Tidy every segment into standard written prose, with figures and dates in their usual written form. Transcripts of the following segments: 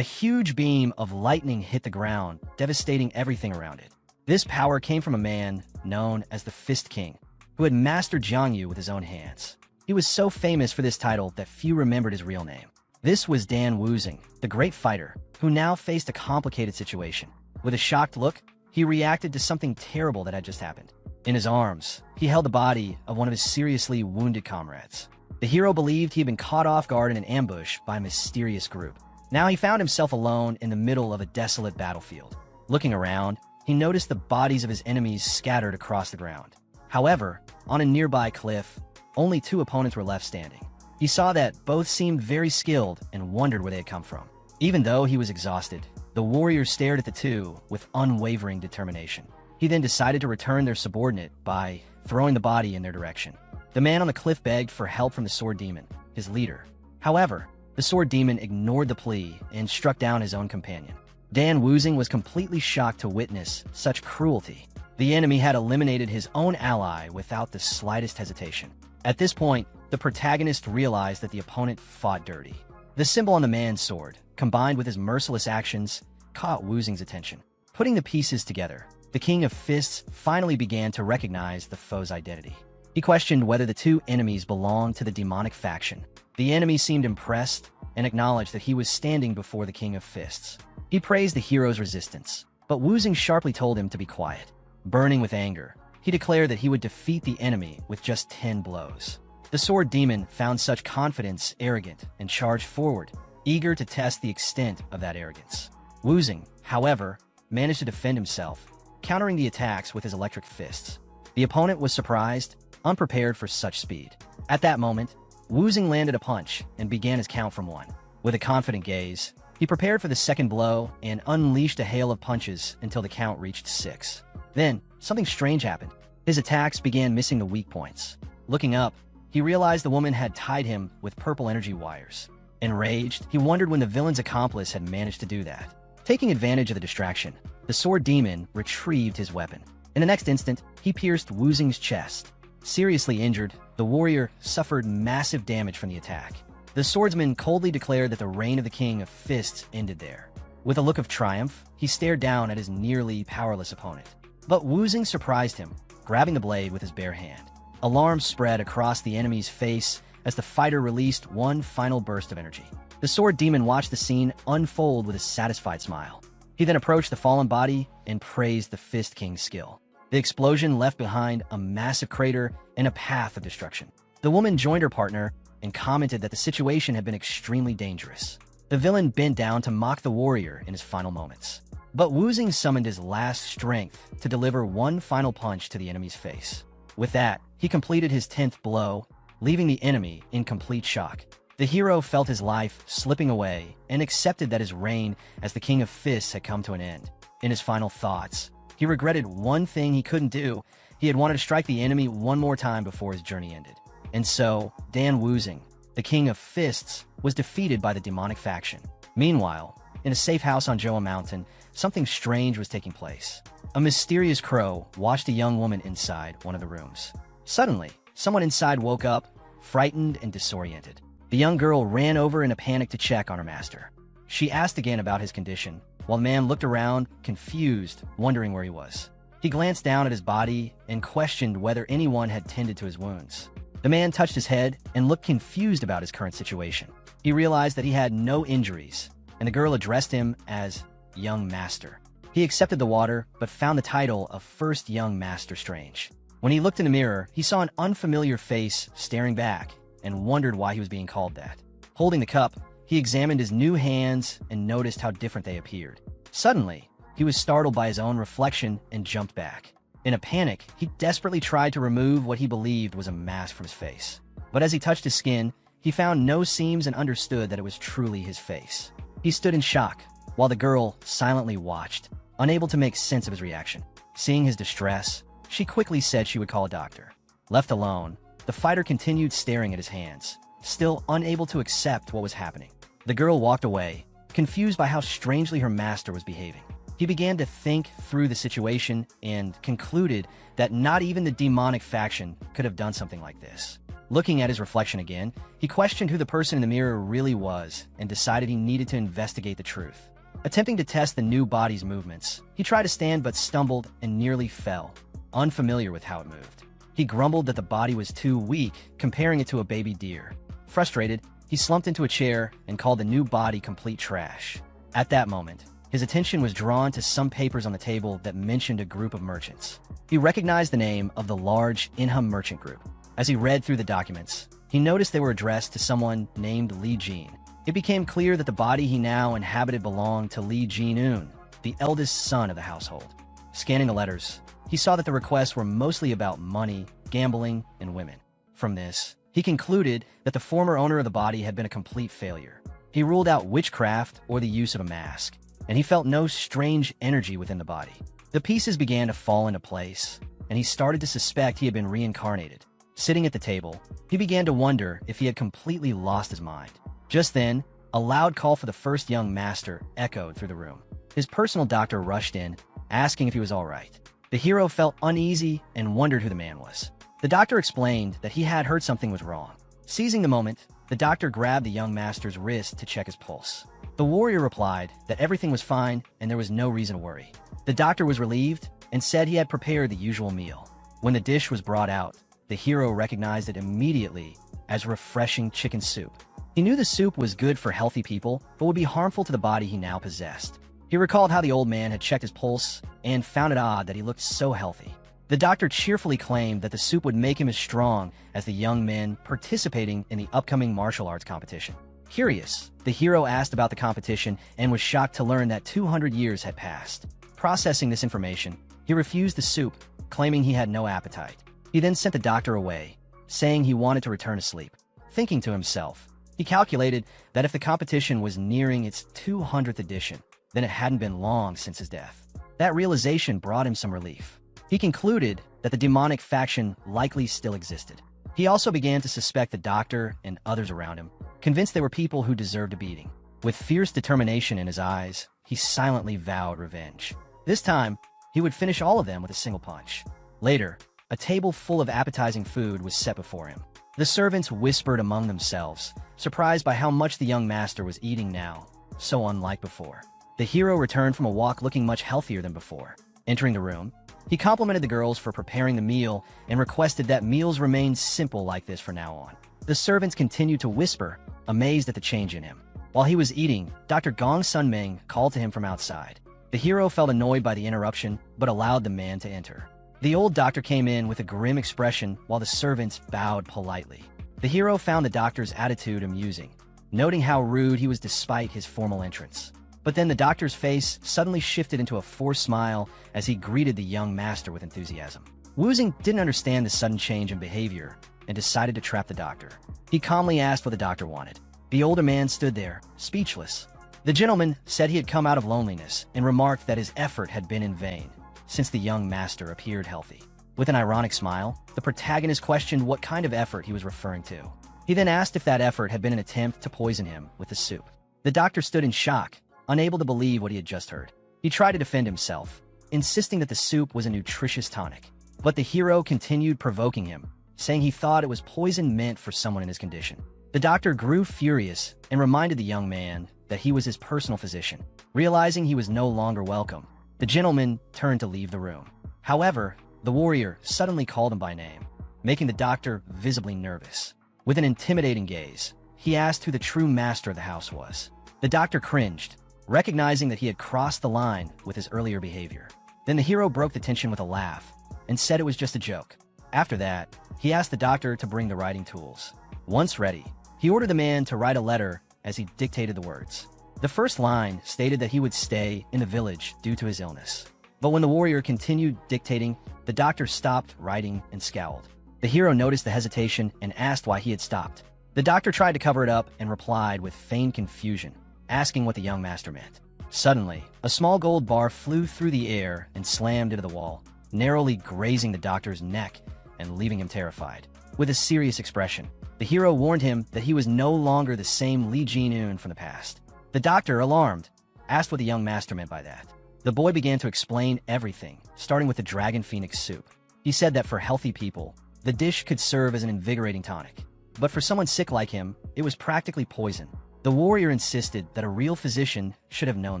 A huge beam of lightning hit the ground, devastating everything around it. This power came from a man known as the Fist King, who had mastered Jiangyu with his own hands. He was so famous for this title that few remembered his real name. This was Dan Wuzing, the great fighter, who now faced a complicated situation. With a shocked look, he reacted to something terrible that had just happened. In his arms, he held the body of one of his seriously wounded comrades. The hero believed he had been caught off guard in an ambush by a mysterious group. Now he found himself alone in the middle of a desolate battlefield. Looking around, he noticed the bodies of his enemies scattered across the ground. However, on a nearby cliff, only 2 opponents were left standing. He saw that both seemed very skilled and wondered where they had come from. Even though he was exhausted, the warrior stared at the 2 with unwavering determination. He then decided to return their subordinate by throwing the body in their direction. The man on the cliff begged for help from the sword demon, his leader. However, the sword demon ignored the plea and struck down his own companion. Dan Wuzing was completely shocked to witness such cruelty. The enemy had eliminated his own ally without the slightest hesitation. At this point, the protagonist realized that the opponent fought dirty. The symbol on the man's sword, combined with his merciless actions, caught Wuzing's attention. Putting the pieces together, the King of Fists finally began to recognize the foe's identity. He questioned whether the 2 enemies belonged to the demonic faction. The enemy seemed impressed and acknowledged that he was standing before the King of Fists. He praised the hero's resistance, but Wuzing sharply told him to be quiet. Burning with anger, he declared that he would defeat the enemy with just 10 blows. The sword demon found such confidence arrogant and charged forward, eager to test the extent of that arrogance. Wuzing, however, managed to defend himself, countering the attacks with his electric fists. The opponent was surprised, unprepared for such speed. At that moment, Wuzing landed a punch and began his count from 1. With a confident gaze, he prepared for the second blow and unleashed a hail of punches until the count reached 6. Then, something strange happened. His attacks began missing the weak points. Looking up, he realized the woman had tied him with purple energy wires. Enraged, he wondered when the villain's accomplice had managed to do that. Taking advantage of the distraction, the sword demon retrieved his weapon. In the next instant, he pierced Wuzing's chest. Seriously injured, the warrior suffered massive damage from the attack. The swordsman coldly declared that the reign of the King of Fists ended there. With a look of triumph, he stared down at his nearly powerless opponent. But Wuzing surprised him, grabbing the blade with his bare hand. Alarm spread across the enemy's face as the fighter released one final burst of energy. The sword demon watched the scene unfold with a satisfied smile. He then approached the fallen body and praised the Fist King's skill. The explosion left behind a massive crater and a path of destruction. The woman joined her partner and commented that the situation had been extremely dangerous. The villain bent down to mock the warrior in his final moments. But Wuzing summoned his last strength to deliver one final punch to the enemy's face. With that, he completed his 10th blow, leaving the enemy in complete shock. The hero felt his life slipping away and accepted that his reign as the King of Fists had come to an end. In his final thoughts, he regretted one thing he couldn't do. He had wanted to strike the enemy one more time before his journey ended. And so, Dan Wuzing, the King of Fists, was defeated by the demonic faction. Meanwhile, in a safe house on Joa Mountain, something strange was taking place. A mysterious crow watched a young woman inside one of the rooms. Suddenly, someone inside woke up, frightened and disoriented. The young girl ran over in a panic to check on her master. She asked again about his condition, while the man looked around, confused, wondering where he was. He glanced down at his body and questioned whether anyone had tended to his wounds. The man touched his head and looked confused about his current situation. He realized that he had no injuries, and the girl addressed him as Young Master. He accepted the water, but found the title of First Young Master strange. When he looked in the mirror, he saw an unfamiliar face staring back and wondered why he was being called that. Holding the cup, he examined his new hands and noticed how different they appeared. Suddenly, he was startled by his own reflection and jumped back. In a panic, he desperately tried to remove what he believed was a mask from his face. But as he touched his skin, he found no seams and understood that it was truly his face. He stood in shock, while the girl silently watched, unable to make sense of his reaction. Seeing his distress, she quickly said she would call a doctor. Left alone, the fighter continued staring at his hands, still unable to accept what was happening. The girl walked away, confused by how strangely her master was behaving. He began to think through the situation and concluded that not even the demonic faction could have done something like this. Looking at his reflection again, he questioned who the person in the mirror really was and decided he needed to investigate the truth. Attempting to test the new body's movements, he tried to stand but stumbled and nearly fell, unfamiliar with how it moved. He grumbled that the body was too weak, comparing it to a baby deer. Frustrated, he slumped into a chair and called the new body complete trash. At that moment, his attention was drawn to some papers on the table that mentioned a group of merchants. He recognized the name of the large Inhum merchant group. As he read through the documents, he noticed they were addressed to someone named Li Jin. It became clear that the body he now inhabited belonged to Li Jin-un, the eldest son of the household. Scanning the letters, he saw that the requests were mostly about money, gambling, and women. From this, he concluded that the former owner of the body had been a complete failure. He ruled out witchcraft or the use of a mask, and he felt no strange energy within the body. The pieces began to fall into place, and he started to suspect he had been reincarnated. Sitting at the table, he began to wonder if he had completely lost his mind. Just then, a loud call for the first young master echoed through the room. His personal doctor rushed in, asking if he was all right. The hero felt uneasy and wondered who the man was. The doctor explained that he had heard something was wrong. Seizing the moment, the doctor grabbed the young master's wrist to check his pulse. The warrior replied that everything was fine and there was no reason to worry. The doctor was relieved and said he had prepared the usual meal. When the dish was brought out, the hero recognized it immediately as refreshing chicken soup. He knew the soup was good for healthy people, but would be harmful to the body he now possessed. He recalled how the old man had checked his pulse and found it odd that he looked so healthy. The doctor cheerfully claimed that the soup would make him as strong as the young men participating in the upcoming martial arts competition. Curious, the hero asked about the competition and was shocked to learn that 200 years had passed. Processing this information, he refused the soup, claiming he had no appetite. He then sent the doctor away, saying he wanted to return to sleep. Thinking to himself, he calculated that if the competition was nearing its 200th edition, then it hadn't been long since his death. That realization brought him some relief. He concluded that the demonic faction likely still existed. He also began to suspect the doctor and others around him, convinced they were people who deserved a beating. With fierce determination in his eyes, he silently vowed revenge. This time, he would finish all of them with a single punch. Later, a table full of appetizing food was set before him. The servants whispered among themselves, surprised by how much the young master was eating now, so unlike before. The hero returned from a walk looking much healthier than before. Entering the room, he complimented the girls for preparing the meal and requested that meals remain simple like this from now on. The servants continued to whisper, amazed at the change in him. While he was eating, Dr. Gong Sunming called to him from outside. The hero felt annoyed by the interruption, but allowed the man to enter. The old doctor came in with a grim expression while the servants bowed politely. The hero found the doctor's attitude amusing, noting how rude he was despite his formal entrance. But then the doctor's face suddenly shifted into a forced smile as he greeted the young master with enthusiasm. Wuzing didn't understand the sudden change in behavior and decided to trap the doctor. He calmly asked what the doctor wanted. The older man stood there, speechless. The gentleman said he had come out of loneliness and remarked that his effort had been in vain, since the young master appeared healthy. With an ironic smile, the protagonist questioned what kind of effort he was referring to. He then asked if that effort had been an attempt to poison him with the soup. The doctor stood in shock, unable to believe what he had just heard. He tried to defend himself, insisting that the soup was a nutritious tonic. But the hero continued provoking him, saying he thought it was poison meant for someone in his condition. The doctor grew furious and reminded the young man that he was his personal physician. Realizing he was no longer welcome, the gentleman turned to leave the room. However, the warrior suddenly called him by name, making the doctor visibly nervous. With an intimidating gaze, he asked who the true master of the house was. The doctor cringed, recognizing that he had crossed the line with his earlier behavior. Then the hero broke the tension with a laugh and said it was just a joke. After that, he asked the doctor to bring the writing tools. Once ready, he ordered the man to write a letter as he dictated the words. The first line stated that he would stay in the village due to his illness. But when the warrior continued dictating, the doctor stopped writing and scowled. The hero noticed the hesitation and asked why he had stopped. The doctor tried to cover it up and replied with feigned confusion, asking what the young master meant. Suddenly, a small gold bar flew through the air and slammed into the wall, narrowly grazing the doctor's neck and leaving him terrified. With a serious expression, the hero warned him that he was no longer the same Li Jin-un from the past. The doctor, alarmed, asked what the young master meant by that. The boy began to explain everything, starting with the dragon phoenix soup. He said that for healthy people, the dish could serve as an invigorating tonic. But for someone sick like him, it was practically poison. The warrior insisted that a real physician should have known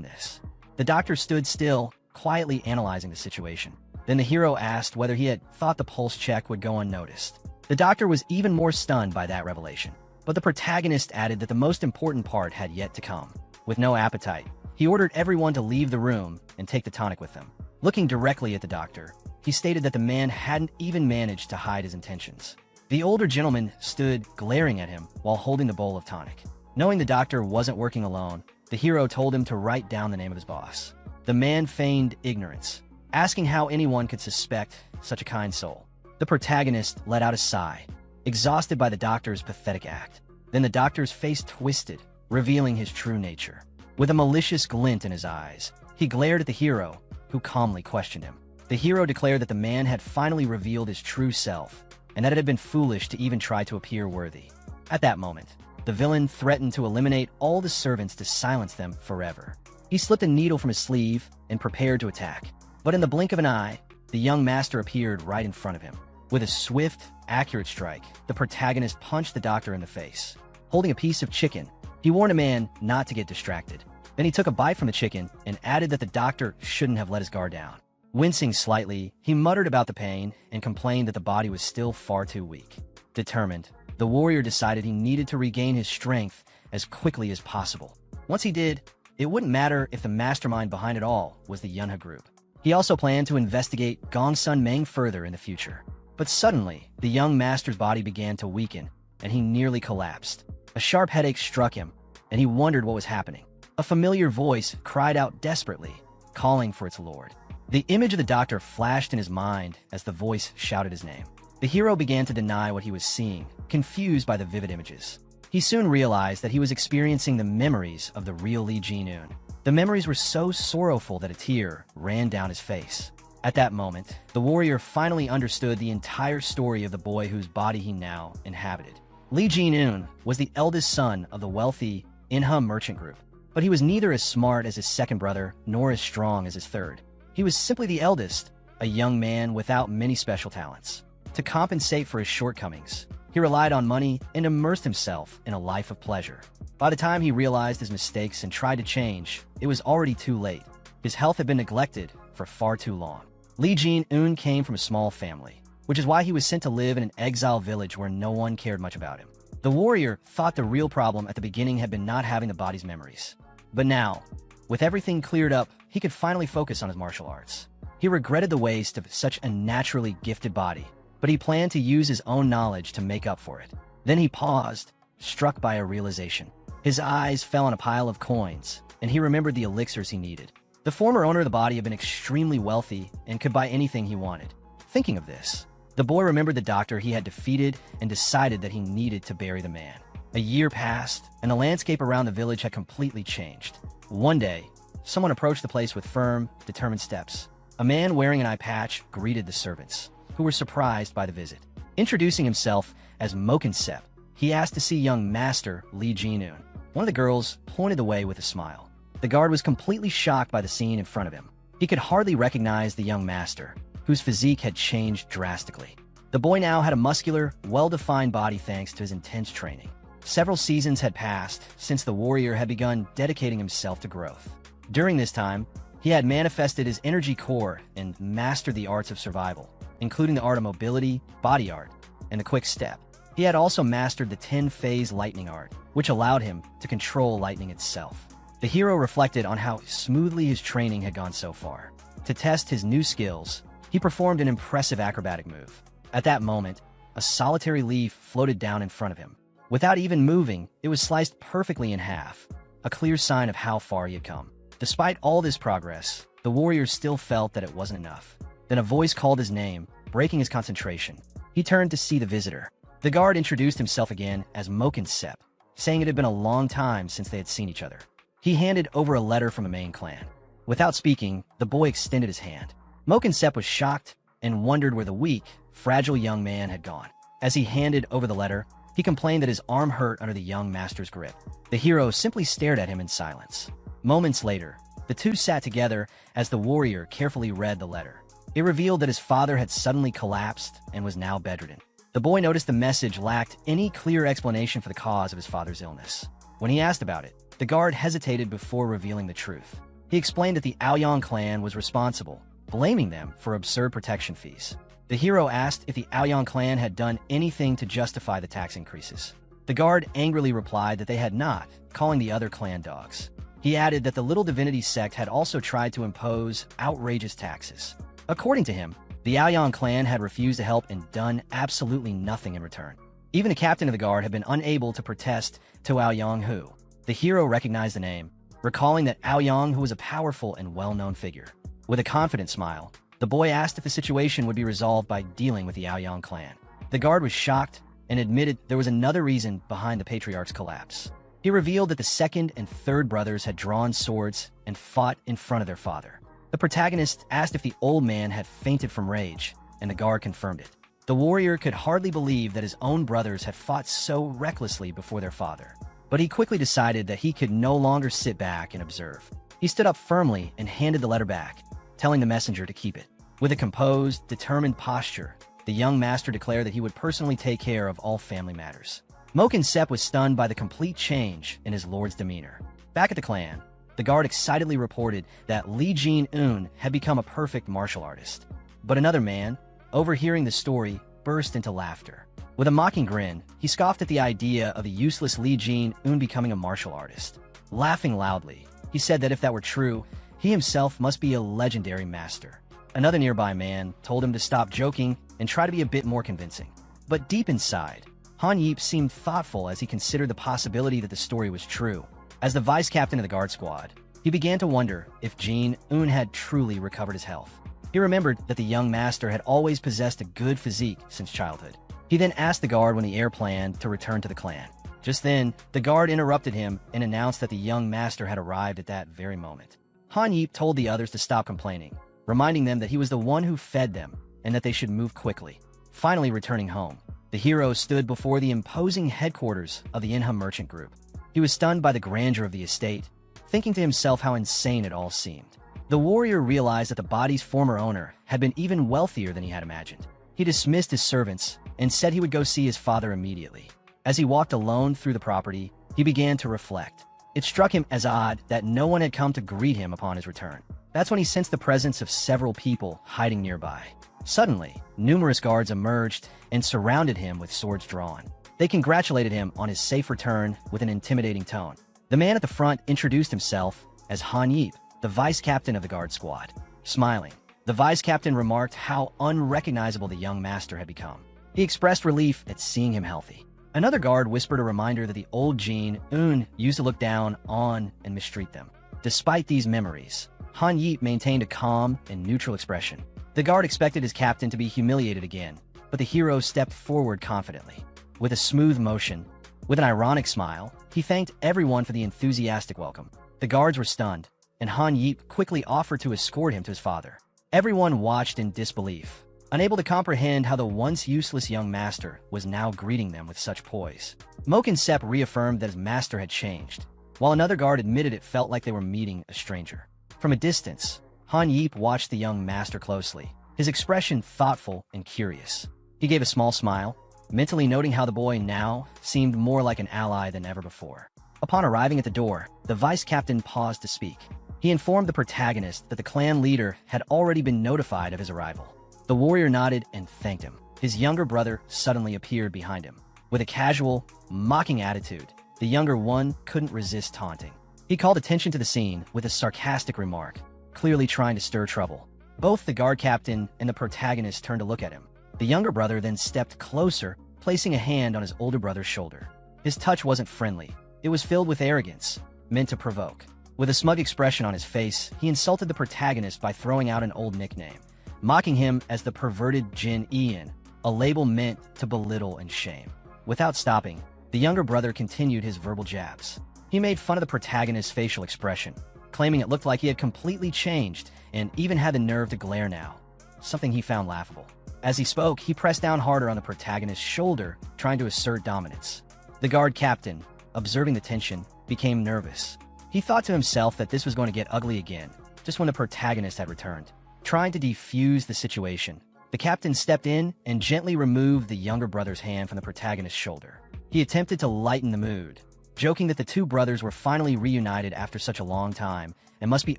this. The doctor stood still, quietly analyzing the situation. Then the hero asked whether he had thought the pulse check would go unnoticed. The doctor was even more stunned by that revelation. But the protagonist added that the most important part had yet to come. With no appetite, he ordered everyone to leave the room and take the tonic with them. Looking directly at the doctor, he stated that the man hadn't even managed to hide his intentions. The older gentleman stood glaring at him while holding the bowl of tonic. Knowing the doctor wasn't working alone, the hero told him to write down the name of his boss. The man feigned ignorance, asking how anyone could suspect such a kind soul. The protagonist let out a sigh, exhausted by the doctor's pathetic act. Then the doctor's face twisted, revealing his true nature. With a malicious glint in his eyes, he glared at the hero, who calmly questioned him. The hero declared that the man had finally revealed his true self, and that it had been foolish to even try to appear worthy. At that moment, the villain threatened to eliminate all the servants to silence them forever. He slipped a needle from his sleeve and prepared to attack. But in the blink of an eye, the young master appeared right in front of him. With a swift, accurate strike, the protagonist punched the doctor in the face. Holding a piece of chicken, he warned a man not to get distracted. Then he took a bite from the chicken and added that the doctor shouldn't have let his guard down. Wincing slightly, he muttered about the pain and complained that the body was still far too weak. Determined, the warrior decided he needed to regain his strength as quickly as possible. Once he did, it wouldn't matter if the mastermind behind it all was the Yunha group. He also planned to investigate Gongsun Meng further in the future. But suddenly, the young master's body began to weaken, and he nearly collapsed. A sharp headache struck him, and he wondered what was happening. A familiar voice cried out desperately, calling for its lord. The image of the doctor flashed in his mind as the voice shouted his name. The hero began to deny what he was seeing, confused by the vivid images. He soon realized that he was experiencing the memories of the real Li Jinun. The memories were so sorrowful that a tear ran down his face. At that moment, the warrior finally understood the entire story of the boy whose body he now inhabited. Li Jinun was the eldest son of the wealthy Inha merchant group, but he was neither as smart as his second brother nor as strong as his third. He was simply the eldest, a young man without many special talents. To compensate for his shortcomings, he relied on money and immersed himself in a life of pleasure. By the time he realized his mistakes and tried to change, it was already too late. His health had been neglected for far too long. Li Jin-un came from a small family, which is why he was sent to live in an exile village where no one cared much about him. The warrior thought the real problem at the beginning had been not having the body's memories. But now, with everything cleared up, he could finally focus on his martial arts. He regretted the waste of such a naturally gifted body, but he planned to use his own knowledge to make up for it. Then he paused, struck by a realization. His eyes fell on a pile of coins, and he remembered the elixirs he needed. The former owner of the body had been extremely wealthy and could buy anything he wanted. Thinking of this, the boy remembered the doctor he had defeated and decided that he needed to bury the man. A year passed, and the landscape around the village had completely changed. One day, someone approached the place with firm, determined steps. A man wearing an eye patch greeted the servants, who were surprised by the visit. Introducing himself as Mokinsep, he asked to see young master Li Jinun. One of the girls pointed the way with a smile. The guard was completely shocked by the scene in front of him. He could hardly recognize the young master, whose physique had changed drastically. The boy now had a muscular, well-defined body thanks to his intense training. Several seasons had passed since the warrior had begun dedicating himself to growth. During this time, he had manifested his energy core and mastered the arts of survival, including the art of mobility, body art, and the quick step. He had also mastered the 10-phase lightning art, which allowed him to control lightning itself. The hero reflected on how smoothly his training had gone so far. To test his new skills, he performed an impressive acrobatic move. At that moment, a solitary leaf floated down in front of him. Without even moving, it was sliced perfectly in half, a clear sign of how far he had come. Despite all this progress, the warrior still felt that it wasn't enough. Then a voice called his name, breaking his concentration. He turned to see the visitor. The guard introduced himself again as Mokinsep, saying it had been a long time since they had seen each other. He handed over a letter from a main clan. Without speaking, the boy extended his hand. Mokinsep was shocked and wondered where the weak, fragile young man had gone. As he handed over the letter, he complained that his arm hurt under the young master's grip. The hero simply stared at him in silence. Moments later, the two sat together as the warrior carefully read the letter. It revealed that his father had suddenly collapsed and was now bedridden. The boy noticed the message lacked any clear explanation for the cause of his father's illness. When he asked about it, the guard hesitated before revealing the truth. He explained that the Aoyang clan was responsible, blaming them for absurd protection fees. The hero asked if the Aoyang clan had done anything to justify the tax increases. The guard angrily replied that they had not, calling the other clan dogs. He added that the Little Divinity sect had also tried to impose outrageous taxes. According to him, the Aoyang clan had refused to help and done absolutely nothing in return. Even the captain of the guard had been unable to protest to Aoyang Hu. The hero recognized the name, recalling that Aoyang Hu was a powerful and well-known figure. With a confident smile, the boy asked if the situation would be resolved by dealing with the Aoyang clan. The guard was shocked and admitted there was another reason behind the patriarch's collapse. He revealed that the second and third brothers had drawn swords and fought in front of their father. The protagonist asked if the old man had fainted from rage, and the guard confirmed it. The warrior could hardly believe that his own brothers had fought so recklessly before their father. But he quickly decided that he could no longer sit back and observe. He stood up firmly and handed the letter back, telling the messenger to keep it. With a composed, determined posture, the young master declared that he would personally take care of all family matters. Mokin Sep was stunned by the complete change in his lord's demeanor. Back at the clan, the guard excitedly reported that Li Jin-un had become a perfect martial artist. But another man, overhearing the story, burst into laughter. With a mocking grin, he scoffed at the idea of the useless Li Jin-un becoming a martial artist. Laughing loudly, he said that if that were true, he himself must be a legendary master. Another nearby man told him to stop joking and try to be a bit more convincing. But deep inside, Han Yip seemed thoughtful as he considered the possibility that the story was true. As the vice captain of the guard squad, he began to wonder if Jin-un had truly recovered his health. He remembered that the young master had always possessed a good physique since childhood. He then asked the guard when the heir planned to return to the clan. Just then, the guard interrupted him and announced that the young master had arrived at that very moment. Han Yip told the others to stop complaining, reminding them that he was the one who fed them and that they should move quickly. Finally returning home, the hero stood before the imposing headquarters of the Inha merchant group. He was stunned by the grandeur of the estate, thinking to himself how insane it all seemed. The warrior realized that the body's former owner had been even wealthier than he had imagined. He dismissed his servants and said he would go see his father immediately. As he walked alone through the property, he began to reflect. It struck him as odd that no one had come to greet him upon his return. That's when he sensed the presence of several people hiding nearby. Suddenly, numerous guards emerged and surrounded him with swords drawn. They congratulated him on his safe return with an intimidating tone. The man at the front introduced himself as Han Yip, the vice captain of the guard squad. Smiling, the vice captain remarked how unrecognizable the young master had become. He expressed relief at seeing him healthy. Another guard whispered a reminder that the old Jin-un used to look down on and mistreat them. Despite these memories, Han Yip maintained a calm and neutral expression. The guard expected his captain to be humiliated again, but the hero stepped forward confidently. With a smooth motion, with an ironic smile, he thanked everyone for the enthusiastic welcome. The guards were stunned, and Han Yip quickly offered to escort him to his father. Everyone watched in disbelief, unable to comprehend how the once useless young master was now greeting them with such poise. Mokin Sep reaffirmed that his master had changed, while another guard admitted it felt like they were meeting a stranger. From a distance, Han Yip watched the young master closely, his expression thoughtful and curious. He gave a small smile, mentally noting how the boy now seemed more like an ally than ever before. Upon arriving at the door, the vice captain paused to speak. He informed the protagonist that the clan leader had already been notified of his arrival. The warrior nodded and thanked him. His younger brother suddenly appeared behind him. With a casual, mocking attitude, the younger one couldn't resist taunting. He called attention to the scene with a sarcastic remark, clearly trying to stir trouble. Both the guard captain and the protagonist turned to look at him. The younger brother then stepped closer, placing a hand on his older brother's shoulder. His touch wasn't friendly. It was filled with arrogance, meant to provoke. With a smug expression on his face, he insulted the protagonist by throwing out an old nickname, mocking him as the perverted Jin Ian, a label meant to belittle and shame. Without stopping, the younger brother continued his verbal jabs. He made fun of the protagonist's facial expression, claiming it looked like he had completely changed and even had the nerve to glare now, something he found laughable. As he spoke, he pressed down harder on the protagonist's shoulder, trying to assert dominance. The guard captain, observing the tension, became nervous. He thought to himself that this was going to get ugly again, just when the protagonist had returned. Trying to defuse the situation, The captain stepped in and gently removed the younger brother's hand from the protagonist's shoulder. He attempted to lighten the mood, joking that the two brothers were finally reunited after such a long time and must be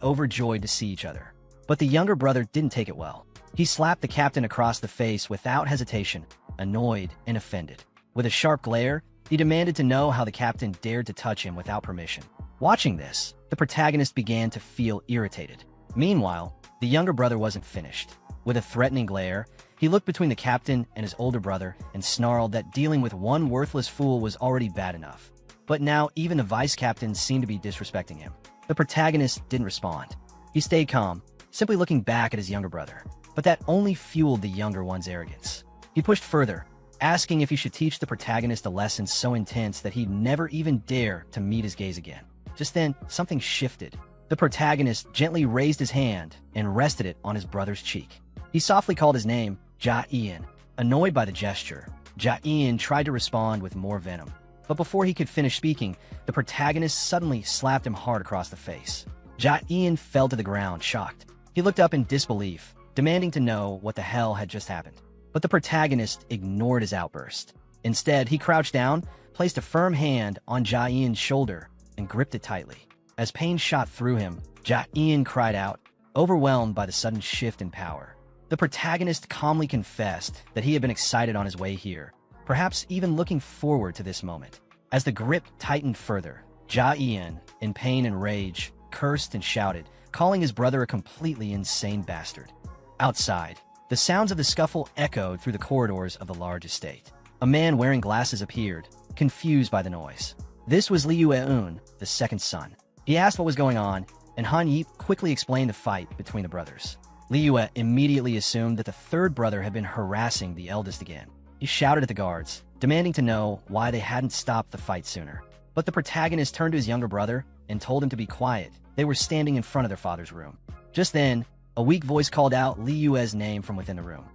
overjoyed to see each other. But the younger brother didn't take it well. He slapped the captain across the face without hesitation, annoyed and offended. With a sharp glare, he demanded to know how the captain dared to touch him without permission. Watching this, the protagonist began to feel irritated. Meanwhile, the younger brother wasn't finished. With a threatening glare, he looked between the captain and his older brother and snarled that dealing with one worthless fool was already bad enough. But now even the vice captain seemed to be disrespecting him. The protagonist didn't respond. He stayed calm, simply looking back at his younger brother. But that only fueled the younger one's arrogance. He pushed further, asking if he should teach the protagonist a lesson so intense that he'd never even dare to meet his gaze again. Just then, something shifted. The protagonist gently raised his hand and rested it on his brother's cheek. He softly called his name, Ja-Ian. Annoyed by the gesture, Ja-Ian tried to respond with more venom. But before he could finish speaking, the protagonist suddenly slapped him hard across the face. Ja-Ian fell to the ground, shocked. He looked up in disbelief, demanding to know what the hell had just happened. But the protagonist ignored his outburst. Instead, he crouched down, placed a firm hand on Ja-Ian's shoulder, and gripped it tightly. As pain shot through him, Ja-Ian cried out, overwhelmed by the sudden shift in power. The protagonist calmly confessed that he had been excited on his way here, perhaps even looking forward to this moment. As the grip tightened further, Ja-Ian, in pain and rage, cursed and shouted, calling his brother a completely insane bastard. Outside, the sounds of the scuffle echoed through the corridors of the large estate. A man wearing glasses appeared, confused by the noise. This was Liu Eun, the second son. He asked what was going on, and Han Yi quickly explained the fight between the brothers. Liu immediately assumed that the third brother had been harassing the eldest again. He shouted at the guards, demanding to know why they hadn't stopped the fight sooner. But the protagonist turned to his younger brother and told him to be quiet. They were standing in front of their father's room. Just then, a weak voice called out Li Yue's name from within the room.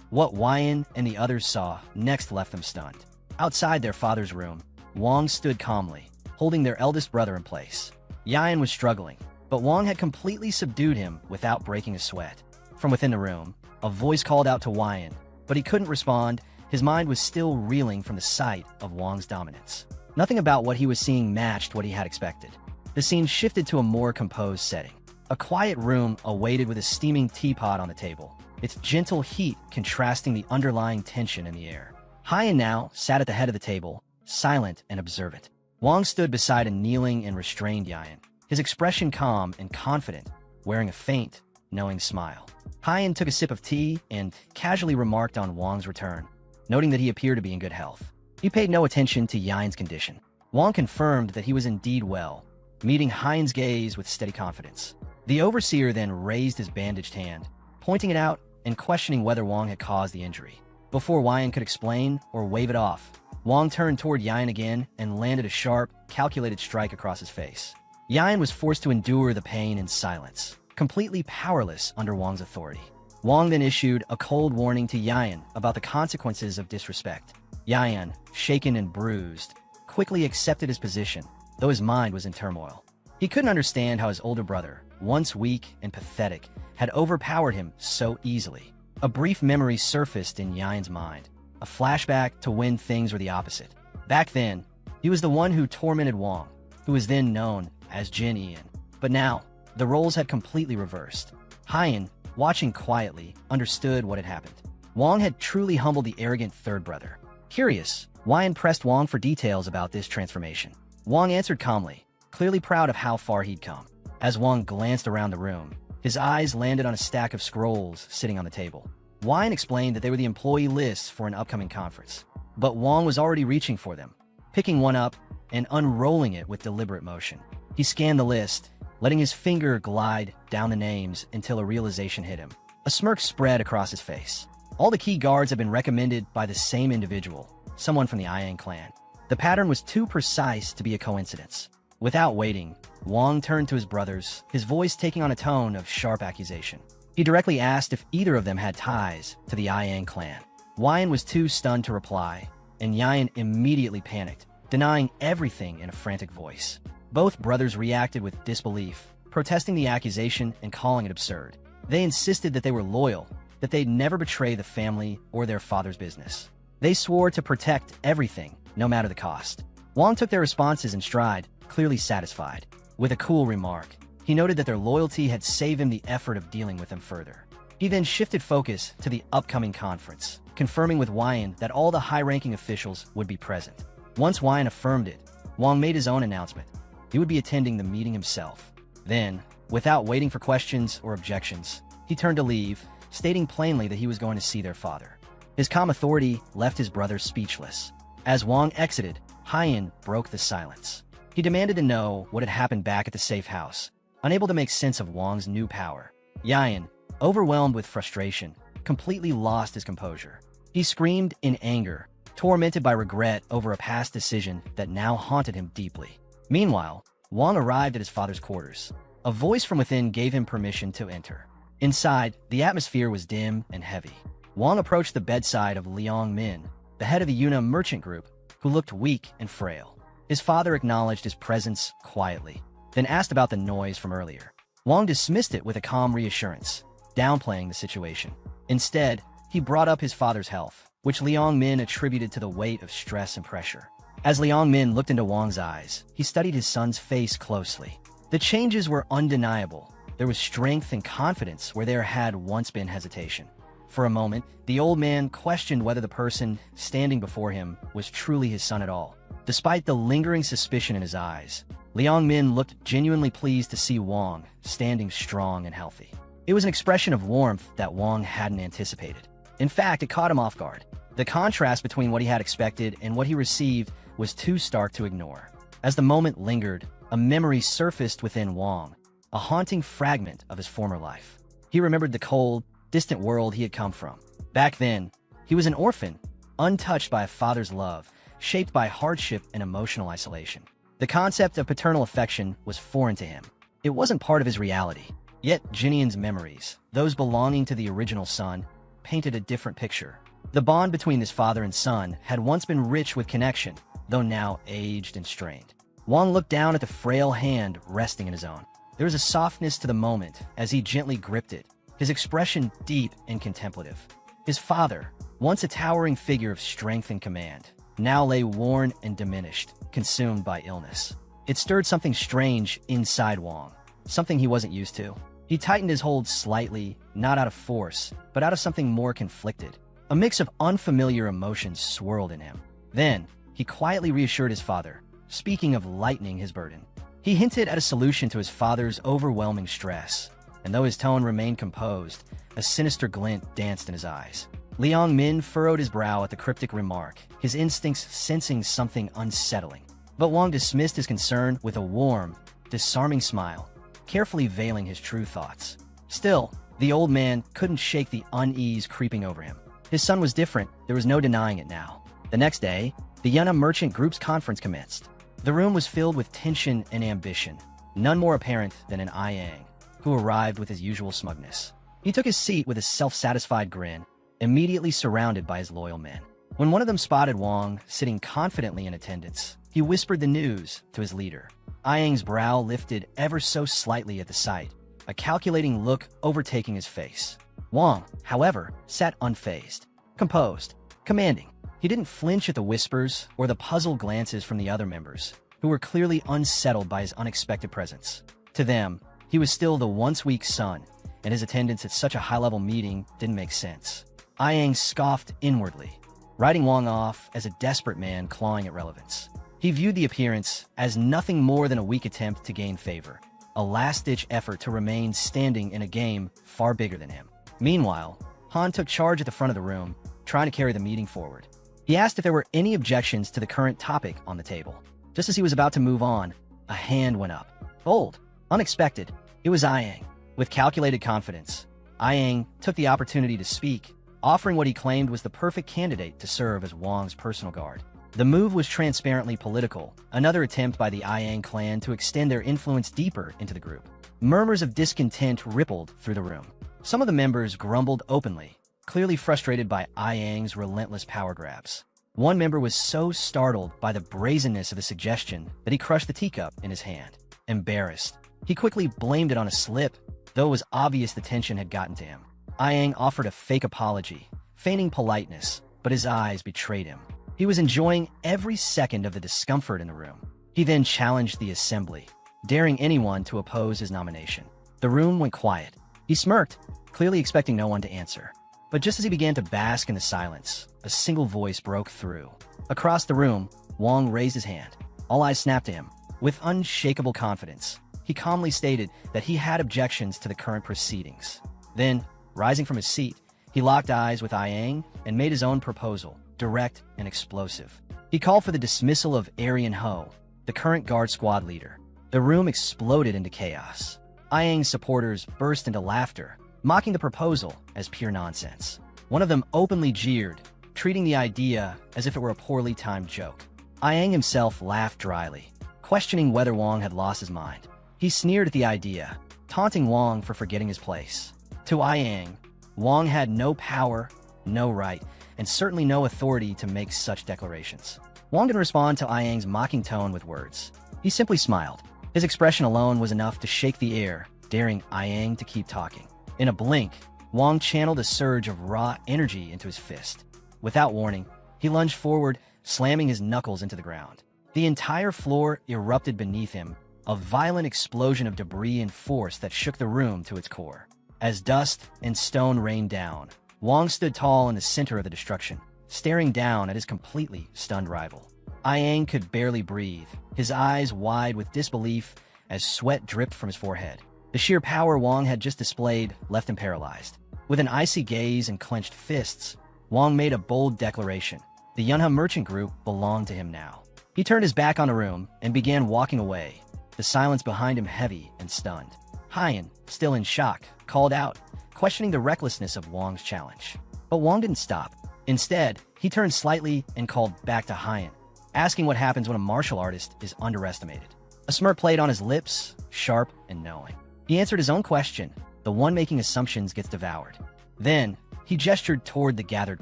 What Wyan and the others saw next left them stunned. Outside their father's room, Wang stood calmly, holding their eldest brother in place. Yan was struggling, but Wang had completely subdued him without breaking a sweat. From within the room, a voice called out to Wyan, but he couldn't respond. His mind was still reeling from the sight of Wang's dominance. Nothing about what he was seeing matched what he had expected. The scene shifted to a more composed setting. A quiet room awaited with a steaming teapot on the table, its gentle heat contrasting the underlying tension in the air. Hyan now sat at the head of the table, silent and observant. Wang stood beside a kneeling and restrained Yan, his expression calm and confident, wearing a faint, knowing smile. Hyan took a sip of tea and casually remarked on Wang's return, noting that he appeared to be in good health. He paid no attention to Yan's condition. Wang confirmed that he was indeed well, meeting Hyan's gaze with steady confidence. The overseer then raised his bandaged hand, pointing it out and questioning whether Wang had caused the injury. Before Yan could explain or wave it off, Wang turned toward Yan again and landed a sharp, calculated strike across his face. Yan was forced to endure the pain in silence, completely powerless under Wang's authority. Wang then issued a cold warning to Yan about the consequences of disrespect. Yan, shaken and bruised, quickly accepted his position, though his mind was in turmoil. He couldn't understand how his older brother, once weak and pathetic, had overpowered him so easily. A brief memory surfaced in Yan's mind, a flashback to when things were the opposite. Back then, he was the one who tormented Wang, who was then known as Jin Ian. But now, the roles had completely reversed. Hyan, watching quietly, understood what had happened. Wang had truly humbled the arrogant third brother. Curious, Yan pressed Wang for details about this transformation. Wang answered calmly, clearly proud of how far he'd come. As Wang glanced around the room, his eyes landed on a stack of scrolls sitting on the table. Yan explained that they were the employee lists for an upcoming conference. But Wang was already reaching for them, picking one up and unrolling it with deliberate motion. He scanned the list, letting his finger glide down the names until a realization hit him. A smirk spread across his face. All the key guards had been recommended by the same individual, someone from the Ian clan. The pattern was too precise to be a coincidence. Without waiting, Wang turned to his brothers, his voice taking on a tone of sharp accusation. He directly asked if either of them had ties to the Ian clan. Yan was too stunned to reply, and Yan immediately panicked, denying everything in a frantic voice. Both brothers reacted with disbelief, protesting the accusation and calling it absurd. They insisted that they were loyal, that they'd never betray the family or their father's business. They swore to protect everything, no matter the cost. Wang took their responses in stride, clearly satisfied. With a cool remark, he noted that their loyalty had saved him the effort of dealing with them further. He then shifted focus to the upcoming conference, confirming with Wyan that all the high-ranking officials would be present. Once Wyan affirmed it, Wang made his own announcement. He would be attending the meeting himself. Then, without waiting for questions or objections, he turned to leave, stating plainly that he was going to see their father. His calm authority left his brothers speechless. As Wang exited, Haiyan broke the silence. He demanded to know what had happened back at the safe house, unable to make sense of Wang's new power. Yayan, overwhelmed with frustration, completely lost his composure. He screamed in anger, tormented by regret over a past decision that now haunted him deeply. Meanwhile, Wang arrived at his father's quarters. A voice from within gave him permission to enter. Inside, the atmosphere was dim and heavy. Wang approached the bedside of Liang Min, the head of the Yuna merchant group, who looked weak and frail. His father acknowledged his presence quietly, then asked about the noise from earlier. Wang dismissed it with a calm reassurance, downplaying the situation. Instead, he brought up his father's health, which Liang Min attributed to the weight of stress and pressure. As Liang Min looked into Wang's eyes, he studied his son's face closely. The changes were undeniable. There was strength and confidence where there had once been hesitation. For a moment, the old man questioned whether the person standing before him was truly his son at all. Despite the lingering suspicion in his eyes, Liang Min looked genuinely pleased to see Wang standing strong and healthy. It was an expression of warmth that Wang hadn't anticipated. In fact, it caught him off guard. The contrast between what he had expected and what he received was too stark to ignore. As the moment lingered, a memory surfaced within Wang, a haunting fragment of his former life. He remembered the cold, distant world he had come from. Back then, he was an orphan, untouched by a father's love, shaped by hardship and emotional isolation. The concept of paternal affection was foreign to him. It wasn't part of his reality. Yet Jinian's memories, those belonging to the original son, painted a different picture. The bond between his father and son had once been rich with connection, though now aged and strained. Wang looked down at the frail hand resting in his own. There was a softness to the moment as he gently gripped it, his expression deep and contemplative. His father, once a towering figure of strength and command, now lay worn and diminished, consumed by illness. It stirred something strange inside Wang, something he wasn't used to. He tightened his hold slightly, not out of force, but out of something more conflicted. A mix of unfamiliar emotions swirled in him. Then, he quietly reassured his father, speaking of lightening his burden. He hinted at a solution to his father's overwhelming stress, and though his tone remained composed, a sinister glint danced in his eyes. Liang Min furrowed his brow at the cryptic remark, his instincts sensing something unsettling. But Wang dismissed his concern with a warm, disarming smile, carefully veiling his true thoughts. Still, the old man couldn't shake the unease creeping over him. His son was different, there was no denying it now. The next day, the Yuna Merchant Group's conference commenced. The room was filled with tension and ambition, none more apparent than an Yang, who arrived with his usual smugness. He took his seat with a self-satisfied grin, immediately surrounded by his loyal men. When one of them spotted Wang sitting confidently in attendance, he whispered the news to his leader. Yang's brow lifted ever so slightly at the sight, a calculating look overtaking his face. Wang, however, sat unfazed, composed, commanding. He didn't flinch at the whispers or the puzzled glances from the other members, who were clearly unsettled by his unexpected presence. To them, he was still the once weak son, and his attendance at such a high-level meeting didn't make sense. Yang scoffed inwardly, writing Wang off as a desperate man clawing at relevance. He viewed the appearance as nothing more than a weak attempt to gain favor, a last-ditch effort to remain standing in a game far bigger than him. Meanwhile, Han took charge at the front of the room, trying to carry the meeting forward. He asked if there were any objections to the current topic on the table. Just as he was about to move on, a hand went up. Bold, unexpected, it was Yang. With calculated confidence, Yang took the opportunity to speak, offering what he claimed was the perfect candidate to serve as Wang's personal guard. The move was transparently political, another attempt by the Yang clan to extend their influence deeper into the group. Murmurs of discontent rippled through the room. Some of the members grumbled openly, clearly frustrated by Yang's relentless power grabs. One member was so startled by the brazenness of the suggestion that he crushed the teacup in his hand. Embarrassed, he quickly blamed it on a slip, though it was obvious the tension had gotten to him. Yang offered a fake apology, feigning politeness, but his eyes betrayed him. He was enjoying every second of the discomfort in the room. He then challenged the assembly, daring anyone to oppose his nomination. The room went quiet. He smirked, clearly expecting no one to answer. But just as he began to bask in the silence, a single voice broke through. Across the room, Wang raised his hand. All eyes snapped to him. With unshakable confidence, he calmly stated that he had objections to the current proceedings. Then, rising from his seat, he locked eyes with Yang and made his own proposal, direct and explosive. He called for the dismissal of Aryan Ho, the current guard squad leader. The room exploded into chaos. Yang's supporters burst into laughter, mocking the proposal as pure nonsense. One of them openly jeered, treating the idea as if it were a poorly timed joke. Yang himself laughed dryly, questioning whether Wang had lost his mind. He sneered at the idea, taunting Wang for forgetting his place. To Yang, Wang had no power, no right, and certainly no authority to make such declarations. Wang didn't respond to Yang's mocking tone with words. He simply smiled. His expression alone was enough to shake the air, daring Yang to keep talking. In a blink, Wang channeled a surge of raw energy into his fist. Without warning, he lunged forward, slamming his knuckles into the ground. The entire floor erupted beneath him, a violent explosion of debris and force that shook the room to its core. As dust and stone rained down, Wang stood tall in the center of the destruction, staring down at his completely stunned rival. Yang could barely breathe, his eyes wide with disbelief as sweat dripped from his forehead. The sheer power Wang had just displayed left him paralyzed. With an icy gaze and clenched fists, Wang made a bold declaration. The Yunha merchant group belonged to him now. He turned his back on the room and began walking away, the silence behind him heavy and stunned. Hyan, still in shock, called out, questioning the recklessness of Wang's challenge. But Wang didn't stop. Instead, he turned slightly and called back to Hyan, asking what happens when a martial artist is underestimated. A smirk played on his lips, sharp and knowing. He answered his own question. The one making assumptions gets devoured. Then, he gestured toward the gathered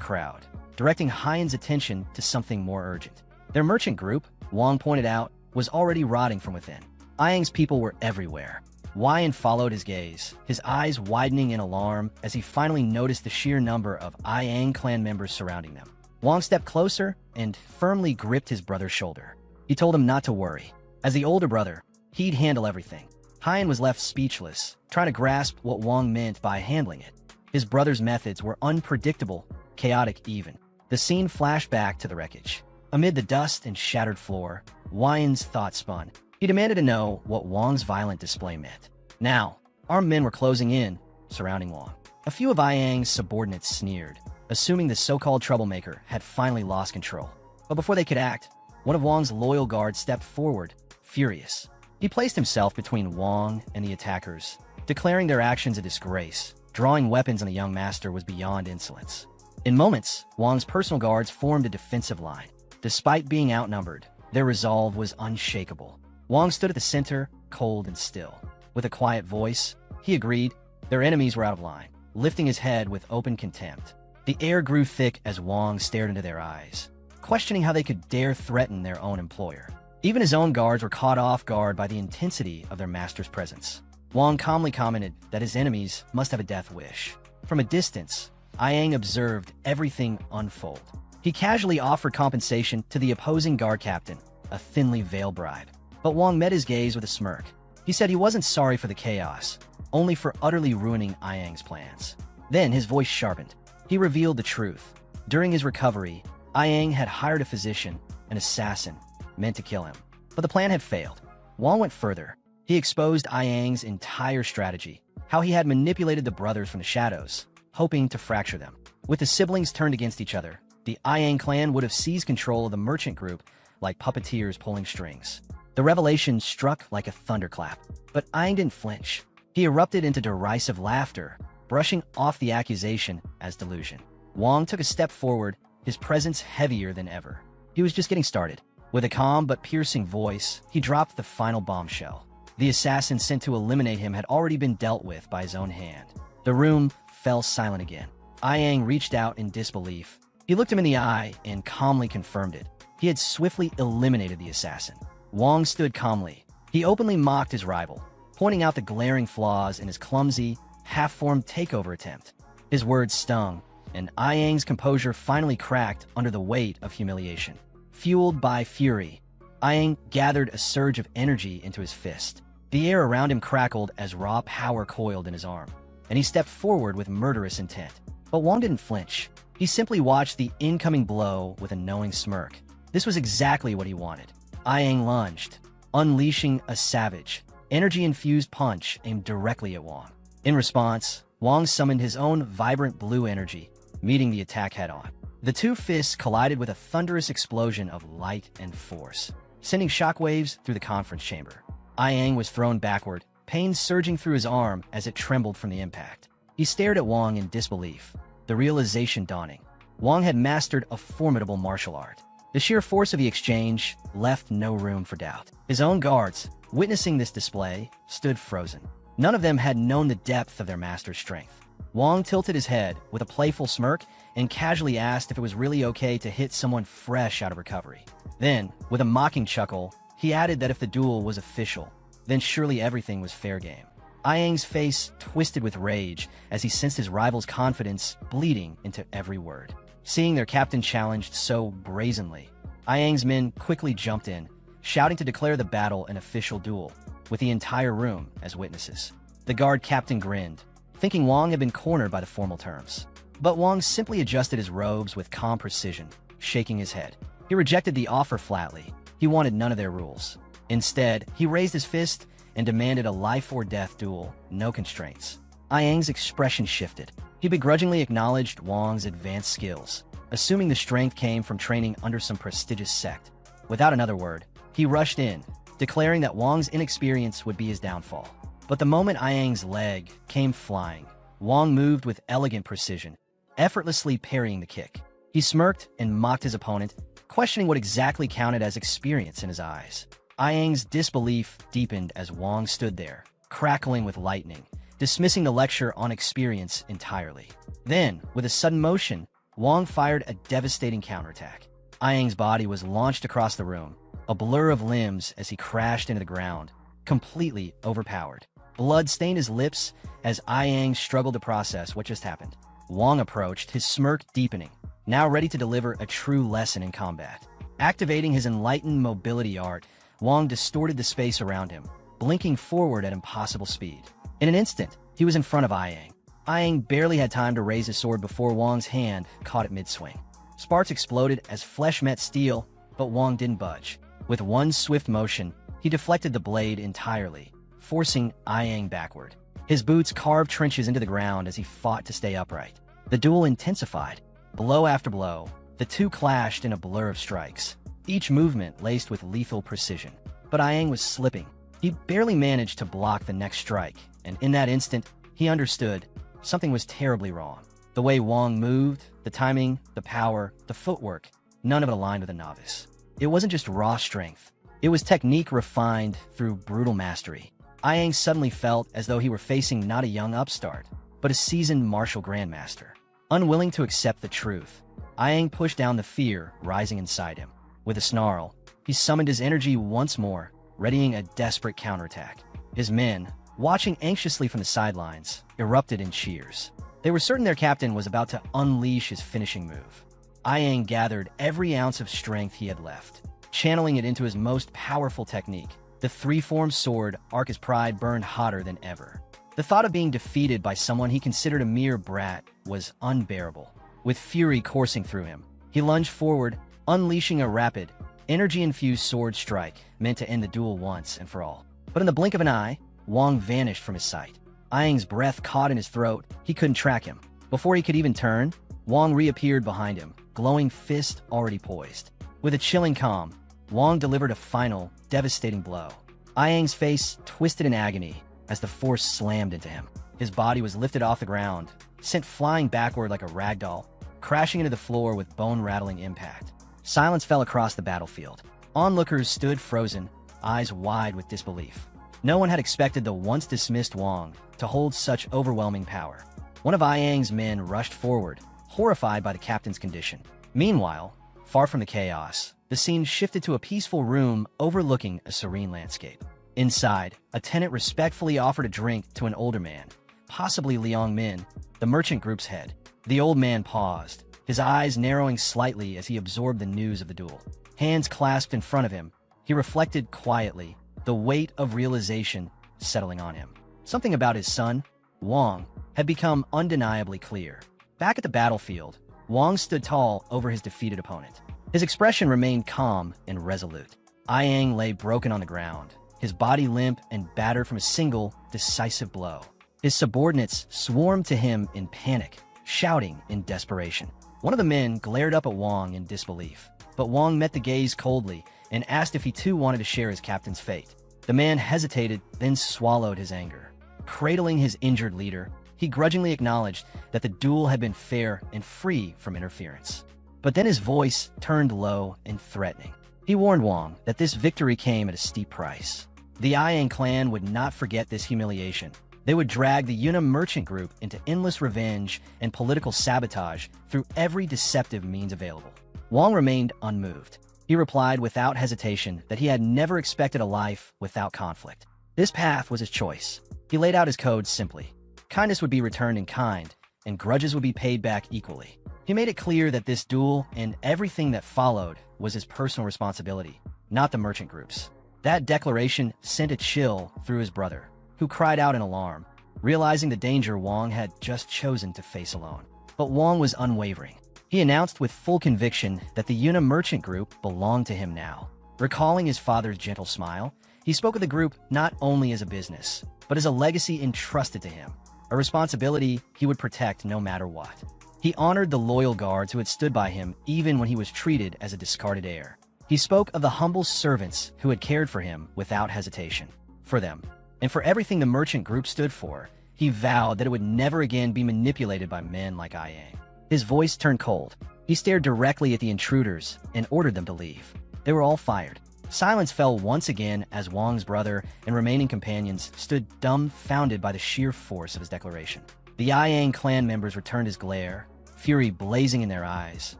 crowd, directing Hyan's attention to something more urgent. Their merchant group, Wang pointed out, was already rotting from within. Yang's people were everywhere. Hyan followed his gaze, his eyes widening in alarm as he finally noticed the sheer number of Yang clan members surrounding them. Wang stepped closer and firmly gripped his brother's shoulder. He told him not to worry. As the older brother, he'd handle everything. Hyan was left speechless, trying to grasp what Wang meant by handling it. His brother's methods were unpredictable, chaotic even. The scene flashed back to the wreckage. Amid the dust and shattered floor, Hyan's thoughts spun. He demanded to know what Wang's violent display meant. Now, armed men were closing in, surrounding Wang. A few of Yang's subordinates sneered, assuming the so-called troublemaker had finally lost control. But before they could act, one of Wang's loyal guards stepped forward, furious. He placed himself between Wang and the attackers, declaring their actions a disgrace. Drawing weapons on the young master was beyond insolence. In moments, Wang's personal guards formed a defensive line. Despite being outnumbered, their resolve was unshakable. Wang stood at the center, cold and still. With a quiet voice, he agreed their enemies were out of line, lifting his head with open contempt. The air grew thick as Wang stared into their eyes, questioning how they could dare threaten their own employer. Even his own guards were caught off guard by the intensity of their master's presence. Wang calmly commented that his enemies must have a death wish. From a distance, Yang observed everything unfold. He casually offered compensation to the opposing guard captain, a thinly veiled bribe. But Wang met his gaze with a smirk. He said he wasn't sorry for the chaos, only for utterly ruining Yang's plans. Then his voice sharpened. He revealed the truth. During his recovery, Yang had hired a physician, an assassin, meant to kill him. But the plan had failed. Wang went further. He exposed Yang's entire strategy, how he had manipulated the brothers from the shadows, hoping to fracture them. With the siblings turned against each other, the Yang clan would have seized control of the merchant group like puppeteers pulling strings. The revelation struck like a thunderclap, but Yang didn't flinch. He erupted into derisive laughter, brushing off the accusation as delusion. Wang took a step forward, his presence heavier than ever. He was just getting started. With a calm but piercing voice, he dropped the final bombshell. The assassin sent to eliminate him had already been dealt with by his own hand. The room fell silent again. Yang reached out in disbelief. He looked him in the eye and calmly confirmed it. He had swiftly eliminated the assassin. Wang stood calmly. He openly mocked his rival, pointing out the glaring flaws in his clumsy, half-formed takeover attempt. His words stung, and Ayang's composure finally cracked under the weight of humiliation. Fueled by fury, Ayang gathered a surge of energy into his fist. The air around him crackled as raw power coiled in his arm, and he stepped forward with murderous intent. But Wang didn't flinch. He simply watched the incoming blow with a knowing smirk. This was exactly what he wanted. Ayang lunged, unleashing a savage, energy-infused punch aimed directly at Wang. In response, Wang summoned his own vibrant blue energy, meeting the attack head-on. The two fists collided with a thunderous explosion of light and force, sending shockwaves through the conference chamber. Ayang was thrown backward, pain surging through his arm as it trembled from the impact. He stared at Wang in disbelief, the realization dawning. Wang had mastered a formidable martial art. The sheer force of the exchange left no room for doubt. His own guards, witnessing this display, stood frozen. None of them had known the depth of their master's strength. Wang tilted his head with a playful smirk and casually asked if it was really okay to hit someone fresh out of recovery. Then, with a mocking chuckle, he added that if the duel was official, then surely everything was fair game. Ayang's face twisted with rage as he sensed his rival's confidence bleeding into every word. Seeing their captain challenged so brazenly, Ayang's men quickly jumped in, shouting to declare the battle an official duel, with the entire room as witnesses. The guard captain grinned, thinking Wang had been cornered by the formal terms. But Wang simply adjusted his robes with calm precision, shaking his head. He rejected the offer flatly. He wanted none of their rules. Instead, he raised his fist and demanded a life-or-death duel, no constraints. Ayang's expression shifted. He begrudgingly acknowledged Wang's advanced skills, assuming the strength came from training under some prestigious sect. Without another word, he rushed in, declaring that Wang's inexperience would be his downfall. But the moment Ayang's leg came flying, Wang moved with elegant precision, effortlessly parrying the kick. He smirked and mocked his opponent, questioning what exactly counted as experience in his eyes. Ayang's disbelief deepened as Wang stood there, crackling with lightning, dismissing the lecture on experience entirely. Then, with a sudden motion, Wang fired a devastating counterattack. Ayang's body was launched across the room, a blur of limbs as he crashed into the ground, completely overpowered. Blood stained his lips as Ayang struggled to process what just happened. Wang approached, his smirk deepening, now ready to deliver a true lesson in combat. Activating his enlightened mobility art, Wang distorted the space around him, blinking forward at impossible speed. In an instant, he was in front of Ayang. Ayang barely had time to raise his sword before Wang's hand caught it mid-swing. Sparks exploded as flesh met steel, but Wang didn't budge. With one swift motion, he deflected the blade entirely, forcing Ayang backward. His boots carved trenches into the ground as he fought to stay upright. The duel intensified. Blow after blow, the two clashed in a blur of strikes, each movement laced with lethal precision. But Ayang was slipping. He barely managed to block the next strike, and in that instant, he understood something was terribly wrong. The way Wang moved, the timing, the power, the footwork, none of it aligned with a novice. It wasn't just raw strength. It was technique refined through brutal mastery. Ayang suddenly felt as though he were facing not a young upstart, but a seasoned martial grandmaster. Unwilling to accept the truth, Ayang pushed down the fear rising inside him. With a snarl, he summoned his energy once more, readying a desperate counterattack. His men, watching anxiously from the sidelines, erupted in cheers. They were certain their captain was about to unleash his finishing move. Ayang gathered every ounce of strength he had left, channeling it into his most powerful technique. The three-form sword, Arca's pride, burned hotter than ever. The thought of being defeated by someone he considered a mere brat was unbearable. With fury coursing through him, he lunged forward, unleashing a rapid, energy-infused sword strike meant to end the duel once and for all. But in the blink of an eye, Wang vanished from his sight. Ayang's breath caught in his throat. He couldn't track him. Before he could even turn, Wang reappeared behind him, glowing fist already poised. With a chilling calm, Wang delivered a final, devastating blow. Ayang's face twisted in agony as the force slammed into him. His body was lifted off the ground, sent flying backward like a rag doll, crashing into the floor with bone-rattling impact. Silence fell across the battlefield. Onlookers stood frozen, eyes wide with disbelief. No one had expected the once-dismissed Wang to hold such overwhelming power. One of Ayang's men rushed forward, horrified by the captain's condition. Meanwhile, far from the chaos, the scene shifted to a peaceful room overlooking a serene landscape. Inside, a tenant respectfully offered a drink to an older man, possibly Liang Min, the merchant group's head. The old man paused, his eyes narrowing slightly as he absorbed the news of the duel. Hands clasped in front of him, he reflected quietly, the weight of realization settling on him. Something about his son, Wang, had become undeniably clear. Back at the battlefield, Wang stood tall over his defeated opponent. His expression remained calm and resolute. Yang lay broken on the ground, his body limp and battered from a single, decisive blow. His subordinates swarmed to him in panic, shouting in desperation. One of the men glared up at Wang in disbelief, but Wang met the gaze coldly and asked if he too wanted to share his captain's fate. The man hesitated, then swallowed his anger. Cradling his injured leader, he grudgingly acknowledged that the duel had been fair and free from interference. But then his voice turned low and threatening. He warned Wang that this victory came at a steep price. The Yang clan would not forget this humiliation. They would drag the Yuna merchant group into endless revenge and political sabotage through every deceptive means available. Wang remained unmoved. He replied without hesitation that he had never expected a life without conflict. This path was his choice. He laid out his code simply. Kindness would be returned in kind, and grudges would be paid back equally. He made it clear that this duel and everything that followed was his personal responsibility, not the merchant group's. That declaration sent a chill through his brother, who cried out in alarm, realizing the danger Wang had just chosen to face alone. But Wang was unwavering. He announced with full conviction that the Yuna merchant group belonged to him now. Recalling his father's gentle smile, he spoke of the group not only as a business, but as a legacy entrusted to him, a responsibility he would protect no matter what. He honored the loyal guards who had stood by him even when he was treated as a discarded heir. He spoke of the humble servants who had cared for him without hesitation. For them, and for everything the merchant group stood for, he vowed that it would never again be manipulated by men like Yang. His voice turned cold. He stared directly at the intruders and ordered them to leave. They were all fired. Silence fell once again as Wang's brother and remaining companions stood dumbfounded by the sheer force of his declaration. The Yang clan members returned his glare, fury blazing in their eyes,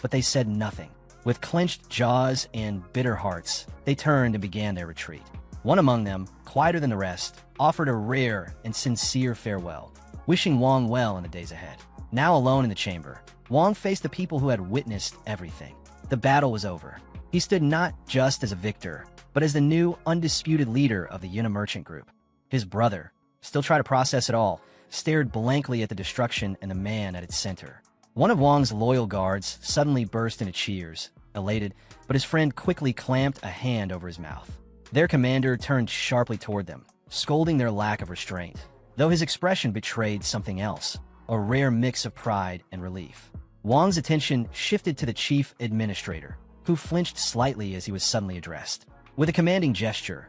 but they said nothing. With clenched jaws and bitter hearts, they turned and began their retreat. One among them, quieter than the rest, offered a rare and sincere farewell, wishing Wang well in the days ahead. Now alone in the chamber, Wang faced the people who had witnessed everything. The battle was over. He stood not just as a victor, but as the new, undisputed leader of the Yuna merchant group. His brother, still trying to process it all, stared blankly at the destruction and the man at its center. One of Wang's loyal guards suddenly burst into cheers, elated, but his friend quickly clamped a hand over his mouth. Their commander turned sharply toward them, scolding their lack of restraint, though his expression betrayed something else, a rare mix of pride and relief. Wang's attention shifted to the chief administrator, who flinched slightly as he was suddenly addressed. With a commanding gesture,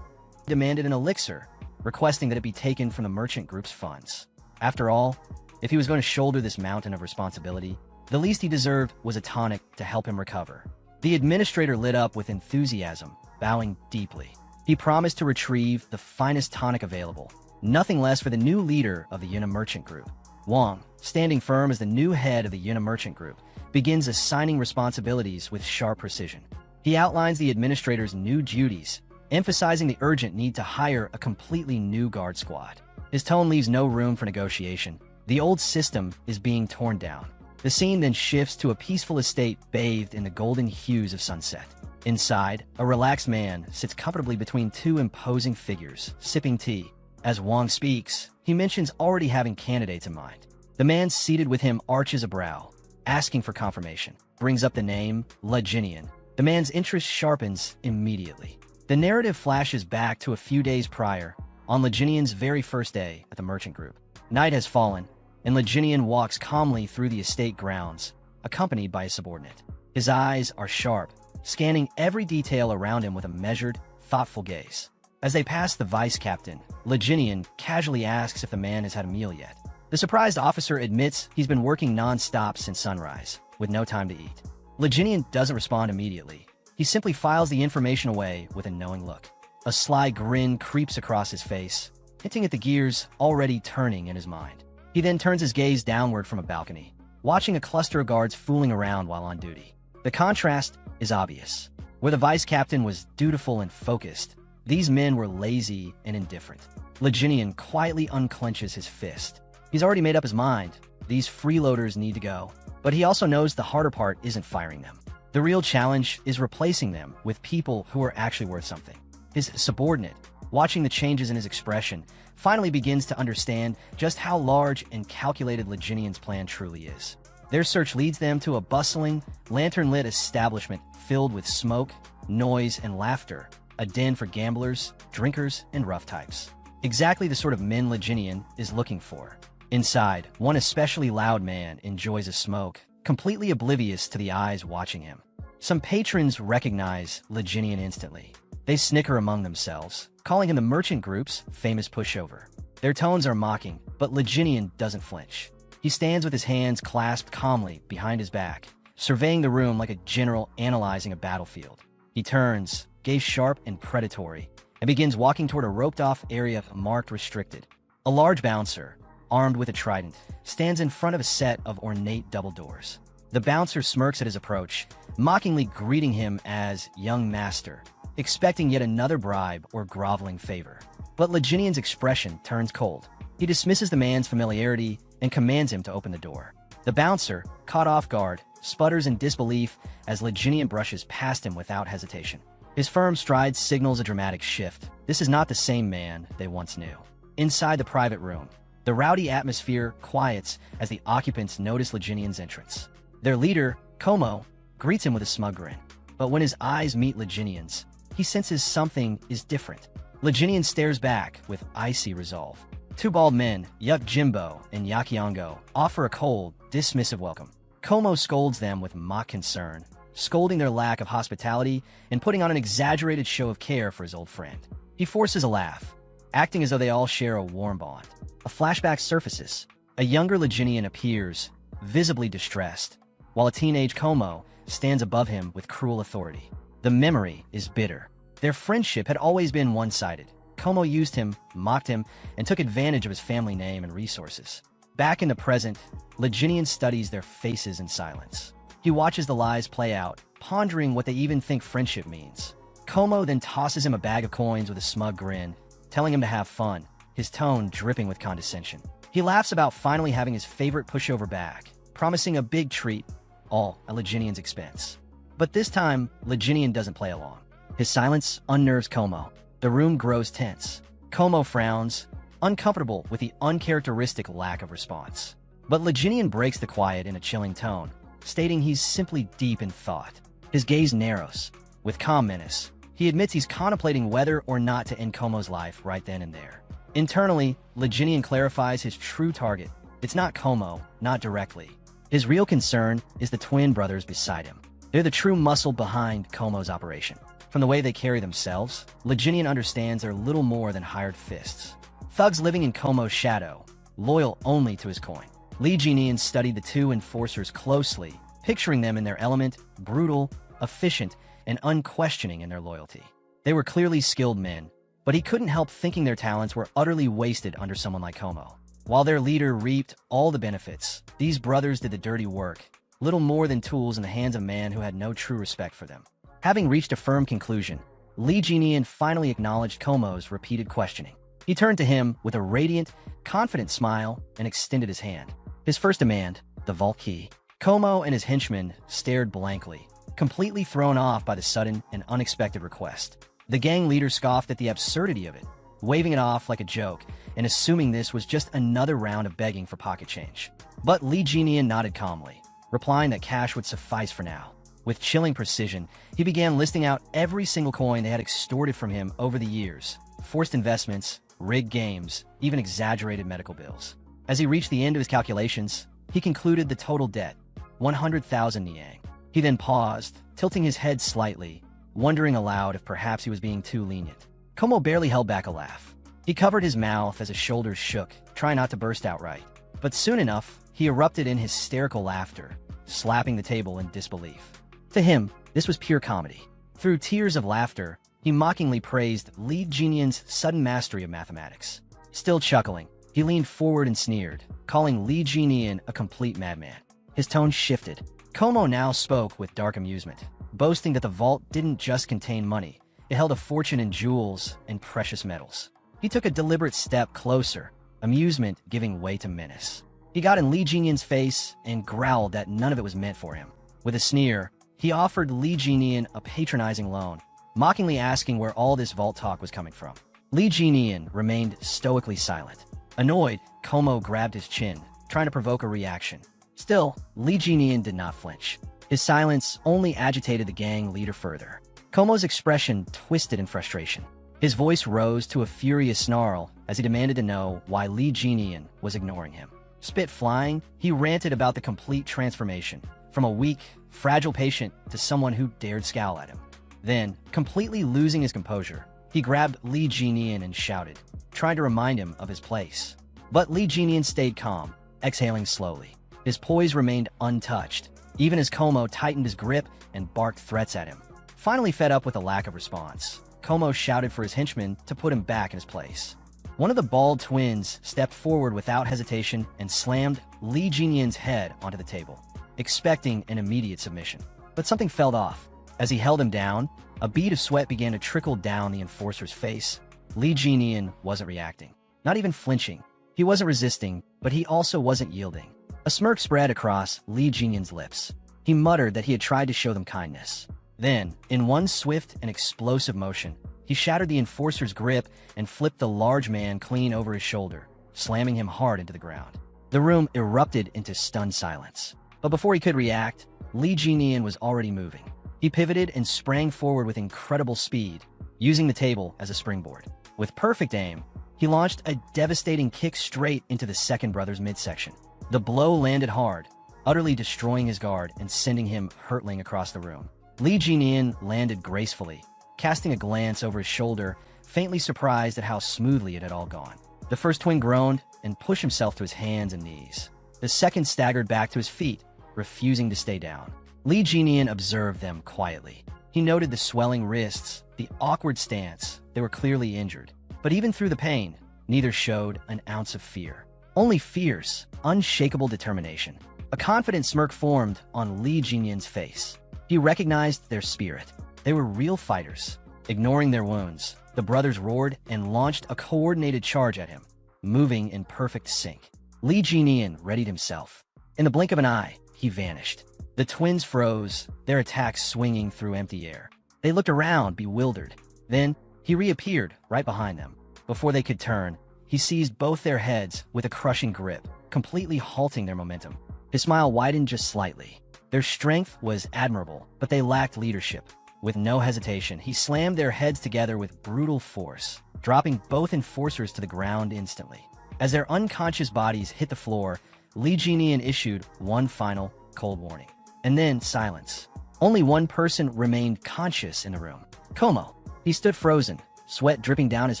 he demanded an elixir, requesting that it be taken from the merchant group's funds. After all, if he was going to shoulder this mountain of responsibility, the least he deserved was a tonic to help him recover. The administrator lit up with enthusiasm, bowing deeply. He promised to retrieve the finest tonic available, nothing less for the new leader of the Yuna merchant group. Wang, standing firm as the new head of the Yuna merchant group, begins assigning responsibilities with sharp precision. He outlines the administrator's new duties, emphasizing the urgent need to hire a completely new guard squad. His tone leaves no room for negotiation. The old system is being torn down. The scene then shifts to a peaceful estate bathed in the golden hues of sunset. Inside, a relaxed man sits comfortably between two imposing figures, sipping tea. As Wang speaks, he mentions already having candidates in mind. The man seated with him arches a brow, asking for confirmation, brings up the name, Leginian. The man's interest sharpens immediately. The narrative flashes back to a few days prior, on Leginian's very first day at the merchant group. Night has fallen, and Leginian walks calmly through the estate grounds, accompanied by his subordinate. His eyes are sharp, scanning every detail around him with a measured, thoughtful gaze. As they pass the vice captain, Leginian casually asks if the man has had a meal yet. The surprised officer admits he's been working non-stop since sunrise, with no time to eat. Leginian doesn't respond immediately. He simply files the information away with a knowing look. A sly grin creeps across his face, hinting at the gears already turning in his mind. He then turns his gaze downward from a balcony, watching a cluster of guards fooling around while on duty. The contrast is obvious. Where the vice captain was dutiful and focused, these men were lazy and indifferent. Leginian quietly unclenches his fist, He's already made up his mind. These freeloaders need to go. But he also knows the harder part isn't firing them. The real challenge is replacing them with people who are actually worth something. His subordinate, watching the changes in his expression, finally begins to understand just how large and calculated Leginian's plan truly is. Their search leads them to a bustling, lantern-lit establishment filled with smoke, noise, and laughter, a den for gamblers, drinkers, and rough types. Exactly the sort of men Leginian is looking for. Inside, one especially loud man enjoys a smoke, completely oblivious to the eyes watching him. Some patrons recognize Leginian instantly. They snicker among themselves, calling him the merchant group's famous pushover. Their tones are mocking, but Leginian doesn't flinch. He stands with his hands clasped calmly behind his back, surveying the room like a general analyzing a battlefield. He turns, gaze sharp and predatory, and begins walking toward a roped-off area marked restricted. A large bouncer, armed with a trident, stands in front of a set of ornate double doors. The bouncer smirks at his approach, mockingly greeting him as young master, expecting yet another bribe or groveling favor. But Leginian's expression turns cold. He dismisses the man's familiarity and commands him to open the door. The bouncer, caught off guard, sputters in disbelief as Leginian brushes past him without hesitation. His firm stride signals a dramatic shift. This is not the same man they once knew. Inside the private room, the rowdy atmosphere quiets as the occupants notice Leginian's entrance. Their leader, Como, greets him with a smug grin. But when his eyes meet Leginian's, he senses something is different. Leginian stares back with icy resolve. Two bald men, Yuk Jimbo and Yakiongo, offer a cold, dismissive welcome. Como scolds them with mock concern, scolding their lack of hospitality and putting on an exaggerated show of care for his old friend. He forces a laugh, acting as though they all share a warm bond. A flashback surfaces. A younger Leginian appears, visibly distressed, while a teenage Como stands above him with cruel authority. The memory is bitter. Their friendship had always been one-sided. Como used him, mocked him, and took advantage of his family name and resources. Back in the present, Leginian studies their faces in silence. He watches the lies play out, pondering what they even think friendship means. Como then tosses him a bag of coins with a smug grin, telling him to have fun, his tone dripping with condescension. He laughs about finally having his favorite pushover back, promising a big treat, all at Leginian's expense. But this time, Leginian doesn't play along. His silence unnerves Como. The room grows tense. Como frowns, uncomfortable with the uncharacteristic lack of response. But Leginian breaks the quiet in a chilling tone, stating he's simply deep in thought. His gaze narrows. With calm menace, he admits he's contemplating whether or not to end Como's life right then and there. Internally, Leginian clarifies his true target. It's not Como, not directly. His real concern is the twin brothers beside him. They're the true muscle behind Como's operation. From the way they carry themselves, Leginian understands they're little more than hired fists. Thugs living in Como's shadow, loyal only to his coin. Leginian studied the two enforcers closely, picturing them in their element, brutal, efficient, and unquestioning in their loyalty. They were clearly skilled men, but he couldn't help thinking their talents were utterly wasted under someone like Como. While their leader reaped all the benefits, these brothers did the dirty work, little more than tools in the hands of a man who had no true respect for them. Having reached a firm conclusion, Leginian finally acknowledged Como's repeated questioning. He turned to him with a radiant, confident smile and extended his hand. His first demand, the vault key. Como and his henchmen stared blankly, completely thrown off by the sudden and unexpected request. The gang leader scoffed at the absurdity of it, waving it off like a joke and assuming this was just another round of begging for pocket change. But Leginian nodded calmly, replying that cash would suffice for now. With chilling precision, he began listing out every single coin they had extorted from him over the years: forced investments, rigged games, even exaggerated medical bills. As he reached the end of his calculations, he concluded the total debt, 100,000 niang. He then paused, tilting his head slightly, wondering aloud if perhaps he was being too lenient. Como barely held back a laugh. He covered his mouth as his shoulders shook, trying not to burst outright. But soon enough, he erupted in hysterical laughter, slapping the table in disbelief. To him, this was pure comedy. Through tears of laughter, he mockingly praised Leginian's sudden mastery of mathematics. Still chuckling, he leaned forward and sneered, calling Leginian a complete madman. His tone shifted. Como now spoke with dark amusement, boasting that the vault didn't just contain money. It held a fortune in jewels and precious metals. He took a deliberate step closer, amusement giving way to menace. He got in Li Jinyan's face and growled that none of it was meant for him. With a sneer, he offered Li Jinyan a patronizing loan, mockingly asking where all this vault talk was coming from. Li Jinyan remained stoically silent. Annoyed, Como grabbed his chin, trying to provoke a reaction. Still, Li Jinyan did not flinch. His silence only agitated the gang leader further. Como's expression twisted in frustration. His voice rose to a furious snarl as he demanded to know why Li Jinyan was ignoring him. Spit flying, he ranted about the complete transformation, from a weak, fragile patient to someone who dared scowl at him. Then, completely losing his composure, he grabbed Li Jinyan and shouted, trying to remind him of his place. But Li Jinyan stayed calm, exhaling slowly. His poise remained untouched, even as Como tightened his grip and barked threats at him. Finally fed up with a lack of response, Como shouted for his henchmen to put him back in his place. One of the bald twins stepped forward without hesitation and slammed Li Jinyan's head onto the table, expecting an immediate submission. But something fell off. As he held him down, a bead of sweat began to trickle down the enforcer's face. Li Jinyan wasn't reacting, not even flinching. He wasn't resisting, but he also wasn't yielding. A smirk spread across Li Jinyan's lips. He muttered that he had tried to show them kindness. Then, in one swift and explosive motion, he shattered the enforcer's grip and flipped the large man clean over his shoulder, slamming him hard into the ground. The room erupted into stunned silence. But before he could react, Li Jinyan was already moving. He pivoted and sprang forward with incredible speed, using the table as a springboard. With perfect aim, he launched a devastating kick straight into the second brother's midsection. The blow landed hard, utterly destroying his guard and sending him hurtling across the room. Li Jinyan landed gracefully, casting a glance over his shoulder, faintly surprised at how smoothly it had all gone. The first twin groaned and pushed himself to his hands and knees. The second staggered back to his feet, refusing to stay down. Li Jinyan observed them quietly. He noted the swelling wrists, the awkward stance. They were clearly injured. But even through the pain, neither showed an ounce of fear. Only fierce, unshakable determination. A confident smirk formed on Li Jinyan's face. He recognized their spirit. They were real fighters. Ignoring their wounds, the brothers roared and launched a coordinated charge at him, moving in perfect sync. Li Jinyan readied himself. In the blink of an eye, he vanished. The twins froze, their attacks swinging through empty air. They looked around, bewildered. Then, he reappeared right behind them. Before they could turn, he seized both their heads with a crushing grip, completely halting their momentum. His smile widened just slightly. Their strength was admirable, but they lacked leadership. With no hesitation, he slammed their heads together with brutal force, dropping both enforcers to the ground instantly. As their unconscious bodies hit the floor, Li Jinyan issued one final, cold warning. And then silence. Only one person remained conscious in the room. Como. He stood frozen, sweat dripping down his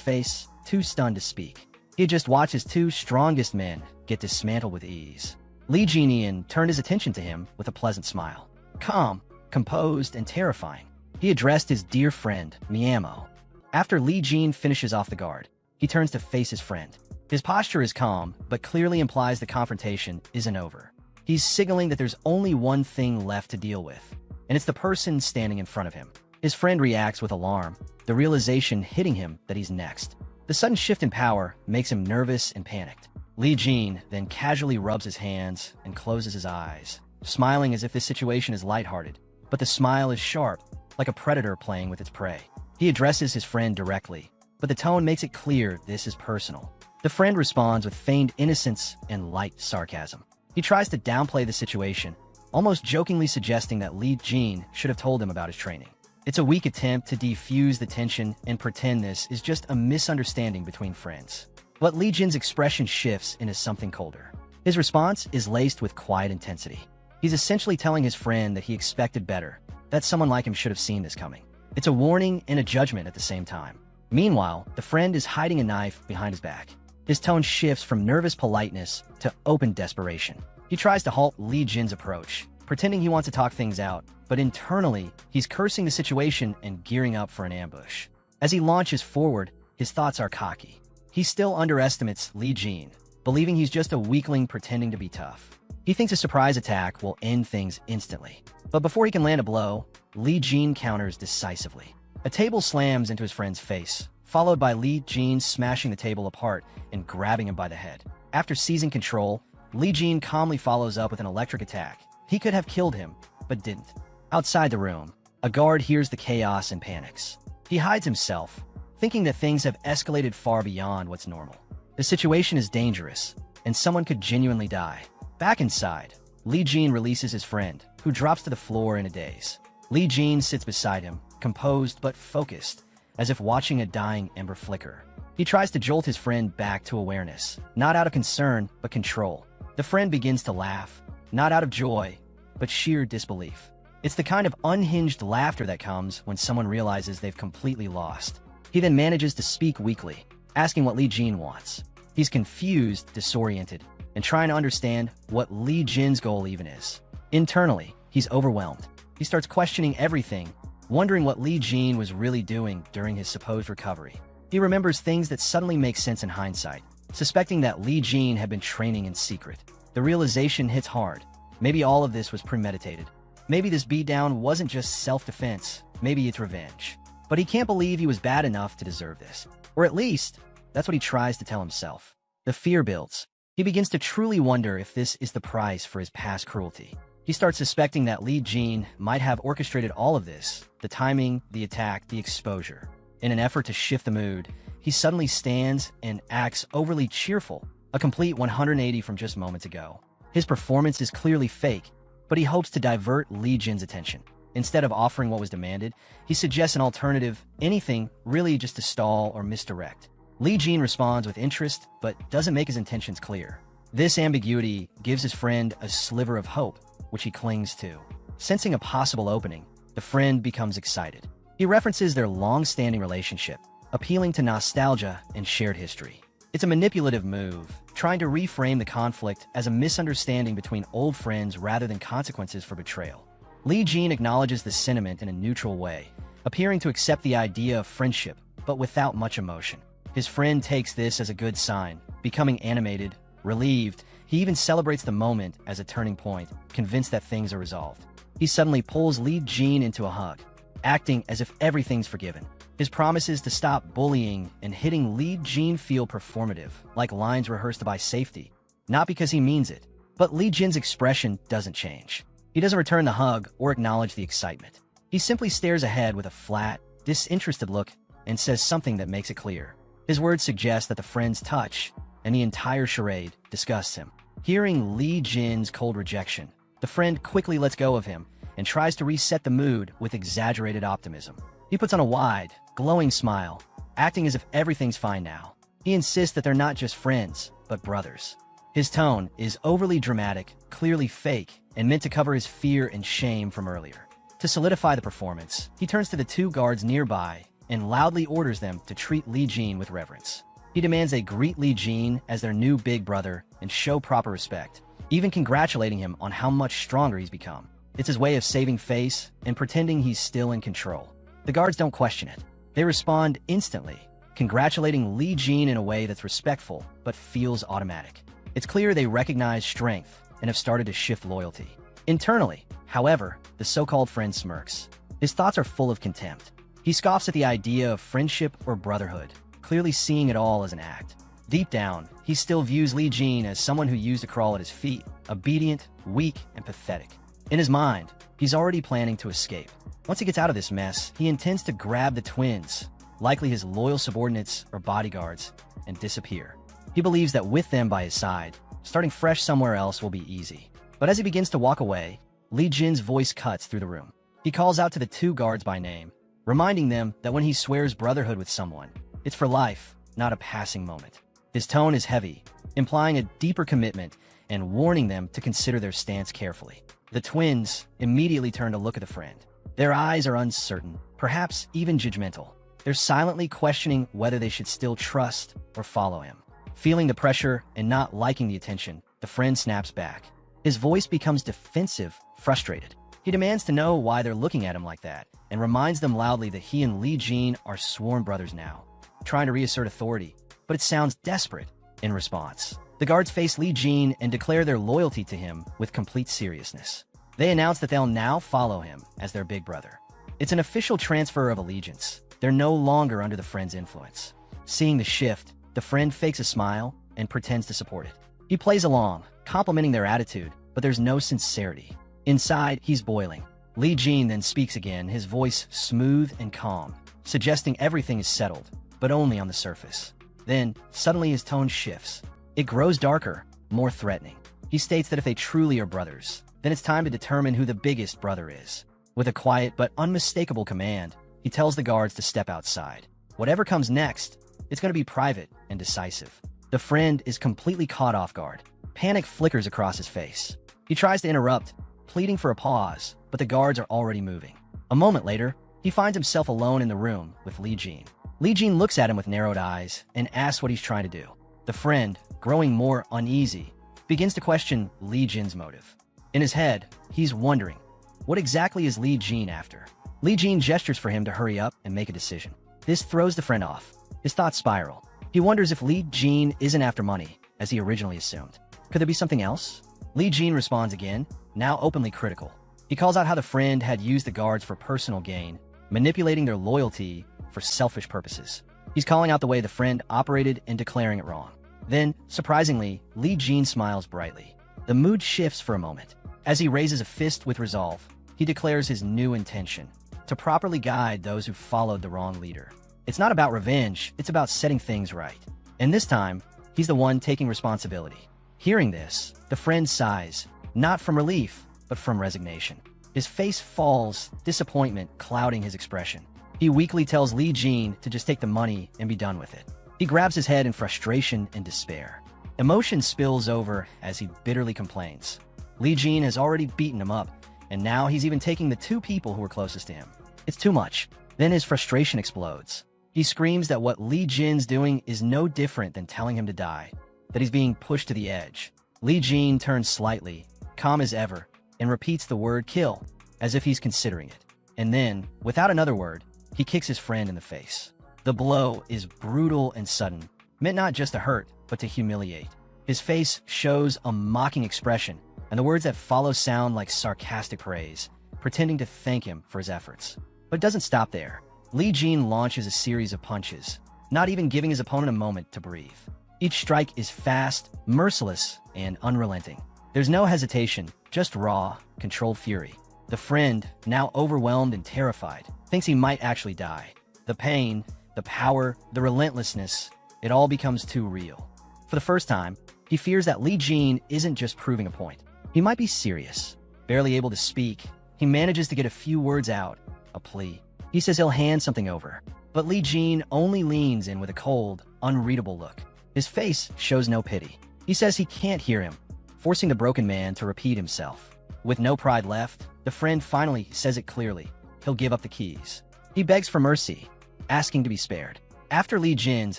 face, too stunned to speak. He had just watched his two strongest men get dismantled with ease. Li Jinyan turned his attention to him with a pleasant smile. Calm, composed, and terrifying, he addressed his dear friend, Miamo. After Li Jin finishes off the guard, he turns to face his friend. His posture is calm, but clearly implies the confrontation isn't over. He's signaling that there's only one thing left to deal with, and it's the person standing in front of him. His friend reacts with alarm, the realization hitting him that he's next. The sudden shift in power makes him nervous and panicked. Li Jin then casually rubs his hands and closes his eyes, smiling as if this situation is lighthearted, but the smile is sharp, like a predator playing with its prey. He addresses his friend directly, but the tone makes it clear this is personal. The friend responds with feigned innocence and light sarcasm. He tries to downplay the situation, almost jokingly suggesting that Li Jin should have told him about his training. It's a weak attempt to defuse the tension and pretend this is just a misunderstanding between friends. But Li Jin's expression shifts into something colder. His response is laced with quiet intensity. He's essentially telling his friend that he expected better, that someone like him should have seen this coming. It's a warning and a judgment at the same time. Meanwhile, the friend is hiding a knife behind his back. His tone shifts from nervous politeness to open desperation. He tries to halt Li Jin's approach, pretending he wants to talk things out, but internally, he's cursing the situation and gearing up for an ambush. As he launches forward, his thoughts are cocky. He still underestimates Li Jin, believing he's just a weakling pretending to be tough. He thinks a surprise attack will end things instantly. But before he can land a blow, Li Jin counters decisively. A table slams into his friend's face, followed by Li Jin smashing the table apart and grabbing him by the head. After seizing control, Li Jin calmly follows up with an electric attack. He could have killed him, but didn't. Outside the room, a guard hears the chaos and panics. He hides himself, thinking that things have escalated far beyond what's normal. The situation is dangerous, and someone could genuinely die. Back inside, Li Jin releases his friend, who drops to the floor in a daze. Li Jin sits beside him, composed but focused, as if watching a dying ember flicker. He tries to jolt his friend back to awareness, not out of concern, but control. The friend begins to laugh, not out of joy, but sheer disbelief. It's the kind of unhinged laughter that comes when someone realizes they've completely lost. He then manages to speak weakly, asking what Li Jin wants. He's confused, disoriented, and trying to understand what Li Jin's goal even is. Internally, he's overwhelmed. He starts questioning everything, wondering what Li Jin was really doing during his supposed recovery. He remembers things that suddenly make sense in hindsight, suspecting that Li Jin had been training in secret. The realization hits hard. Maybe all of this was premeditated. Maybe this beatdown wasn't just self-defense, maybe it's revenge. But he can't believe he was bad enough to deserve this. Or at least, that's what he tries to tell himself. The fear builds. He begins to truly wonder if this is the price for his past cruelty. He starts suspecting that Li Jin might have orchestrated all of this, the timing, the attack, the exposure. In an effort to shift the mood, he suddenly stands and acts overly cheerful, a complete 180 from just moments ago. His performance is clearly fake, but he hopes to divert Li Jin's attention. Instead of offering what was demanded, he suggests an alternative, anything really just to stall or misdirect. Li Jin responds with interest, but doesn't make his intentions clear. This ambiguity gives his friend a sliver of hope, which he clings to. Sensing a possible opening, the friend becomes excited. He references their long-standing relationship, appealing to nostalgia and shared history. It's a manipulative move, trying to reframe the conflict as a misunderstanding between old friends rather than consequences for betrayal. Li Jin acknowledges the sentiment in a neutral way, appearing to accept the idea of friendship, but without much emotion. His friend takes this as a good sign, becoming animated, relieved. He even celebrates the moment as a turning point, convinced that things are resolved. He suddenly pulls Li Jin into a hug, acting as if everything's forgiven. His promises to stop bullying and hitting Li Jin feel performative, like lines rehearsed to buy safety. Not because he means it, but Li Jin's expression doesn't change. He doesn't return the hug or acknowledge the excitement. He simply stares ahead with a flat, disinterested look and says something that makes it clear. His words suggest that the friend's touch and the entire charade disgusts him. Hearing Li Jin's cold rejection, the friend quickly lets go of him and tries to reset the mood with exaggerated optimism. He puts on a wide, glowing smile, acting as if everything's fine now. He insists that they're not just friends, but brothers. His tone is overly dramatic, clearly fake, and meant to cover his fear and shame from earlier. To solidify the performance, he turns to the two guards nearby and loudly orders them to treat Li Jin with reverence. He demands they greet Li Jin as their new big brother and show proper respect, even congratulating him on how much stronger he's become. It's his way of saving face and pretending he's still in control. The guards don't question it. They respond instantly, congratulating Li Jin in a way that's respectful but feels automatic. It's clear they recognize strength and have started to shift loyalty. Internally, however, the so-called friend smirks. His thoughts are full of contempt. He scoffs at the idea of friendship or brotherhood, clearly seeing it all as an act. Deep down, he still views Li Jin as someone who used to crawl at his feet, obedient, weak, and pathetic. In his mind, he's already planning to escape. Once he gets out of this mess, he intends to grab the twins, likely his loyal subordinates or bodyguards, and disappear. He believes that with them by his side, starting fresh somewhere else will be easy. But as he begins to walk away, Li Jin's voice cuts through the room. He calls out to the two guards by name, reminding them that when he swears brotherhood with someone, it's for life, not a passing moment. His tone is heavy, implying a deeper commitment and warning them to consider their stance carefully. The twins immediately turn to look at the friend. Their eyes are uncertain, perhaps even judgmental. They're silently questioning whether they should still trust or follow him. Feeling the pressure and not liking the attention, the friend snaps back. His voice becomes defensive, frustrated. He demands to know why they're looking at him like that and reminds them loudly that he and Li Jin are sworn brothers now, trying to reassert authority, but it sounds desperate in response. The guards face Li Jin and declare their loyalty to him with complete seriousness. They announce that they'll now follow him as their big brother. It's an official transfer of allegiance, They're no longer under the friend's influence. Seeing the shift, the friend fakes a smile and pretends to support it. He plays along, complimenting their attitude, but there's no sincerity. Inside, he's boiling. Li Jin then speaks again, his voice smooth and calm, suggesting everything is settled, but only on the surface. Then, suddenly his tone shifts. It grows darker, more threatening. He states that if they truly are brothers, then it's time to determine who the biggest brother is. With a quiet but unmistakable command, he tells the guards to step outside. Whatever comes next, it's going to be private and decisive. The friend is completely caught off guard. Panic flickers across his face. He tries to interrupt, pleading for a pause, but the guards are already moving. A moment later, he finds himself alone in the room with Li Jin. Li Jin looks at him with narrowed eyes and asks what he's trying to do. The friend, growing more uneasy, begins to question Li Jin's motive. In his head, he's wondering, what exactly is Li Jin after? Li Jin gestures for him to hurry up and make a decision. This throws the friend off. His thoughts spiral. He wonders if Li Jin isn't after money, as he originally assumed. Could there be something else? Li Jin responds again, now openly critical. He calls out how the friend had used the guards for personal gain, manipulating their loyalty for selfish purposes. He's calling out the way the friend operated and declaring it wrong. Then, surprisingly, Li Jin smiles brightly. The mood shifts for a moment. As he raises a fist with resolve, he declares his new intention: to properly guide those who followed the wrong leader. It's not about revenge, it's about setting things right. And this time, he's the one taking responsibility. Hearing this, the friend sighs, not from relief, but from resignation. His face falls, disappointment clouding his expression. He weakly tells Li Jin to just take the money and be done with it. He grabs his head in frustration and despair. Emotion spills over as he bitterly complains. Li Jin has already beaten him up, and now he's even taking the two people who were closest to him. It's too much. Then his frustration explodes. He screams that what Li Jin's doing is no different than telling him to die, that he's being pushed to the edge. Li Jin turns slightly, calm as ever, and repeats the word kill, as if he's considering it. And then, without another word, he kicks his friend in the face. The blow is brutal and sudden, meant not just to hurt, but to humiliate. His face shows a mocking expression, and the words that follow sound like sarcastic praise, pretending to thank him for his efforts. But it doesn't stop there. Li Jin launches a series of punches, not even giving his opponent a moment to breathe. Each strike is fast, merciless, and unrelenting. There's no hesitation, just raw, controlled fury. The friend, now overwhelmed and terrified, thinks he might actually die. The pain, the power, the relentlessness, it all becomes too real. For the first time, he fears that Li Jin isn't just proving a point. He might be serious. Barely able to speak, he manages to get a few words out, a plea. He says he'll hand something over, but Li Jin only leans in with a cold, unreadable look. His face shows no pity. He says he can't hear him, forcing the broken man to repeat himself. With no pride left, the friend finally says it clearly. He'll give up the keys. He begs for mercy, asking to be spared. After Li Jin's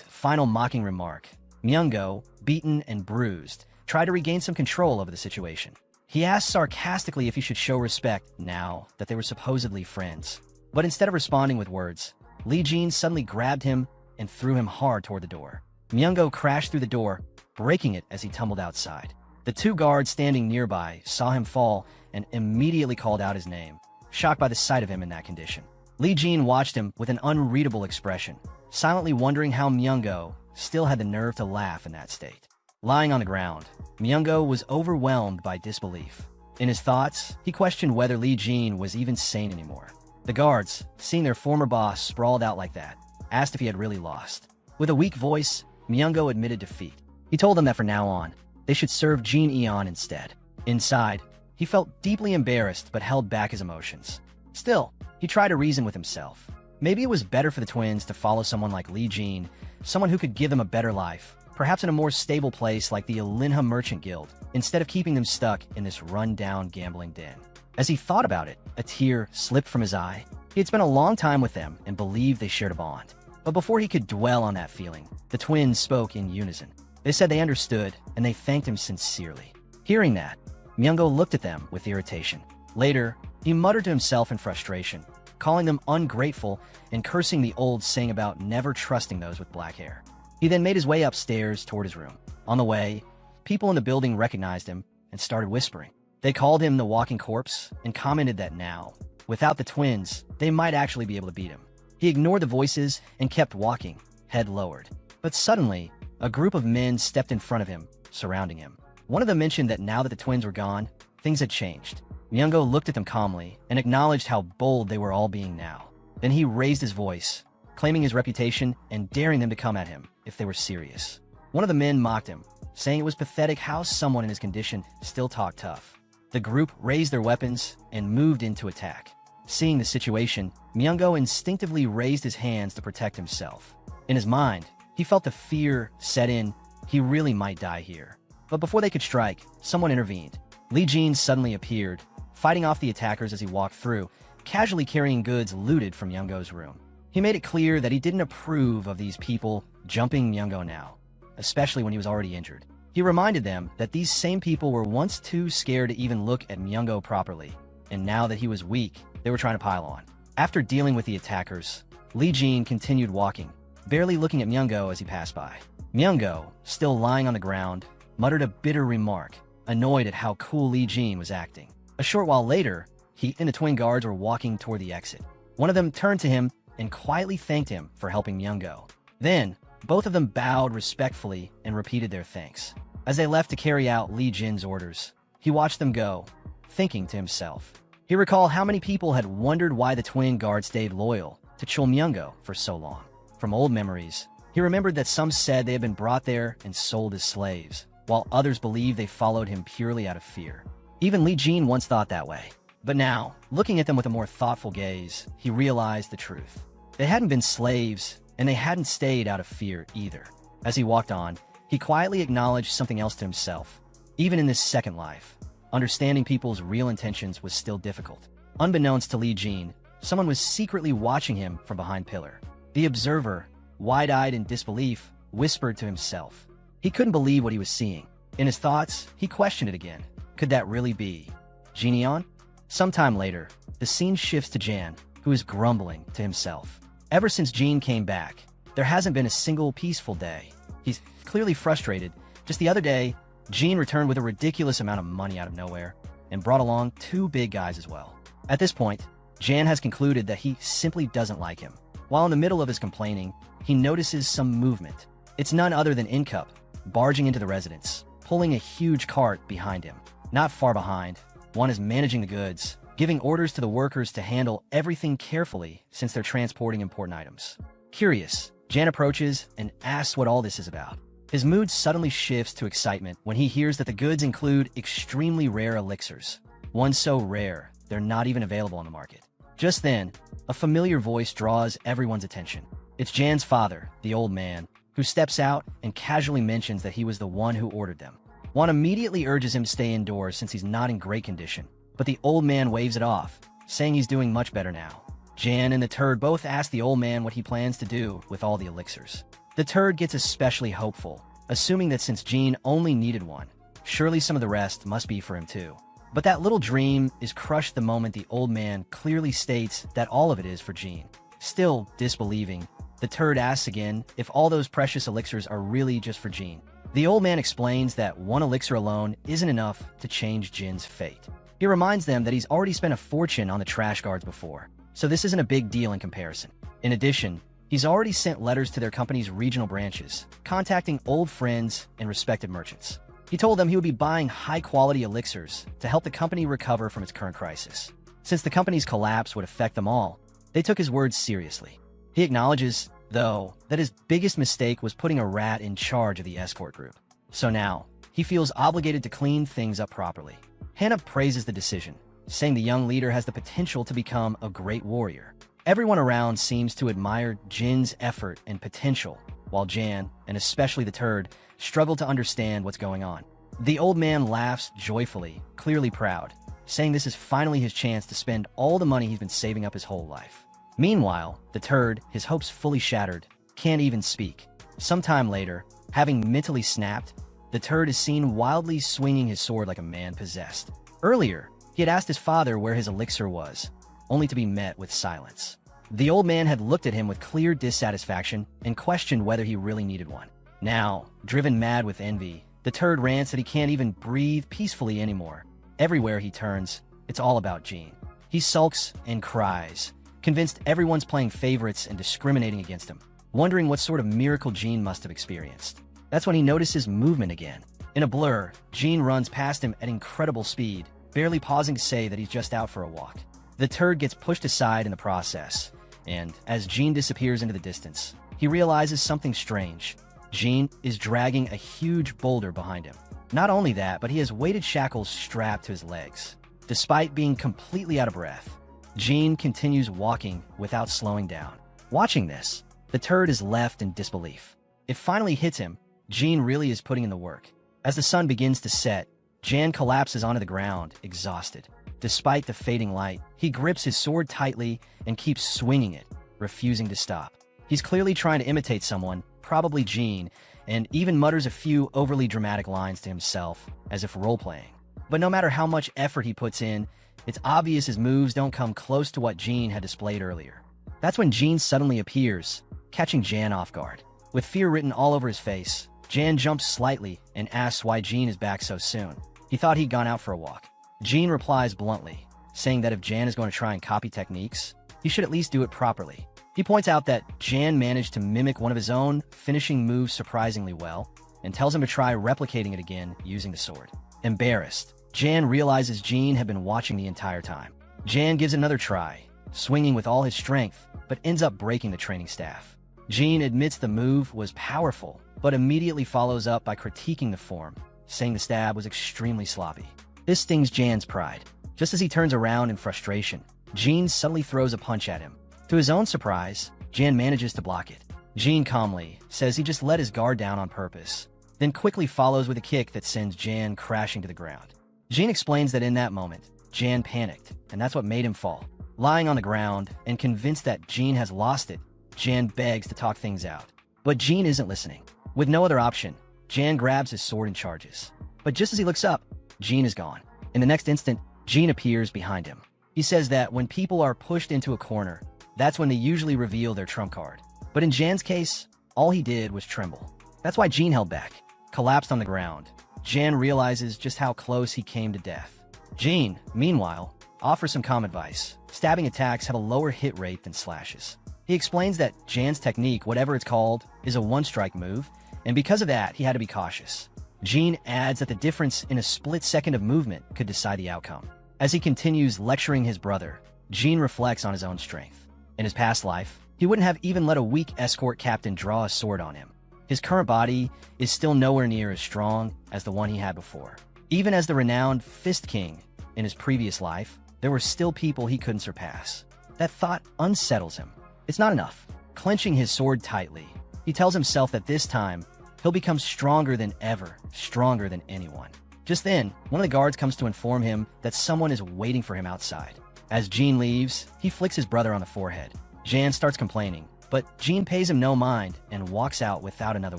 final mocking remark, Myungo, beaten and bruised, tried to regain some control over the situation. He asked sarcastically if he should show respect now that they were supposedly friends. But instead of responding with words, Li Jin suddenly grabbed him and threw him hard toward the door. Myungo crashed through the door, breaking it as he tumbled outside. The two guards standing nearby saw him fall and immediately called out his name, shocked by the sight of him in that condition. Li Jin watched him with an unreadable expression, silently wondering how Myungo still had the nerve to laugh in that state. Lying on the ground, Myungo was overwhelmed by disbelief. In his thoughts, he questioned whether Li Jin was even sane anymore. The guards, seeing their former boss sprawled out like that, asked if he had really lost. With a weak voice, Myungo admitted defeat. He told them that from now on, they should serve Jin Eon instead. Inside, he felt deeply embarrassed but held back his emotions. Still, he tried to reason with himself. Maybe it was better for the twins to follow someone like Li Jin, someone who could give them a better life, perhaps in a more stable place like the Alinha Merchant Guild, instead of keeping them stuck in this run-down gambling den. As he thought about it, a tear slipped from his eye. He had spent a long time with them and believed they shared a bond. But before he could dwell on that feeling, the twins spoke in unison. They said they understood, and they thanked him sincerely. Hearing that, Myungo looked at them with irritation. Later, he muttered to himself in frustration, calling them ungrateful and cursing the old saying about never trusting those with black hair. He then made his way upstairs toward his room. On the way, people in the building recognized him and started whispering. They called him the walking corpse and commented that now, without the twins, they might actually be able to beat him. He ignored the voices and kept walking, head lowered. But suddenly, a group of men stepped in front of him, surrounding him. One of them mentioned that now that the twins were gone, things had changed. Myungo looked at them calmly and acknowledged how bold they were all being now. Then he raised his voice, claiming his reputation and daring them to come at him if they were serious. One of the men mocked him, saying it was pathetic how someone in his condition still talked tough. The group raised their weapons and moved in to attack. Seeing the situation, Myungo instinctively raised his hands to protect himself. In his mind, he felt the fear set in. He really might die here. But before they could strike, someone intervened. Lee Jin suddenly appeared, fighting off the attackers as he walked through, casually carrying goods looted from Myungo's room. He made it clear that he didn't approve of these people jumping Myungo now, especially when he was already injured. He reminded them that these same people were once too scared to even look at Myungo properly, and now that he was weak, they were trying to pile on. After dealing with the attackers, Lee Jin continued walking, barely looking at Myungo as he passed by. Myungo, still lying on the ground, muttered a bitter remark, annoyed at how cool Lee Jin was acting. A short while later, he and the twin guards were walking toward the exit. One of them turned to him and quietly thanked him for helping Myungo. Then, both of them bowed respectfully and repeated their thanks. As they left to carry out Lee Jin's orders, he watched them go, thinking to himself. He recalled how many people had wondered why the twin guards stayed loyal to Chul Myungo for so long. From old memories, he remembered that some said they had been brought there and sold as slaves, while others believed they followed him purely out of fear. Even Lee Jin once thought that way. But now, looking at them with a more thoughtful gaze, he realized the truth. They hadn't been slaves, and they hadn't stayed out of fear either. As he walked on, he quietly acknowledged something else to himself. Even in this second life, understanding people's real intentions was still difficult. Unbeknownst to Lee Jin, someone was secretly watching him from behind pillar. The observer, wide-eyed in disbelief, whispered to himself. He couldn't believe what he was seeing. In his thoughts, he questioned it again. Could that really be Jineon? Sometime later, the scene shifts to Jan, who is grumbling to himself. Ever since Jin came back, there hasn't been a single peaceful day. He's clearly frustrated. Just the other day, Jin returned with a ridiculous amount of money out of nowhere and brought along 2 big guys as well. At this point, Jan has concluded that he simply doesn't like him. While in the middle of his complaining, he notices some movement. It's none other than Incup, barging into the residence, pulling a huge cart behind him. Not far behind, one is managing the goods, giving orders to the workers to handle everything carefully since they're transporting important items. Curious, Jan approaches and asks what all this is about. His mood suddenly shifts to excitement when he hears that the goods include extremely rare elixirs. One so rare, they're not even available on the market. Just then, a familiar voice draws everyone's attention. It's Jan's father, the old man, who steps out and casually mentions that he was the one who ordered them. Juan immediately urges him to stay indoors since he's not in great condition, but the old man waves it off, saying he's doing much better now. Jan and the turd both ask the old man what he plans to do with all the elixirs. The turd gets especially hopeful, assuming that since Jin only needed one, surely some of the rest must be for him too. But that little dream is crushed the moment the old man clearly states that all of it is for Jin. Still disbelieving, the turd asks again if all those precious elixirs are really just for Jin. The old man explains that one elixir alone isn't enough to change Jin's fate. He reminds them that he's already spent a fortune on the trash guards before, so this isn't a big deal in comparison. In addition, he's already sent letters to their company's regional branches, contacting old friends and respected merchants. He told them he would be buying high-quality elixirs to help the company recover from its current crisis. Since the company's collapse would affect them all, they took his words seriously. He acknowledges, though, that his biggest mistake was putting a rat in charge of the escort group. So now, he feels obligated to clean things up properly. Hannah praises the decision, saying the young leader has the potential to become a great warrior. Everyone around seems to admire Jin's effort and potential, while Jan, and especially the turd, struggle to understand what's going on. The old man laughs joyfully, clearly proud, saying this is finally his chance to spend all the money he's been saving up his whole life. Meanwhile, the turd, his hopes fully shattered, can't even speak. Sometime later, having mentally snapped, the turd is seen wildly swinging his sword like a man possessed. Earlier, he had asked his father where his elixir was, only to be met with silence. The old man had looked at him with clear dissatisfaction and questioned whether he really needed one. Now, driven mad with envy, the turd rants that he can't even breathe peacefully anymore. Everywhere he turns, it's all about Jin. He sulks and cries, convinced everyone's playing favorites and discriminating against him, wondering what sort of miracle Jean must have experienced. That's when he notices movement again. In a blur, Jean runs past him at incredible speed, barely pausing to say that he's just out for a walk. The turd gets pushed aside in the process, and as Jean disappears into the distance, he realizes something strange. Jean is dragging a huge boulder behind him. Not only that, but he has weighted shackles strapped to his legs. Despite being completely out of breath, Jean continues walking without slowing down. Watching this, the turd is left in disbelief. It finally hits him. Jean really is putting in the work. As the sun begins to set, Jan collapses onto the ground, exhausted. Despite the fading light, he grips his sword tightly and keeps swinging it, refusing to stop. He's clearly trying to imitate someone, probably Jean, and even mutters a few overly dramatic lines to himself, as if role-playing. But no matter how much effort he puts in, it's obvious his moves don't come close to what Jean had displayed earlier. That's when Jean suddenly appears, catching Jan off guard. With fear written all over his face, Jan jumps slightly and asks why Jean is back so soon. He thought he'd gone out for a walk. Jean replies bluntly, saying that if Jan is going to try and copy techniques, he should at least do it properly. He points out that Jan managed to mimic one of his own finishing moves surprisingly well, and tells him to try replicating it again using the sword. Embarrassed, Jan realizes Jean had been watching the entire time. Jan gives another try, swinging with all his strength, but ends up breaking the training staff. Jean admits the move was powerful, but immediately follows up by critiquing the form, saying the stab was extremely sloppy. This stings Jan's pride. Just as he turns around in frustration, Jean suddenly throws a punch at him. To his own surprise, Jan manages to block it. Jean calmly says he just let his guard down on purpose, then quickly follows with a kick that sends Jan crashing to the ground. Jean explains that in that moment, Jan panicked, and that's what made him fall. Lying on the ground and convinced that Jean has lost it, Jan begs to talk things out. But Jean isn't listening. With no other option, Jan grabs his sword and charges. But just as he looks up, Jean is gone. In the next instant, Jean appears behind him. He says that when people are pushed into a corner, that's when they usually reveal their trump card. But in Jan's case, all he did was tremble. That's why Jean held back, collapsed on the ground. Jan realizes just how close he came to death. Jean, meanwhile, offers some calm advice. Stabbing attacks have a lower hit rate than slashes. He explains that Jan's technique, whatever it's called, is a one-strike move, and because of that, he had to be cautious. Jean adds that the difference in a split second of movement could decide the outcome. As he continues lecturing his brother, Jean reflects on his own strength. In his past life, he wouldn't have even let a weak escort captain draw a sword on him. His current body is still nowhere near as strong as the one he had before. Even as the renowned Fist King in his previous life, there were still people he couldn't surpass. That thought unsettles him. It's not enough. Clenching his sword tightly, he tells himself that this time, he'll become stronger than ever, stronger than anyone. Just then, one of the guards comes to inform him that someone is waiting for him outside. As Jean leaves, he flicks his brother on the forehead. Jan starts complaining, but Jean pays him no mind and walks out without another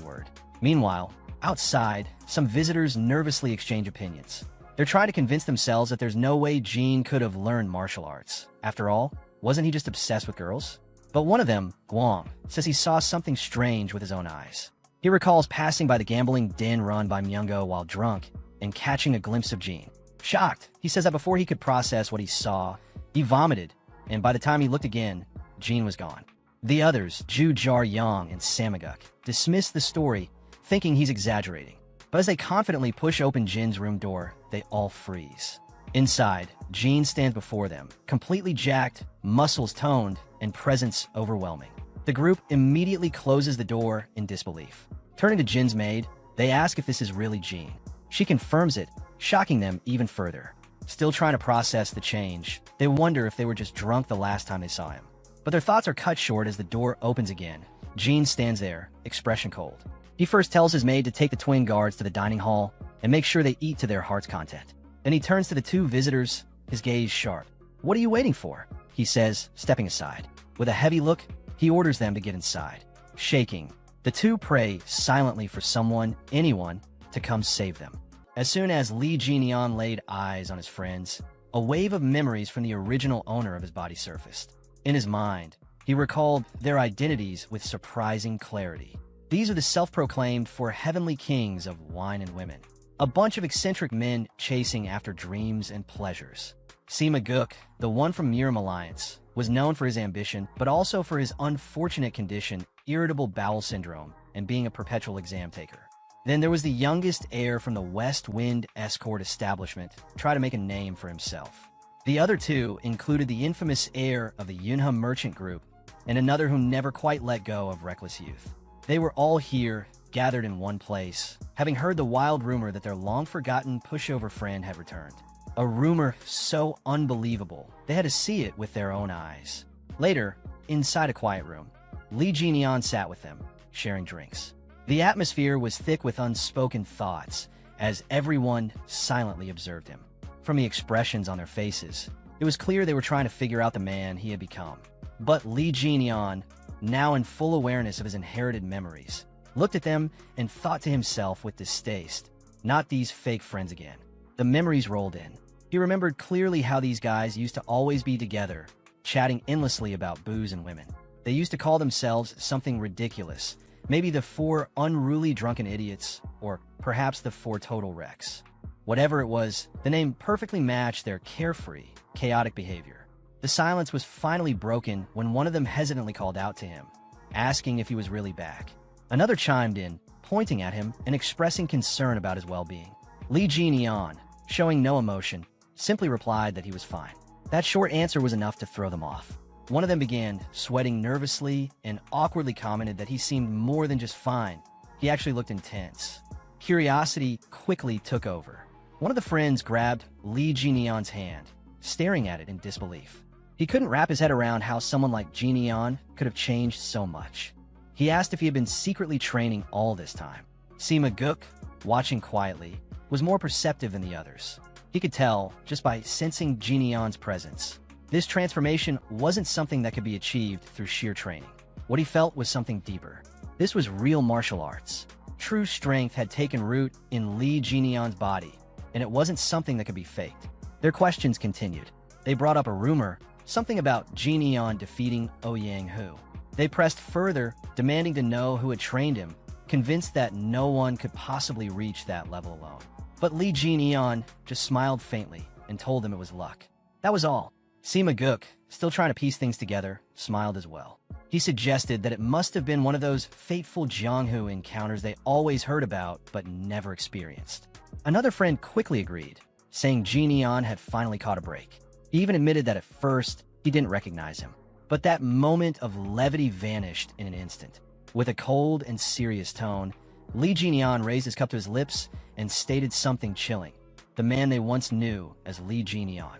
word. Meanwhile, outside, some visitors nervously exchange opinions. They're trying to convince themselves that there's no way Jean could have learned martial arts. After all, wasn't he just obsessed with girls? But one of them, Guang, says he saw something strange with his own eyes. He recalls passing by the gambling den run by Myungo while drunk and catching a glimpse of Jean. Shocked, he says that before he could process what he saw, he vomited, and by the time he looked again, Jean was gone. The others, Ju Jar Yang and Samaguk, dismiss the story, thinking he's exaggerating. But as they confidently push open Jin's room door, they all freeze. Inside, Jean stands before them, completely jacked, muscles toned, and presence overwhelming. The group immediately closes the door in disbelief. Turning to Jin's maid, they ask if this is really Jean. She confirms it, shocking them even further. Still trying to process the change, they wonder if they were just drunk the last time they saw him. But their thoughts are cut short as the door opens again. Jean stands there, expression cold. He first tells his maid to take the twin guards to the dining hall and make sure they eat to their heart's content. Then he turns to the two visitors, his gaze sharp. "What are you waiting for?" he says, stepping aside. With a heavy look, he orders them to get inside. Shaking, the two pray silently for someone, anyone, to come save them. As soon as Li Jinian laid eyes on his friends, a wave of memories from the original owner of his body surfaced. In his mind, he recalled their identities with surprising clarity. These are the self-proclaimed four heavenly kings of wine and women. A bunch of eccentric men chasing after dreams and pleasures. Sima Guk, the one from Miram Alliance, was known for his ambition, but also for his unfortunate condition, irritable bowel syndrome, and being a perpetual exam taker. Then there was the youngest heir from the West Wind escort establishment, try to make a name for himself. The other two included the infamous heir of the Yunhe merchant group and another who never quite let go of reckless youth. They were all here, gathered in one place, having heard the wild rumor that their long-forgotten pushover friend had returned. A rumor so unbelievable, they had to see it with their own eyes. Later, inside a quiet room, Li Jinian sat with them, sharing drinks. The atmosphere was thick with unspoken thoughts, as everyone silently observed him. From the expressions on their faces, it was clear they were trying to figure out the man he had become. But Li Jinian, now in full awareness of his inherited memories, looked at them and thought to himself with distaste, not these fake friends again. The memories rolled in. He remembered clearly how these guys used to always be together, chatting endlessly about booze and women. They used to call themselves something ridiculous, maybe the four unruly drunken idiots, or perhaps the four total wrecks. Whatever it was, the name perfectly matched their carefree, chaotic behavior. The silence was finally broken when one of them hesitantly called out to him, asking if he was really back. Another chimed in, pointing at him and expressing concern about his well-being. Li Jinian, showing no emotion, simply replied that he was fine. That short answer was enough to throw them off. One of them began sweating nervously and awkwardly commented that he seemed more than just fine. He actually looked intense. Curiosity quickly took over. One of the friends grabbed Li Jinian's hand, staring at it in disbelief. He couldn't wrap his head around how someone like Jinian could have changed so much. He asked if he had been secretly training all this time. Sima Guk, watching quietly, was more perceptive than the others. He could tell, just by sensing Jinian's presence, this transformation wasn't something that could be achieved through sheer training. What he felt was something deeper. This was real martial arts. True strength had taken root in Li Jinian's body, and it wasn't something that could be faked. Their questions continued. They brought up a rumor, something about Jinian defeating Ouyang Hu. They pressed further, demanding to know who had trained him, convinced that no one could possibly reach that level alone. But Li Jinian just smiled faintly and told them it was luck. That was all. Sima Guk, still trying to piece things together, smiled as well. He suggested that it must have been one of those fateful Jianghu encounters they always heard about but never experienced. Another friend quickly agreed, saying Jinian had finally caught a break. He even admitted that at first, he didn't recognize him. But that moment of levity vanished in an instant. With a cold and serious tone, Li Jinian raised his cup to his lips and stated something chilling. The man they once knew as Li Jinian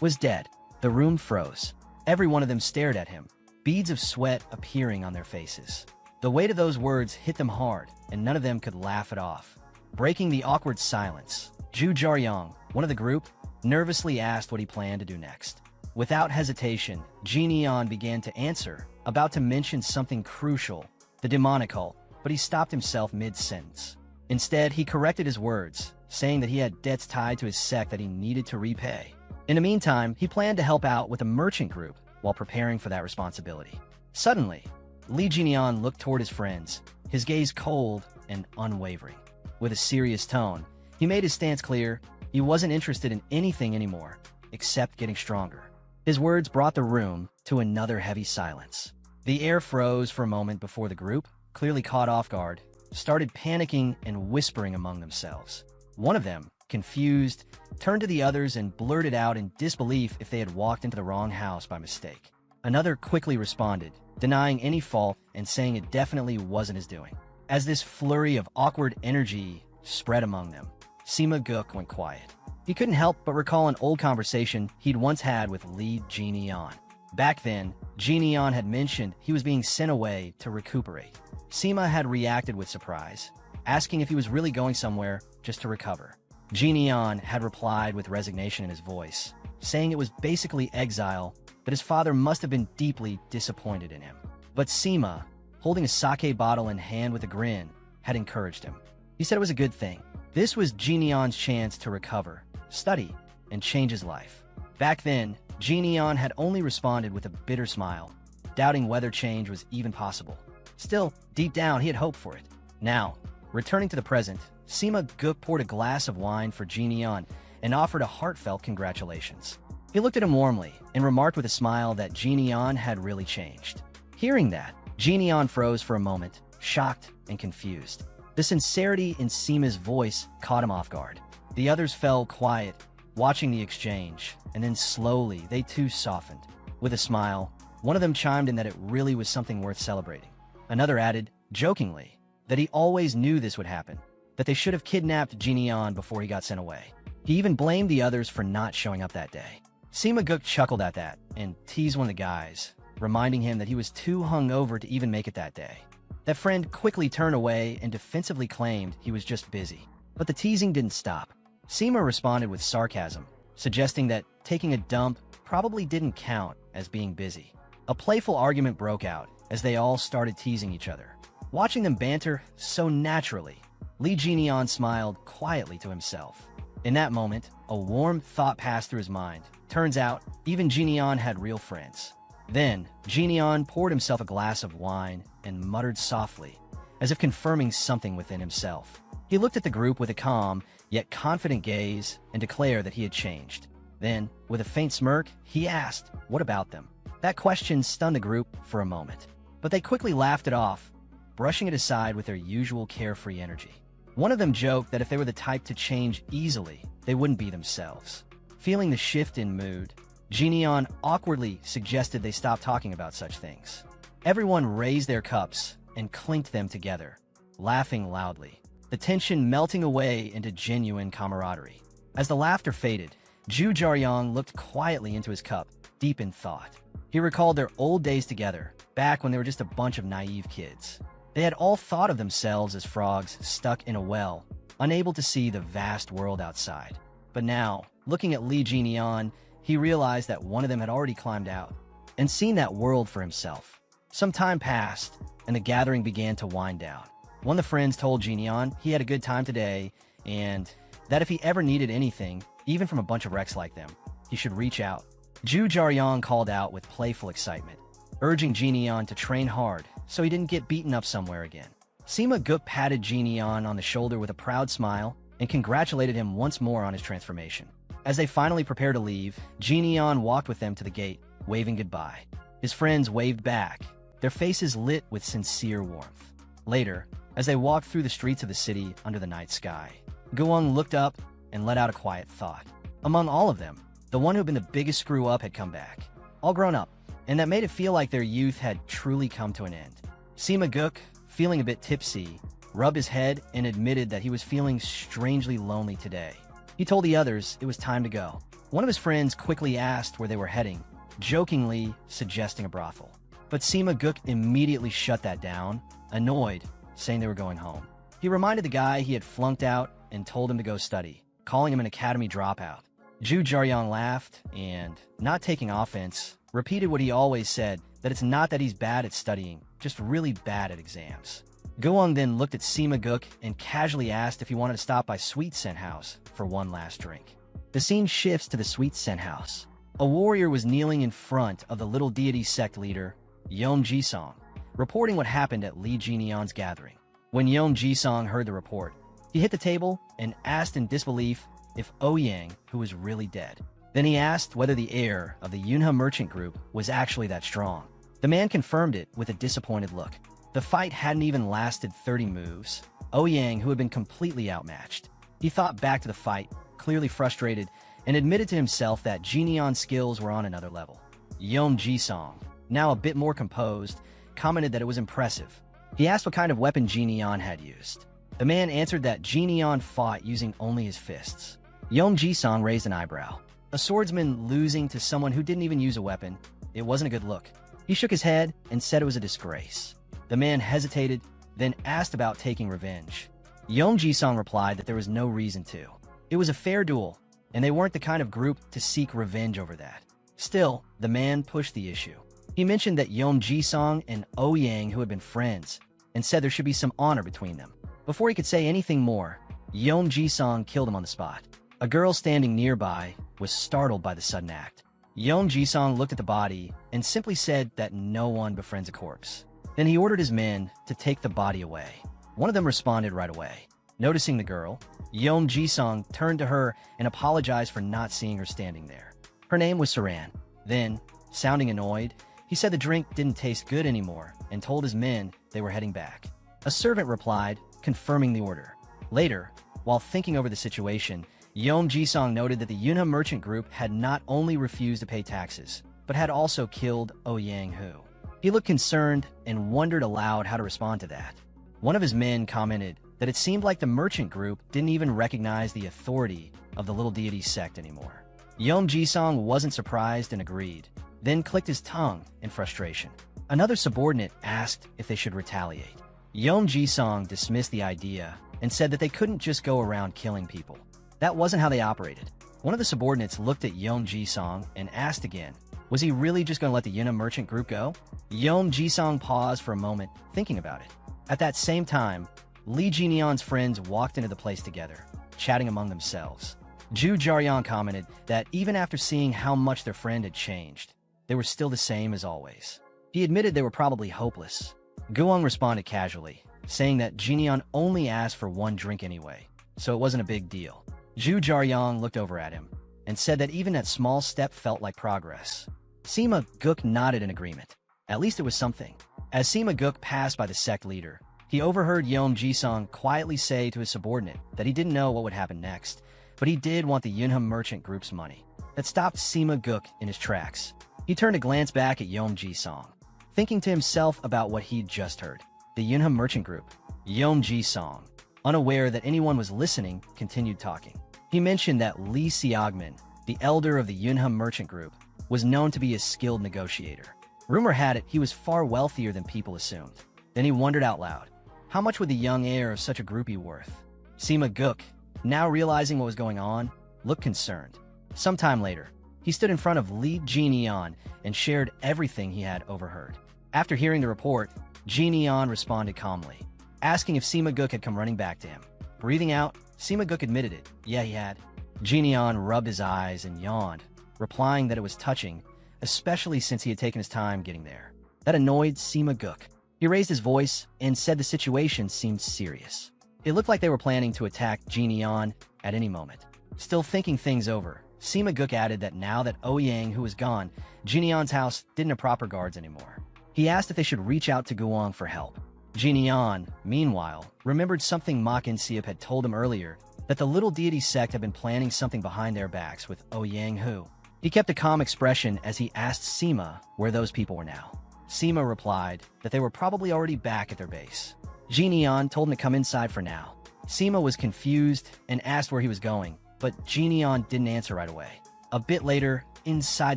was dead. The room froze. Every one of them stared at him, beads of sweat appearing on their faces. The weight of those words hit them hard, and none of them could laugh it off. Breaking the awkward silence, Zhu Jiaoyang, one of the group, nervously asked what he planned to do next. Without hesitation, Jinian began to answer, about to mention something crucial, the demonical, but he stopped himself mid-sentence. Instead, he corrected his words, saying that he had debts tied to his sect that he needed to repay. In the meantime, he planned to help out with a merchant group while preparing for that responsibility. Suddenly, Li Jinian looked toward his friends, his gaze cold and unwavering. With a serious tone, he made his stance clear. He wasn't interested in anything anymore, except getting stronger. His words brought the room to another heavy silence. The air froze for a moment before the group, clearly caught off guard, started panicking and whispering among themselves. One of them, confused, turned to the others and blurted out in disbelief if they had walked into the wrong house by mistake. Another quickly responded, denying any fault and saying it definitely wasn't his doing. As this flurry of awkward energy spread among them, Sima Guk went quiet. He couldn't help but recall an old conversation he'd once had with Li Jinian. Back then, Jinian had mentioned he was being sent away to recuperate. Sima had reacted with surprise, asking if he was really going somewhere just to recover. Jinian had replied with resignation in his voice, saying it was basically exile, that his father must have been deeply disappointed in him. But Sima, holding a sake bottle in hand with a grin, had encouraged him. He said it was a good thing. This was Jinian's chance to recover, study, and change his life. Back then, Jinian had only responded with a bitter smile, doubting whether change was even possible. Still, deep down, he had hoped for it. Now, returning to the present, Sima Guk poured a glass of wine for Jinian and offered a heartfelt congratulations. He looked at him warmly and remarked with a smile that Jineon had really changed. Hearing that, Jineon froze for a moment, shocked and confused. The sincerity in Sima's voice caught him off guard. The others fell quiet, watching the exchange, and then slowly they too softened. With a smile, one of them chimed in that it really was something worth celebrating. Another added, jokingly, that he always knew this would happen, that they should have kidnapped Jineon before he got sent away. He even blamed the others for not showing up that day. Sima Gook chuckled at that and teased one of the guys, reminding him that he was too hungover to even make it that day. That friend quickly turned away and defensively claimed he was just busy. But the teasing didn't stop. Sima responded with sarcasm, suggesting that taking a dump probably didn't count as being busy. A playful argument broke out as they all started teasing each other. Watching them banter so naturally, Lee Jineon smiled quietly to himself. In that moment, a warm thought passed through his mind. Turns out, even Jineon had real friends. Then, Jineon poured himself a glass of wine and muttered softly, as if confirming something within himself. He looked at the group with a calm, yet confident gaze and declared that he had changed. Then, with a faint smirk, he asked, "What about them?" That question stunned the group for a moment, but they quickly laughed it off, brushing it aside with their usual carefree energy. One of them joked that if they were the type to change easily, they wouldn't be themselves. Feeling the shift in mood, Jineon awkwardly suggested they stop talking about such things. Everyone raised their cups and clinked them together, laughing loudly, the tension melting away into genuine camaraderie. As the laughter faded, Ju Jaryong looked quietly into his cup, deep in thought. He recalled their old days together, back when they were just a bunch of naive kids. They had all thought of themselves as frogs stuck in a well, unable to see the vast world outside. But now, looking at Lee Jineon, he realized that one of them had already climbed out and seen that world for himself. Some time passed, and the gathering began to wind down. One of the friends told Jineon he had a good time today, and that if he ever needed anything, even from a bunch of wrecks like them, he should reach out. Ju Jaryong called out with playful excitement, urging Jineon to train hard so he didn't get beaten up somewhere again. Sima Gook patted Jineon on the shoulder with a proud smile and congratulated him once more on his transformation. As they finally prepared to leave, Jineon walked with them to the gate, waving goodbye. His friends waved back, their faces lit with sincere warmth. Later, as they walked through the streets of the city under the night sky, Guang looked up and let out a quiet thought. Among all of them, the one who had been the biggest screw-up had come back, all grown up, and that made it feel like their youth had truly come to an end. Sima Gook, feeling a bit tipsy, rubbed his head and admitted that he was feeling strangely lonely today. He told the others it was time to go. One of his friends quickly asked where they were heading, jokingly suggesting a brothel. But Sima Gook immediately shut that down, annoyed, saying they were going home. He reminded the guy he had flunked out and told him to go study, calling him an academy dropout. Ju Jaryong laughed and, not taking offense, repeated what he always said, that it's not that he's bad at studying, just really bad at exams. Goong then looked at Sima Gook and casually asked if he wanted to stop by Sweet Scent House for one last drink. The scene shifts to the Sweet Scent House. A warrior was kneeling in front of the little deity sect leader, Yom Jisong, reporting what happened at Lee Jineon's gathering. When Yom Jisong heard the report, he hit the table and asked in disbelief if Ouyang, who was really dead. Then he asked whether the heir of the Yunhe merchant group was actually that strong. The man confirmed it with a disappointed look. The fight hadn't even lasted 30 moves. Ouyang, who had been completely outmatched. He thought back to the fight, clearly frustrated, and admitted to himself that Jineon's skills were on another level. Yom Jisong, now a bit more composed, commented that it was impressive. He asked what kind of weapon Jineon had used. The man answered that Jineon fought using only his fists. Yom Jisong raised an eyebrow. A swordsman losing to someone who didn't even use a weapon, it wasn't a good look. He shook his head and said it was a disgrace. The man hesitated, then asked about taking revenge. Yom Jisong replied that there was no reason to. It was a fair duel, and they weren't the kind of group to seek revenge over that. Still, the man pushed the issue. He mentioned that Yom Jisong and Ouyang, who had been friends, and said there should be some honor between them. Before he could say anything more, Yom Jisong killed him on the spot. A girl standing nearby was startled by the sudden act. Yom Jisong looked at the body and simply said that no one befriends a corpse. Then he ordered his men to take the body away. One of them responded right away. Noticing the girl, Yom Jisong turned to her and apologized for not seeing her standing there. Her name was Saran. Then, sounding annoyed, he said the drink didn't taste good anymore and told his men they were heading back. A servant replied, confirming the order. Later, while thinking over the situation, Yeom Ji-song noted that the Yunha merchant group had not only refused to pay taxes, but had also killed Oh Yang-hoo. He looked concerned and wondered aloud how to respond to that. One of his men commented that it seemed like the merchant group didn't even recognize the authority of the little deity sect anymore. Yeom Ji-song wasn't surprised and agreed, then clicked his tongue in frustration. Another subordinate asked if they should retaliate. Yeom Ji-song dismissed the idea and said that they couldn't just go around killing people. That wasn't how they operated. One of the subordinates looked at Yeom Ji-song and asked again, was he really just going to let the Yunha merchant group go? Yeom Ji-song paused for a moment, thinking about it. At that same time, Lee Ji-neon's friends walked into the place together, chatting among themselves. Ju Jaryeon commented that even after seeing how much their friend had changed, they were still the same as always. He admitted they were probably hopeless. Guong responded casually, saying that Ji-neon only asked for one drink anyway, so it wasn't a big deal. Ju Jaryeon looked over at him and said that even that small step felt like progress. Sima Guk nodded in agreement. At least it was something. As Sima Guk passed by the sect leader, he overheard Yeom Ji-song quietly say to his subordinate that he didn't know what would happen next, but he did want the Yunha merchant group's money. That stopped Sima Guk in his tracks. He turned to glance back at Yeom Ji-song, thinking to himself about what he'd just heard. The Yunha merchant group. Yeom Ji-song, unaware that anyone was listening, continued talking. He mentioned that Lee Seogmin, the elder of the Yunha merchant group, was known to be a skilled negotiator. Rumor had it he was far wealthier than people assumed. Then he wondered out loud, how much would the young heir of such a group be worth? Sima Guk, now realizing what was going on, looked concerned. Sometime later, he stood in front of Lee Ji-neon and shared everything he had overheard. After hearing the report, Ji-neon responded calmly, asking if Sima Guk had come running back to him. Breathing out, Sima Guk admitted it. Yeah, he had. Ji-neon rubbed his eyes and yawned, replying that it was touching, especially since he had taken his time getting there. That annoyed Sima Guk. He raised his voice and said the situation seemed serious. It looked like they were planning to attack Ji-neon at any moment. Still thinking things over, Sima Guk added that now that Oh Yang-hoo was gone, Ji-neon's house didn't have proper guards anymore. He asked if they should reach out to Guong for help. Ji-neon, meanwhile, remembered something Ma In-seop had told him earlier, that the little deity sect had been planning something behind their backs with Oh Yang-hoo. He kept a calm expression as he asked Sima where those people were now. Sima replied that they were probably already back at their base. Ji-neon told him to come inside for now. Sima was confused and asked where he was going, but Ji-neon didn't answer right away. A bit later, inside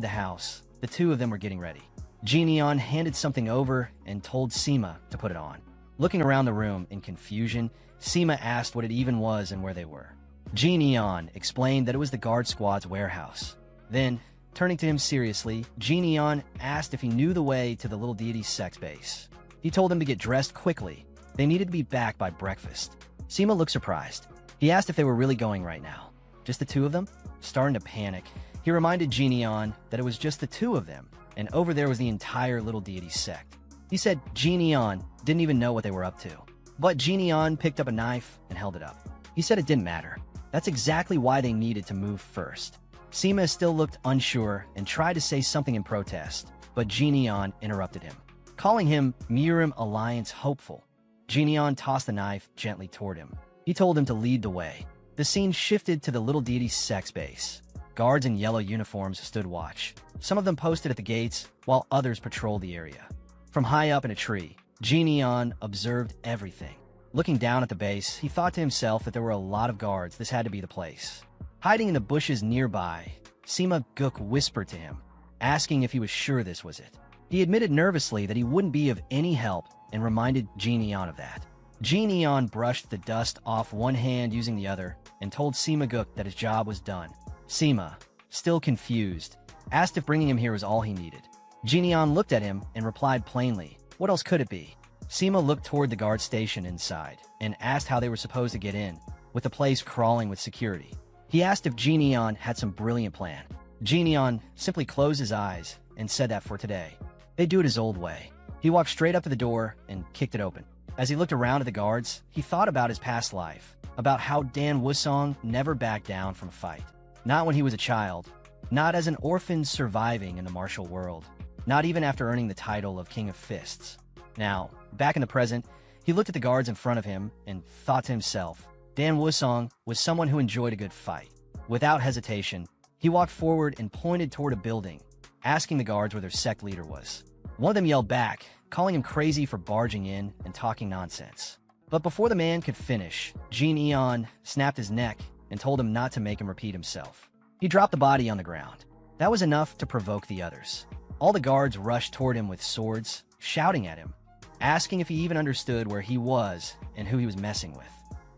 the house, the two of them were getting ready. Ji-neon handed something over and told Sima to put it on. Looking around the room in confusion, Sima asked what it even was and where they were. Ji-neon explained that it was the guard squad's warehouse. Then, turning to him seriously, Ji-neon asked if he knew the way to the little deity sect's base. He told them to get dressed quickly. They needed to be back by breakfast. Sima looked surprised. He asked if they were really going right now. Just the two of them? Starting to panic, he reminded Ji-neon that it was just the two of them, and over there was the entire little deity sect. He said Ji-neon didn't even know what they were up to. But Ji-neon picked up a knife and held it up. He said it didn't matter. That's exactly why they needed to move first. Sima still looked unsure and tried to say something in protest, but Ji-neon interrupted him, calling him Mirim Alliance hopeful. Ji-neon tossed the knife gently toward him. He told him to lead the way. The scene shifted to the little deity sect's base. Guards in yellow uniforms stood watch. Some of them posted at the gates, while others patrolled the area. From high up in a tree, Ji-neon observed everything. Looking down at the base, he thought to himself that there were a lot of guards. This had to be the place. Hiding in the bushes nearby, Sima Guk whispered to him, asking if he was sure this was it. He admitted nervously that he wouldn't be of any help and reminded Ji-neon of that. Ji-neon brushed the dust off one hand using the other and told Sima Guk that his job was done. Sima, still confused, asked if bringing him here was all he needed. Ji-neon looked at him and replied plainly, what else could it be? Sima looked toward the guard station inside and asked how they were supposed to get in, with the place crawling with security. He asked if Ji-neon had some brilliant plan. Ji-neon simply closed his eyes and said that for today, they'd do it his old way. He walked straight up to the door and kicked it open. As he looked around at the guards, he thought about his past life, about how Dan Wusong never backed down from a fight. Not when he was a child, not as an orphan surviving in the martial world, not even after earning the title of King of Fists. Now, back in the present, he looked at the guards in front of him and thought to himself, Dan Wusong was someone who enjoyed a good fight. Without hesitation, he walked forward and pointed toward a building, asking the guards where their sect leader was. One of them yelled back, calling him crazy for barging in and talking nonsense. But before the man could finish, Jin Eon snapped his neck and told him not to make him repeat himself. He dropped the body on the ground. That was enough to provoke the others. All the guards rushed toward him with swords, shouting at him, asking if he even understood where he was and who he was messing with.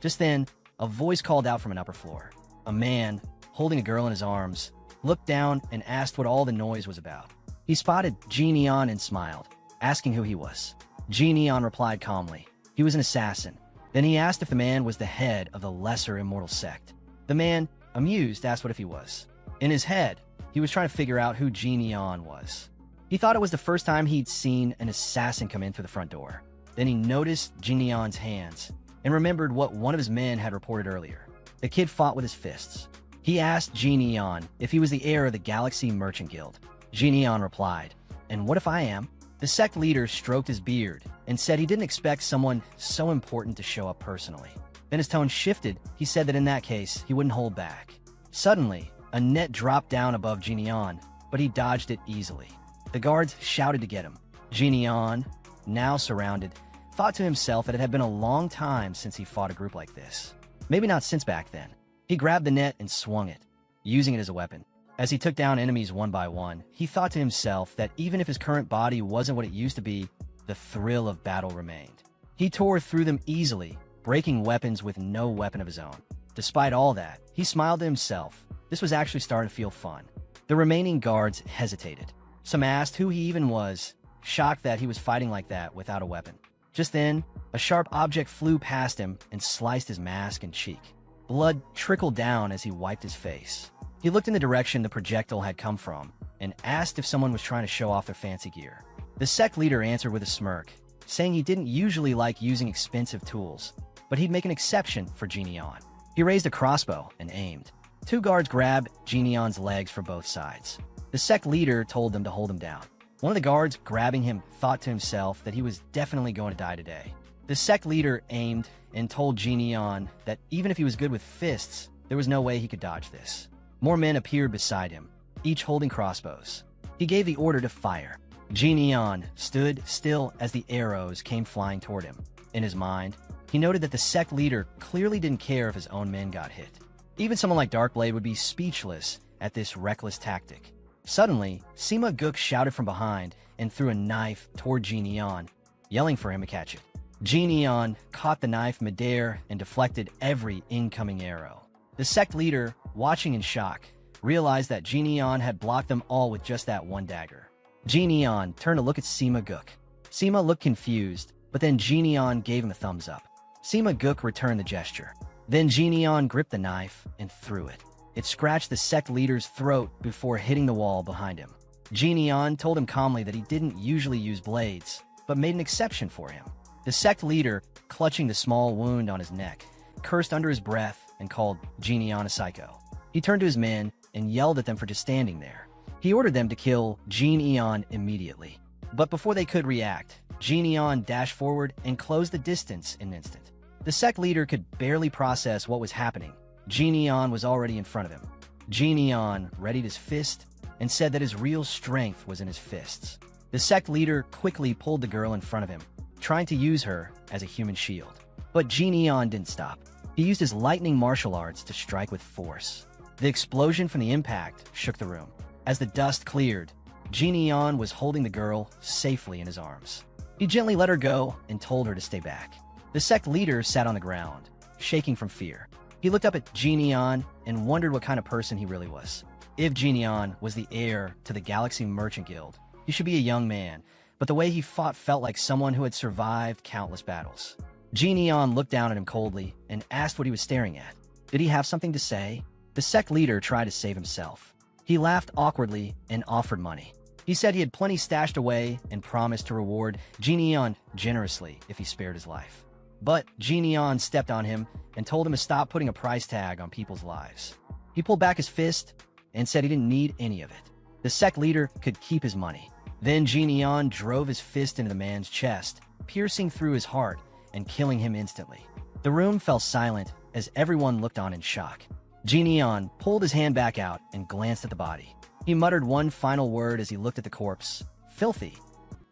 Just then, a voice called out from an upper floor. A man, holding a girl in his arms, looked down and asked what all the noise was about. He spotted Jin Eon and smiled, asking who he was. Jin Eon replied calmly, he was an assassin. Then he asked if the man was the head of the lesser immortal sect. The man, amused, asked what if he was. In his head, he was trying to figure out who Jin Eon was. He thought it was the first time he'd seen an assassin come in through the front door. Then he noticed Jin Eon's hands and remembered what one of his men had reported earlier. The kid fought with his fists. He asked Jin Eon if he was the heir of the Galaxy Merchant Guild. Jin Eon replied, "And what if I am?" The sect leader stroked his beard and said he didn't expect someone so important to show up personally. Then his tone shifted. He said that in that case, he wouldn't hold back. Suddenly, a net dropped down above Jin Eon, but he dodged it easily. The guards shouted to get him. Jin Eon, now surrounded, thought to himself that it had been a long time since he fought a group like this. Maybe not since back then. He grabbed the net and swung it, using it as a weapon. As he took down enemies one by one, he thought to himself that even if his current body wasn't what it used to be, the thrill of battle remained. He tore through them easily, breaking weapons with no weapon of his own. Despite all that, he smiled to himself. This was actually starting to feel fun. The remaining guards hesitated. Some asked who he even was, shocked that he was fighting like that without a weapon. Just then, a sharp object flew past him and sliced his mask and cheek. Blood trickled down as he wiped his face. He looked in the direction the projectile had come from and asked if someone was trying to show off their fancy gear. The sect leader answered with a smirk, saying he didn't usually like using expensive tools, but he'd make an exception for Jin Eon. He raised a crossbow and aimed. Two guards grabbed Jin Eon's legs from both sides. The sect leader told them to hold him down. One of the guards grabbing him thought to himself that he was definitely going to die today. The sect leader aimed and told Jin Eon that even if he was good with fists, there was no way he could dodge this. More men appeared beside him, each holding crossbows. He gave the order to fire. Jin Eon stood still as the arrows came flying toward him. In his mind, he noted that the sect leader clearly didn't care if his own men got hit. Even someone like Darkblade would be speechless at this reckless tactic. Suddenly, Sima Gook shouted from behind and threw a knife toward Jin Eon, yelling for him to catch it. Jin Eon caught the knife midair and deflected every incoming arrow. The sect leader, watching in shock, realized that Jin Eon had blocked them all with just that one dagger. Jin Eon turned to look at Sima Gook. Sima looked confused, but then Jin Eon gave him a thumbs up. Sima Gook returned the gesture. Then Jin Eon gripped the knife and threw it. It scratched the sect leader's throat before hitting the wall behind him. Jin Eon told him calmly that he didn't usually use blades, but made an exception for him. The sect leader, clutching the small wound on his neck, cursed under his breath and called Jin Eon a psycho. He turned to his men and yelled at them for just standing there. He ordered them to kill Jin Eon immediately. But before they could react, Jin Eon dashed forward and closed the distance in an instant. The sect leader could barely process what was happening. Jin Eon was already in front of him. Jin Eon readied his fist and said that his real strength was in his fists. The sect leader quickly pulled the girl in front of him, trying to use her as a human shield. But Jin Eon didn't stop. He used his lightning martial arts to strike with force. The explosion from the impact shook the room. As the dust cleared, Jin Eon was holding the girl safely in his arms. He gently let her go and told her to stay back. The sect leader sat on the ground, shaking from fear. He looked up at Jin Eon and wondered what kind of person he really was. If Jin Eon was the heir to the Galaxy Merchant Guild, he should be a young man, but the way he fought felt like someone who had survived countless battles. Jin Eon looked down at him coldly and asked what he was staring at. Did he have something to say? The sect leader tried to save himself. He laughed awkwardly and offered money. He said he had plenty stashed away and promised to reward Jin Eon generously if he spared his life. But Jin Eon stepped on him and told him to stop putting a price tag on people's lives. He pulled back his fist and said he didn't need any of it. The sect leader could keep his money. Then Jin drove his fist into the man's chest, piercing through his heart and killing him instantly. The room fell silent as everyone looked on in shock. Jin pulled his hand back out and glanced at the body. He muttered one final word as he looked at the corpse: filthy.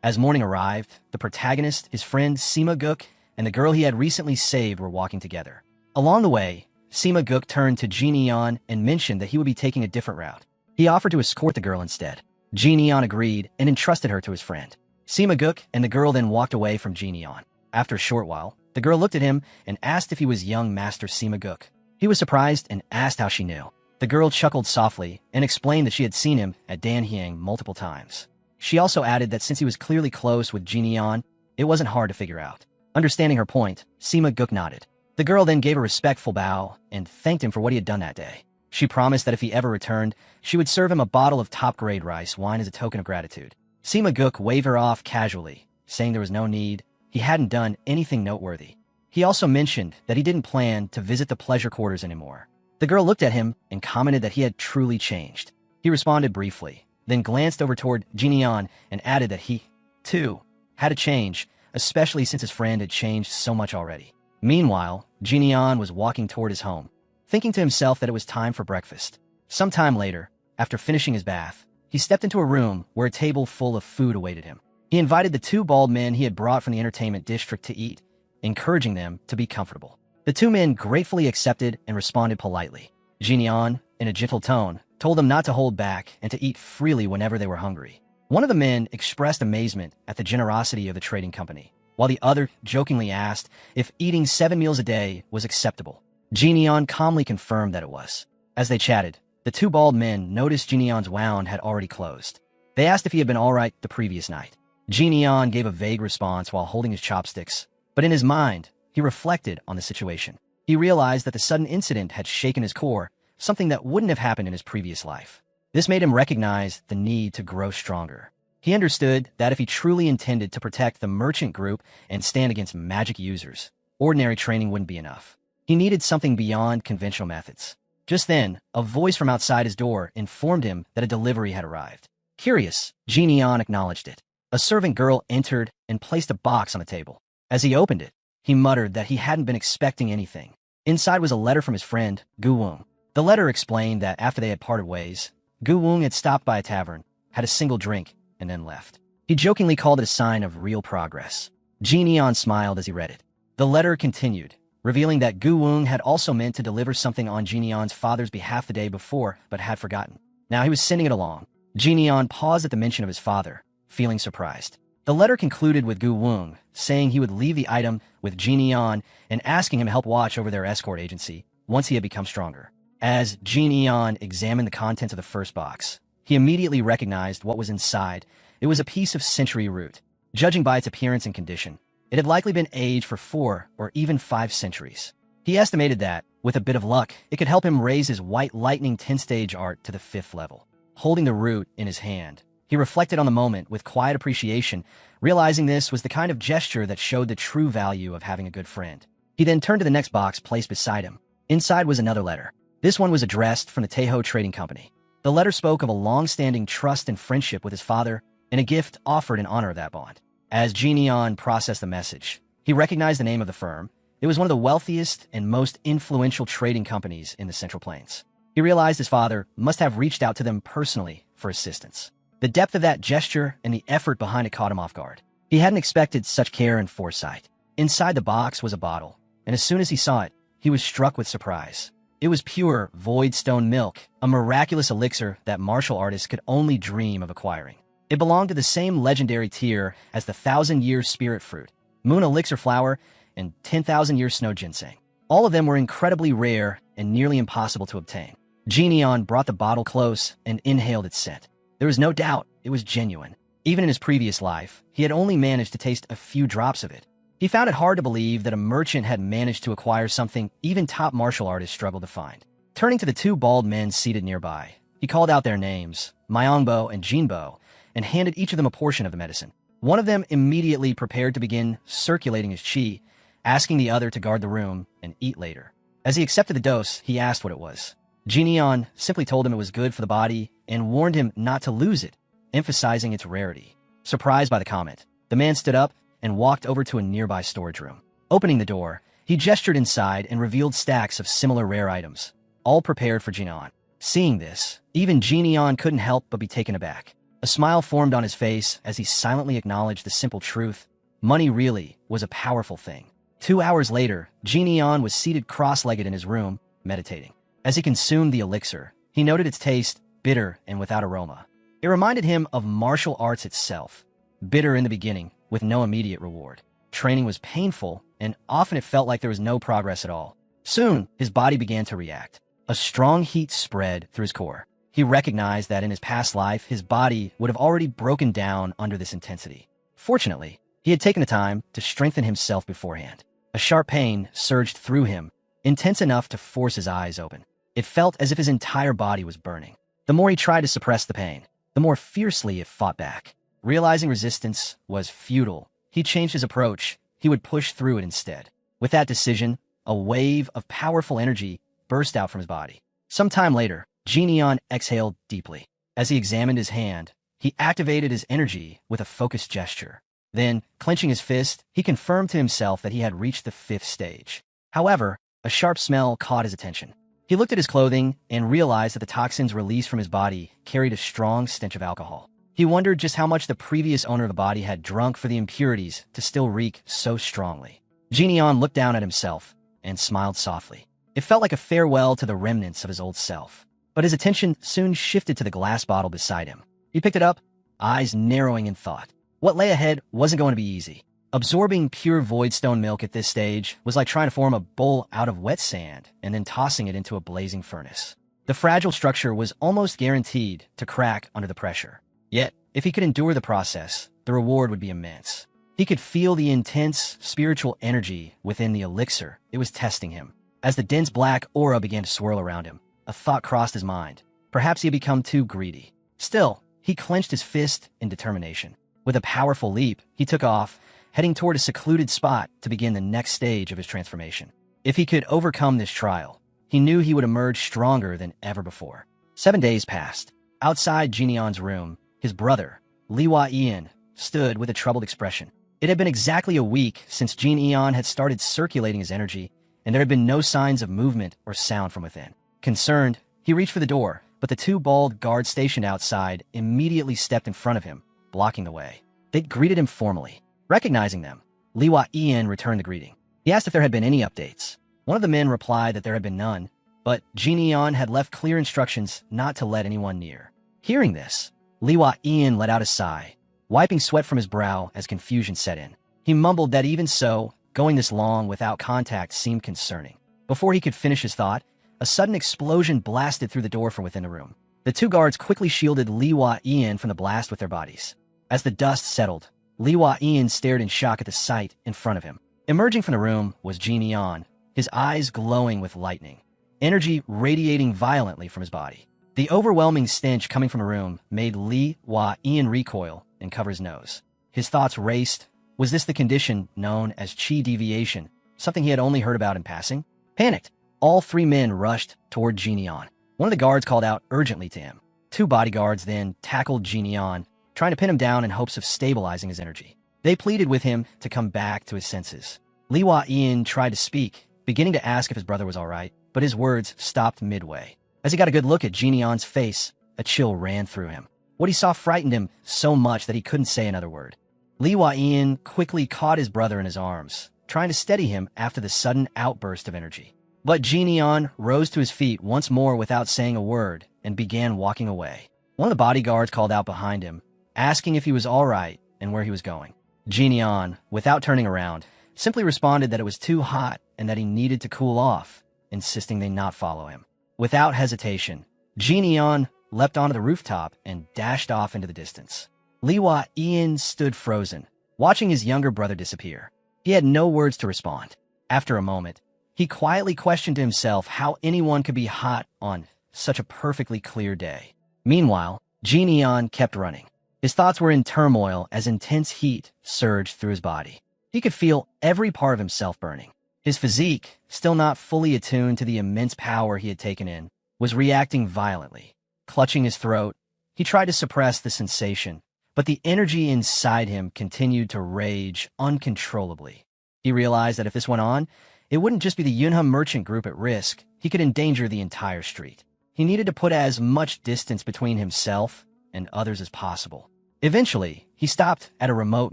As morning arrived, the protagonist, his friend Sima Guk, and the girl he had recently saved were walking together. Along the way, Sima Guk turned to Jin and mentioned that he would be taking a different route. He offered to escort the girl instead. Jin agreed and entrusted her to his friend. Sima Guk and the girl then walked away from Jin. After a short while, the girl looked at him and asked if he was young Master Sima Guk. He was surprised and asked how she knew. The girl chuckled softly and explained that she had seen him at Danhyang multiple times. She also added that since he was clearly close with Jin, it wasn't hard to figure out. Understanding her point, Sima Guk nodded. The girl then gave a respectful bow and thanked him for what he had done that day. She promised that if he ever returned, she would serve him a bottle of top-grade rice wine as a token of gratitude. Sima Guk waved her off casually, saying there was no need. He hadn't done anything noteworthy. He also mentioned that he didn't plan to visit the pleasure quarters anymore. The girl looked at him and commented that he had truly changed. He responded briefly, then glanced over toward Jin and added that he, too, had to change, especially since his friend had changed so much already. Meanwhile, Jin was walking toward his home, thinking to himself that it was time for breakfast. Some time later, after finishing his bath, he stepped into a room where a table full of food awaited him. He invited the two bald men he had brought from the entertainment district to eat, encouraging them to be comfortable. The two men gratefully accepted and responded politely. Jin, in a gentle tone, told them not to hold back and to eat freely whenever they were hungry. One of the men expressed amazement at the generosity of the trading company, while the other jokingly asked if eating 7 meals a day was acceptable. Jin calmly confirmed that it was. As they chatted, the two bald men noticed Jin's wound had already closed. They asked if he had been all right the previous night. Jin gave a vague response while holding his chopsticks, but in his mind, he reflected on the situation. He realized that the sudden incident had shaken his core, something that wouldn't have happened in his previous life. This made him recognize the need to grow stronger. He understood that if he truly intended to protect the merchant group and stand against magic users, ordinary training wouldn't be enough. He needed something beyond conventional methods. Just then, a voice from outside his door informed him that a delivery had arrived. Curious, Jin acknowledged it. A servant girl entered and placed a box on the table. As he opened it, he muttered that he hadn't been expecting anything. Inside was a letter from his friend, Gu Wong. The letter explained that after they had parted ways, Gu Wong had stopped by a tavern, had a single drink, and then left. He jokingly called it a sign of real progress. Jin smiled as he read it. The letter continued, revealing that Gu Wong had also meant to deliver something on Jin's father's behalf the day before, but had forgotten. Now he was sending it along. Jin paused at the mention of his father, feeling surprised. The letter concluded with Gu Wong saying he would leave the item with Jin and asking him to help watch over their escort agency once he had become stronger. As Jin examined the contents of the first box, he immediately recognized what was inside. It was a piece of century root. Judging by its appearance and condition, it had likely been aged for 4 or even 5 centuries. He estimated that, with a bit of luck, it could help him raise his White Lightning 10-stage art to the 5th level. Holding the root in his hand, he reflected on the moment with quiet appreciation, realizing this was the kind of gesture that showed the true value of having a good friend. He then turned to the next box placed beside him. Inside was another letter. This one was addressed from the Taiho Trading Company. The letter spoke of a long-standing trust and friendship with his father and a gift offered in honor of that bond. As Jin processed the message, he recognized the name of the firm. It was one of the wealthiest and most influential trading companies in the Central Plains. He realized his father must have reached out to them personally for assistance. The depth of that gesture and the effort behind it caught him off guard. He hadn't expected such care and foresight. Inside the box was a bottle, and as soon as he saw it, he was struck with surprise. It was pure, void stone milk, a miraculous elixir that martial artists could only dream of acquiring. It belonged to the same legendary tier as the 1,000-year spirit fruit, moon elixir flower, and 10,000-year snow ginseng. All of them were incredibly rare and nearly impossible to obtain. Jin brought the bottle close and inhaled its scent. There was no doubt it was genuine. Even in his previous life, he had only managed to taste a few drops of it. He found it hard to believe that a merchant had managed to acquire something even top martial artists struggled to find. Turning to the two bald men seated nearby, he called out their names, Myongbo and Jinbo, and handed each of them a portion of the medicine. One of them immediately prepared to begin circulating his chi, asking the other to guard the room and eat later. As he accepted the dose, he asked what it was. Jineon simply told him it was good for the body and warned him not to lose it, emphasizing its rarity. Surprised by the comment, the man stood up and walked over to a nearby storage room. Opening the door, he gestured inside and revealed stacks of similar rare items, all prepared for Jineon. Seeing this, even Jineon couldn't help but be taken aback. A smile formed on his face as he silently acknowledged the simple truth: money really was a powerful thing. 2 hours later, Jineon was seated cross-legged in his room, meditating. As he consumed the elixir, he noted its taste, bitter and without aroma. It reminded him of martial arts itself. Bitter in the beginning, with no immediate reward. Training was painful, and often it felt like there was no progress at all. Soon, his body began to react. A strong heat spread through his core. He recognized that in his past life, his body would have already broken down under this intensity. Fortunately, he had taken the time to strengthen himself beforehand. A sharp pain surged through him, intense enough to force his eyes open. It felt as if his entire body was burning. The more he tried to suppress the pain, the more fiercely it fought back. Realizing resistance was futile, he changed his approach. He would push through it instead. With that decision, a wave of powerful energy burst out from his body. Some time later, Jineon exhaled deeply. As he examined his hand, he activated his energy with a focused gesture. Then, clenching his fist, he confirmed to himself that he had reached the 5th stage. However, a sharp smell caught his attention. He looked at his clothing and realized that the toxins released from his body carried a strong stench of alcohol. He wondered just how much the previous owner of the body had drunk for the impurities to still reek so strongly. Jineon looked down at himself and smiled softly. It felt like a farewell to the remnants of his old self. But his attention soon shifted to the glass bottle beside him. He picked it up, eyes narrowing in thought. What lay ahead wasn't going to be easy. Absorbing pure voidstone milk at this stage was like trying to form a bowl out of wet sand and then tossing it into a blazing furnace. The fragile structure was almost guaranteed to crack under the pressure. Yet, if he could endure the process, the reward would be immense. He could feel the intense spiritual energy within the elixir. It was testing him. As the dense black aura began to swirl around him, a thought crossed his mind. Perhaps he had become too greedy. Still, he clenched his fist in determination. With a powerful leap, he took off, heading toward a secluded spot to begin the next stage of his transformation. If he could overcome this trial, he knew he would emerge stronger than ever before. 7 days passed. Outside Jineon's room, his brother, Liwa Ian, stood with a troubled expression. It had been exactly a week since Jineon had started circulating his energy, and there had been no signs of movement or sound from within. Concerned, he reached for the door, but the 2 bald guards stationed outside immediately stepped in front of him, blocking the way. They greeted him formally. Recognizing them, Liwa Ian returned the greeting. He asked if there had been any updates. One of the men replied that there had been none, but Jineon had left clear instructions not to let anyone near. Hearing this, Liwa Ian let out a sigh, wiping sweat from his brow as confusion set in. He mumbled that even so, going this long without contact seemed concerning. Before he could finish his thought, a sudden explosion blasted through the door from within the room. The 2 guards quickly shielded Liwa Ian from the blast with their bodies. As the dust settled, Liwa Ian stared in shock at the sight in front of him. Emerging from the room was Jineon, his eyes glowing with lightning, energy radiating violently from his body. The overwhelming stench coming from the room made Liwa Ian recoil and cover his nose. His thoughts raced. Was this the condition known as chi deviation, something he had only heard about in passing? Panicked, all 3 men rushed toward Jineon. One of the guards called out urgently to him. 2 bodyguards then tackled Jineon, trying to pin him down in hopes of stabilizing his energy. They pleaded with him to come back to his senses. Liwa Ian tried to speak, beginning to ask if his brother was all right, but his words stopped midway. As he got a good look at Jineon's face, a chill ran through him. What he saw frightened him so much that he couldn't say another word. Liwa Ian quickly caught his brother in his arms, trying to steady him after the sudden outburst of energy. But Jineon rose to his feet once more without saying a word and began walking away. One of the bodyguards called out behind him, asking if he was all right and where he was going. Jineon, without turning around, simply responded that it was too hot and that he needed to cool off, insisting they not follow him. Without hesitation, Jineon leapt onto the rooftop and dashed off into the distance. Liwa Ian stood frozen, watching his younger brother disappear. He had no words to respond. After a moment, he quietly questioned himself how anyone could be hot on such a perfectly clear day. Meanwhile, Jineon kept running. His thoughts were in turmoil as intense heat surged through his body. He could feel every part of himself burning. His physique, still not fully attuned to the immense power he had taken in, was reacting violently. Clutching his throat, he tried to suppress the sensation, but the energy inside him continued to rage uncontrollably. He realized that if this went on, it wouldn't just be the Yunhe merchant group at risk, he could endanger the entire street. He needed to put as much distance between himself and others as possible. Eventually, he stopped at a remote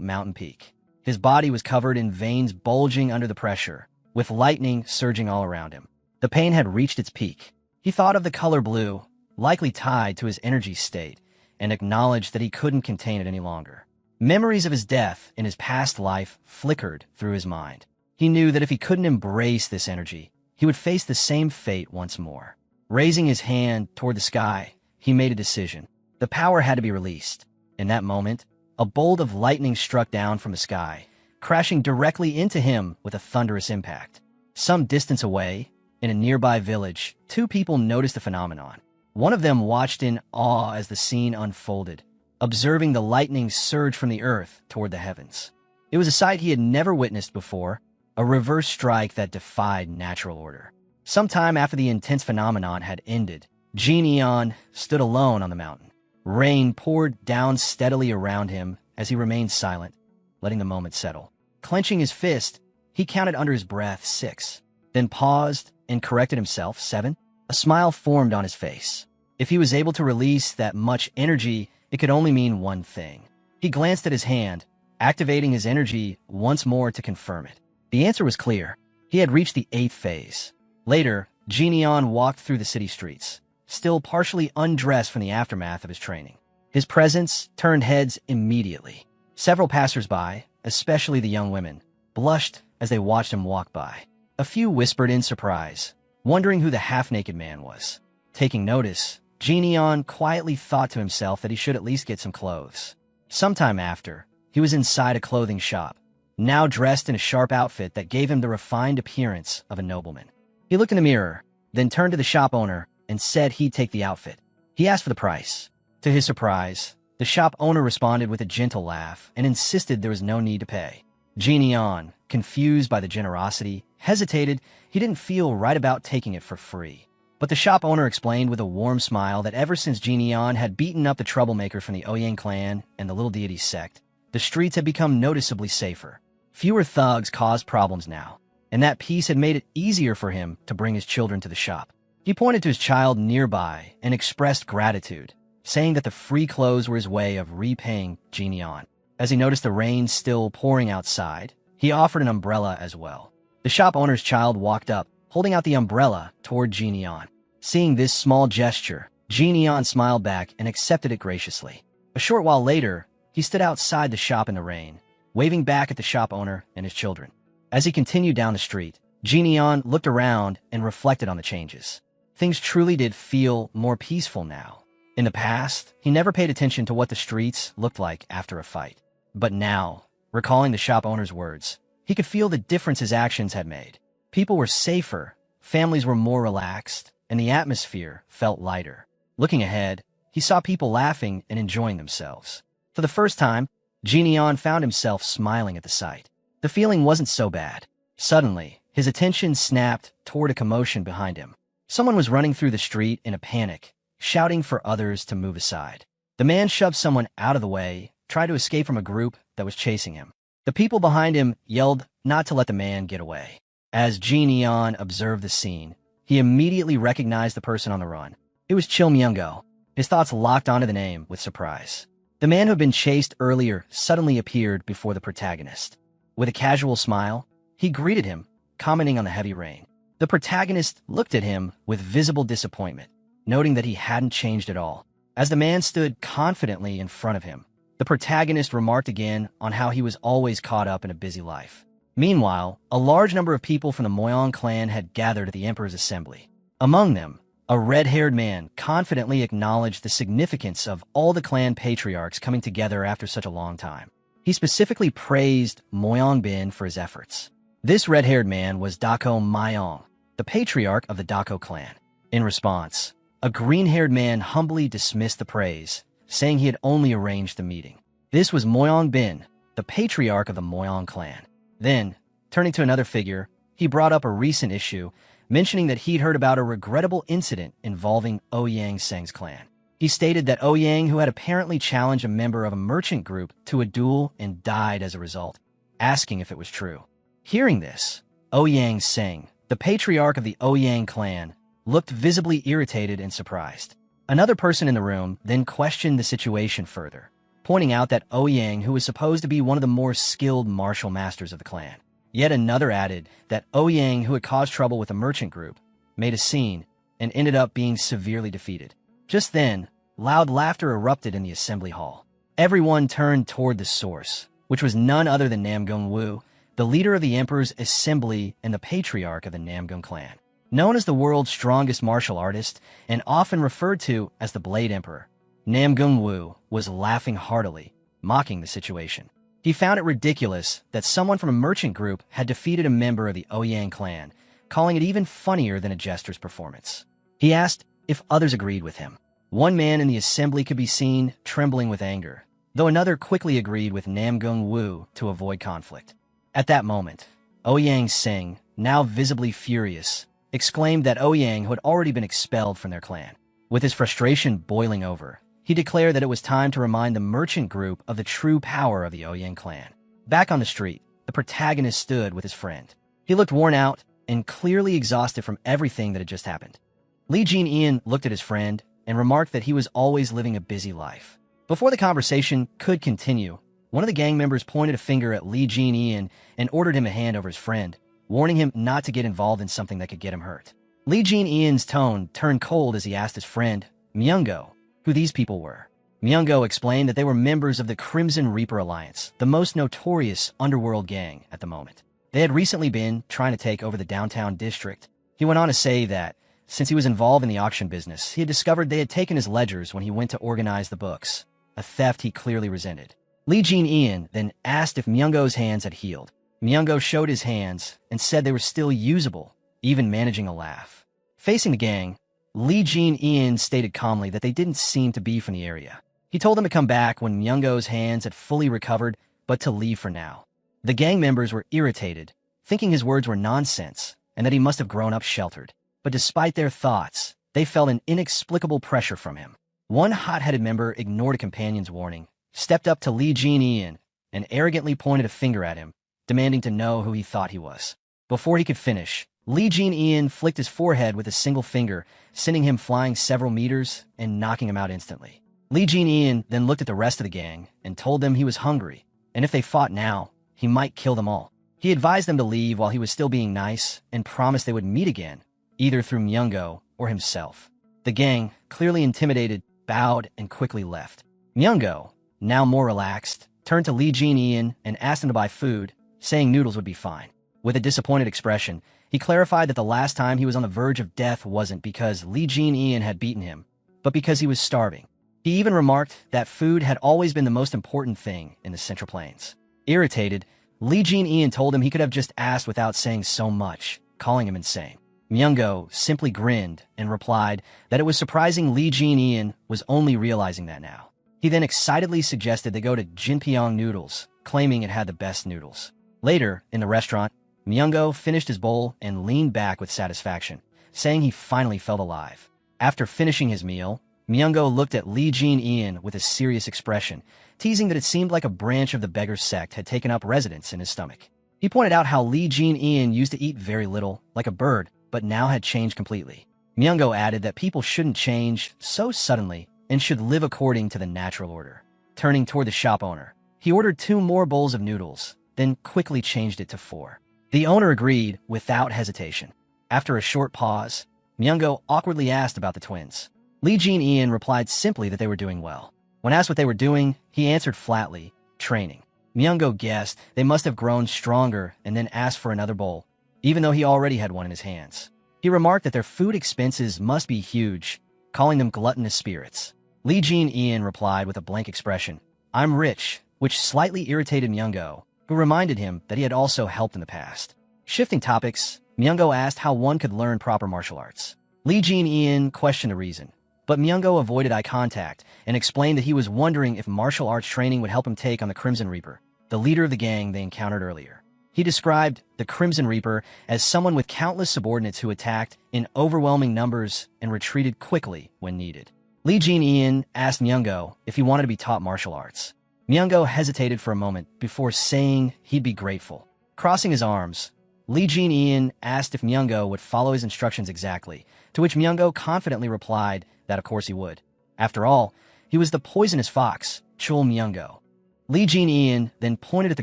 mountain peak. His body was covered in veins bulging under the pressure, with lightning surging all around him. The pain had reached its peak. He thought of the color blue, likely tied to his energy state, and acknowledged that he couldn't contain it any longer. Memories of his death in his past life flickered through his mind. He knew that if he couldn't embrace this energy, he would face the same fate once more. Raising his hand toward the sky, he made a decision. The power had to be released. In that moment, a bolt of lightning struck down from the sky, crashing directly into him with a thunderous impact. Some distance away, in a nearby village, two people noticed the phenomenon. One of them watched in awe as the scene unfolded, observing the lightning surge from the earth toward the heavens. It was a sight he had never witnessed before, a reverse strike that defied natural order. Sometime after the intense phenomenon had ended, Jian stood alone on the mountain. Rain poured down steadily around him as he remained silent, letting the moment settle. Clenching his fist, he counted under his breath 6, then paused and corrected himself 7. A smile formed on his face. If he was able to release that much energy, it could only mean one thing. He glanced at his hand, activating his energy once more to confirm it. The answer was clear. He had reached the 8th phase. Later, Jian walked through the city streets, still partially undressed from the aftermath of his training. His presence turned heads immediately. Several passersby, especially the young women, blushed as they watched him walk by. A few whispered in surprise, wondering who the half-naked man was. Taking notice, Jian quietly thought to himself that he should at least get some clothes. Sometime after, he was inside a clothing shop, now dressed in a sharp outfit that gave him the refined appearance of a nobleman. He looked in the mirror, then turned to the shop owner and said he'd take the outfit. He asked for the price. To his surprise, the shop owner responded with a gentle laugh and insisted there was no need to pay. Jian, confused by the generosity, hesitated. He didn't feel right about taking it for free. But the shop owner explained with a warm smile that ever since Jian had beaten up the troublemaker from the Ouyang clan and the Little Deity sect, the streets had become noticeably safer. Fewer thugs caused problems now, and that peace had made it easier for him to bring his children to the shop. He pointed to his child nearby and expressed gratitude, saying that the free clothes were his way of repaying Jian. As he noticed the rain still pouring outside, he offered an umbrella as well. The shop owner's child walked up, holding out the umbrella toward Jian. Seeing this small gesture, Jian smiled back and accepted it graciously. A short while later, he stood outside the shop in the rain, waving back at the shop owner and his children. As he continued down the street, Jian looked around and reflected on the changes. Things truly did feel more peaceful now. In the past, he never paid attention to what the streets looked like after a fight. But now, recalling the shop owner's words, he could feel the difference his actions had made. People were safer, families were more relaxed, and the atmosphere felt lighter. Looking ahead, he saw people laughing and enjoying themselves. For the first time, Jian found himself smiling at the sight. The feeling wasn't so bad. Suddenly, his attention snapped toward a commotion behind him. Someone was running through the street in a panic, shouting for others to move aside. The man shoved someone out of the way, tried to escape from a group that was chasing him. The people behind him yelled not to let the man get away. As Jian observed the scene, he immediately recognized the person on the run. It was Myungo. His thoughts locked onto the name with surprise. The man who had been chased earlier suddenly appeared before the protagonist. With a casual smile, he greeted him, commenting on the heavy rain. The protagonist looked at him with visible disappointment, noting that he hadn't changed at all. As the man stood confidently in front of him, the protagonist remarked again on how he was always caught up in a busy life. Meanwhile, a large number of people from the Moyang clan had gathered at the Emperor's assembly. Among them, a red-haired man confidently acknowledged the significance of all the clan patriarchs coming together after such a long time. He specifically praised Moyang Bin for his efforts. This red-haired man was Dako Mayong, the patriarch of the Dako clan. In response, a green-haired man humbly dismissed the praise, saying he had only arranged the meeting. This was Moyang Bin, the patriarch of the Moyang clan. Then, turning to another figure, he brought up a recent issue, mentioning that he'd heard about a regrettable incident involving Ouyang Seng's clan. He stated that Ouyang, who had apparently challenged a member of a merchant group to a duel and died as a result, asking if it was true. Hearing this, Ouyang Seng, the patriarch of the Ouyang clan, looked visibly irritated and surprised. Another person in the room then questioned the situation further, pointing out that Ouyang, who was supposed to be one of the more skilled martial masters of the clan. Yet another added that Ouyang, who had caused trouble with a merchant group, made a scene and ended up being severely defeated. Just then, loud laughter erupted in the assembly hall. Everyone turned toward the source, which was none other than Namgung Wu, the leader of the Emperor's assembly and the patriarch of the Namgung clan. Known as the world's strongest martial artist and often referred to as the Blade Emperor, Namgung Wu was laughing heartily, mocking the situation. He found it ridiculous that someone from a merchant group had defeated a member of the Ouyang clan, calling it even funnier than a jester's performance. He asked if others agreed with him. One man in the assembly could be seen trembling with anger, though another quickly agreed with Namgung Wu to avoid conflict. At that moment, Ouyang Seng, now visibly furious, exclaimed that Ouyang had already been expelled from their clan. With his frustration boiling over, he declared that it was time to remind the merchant group of the true power of the Ouyang clan. Back on the street, the protagonist stood with his friend. He looked worn out and clearly exhausted from everything that had just happened. Li Jin looked at his friend and remarked that he was always living a busy life. Before the conversation could continue, one of the gang members pointed a finger at Li Jin and ordered him a hand over his friend, warning him not to get involved in something that could get him hurt. Li Jin's tone turned cold as he asked his friend, Myungo, who these people were. Myungo explained that they were members of the Crimson Reaper Alliance, the most notorious underworld gang at the moment. They had recently been trying to take over the downtown district. He went on to say that, since he was involved in the auction business, he had discovered they had taken his ledgers when he went to organize the books, a theft he clearly resented. Li Jin then asked if Myungo's hands had healed. Myungo showed his hands and said they were still usable, even managing a laugh. Facing the gang, Li Jin stated calmly that they didn't seem to be from the area. He told them to come back when Myungo's hands had fully recovered, but to leave for now. The gang members were irritated, thinking his words were nonsense and that he must have grown up sheltered. But despite their thoughts, they felt an inexplicable pressure from him. One hot-headed member ignored a companion's warning, stepped up to Li Jin and arrogantly pointed a finger at him, demanding to know who he thought he was. Before he could finish, Li Jin flicked his forehead with a single finger, sending him flying several meters and knocking him out instantly. Li Jin then looked at the rest of the gang and told them he was hungry, and if they fought now, he might kill them all. He advised them to leave while he was still being nice and promised they would meet again, either through Myungo or himself. The gang, clearly intimidated, bowed and quickly left. Myungo, now more relaxed, turned to Li Jin and asked him to buy food, saying noodles would be fine. With a disappointed expression, he clarified that the last time he was on the verge of death wasn't because Li Jin had beaten him, but because he was starving. He even remarked that food had always been the most important thing in the Central Plains. Irritated, Li Jin told him he could have just asked without saying so much, calling him insane. Myungo simply grinned and replied that it was surprising Li Jin was only realizing that now. He then excitedly suggested they go to Jinpyong Noodles, claiming it had the best noodles. Later, in the restaurant, Myungo finished his bowl and leaned back with satisfaction, saying he finally felt alive. After finishing his meal, Myungo looked at Li Jin with a serious expression, teasing that it seemed like a branch of the beggar sect had taken up residence in his stomach. He pointed out how Li Jin used to eat very little, like a bird, but now had changed completely. Myungo added that people shouldn't change so suddenly and should live according to the natural order. Turning toward the shop owner, he ordered 2 more bowls of noodles, then quickly changed it to 4. The owner agreed without hesitation. After a short pause, Myungo awkwardly asked about the twins. Li Jin replied simply that they were doing well. When asked what they were doing, he answered flatly, training. Myungo guessed they must have grown stronger and then asked for another bowl, even though he already had one in his hands. He remarked that their food expenses must be huge, calling them gluttonous spirits. Li Jin replied with a blank expression, "I'm rich," which slightly irritated Myungo, who reminded him that he had also helped in the past. Shifting topics, Myungo asked how one could learn proper martial arts. Li Jin questioned the reason, but Myungo avoided eye contact and explained that he was wondering if martial arts training would help him take on the Crimson Reaper, the leader of the gang they encountered earlier. He described the Crimson Reaper as someone with countless subordinates who attacked in overwhelming numbers and retreated quickly when needed. Lee Jin-ian asked Myung-go if he wanted to be taught martial arts. Myung-go hesitated for a moment before saying he'd be grateful. Crossing his arms, Lee Jin-ian asked if Myung-go would follow his instructions exactly, to which Myung-go confidently replied that of course he would. After all, he was the poisonous fox, Chul Myung-go. Lee Jin-ian then pointed at the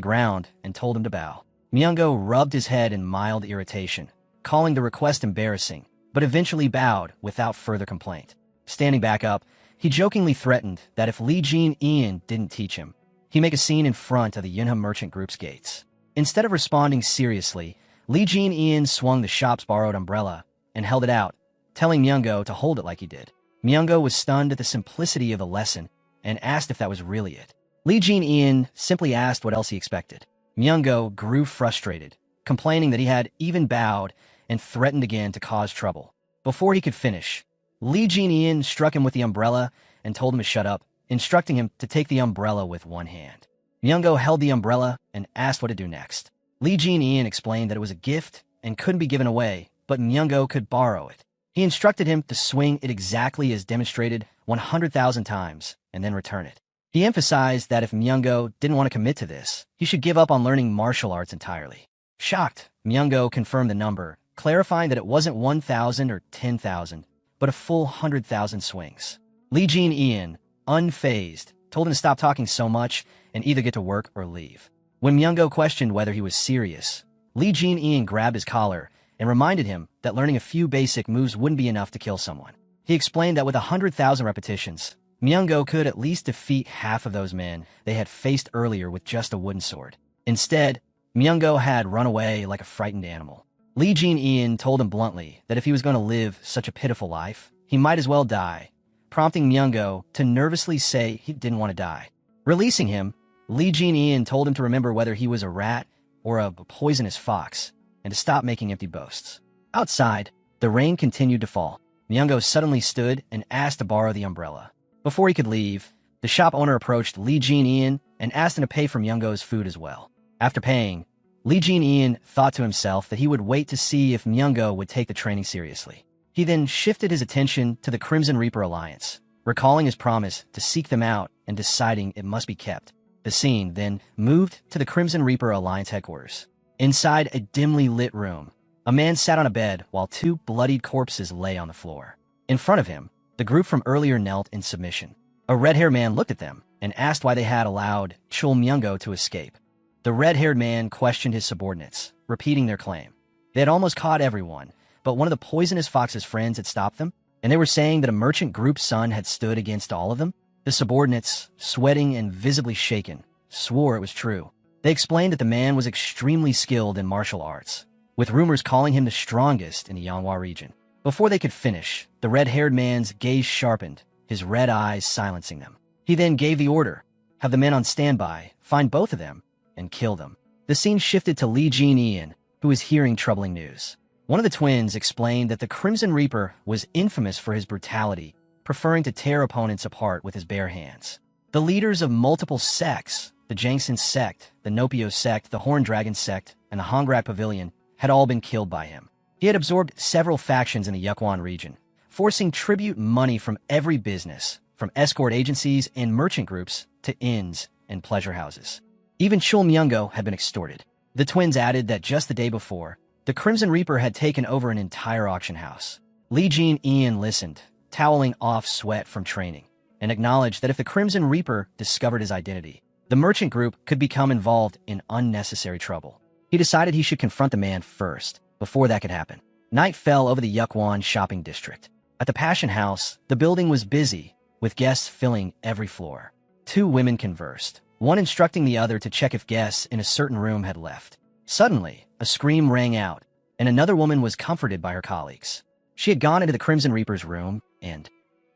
ground and told him to bow. Myung-go rubbed his head in mild irritation, calling the request embarrassing, but eventually bowed without further complaint. Standing back up, he jokingly threatened that if Lee Jin-ian didn't teach him, he'd make a scene in front of the Yunha Merchant Group's gates. Instead of responding seriously, Lee Jin-ian swung the shop's borrowed umbrella and held it out, telling Myung-go to hold it like he did. Myung-go was stunned at the simplicity of the lesson and asked if that was really it. Lee Jin-ian simply asked what else he expected. Myung-go grew frustrated, complaining that he had even bowed and threatened again to cause trouble. Before he could finish, Lee Jin-ian struck him with the umbrella and told him to shut up, instructing him to take the umbrella with one hand. Myung-go held the umbrella and asked what to do next. Lee Jin-ian explained that it was a gift and couldn't be given away, but Myung-go could borrow it. He instructed him to swing it exactly as demonstrated 100,000 times and then return it. He emphasized that if Myung-go didn't want to commit to this, he should give up on learning martial arts entirely. Shocked, Myung-go confirmed the number, clarifying that it wasn't 1,000 or 10,000, but a full 100,000 swings. Lee Jin-ian, unfazed, told him to stop talking so much and either get to work or leave. When Myung-go questioned whether he was serious, Lee Jin-ian grabbed his collar and reminded him that learning a few basic moves wouldn't be enough to kill someone. He explained that with 100,000 repetitions, Myung-go could at least defeat half of those men they had faced earlier with just a wooden sword. Instead, Myung-go had run away like a frightened animal. Lee Jin-ian told him bluntly that if he was going to live such a pitiful life, he might as well die, prompting Myung-go to nervously say he didn't want to die. Releasing him, Lee Jin-ian told him to remember whether he was a rat or a poisonous fox, and to stop making empty boasts. Outside, the rain continued to fall. Myung-go suddenly stood and asked to borrow the umbrella. Before he could leave, the shop owner approached Lee Jin-ian and asked him to pay for Myung-go's food as well. After paying, Lee Jin-ian thought to himself that he would wait to see if Myung-go would take the training seriously. He then shifted his attention to the Crimson Reaper Alliance, recalling his promise to seek them out and deciding it must be kept. The scene then moved to the Crimson Reaper Alliance headquarters. Inside a dimly lit room, a man sat on a bed while two bloodied corpses lay on the floor. In front of him, the group from earlier knelt in submission. A red-haired man looked at them and asked why they had allowed Chul Myung-go to escape. The red-haired man questioned his subordinates, repeating their claim. They had almost caught everyone, but one of the poisonous fox's friends had stopped them, and they were saying that a merchant group's son had stood against all of them. The subordinates, sweating and visibly shaken, swore it was true. They explained that the man was extremely skilled in martial arts, with rumors calling him the strongest in the Manhwa region. Before they could finish, the red-haired man's gaze sharpened, his red eyes silencing them. He then gave the order, have the men on standby, find both of them, and kill them. The scene shifted to Lee Jin-ian, who was hearing troubling news. One of the twins explained that the Crimson Reaper was infamous for his brutality, preferring to tear opponents apart with his bare hands. The leaders of multiple sects, the Jangsun sect, the Nopio sect, the Horn Dragon sect, and the Hongrak Pavilion, had all been killed by him. He had absorbed several factions in the Yukwan region, forcing tribute money from every business, from escort agencies and merchant groups to inns and pleasure houses. Even Chul Myung-go had been extorted. The twins added that just the day before, the Crimson Reaper had taken over an entire auction house. Lee Jin-ian listened, toweling off sweat from training, and acknowledged that if the Crimson Reaper discovered his identity, the merchant group could become involved in unnecessary trouble. He decided he should confront the man first, before that could happen. Night fell over the Yukwan shopping district. At the Passion House, the building was busy, with guests filling every floor. Two women conversed, one instructing the other to check if guests in a certain room had left. Suddenly, a scream rang out, and another woman was comforted by her colleagues. She had gone into the Crimson Reaper's room, and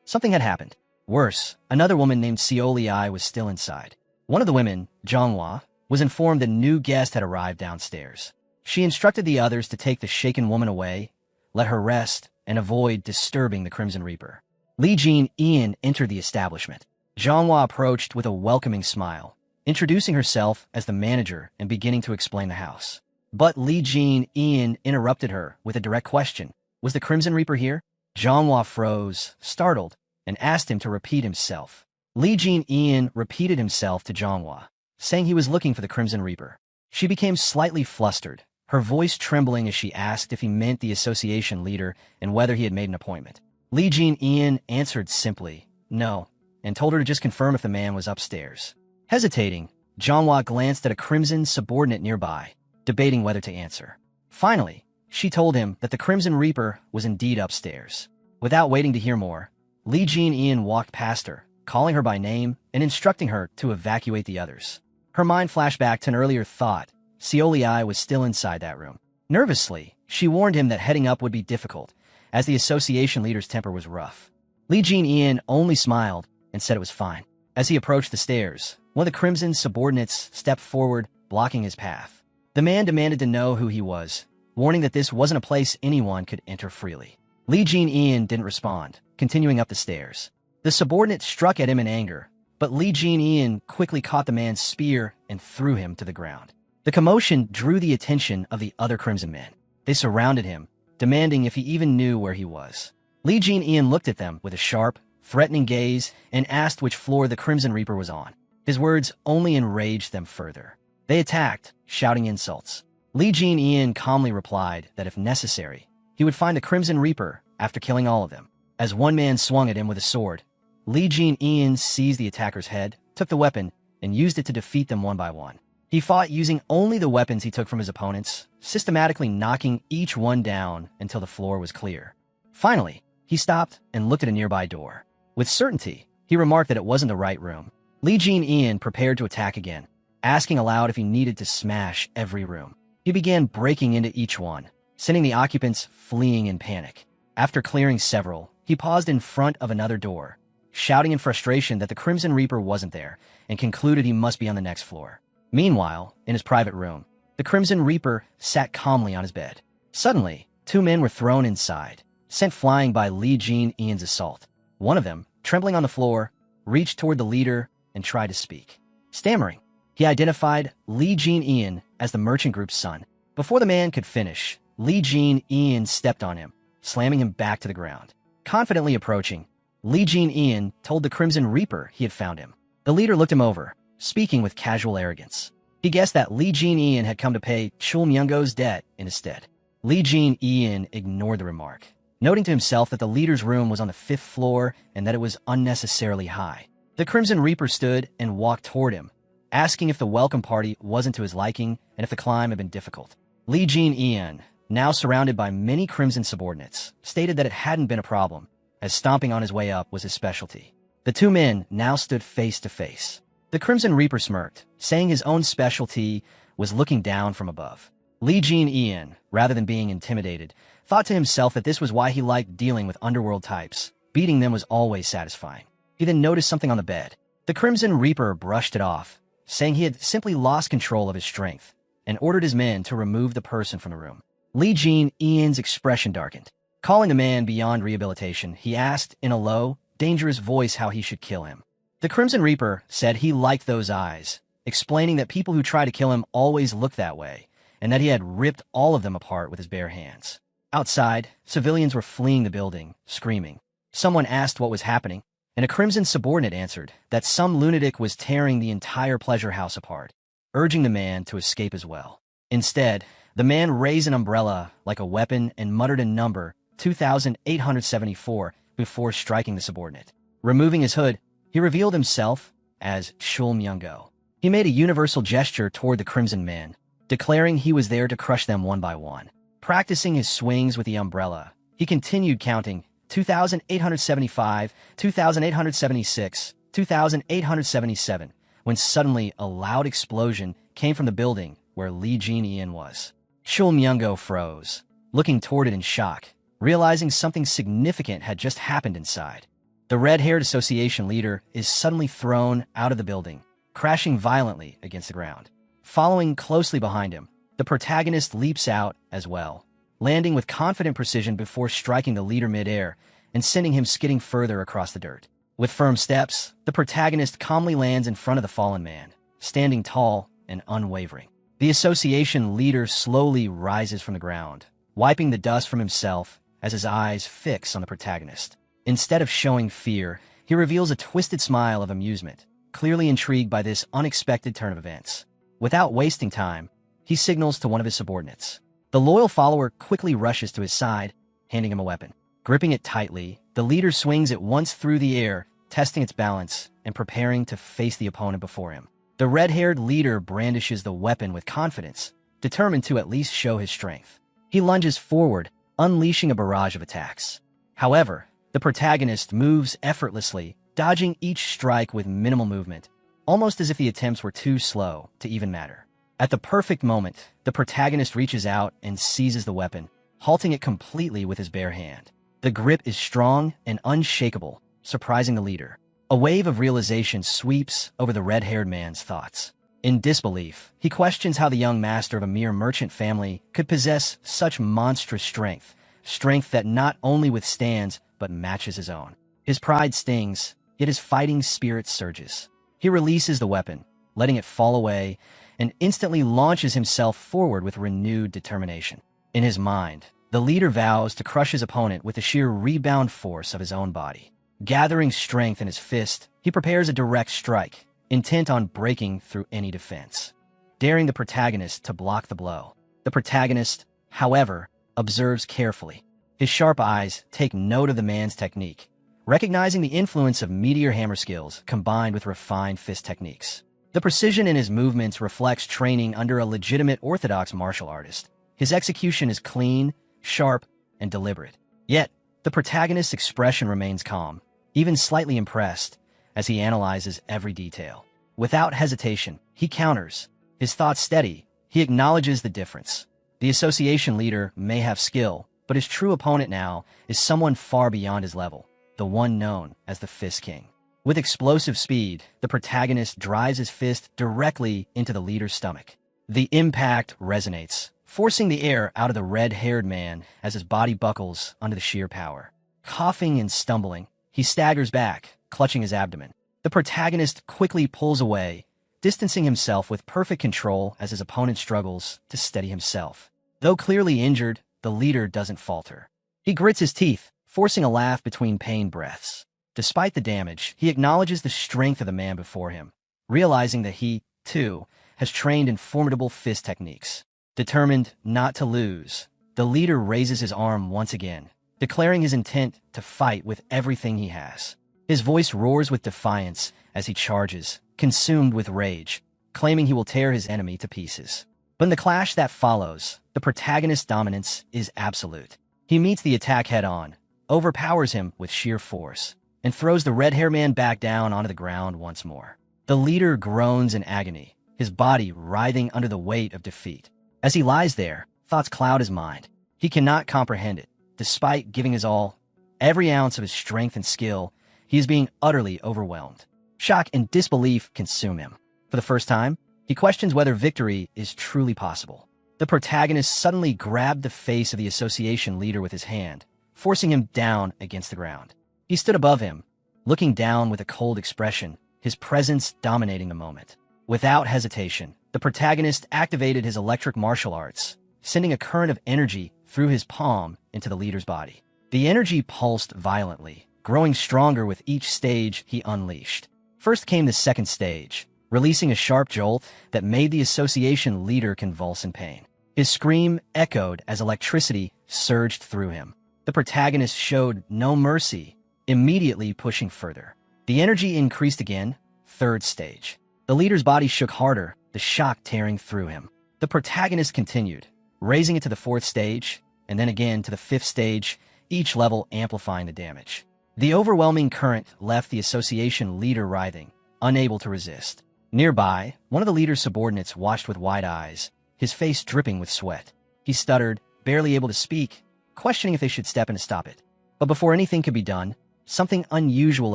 something had happened. Worse, another woman named Seoli was still inside. One of the women, Zhonghua, was informed a new guest had arrived downstairs. She instructed the others to take the shaken woman away, let her rest, and avoid disturbing the Crimson Reaper. Lee Jin-ian entered the establishment. Zhonghua approached with a welcoming smile, introducing herself as the manager and beginning to explain the house. But Li Jin Ian interrupted her with a direct question. Was the Crimson Reaper here? Jianhua froze, startled, and asked him to repeat himself. Li Jin Ian repeated himself to Jianhua, saying he was looking for the Crimson Reaper. She became slightly flustered, her voice trembling as she asked if he meant the association leader and whether he had made an appointment. Li Jin Ian answered simply, no, and told her to just confirm if the man was upstairs. Hesitating, Jianhua glanced at a Crimson subordinate nearby, debating whether to answer. Finally, she told him that the Crimson Reaper was indeed upstairs. Without waiting to hear more, Li Jin Ian walked past her, calling her by name and instructing her to evacuate the others. Her mind flashed back to an earlier thought. Seoliai was still inside that room. Nervously, she warned him that heading up would be difficult, as the association leader's temper was rough. Li Jin Ian only smiled and said it was fine. As he approached the stairs, one of the Crimson subordinates stepped forward, blocking his path. The man demanded to know who he was, warning that this wasn't a place anyone could enter freely. Li Jin Ian didn't respond, continuing up the stairs. The subordinate struck at him in anger, but Li Jin Ian quickly caught the man's spear and threw him to the ground. The commotion drew the attention of the other Crimson men. They surrounded him, demanding if he even knew where he was. Li Jin Ian looked at them with a sharp, threatening gaze and asked which floor the Crimson Reaper was on. His words only enraged them further. They attacked, shouting insults. Li Jin Ian calmly replied that if necessary, he would find the Crimson Reaper after killing all of them. As one man swung at him with a sword, Li Jin Ian seized the attacker's head, took the weapon, and used it to defeat them one by one. He fought using only the weapons he took from his opponents, systematically knocking each one down until the floor was clear. Finally, he stopped and looked at a nearby door. With certainty, he remarked that it wasn't the right room. Li Jin Ian prepared to attack again, asking aloud if he needed to smash every room. He began breaking into each one, sending the occupants fleeing in panic. After clearing several, he paused in front of another door, shouting in frustration that the Crimson Reaper wasn't there, and concluded he must be on the next floor. Meanwhile, in his private room, the Crimson Reaper sat calmly on his bed. Suddenly, two men were thrown inside, sent flying by Li Jin Ian's assault. One of them, trembling on the floor, reached toward the leader and tried to speak. Stammering, he identified Li Jin Ian as the merchant group's son. Before the man could finish, Li Jin Ian stepped on him, slamming him back to the ground. Confidently approaching, Li Jin Ian told the Crimson Reaper he had found him. The leader looked him over, speaking with casual arrogance. He guessed that Li Jin Ian had come to pay Chul Myungo's debt in his stead. Li Jin Ian ignored the remark, noting to himself that the leader's room was on the 5th floor and that it was unnecessarily high. The Crimson Reaper stood and walked toward him, asking if the welcome party wasn't to his liking and if the climb had been difficult. Li Jin Ian, now surrounded by many Crimson subordinates, stated that it hadn't been a problem, as stomping on his way up was his specialty. The two men now stood face to face. The Crimson Reaper smirked, saying his own specialty was looking down from above. Li Jin Ian, rather than being intimidated, thought to himself that this was why he liked dealing with underworld types. Beating them was always satisfying. He then noticed something on the bed. The Crimson Reaper brushed it off, saying he had simply lost control of his strength, and ordered his men to remove the person from the room. Li Jin Ian's expression darkened. Calling the man beyond rehabilitation, he asked in a low, dangerous voice how he should kill him. The Crimson Reaper said he liked those eyes, explaining that people who try to kill him always look that way, and that he had ripped all of them apart with his bare hands. Outside, civilians were fleeing the building, screaming. Someone asked what was happening, and a Crimson subordinate answered that some lunatic was tearing the entire pleasure house apart, urging the man to escape as well. Instead, the man raised an umbrella like a weapon and muttered a number, 2874, before striking the subordinate. Removing his hood, he revealed himself as Chul Myungo. He made a universal gesture toward the Crimson men, declaring he was there to crush them one by one. Practicing his swings with the umbrella, he continued counting 2875, 2876, 2877, when suddenly a loud explosion came from the building where Li Jin Ian was. Chul Myungo froze, looking toward it in shock, realizing something significant had just happened inside. The red-haired association leader is suddenly thrown out of the building, crashing violently against the ground. Following closely behind him, the protagonist leaps out as well, landing with confident precision before striking the leader mid-air and sending him skidding further across the dirt. With firm steps, the protagonist calmly lands in front of the fallen man, standing tall and unwavering. The association leader slowly rises from the ground, wiping the dust from himself as his eyes fix on the protagonist. Instead of showing fear, he reveals a twisted smile of amusement, clearly intrigued by this unexpected turn of events. Without wasting time, he signals to one of his subordinates. The loyal follower quickly rushes to his side, handing him a weapon. Gripping it tightly, the leader swings it once through the air, testing its balance and preparing to face the opponent before him. The red-haired leader brandishes the weapon with confidence, determined to at least show his strength. He lunges forward, unleashing a barrage of attacks. However, the protagonist moves effortlessly, dodging each strike with minimal movement, almost as if the attempts were too slow to even matter. At the perfect moment, the protagonist reaches out and seizes the weapon, halting it completely with his bare hand. The grip is strong and unshakable, surprising the leader. A wave of realization sweeps over the red-haired man's thoughts. In disbelief, he questions how the young master of a mere merchant family could possess such monstrous strength that not only withstands but matches his own. His pride stings, yet his fighting spirit surges. He releases the weapon, letting it fall away, and instantly launches himself forward with renewed determination. In his mind, the leader vows to crush his opponent with the sheer rebound force of his own body. Gathering strength in his fist, he prepares a direct strike, intent on breaking through any defense, daring the protagonist to block the blow. The protagonist, however, observes carefully. His sharp eyes take note of the man's technique, recognizing the influence of meteor hammer skills combined with refined fist techniques. The precision in his movements reflects training under a legitimate orthodox martial artist. His execution is clean, sharp, and deliberate. Yet, the protagonist's expression remains calm, even slightly impressed, as he analyzes every detail. Without hesitation, he counters. His thoughts steady, he acknowledges the difference. The association leader may have skill, but his true opponent now is someone far beyond his level, the one known as the Fist King. With explosive speed, the protagonist drives his fist directly into the leader's stomach. The impact resonates, forcing the air out of the red-haired man as his body buckles under the sheer power. Coughing and stumbling, he staggers back, clutching his abdomen. The protagonist quickly pulls away, distancing himself with perfect control as his opponent struggles to steady himself. Though clearly injured, the leader doesn't falter. He grits his teeth, forcing a laugh between pained breaths. Despite the damage, he acknowledges the strength of the man before him, realizing that he, too, has trained in formidable fist techniques. Determined not to lose, the leader raises his arm once again, declaring his intent to fight with everything he has. His voice roars with defiance as he charges, consumed with rage, claiming he will tear his enemy to pieces. But in the clash that follows, the protagonist's dominance is absolute. He meets the attack head-on, overpowers him with sheer force, and throws the red-haired man back down onto the ground once more. The leader groans in agony, his body writhing under the weight of defeat. As he lies there, thoughts cloud his mind. He cannot comprehend it. Despite giving his all, every ounce of his strength and skill, he is being utterly overwhelmed. Shock and disbelief consume him. For the first time, he questions whether victory is truly possible. The protagonist suddenly grabbed the face of the association leader with his hand, forcing him down against the ground. He stood above him, looking down with a cold expression, his presence dominating the moment. Without hesitation, the protagonist activated his electric martial arts, sending a current of energy through his palm into the leader's body. The energy pulsed violently, growing stronger with each stage he unleashed. First came the second stage, releasing a sharp jolt that made the association leader convulse in pain. His scream echoed as electricity surged through him. The protagonist showed no mercy, immediately pushing further. The energy increased again, third stage. The leader's body shook harder, the shock tearing through him. The protagonist continued, raising it to the fourth stage, and then again to the fifth stage, each level amplifying the damage. The overwhelming current left the association leader writhing, unable to resist. Nearby, one of the leader's subordinates watched with wide eyes, his face dripping with sweat. He stuttered, barely able to speak, questioning if they should step in to stop it. But before anything could be done, something unusual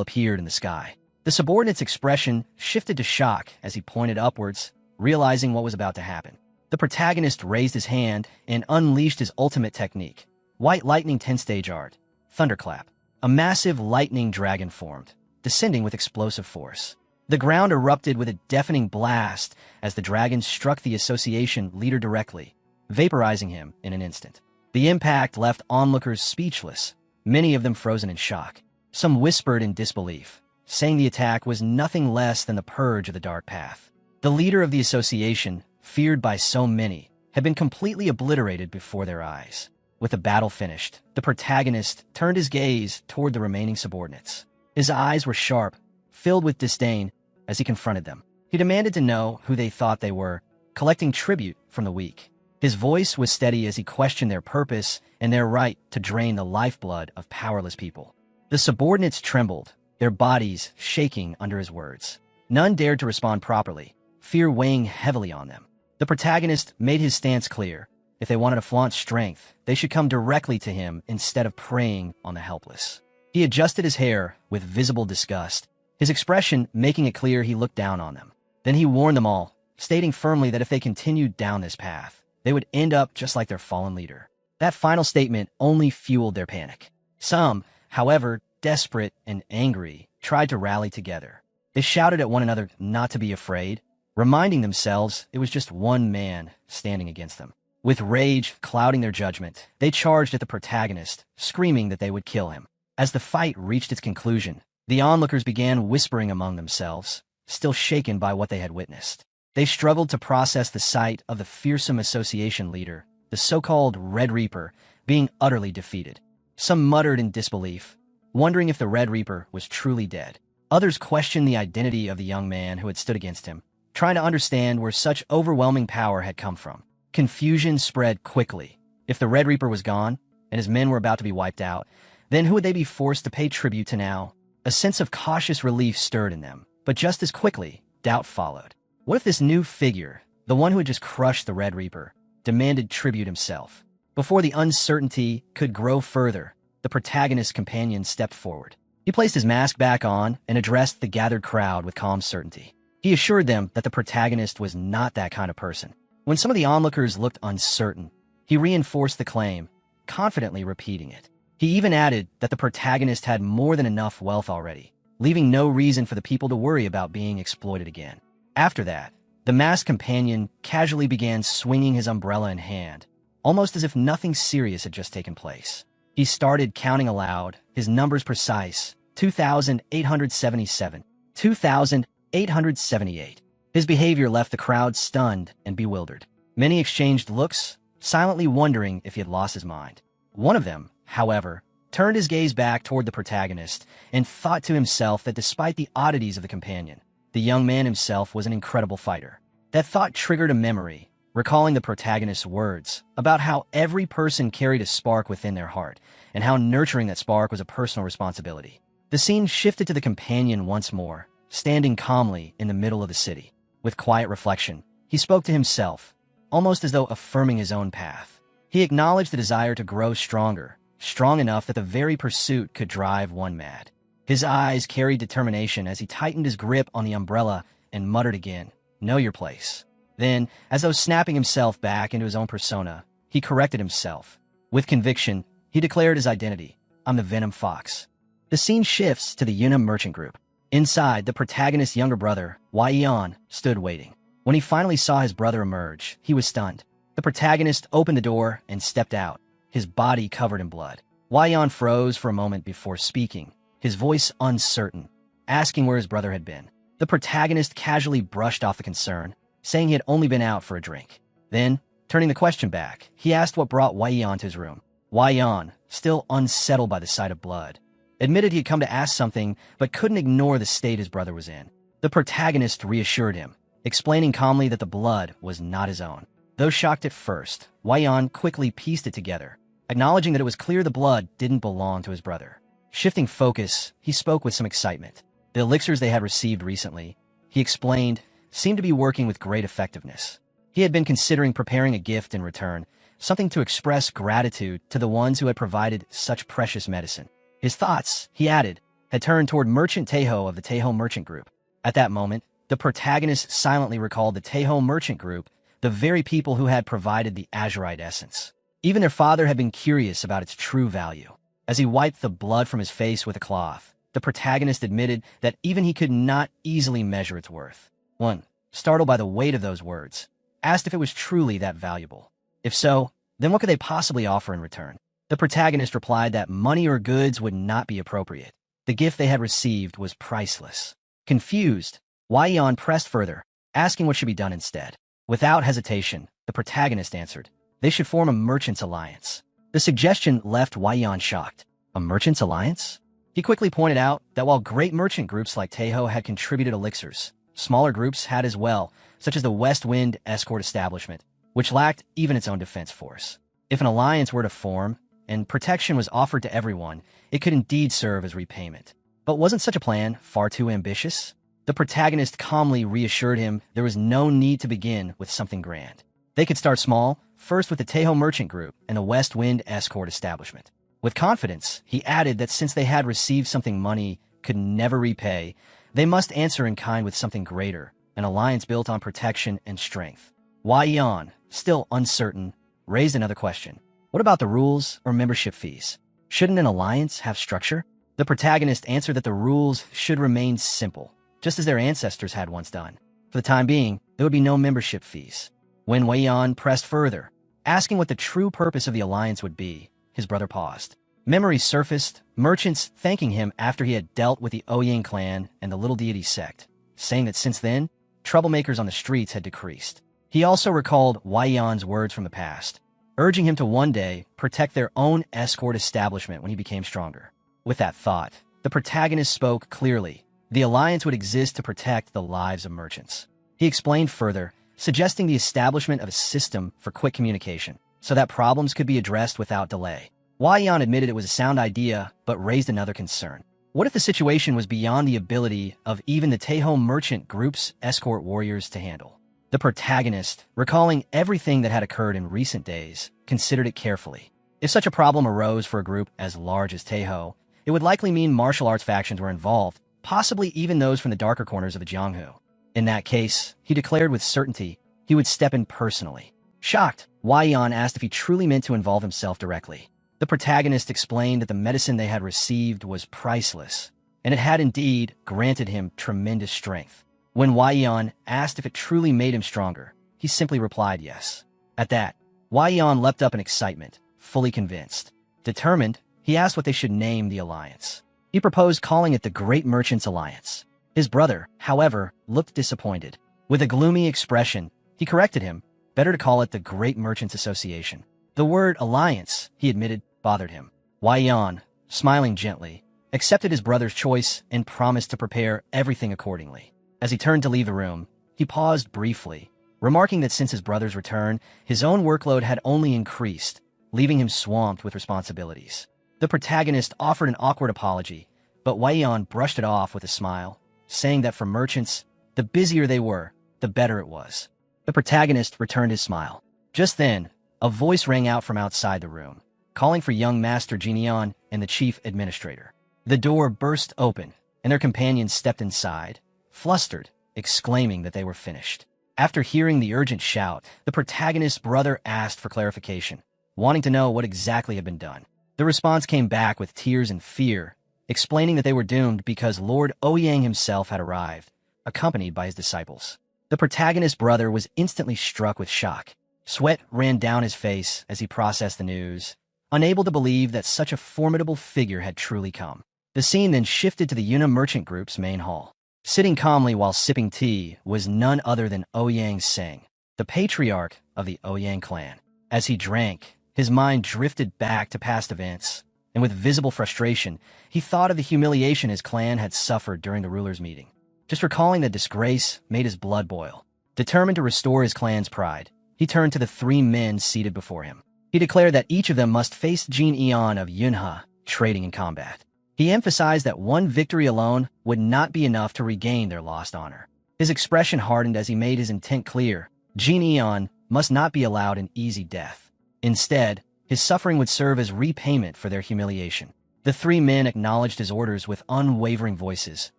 appeared in the sky. The subordinate's expression shifted to shock as he pointed upwards, realizing what was about to happen. The protagonist raised his hand and unleashed his ultimate technique, White Lightning 10-stage art, Thunderclap. A massive lightning dragon formed, descending with explosive force. The ground erupted with a deafening blast as the dragon struck the association leader directly, vaporizing him in an instant. The impact left onlookers speechless, many of them frozen in shock. Some whispered in disbelief, saying the attack was nothing less than the purge of the dark path. The leader of the association, feared by so many, had been completely obliterated before their eyes. With the battle finished, the protagonist turned his gaze toward the remaining subordinates. His eyes were sharp, filled with disdain, as he confronted them. He demanded to know who they thought they were, collecting tribute from the weak. His voice was steady as he questioned their purpose and their right to drain the lifeblood of powerless people. The subordinates trembled, their bodies shaking under his words. None dared to respond properly, fear weighing heavily on them. The protagonist made his stance clear. If they wanted to flaunt strength, they should come directly to him instead of preying on the helpless. He adjusted his hair with visible disgust, his expression making it clear he looked down on them. Then he warned them all, stating firmly that if they continued down this path, they would end up just like their fallen leader. That final statement only fueled their panic. Some, however, desperate and angry, tried to rally together. They shouted at one another not to be afraid, reminding themselves it was just one man standing against them. With rage clouding their judgment, they charged at the protagonist, screaming that they would kill him. As the fight reached its conclusion, the onlookers began whispering among themselves, still shaken by what they had witnessed. They struggled to process the sight of the fearsome association leader, the so-called Red Reaper, being utterly defeated. Some muttered in disbelief, wondering if the Red Reaper was truly dead. Others questioned the identity of the young man who had stood against him, trying to understand where such overwhelming power had come from. Confusion spread quickly. If the Red Reaper was gone, and his men were about to be wiped out, then who would they be forced to pay tribute to now? A sense of cautious relief stirred in them, but just as quickly, doubt followed. What if this new figure, the one who had just crushed the Red Reaper, demanded tribute himself? Before the uncertainty could grow further, the protagonist's companion stepped forward. He placed his mask back on and addressed the gathered crowd with calm certainty. He assured them that the protagonist was not that kind of person. When some of the onlookers looked uncertain, he reinforced the claim, confidently repeating it. He even added that the protagonist had more than enough wealth already, leaving no reason for the people to worry about being exploited again. After that, the masked companion casually began swinging his umbrella in hand, almost as if nothing serious had just taken place. He started counting aloud, his numbers precise, 2,877, 2,878. His behavior left the crowd stunned and bewildered. Many exchanged looks, silently wondering if he had lost his mind. One of them, however, turned his gaze back toward the protagonist and thought to himself that despite the oddities of the companion, the young man himself was an incredible fighter. That thought triggered a memory, recalling the protagonist's words about how every person carried a spark within their heart and how nurturing that spark was a personal responsibility. The scene shifted to the companion once more, standing calmly in the middle of the city. With quiet reflection, he spoke to himself, almost as though affirming his own path. He acknowledged the desire to grow stronger, strong enough that the very pursuit could drive one mad. His eyes carried determination as he tightened his grip on the umbrella and muttered again, "Know your place." Then, as though snapping himself back into his own persona, he corrected himself. With conviction, he declared his identity. "I'm the Venom Fox." The scene shifts to the Yunam merchant group. Inside, the protagonist's younger brother, Waiyan, stood waiting. When he finally saw his brother emerge, he was stunned. The protagonist opened the door and stepped out, his body covered in blood. Waiyan froze for a moment before speaking, his voice uncertain, asking where his brother had been. The protagonist casually brushed off the concern, saying he had only been out for a drink. Then, turning the question back, he asked what brought Waiyan to his room. Waiyan, still unsettled by the sight of blood, admitted he had come to ask something but couldn't ignore the state his brother was in. The protagonist reassured him, explaining calmly that the blood was not his own. Though shocked at first, Waiyan quickly pieced it together, acknowledging that it was clear the blood didn't belong to his brother. Shifting focus, he spoke with some excitement. The elixirs they had received recently, he explained, seemed to be working with great effectiveness. He had been considering preparing a gift in return, something to express gratitude to the ones who had provided such precious medicine. His thoughts, he added, had turned toward Merchant Tejo of the Tejo Merchant Group. At that moment, the protagonist silently recalled the Tejo Merchant Group, the very people who had provided the azurite essence. Even their father had been curious about its true value. As he wiped the blood from his face with a cloth, the protagonist admitted that even he could not easily measure its worth. 1. Startled by the weight of those words, asked if it was truly that valuable. If so, then what could they possibly offer in return? The protagonist replied that money or goods would not be appropriate. The gift they had received was priceless. Confused, Waiyan pressed further, asking what should be done instead. Without hesitation, the protagonist answered, they should form a merchant's alliance. The suggestion left Waiyan shocked. A merchant's alliance? He quickly pointed out that while great merchant groups like Teiho had contributed elixirs, smaller groups had as well, such as the West Wind Escort Establishment, which lacked even its own defense force. If an alliance were to form, and protection was offered to everyone, it could indeed serve as repayment. But wasn't such a plan far too ambitious? The protagonist calmly reassured him there was no need to begin with something grand. They could start small, first with the Teiho Merchant Group and the West Wind Escort Establishment. With confidence, he added that since they had received something money could never repay, they must answer in kind with something greater, an alliance built on protection and strength. Waiyan, still uncertain, raised another question. What about the rules or membership fees? Shouldn't an alliance have structure? The protagonist answered that the rules should remain simple, just as their ancestors had once done. For the time being, there would be no membership fees. When Waiyan pressed further, asking what the true purpose of the alliance would be, his brother paused. Memories surfaced, merchants thanking him after he had dealt with the Ouyang clan and the Little Deity sect, saying that since then, troublemakers on the streets had decreased. He also recalled Waiyan's words from the past, urging him to one day protect their own escort establishment when he became stronger. With that thought, the protagonist spoke clearly. The alliance would exist to protect the lives of merchants. He explained further, suggesting the establishment of a system for quick communication, so that problems could be addressed without delay. Waiyan admitted it was a sound idea, but raised another concern. What if the situation was beyond the ability of even the Teiho Merchant Group's escort warriors to handle? The protagonist, recalling everything that had occurred in recent days, considered it carefully. If such a problem arose for a group as large as Teiho, it would likely mean martial arts factions were involved, possibly even those from the darker corners of the Jianghu. In that case, he declared with certainty, he would step in personally. Shocked, Waiyan asked if he truly meant to involve himself directly. The protagonist explained that the medicine they had received was priceless, and it had indeed granted him tremendous strength. When Waiyan asked if it truly made him stronger, he simply replied yes. At that, Waiyan leapt up in excitement, fully convinced. Determined, he asked what they should name the alliance. He proposed calling it the Great Merchants Alliance. His brother, however, looked disappointed. With a gloomy expression, he corrected him, better to call it the Great Merchants Association. The word alliance, he admitted, bothered him. Waiyan, smiling gently, accepted his brother's choice and promised to prepare everything accordingly. As he turned to leave the room, he paused briefly, remarking that since his brother's return, his own workload had only increased, leaving him swamped with responsibilities. The protagonist offered an awkward apology, but Waiyan brushed it off with a smile, saying that for merchants, the busier they were, the better it was. The protagonist returned his smile. Just then, a voice rang out from outside the room, calling for young Master Jinian and the chief administrator. The door burst open, and their companions stepped inside, flustered, exclaiming that they were finished. After hearing the urgent shout, the protagonist's brother asked for clarification, wanting to know what exactly had been done. The response came back with tears and fear, explaining that they were doomed because Lord Ouyang himself had arrived, accompanied by his disciples. The protagonist's brother was instantly struck with shock. Sweat ran down his face as he processed the news, unable to believe that such a formidable figure had truly come. The scene then shifted to the Yuna Merchant Group's main hall. Sitting calmly while sipping tea was none other than Ouyang Seng, the patriarch of the Ouyang clan. As he drank, his mind drifted back to past events, and with visible frustration, he thought of the humiliation his clan had suffered during the ruler's meeting. Just recalling the disgrace made his blood boil. Determined to restore his clan's pride, he turned to the three men seated before him. He declared that each of them must face Jin Eon of Yunha, trading in combat. He emphasized that one victory alone would not be enough to regain their lost honor. His expression hardened as he made his intent clear. Jin Eon must not be allowed an easy death. Instead, his suffering would serve as repayment for their humiliation. The three men acknowledged his orders with unwavering voices,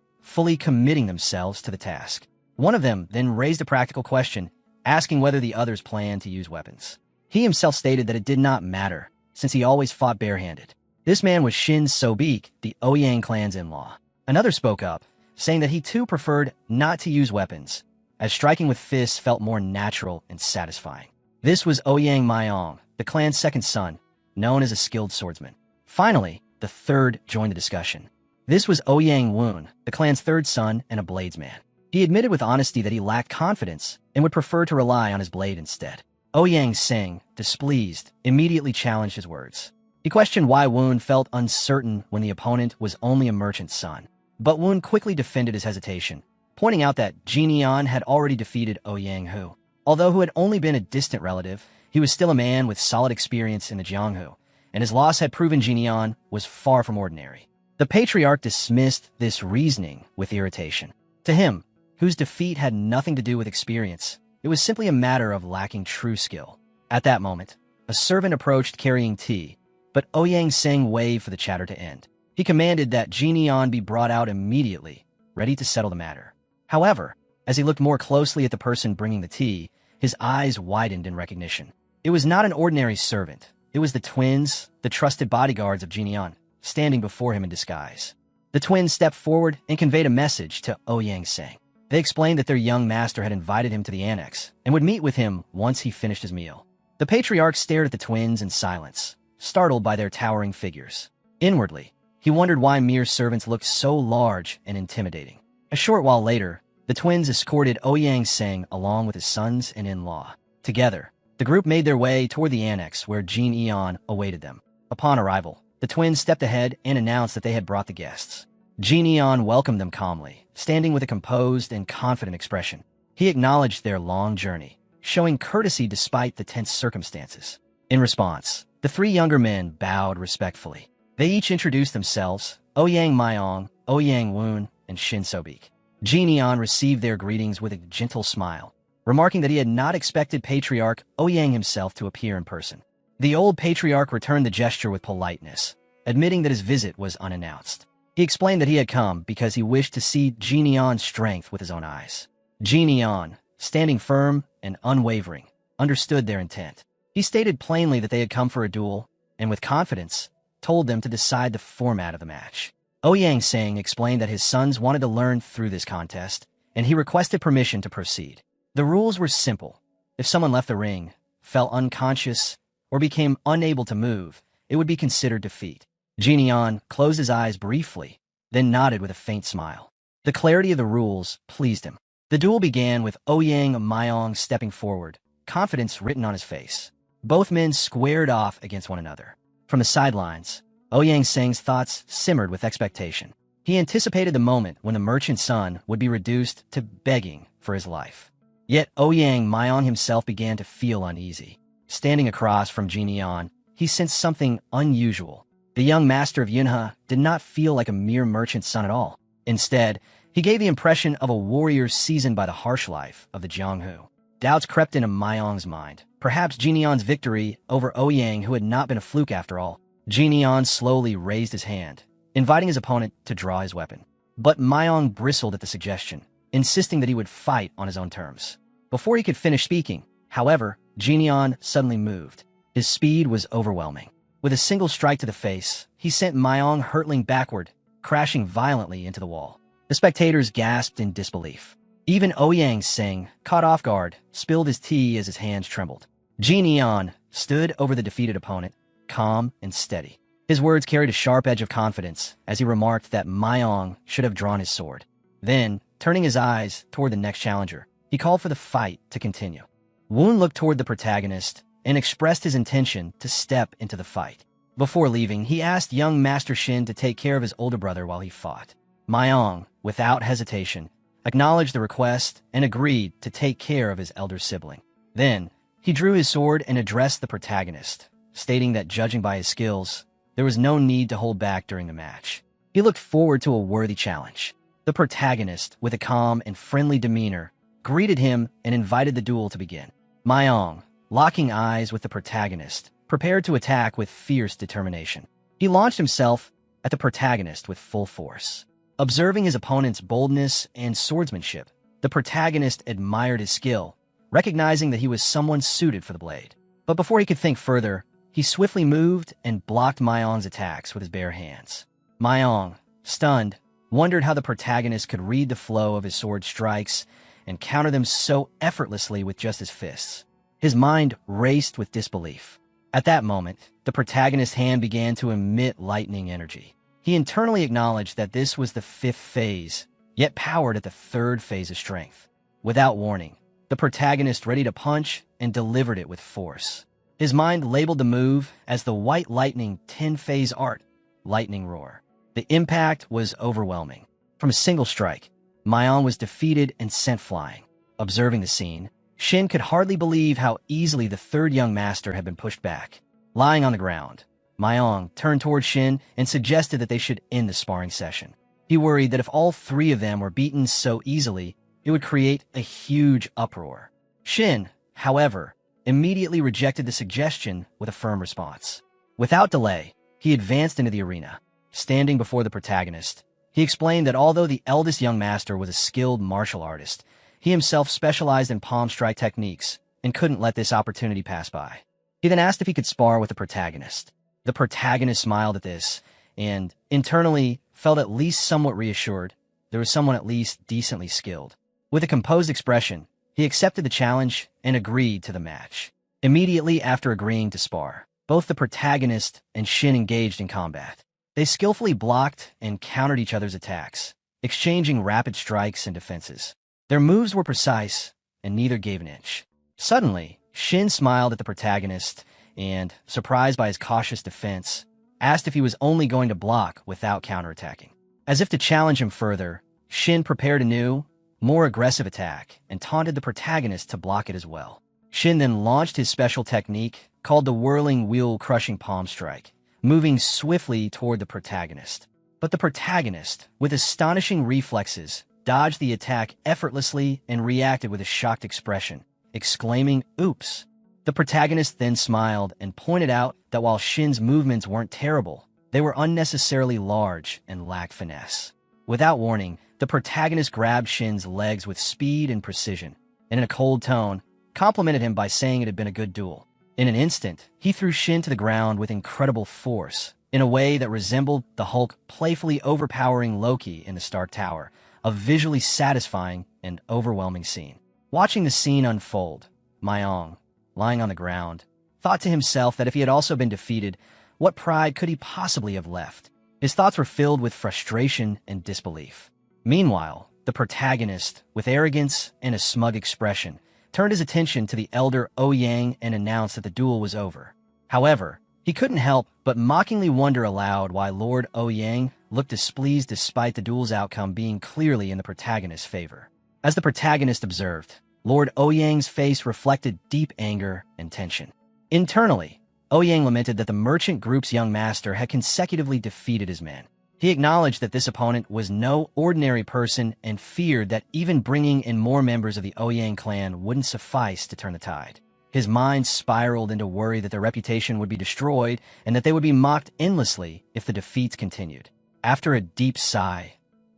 fully committing themselves to the task. One of them then raised a practical question, asking whether the others planned to use weapons. He himself stated that it did not matter, since he always fought barehanded. This man was Shin Sobik, the Ouyang clan's in-law. Another spoke up, saying that he too preferred not to use weapons, as striking with fists felt more natural and satisfying. This was Ouyang Mayong, the clan's second son, known as a skilled swordsman. Finally, the third joined the discussion. This was Ouyang Woon, the clan's third son and a bladesman. He admitted with honesty that he lacked confidence and would prefer to rely on his blade instead. Ouyang Sing, displeased, immediately challenged his words. He questioned why Woon felt uncertain when the opponent was only a merchant's son. But Woon quickly defended his hesitation, pointing out that Jinian had already defeated Ouyang Hu. Although who had only been a distant relative, he was still a man with solid experience in the Jianghu, and his loss had proven Jinian was far from ordinary. The patriarch dismissed this reasoning with irritation. To him, whose defeat had nothing to do with experience, it was simply a matter of lacking true skill. At that moment, a servant approached carrying tea, but Ouyang Sing waved for the chatter to end. He commanded that Jinian be brought out immediately, ready to settle the matter. However, as he looked more closely at the person bringing the tea, his eyes widened in recognition. It was not an ordinary servant. It was the twins, the trusted bodyguards of Jinian, standing before him in disguise. The twins stepped forward and conveyed a message to Ouyang Sing. They explained that their young master had invited him to the annex and would meet with him once he finished his meal. The patriarch stared at the twins in silence, startled by their towering figures. Inwardly, he wondered why mere servants looked so large and intimidating. A short while later, the twins escorted Ouyang Sing along with his sons and in-law. Together, the group made their way toward the annex where Jin Eon awaited them. Upon arrival, the twins stepped ahead and announced that they had brought the guests. Jin Eon welcomed them calmly, standing with a composed and confident expression. He acknowledged their long journey, showing courtesy despite the tense circumstances. In response, the three younger men bowed respectfully. They each introduced themselves, Ouyang Mayong, Ouyang Woon, and Shin Sobik. Jin Eon received their greetings with a gentle smile, remarking that he had not expected Patriarch Ouyang himself to appear in person. The old patriarch returned the gesture with politeness, admitting that his visit was unannounced. He explained that he had come because he wished to see Jin Eon's strength with his own eyes. Jin Eon, standing firm and unwavering, understood their intent. He stated plainly that they had come for a duel, and with confidence, told them to decide the format of the match. Ouyang Sing explained that his sons wanted to learn through this contest, and he requested permission to proceed. The rules were simple. If someone left the ring, fell unconscious, or became unable to move, it would be considered defeat. Jin Eon closed his eyes briefly, then nodded with a faint smile. The clarity of the rules pleased him. The duel began with Ouyang Mayong stepping forward, confidence written on his face. Both men squared off against one another. From the sidelines, Ouyang Sing's thoughts simmered with expectation. He anticipated the moment when the merchant's son would be reduced to begging for his life. Yet Ouyang Mayong himself began to feel uneasy. Standing across from Jin Eon, he sensed something unusual. The young master of Yunhe did not feel like a mere merchant's son at all. Instead, he gave the impression of a warrior seasoned by the harsh life of the Jianghu. Doubts crept into Mayong's mind. Perhaps Jin Eon's victory over Ouyang, who had not been a fluke after all. Jin Eon slowly raised his hand, inviting his opponent to draw his weapon. But Mayong bristled at the suggestion, insisting that he would fight on his own terms. Before he could finish speaking, however, Jin Eon suddenly moved. His speed was overwhelming. With a single strike to the face, he sent Mayong hurtling backward, crashing violently into the wall. The spectators gasped in disbelief. Even Ouyang Sing, caught off guard, spilled his tea as his hands trembled. Jin Eon stood over the defeated opponent, calm and steady. His words carried a sharp edge of confidence as he remarked that Mayong should have drawn his sword. Then, turning his eyes toward the next challenger, he called for the fight to continue. Woon looked toward the protagonist and expressed his intention to step into the fight. Before leaving, he asked young Master Shin to take care of his older brother while he fought. Mayong, without hesitation, acknowledged the request and agreed to take care of his elder sibling. Then, he drew his sword and addressed the protagonist, stating that judging by his skills, there was no need to hold back during the match. He looked forward to a worthy challenge. The protagonist, with a calm and friendly demeanor, greeted him and invited the duel to begin. Mayong, locking eyes with the protagonist, prepared to attack with fierce determination. He launched himself at the protagonist with full force. Observing his opponent's boldness and swordsmanship, the protagonist admired his skill, recognizing that he was someone suited for the blade. But before he could think further, he swiftly moved and blocked Mayong's attacks with his bare hands. Mayong, stunned, wondered how the protagonist could read the flow of his sword strikes and counter them so effortlessly with just his fists. His mind raced with disbelief. At that moment, the protagonist's hand began to emit lightning energy. He internally acknowledged that this was the 5th phase, yet powered at the 3rd phase of strength. Without warning, the protagonist readied a punch and delivered it with force. His mind labeled the move as the White Lightning 10-phase art, Lightning Roar. The impact was overwhelming. From a single strike, Mayan was defeated and sent flying. Observing the scene, Shin could hardly believe how easily the 3rd young master had been pushed back. Lying on the ground, Mayan turned toward Shin and suggested that they should end the sparring session. He worried that if all 3 of them were beaten so easily, it would create a huge uproar. Shin, however, immediately rejected the suggestion with a firm response. Without delay, he advanced into the arena. Standing before the protagonist, he explained that although the eldest young master was a skilled martial artist, he himself specialized in palm strike techniques and couldn't let this opportunity pass by. He then asked if he could spar with the protagonist. The protagonist smiled at this and, internally, felt at least somewhat reassured there was someone at least decently skilled. With a composed expression, he accepted the challenge and agreed to the match. Immediately after agreeing to spar, both the protagonist and Shin engaged in combat. They skillfully blocked and countered each other's attacks, exchanging rapid strikes and defenses. Their moves were precise, and neither gave an inch. Suddenly, Shin smiled at the protagonist and, surprised by his cautious defense, asked if he was only going to block without counterattacking. As if to challenge him further, Shin prepared a new, more aggressive attack and taunted the protagonist to block it as well. Shin then launched his special technique called the whirling wheel-crushing palm strike, moving swiftly toward the protagonist. But the protagonist, with astonishing reflexes, dodged the attack effortlessly and reacted with a shocked expression, exclaiming, "Oops." The protagonist then smiled and pointed out that while Shin's movements weren't terrible, they were unnecessarily large and lacked finesse. Without warning, the protagonist grabbed Shin's legs with speed and precision, and in a cold tone, complimented him by saying it had been a good duel. In an instant, he threw Shin to the ground with incredible force, in a way that resembled the Hulk playfully overpowering Loki in the Stark Tower, a visually satisfying and overwhelming scene. Watching the scene unfold, Mayong, lying on the ground, thought to himself that if he had also been defeated, what pride could he possibly have left? His thoughts were filled with frustration and disbelief. Meanwhile, the protagonist, with arrogance and a smug expression, turned his attention to the elder Ouyang and announced that the duel was over. However, he couldn't help but mockingly wonder aloud why Lord Ouyang looked displeased despite the duel's outcome being clearly in the protagonist's favor. As the protagonist observed, Lord Ouyang's face reflected deep anger and tension. Internally, Ouyang lamented that the merchant group's young master had consecutively defeated his men. He acknowledged that this opponent was no ordinary person and feared that even bringing in more members of the Ouyang clan wouldn't suffice to turn the tide. His mind spiraled into worry that their reputation would be destroyed and that they would be mocked endlessly if the defeats continued. After a deep sigh,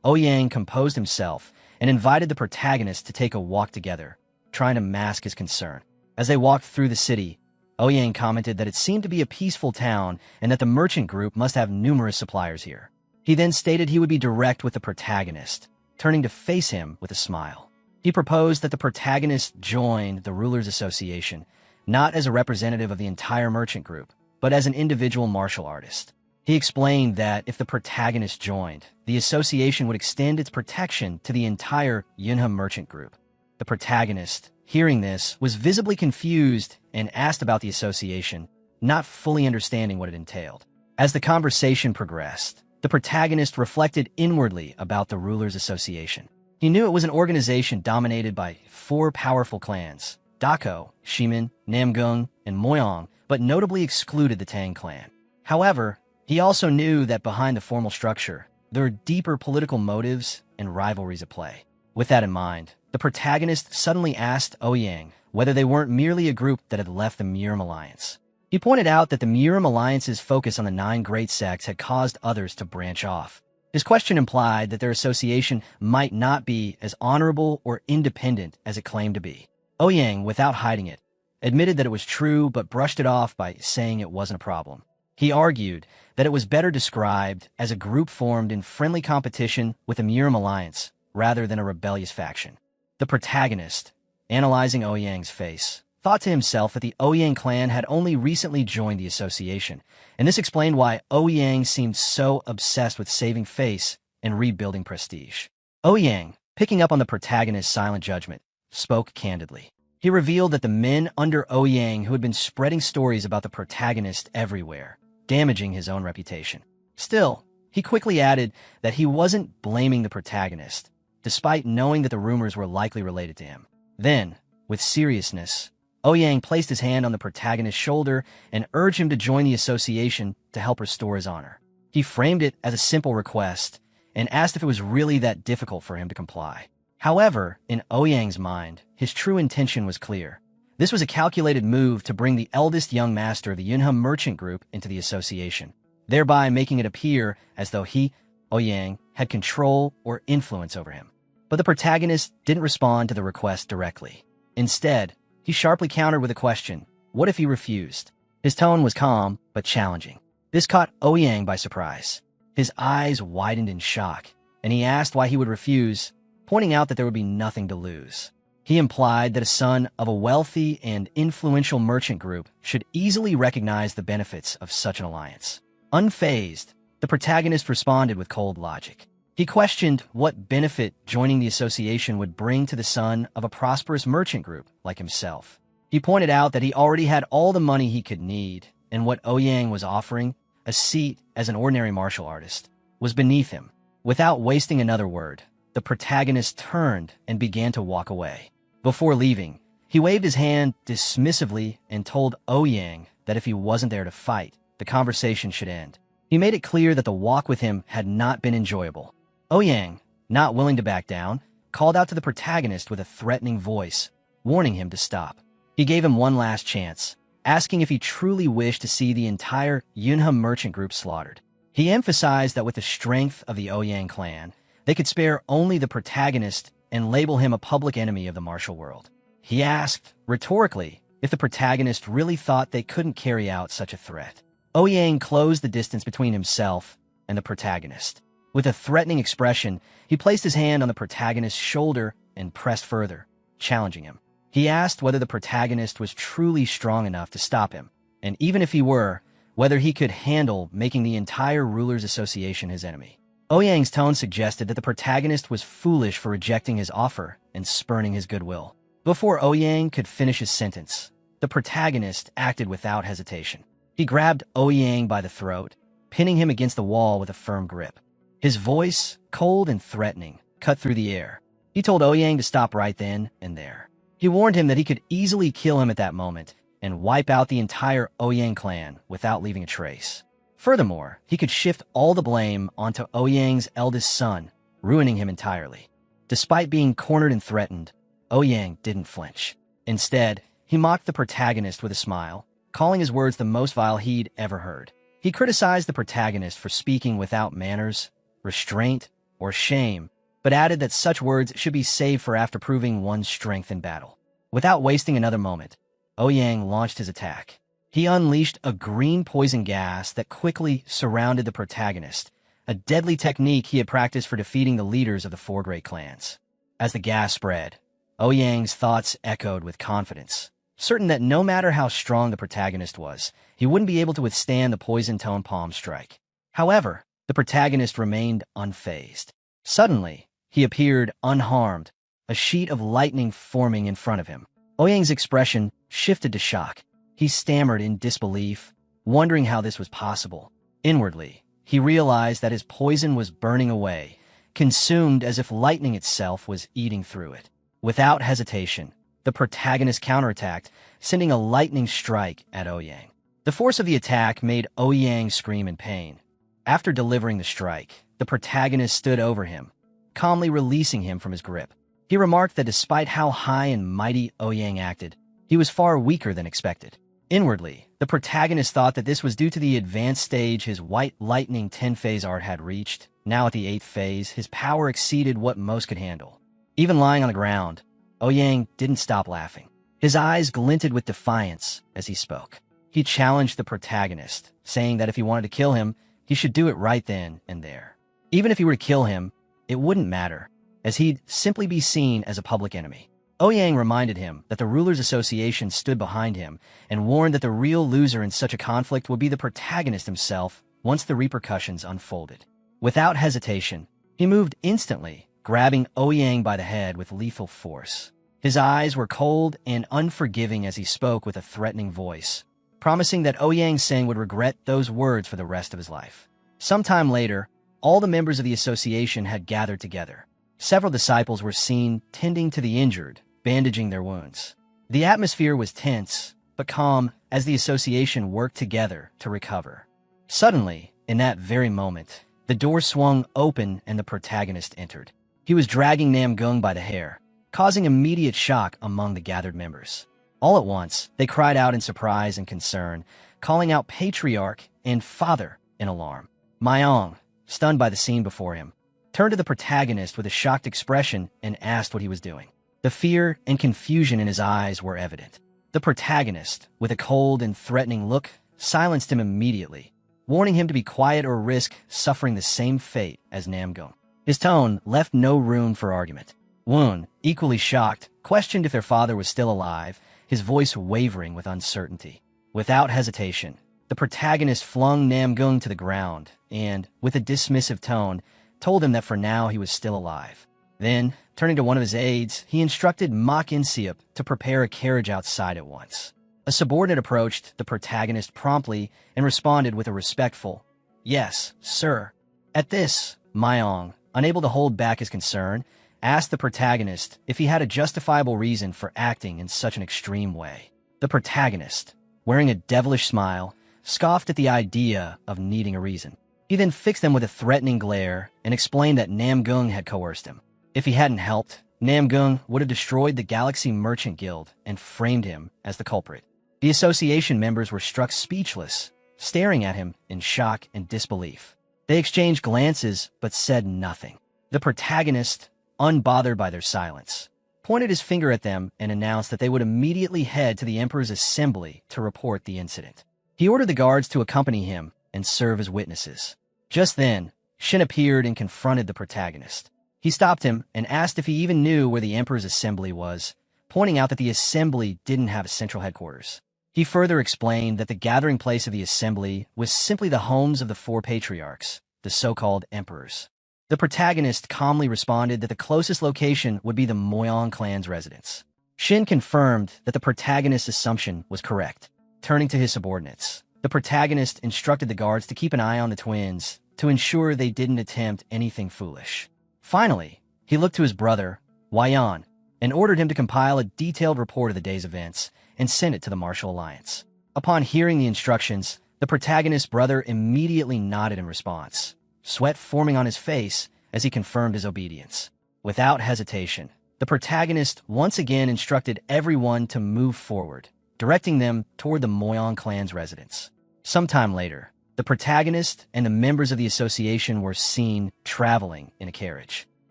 Ouyang composed himself and invited the protagonist to take a walk together, trying to mask his concern. As they walked through the city, Ouyang commented that it seemed to be a peaceful town and that the merchant group must have numerous suppliers here. He then stated he would be direct with the protagonist, turning to face him with a smile. He proposed that the protagonist join the Rulers Association, not as a representative of the entire merchant group, but as an individual martial artist. He explained that if the protagonist joined, the association would extend its protection to the entire Yunham merchant group. The protagonist, hearing this, was visibly confused and asked about the association, not fully understanding what it entailed. As the conversation progressed, the protagonist reflected inwardly about the Rulers Association. He knew it was an organization dominated by 4 powerful clans, Dako, Shimin, Namgung, and Moyong, but notably excluded the Tang clan. However, he also knew that behind the formal structure, there are deeper political motives and rivalries at play. With that in mind, the protagonist suddenly asked Ouyang whether they weren't merely a group that had left the Murim Alliance. He pointed out that the Murim Alliance's focus on the 9 great sects had caused others to branch off. His question implied that their association might not be as honorable or independent as it claimed to be. Ouyang, without hiding it, admitted that it was true but brushed it off by saying it wasn't a problem. He argued that it was better described as a group formed in friendly competition with a Muram alliance rather than a rebellious faction. The protagonist, analyzing Ouyang's face, thought to himself that the Ouyang clan had only recently joined the association, and this explained why Ouyang seemed so obsessed with saving face and rebuilding prestige. Ouyang, picking up on the protagonist's silent judgment, spoke candidly. He revealed that the men under Ouyang who had been spreading stories about the protagonist everywhere, damaging his own reputation. Still, he quickly added that he wasn't blaming the protagonist, despite knowing that the rumors were likely related to him. Then, with seriousness, Ouyang placed his hand on the protagonist's shoulder and urged him to join the association to help restore his honor. He framed it as a simple request and asked if it was really that difficult for him to comply. However, in Ouyang's mind, his true intention was clear. This was a calculated move to bring the eldest young master of the Yunhe merchant group into the association, thereby making it appear as though he, Ouyang, had control or influence over him. But the protagonist didn't respond to the request directly. Instead, he sharply countered with a question: what if he refused? His tone was calm, but challenging. This caught Ouyang by surprise. His eyes widened in shock, and he asked why he would refuse, pointing out that there would be nothing to lose. He implied that a son of a wealthy and influential merchant group should easily recognize the benefits of such an alliance. Unfazed, the protagonist responded with cold logic. He questioned what benefit joining the association would bring to the son of a prosperous merchant group like himself. He pointed out that he already had all the money he could need, and what Ouyang was offering, a seat as an ordinary martial artist, was beneath him. Without wasting another word, the protagonist turned and began to walk away. Before leaving, he waved his hand dismissively and told Ouyang that if he wasn't there to fight, the conversation should end. He made it clear that the walk with him had not been enjoyable. Ouyang, not willing to back down, called out to the protagonist with a threatening voice, warning him to stop. He gave him one last chance, asking if he truly wished to see the entire Yunhe merchant group slaughtered. He emphasized that with the strength of the Ouyang clan, they could spare only the protagonist and label him a public enemy of the martial world. He asked, rhetorically, if the protagonist really thought they couldn't carry out such a threat. Ouyang closed the distance between himself and the protagonist. With a threatening expression, he placed his hand on the protagonist's shoulder and pressed further, challenging him. He asked whether the protagonist was truly strong enough to stop him, and even if he were, whether he could handle making the entire Rulers Association his enemy. Ouyang's tone suggested that the protagonist was foolish for rejecting his offer and spurning his goodwill. Before Ouyang could finish his sentence, the protagonist acted without hesitation. He grabbed Ouyang by the throat, pinning him against the wall with a firm grip. His voice, cold and threatening, cut through the air. He told Ouyang to stop right then and there. He warned him that he could easily kill him at that moment and wipe out the entire Ouyang clan without leaving a trace. Furthermore, he could shift all the blame onto Ouyang's eldest son, ruining him entirely. Despite being cornered and threatened, Ouyang didn't flinch. Instead, he mocked the protagonist with a smile, calling his words the most vile he'd ever heard. He criticized the protagonist for speaking without manners, restraint, or shame, but added that such words should be saved for after proving one's strength in battle. Without wasting another moment, Ouyang launched his attack. He unleashed a green poison gas that quickly surrounded the protagonist, a deadly technique he had practiced for defeating the leaders of the four great clans. As the gas spread, Ouyang's thoughts echoed with confidence, certain that no matter how strong the protagonist was, he wouldn't be able to withstand the poison-toned palm strike. However, the protagonist remained unfazed. Suddenly, he appeared unharmed, a sheet of lightning forming in front of him. Ouyang's expression shifted to shock. He stammered in disbelief, wondering how this was possible. Inwardly, he realized that his poison was burning away, consumed as if lightning itself was eating through it. Without hesitation, the protagonist counterattacked, sending a lightning strike at Ouyang. The force of the attack made Ouyang scream in pain. After delivering the strike, the protagonist stood over him, calmly releasing him from his grip. He remarked that despite how high and mighty Ouyang acted, he was far weaker than expected. Inwardly, the protagonist thought that this was due to the advanced stage his White Lightning 10-phase art had reached. Now at the 8th phase, his power exceeded what most could handle. Even lying on the ground, Ouyang didn't stop laughing. His eyes glinted with defiance as he spoke. He challenged the protagonist, saying that if he wanted to kill him, he should do it right then and there. Even if he were to kill him, it wouldn't matter, as he'd simply be seen as a public enemy. Ouyang reminded him that the Rulers' Association stood behind him and warned that the real loser in such a conflict would be the protagonist himself once the repercussions unfolded. Without hesitation, he moved instantly, grabbing Ouyang by the head with lethal force. His eyes were cold and unforgiving as he spoke with a threatening voice, promising that Ouyang Seng would regret those words for the rest of his life. Sometime later, all the members of the association had gathered together. Several disciples were seen tending to the injured, bandaging their wounds. The atmosphere was tense, but calm as the association worked together to recover. Suddenly, in that very moment, the door swung open and the protagonist entered. He was dragging Namgung by the hair, causing immediate shock among the gathered members. All at once, they cried out in surprise and concern, calling out Patriarch and Father in alarm. Myong, stunned by the scene before him, turned to the protagonist with a shocked expression and asked what he was doing. The fear and confusion in his eyes were evident. The protagonist, with a cold and threatening look, silenced him immediately, warning him to be quiet or risk suffering the same fate as Namgung. His tone left no room for argument. Woon, equally shocked, questioned if their father was still alive, his voice wavering with uncertainty. Without hesitation, the protagonist flung Namgung to the ground and, with a dismissive tone, told him that for now he was still alive. Then, turning to one of his aides, he instructed Mak Inseop to prepare a carriage outside at once. A subordinate approached the protagonist promptly and responded with a respectful, "Yes, sir." At this, Myong, unable to hold back his concern, asked the protagonist if he had a justifiable reason for acting in such an extreme way. The protagonist, wearing a devilish smile, scoffed at the idea of needing a reason. He then fixed them with a threatening glare and explained that Namgung had coerced him. If he hadn't helped, Namgung would have destroyed the Galaxy Merchant Guild and framed him as the culprit. The association members were struck speechless, staring at him in shock and disbelief. They exchanged glances but said nothing. The protagonist, unbothered by their silence, pointed his finger at them and announced that they would immediately head to the Emperor's assembly to report the incident. He ordered the guards to accompany him and serve as witnesses. Just then, Shin appeared and confronted the protagonist. He stopped him and asked if he even knew where the Emperor's assembly was, pointing out that the assembly didn't have a central headquarters. He further explained that the gathering place of the assembly was simply the homes of the four patriarchs, the so-called emperors. The protagonist calmly responded that the closest location would be the Moyong clan's residence. Shin confirmed that the protagonist's assumption was correct. Turning to his subordinates, the protagonist instructed the guards to keep an eye on the twins to ensure they didn't attempt anything foolish. Finally, he looked to his brother, Wyan, and ordered him to compile a detailed report of the day's events and send it to the Martial Alliance. Upon hearing the instructions, the protagonist's brother immediately nodded in response, sweat forming on his face as he confirmed his obedience. Without hesitation, the protagonist once again instructed everyone to move forward, directing them toward the Moyong clan's residence. Sometime later, the protagonist and the members of the association were seen traveling in a carriage.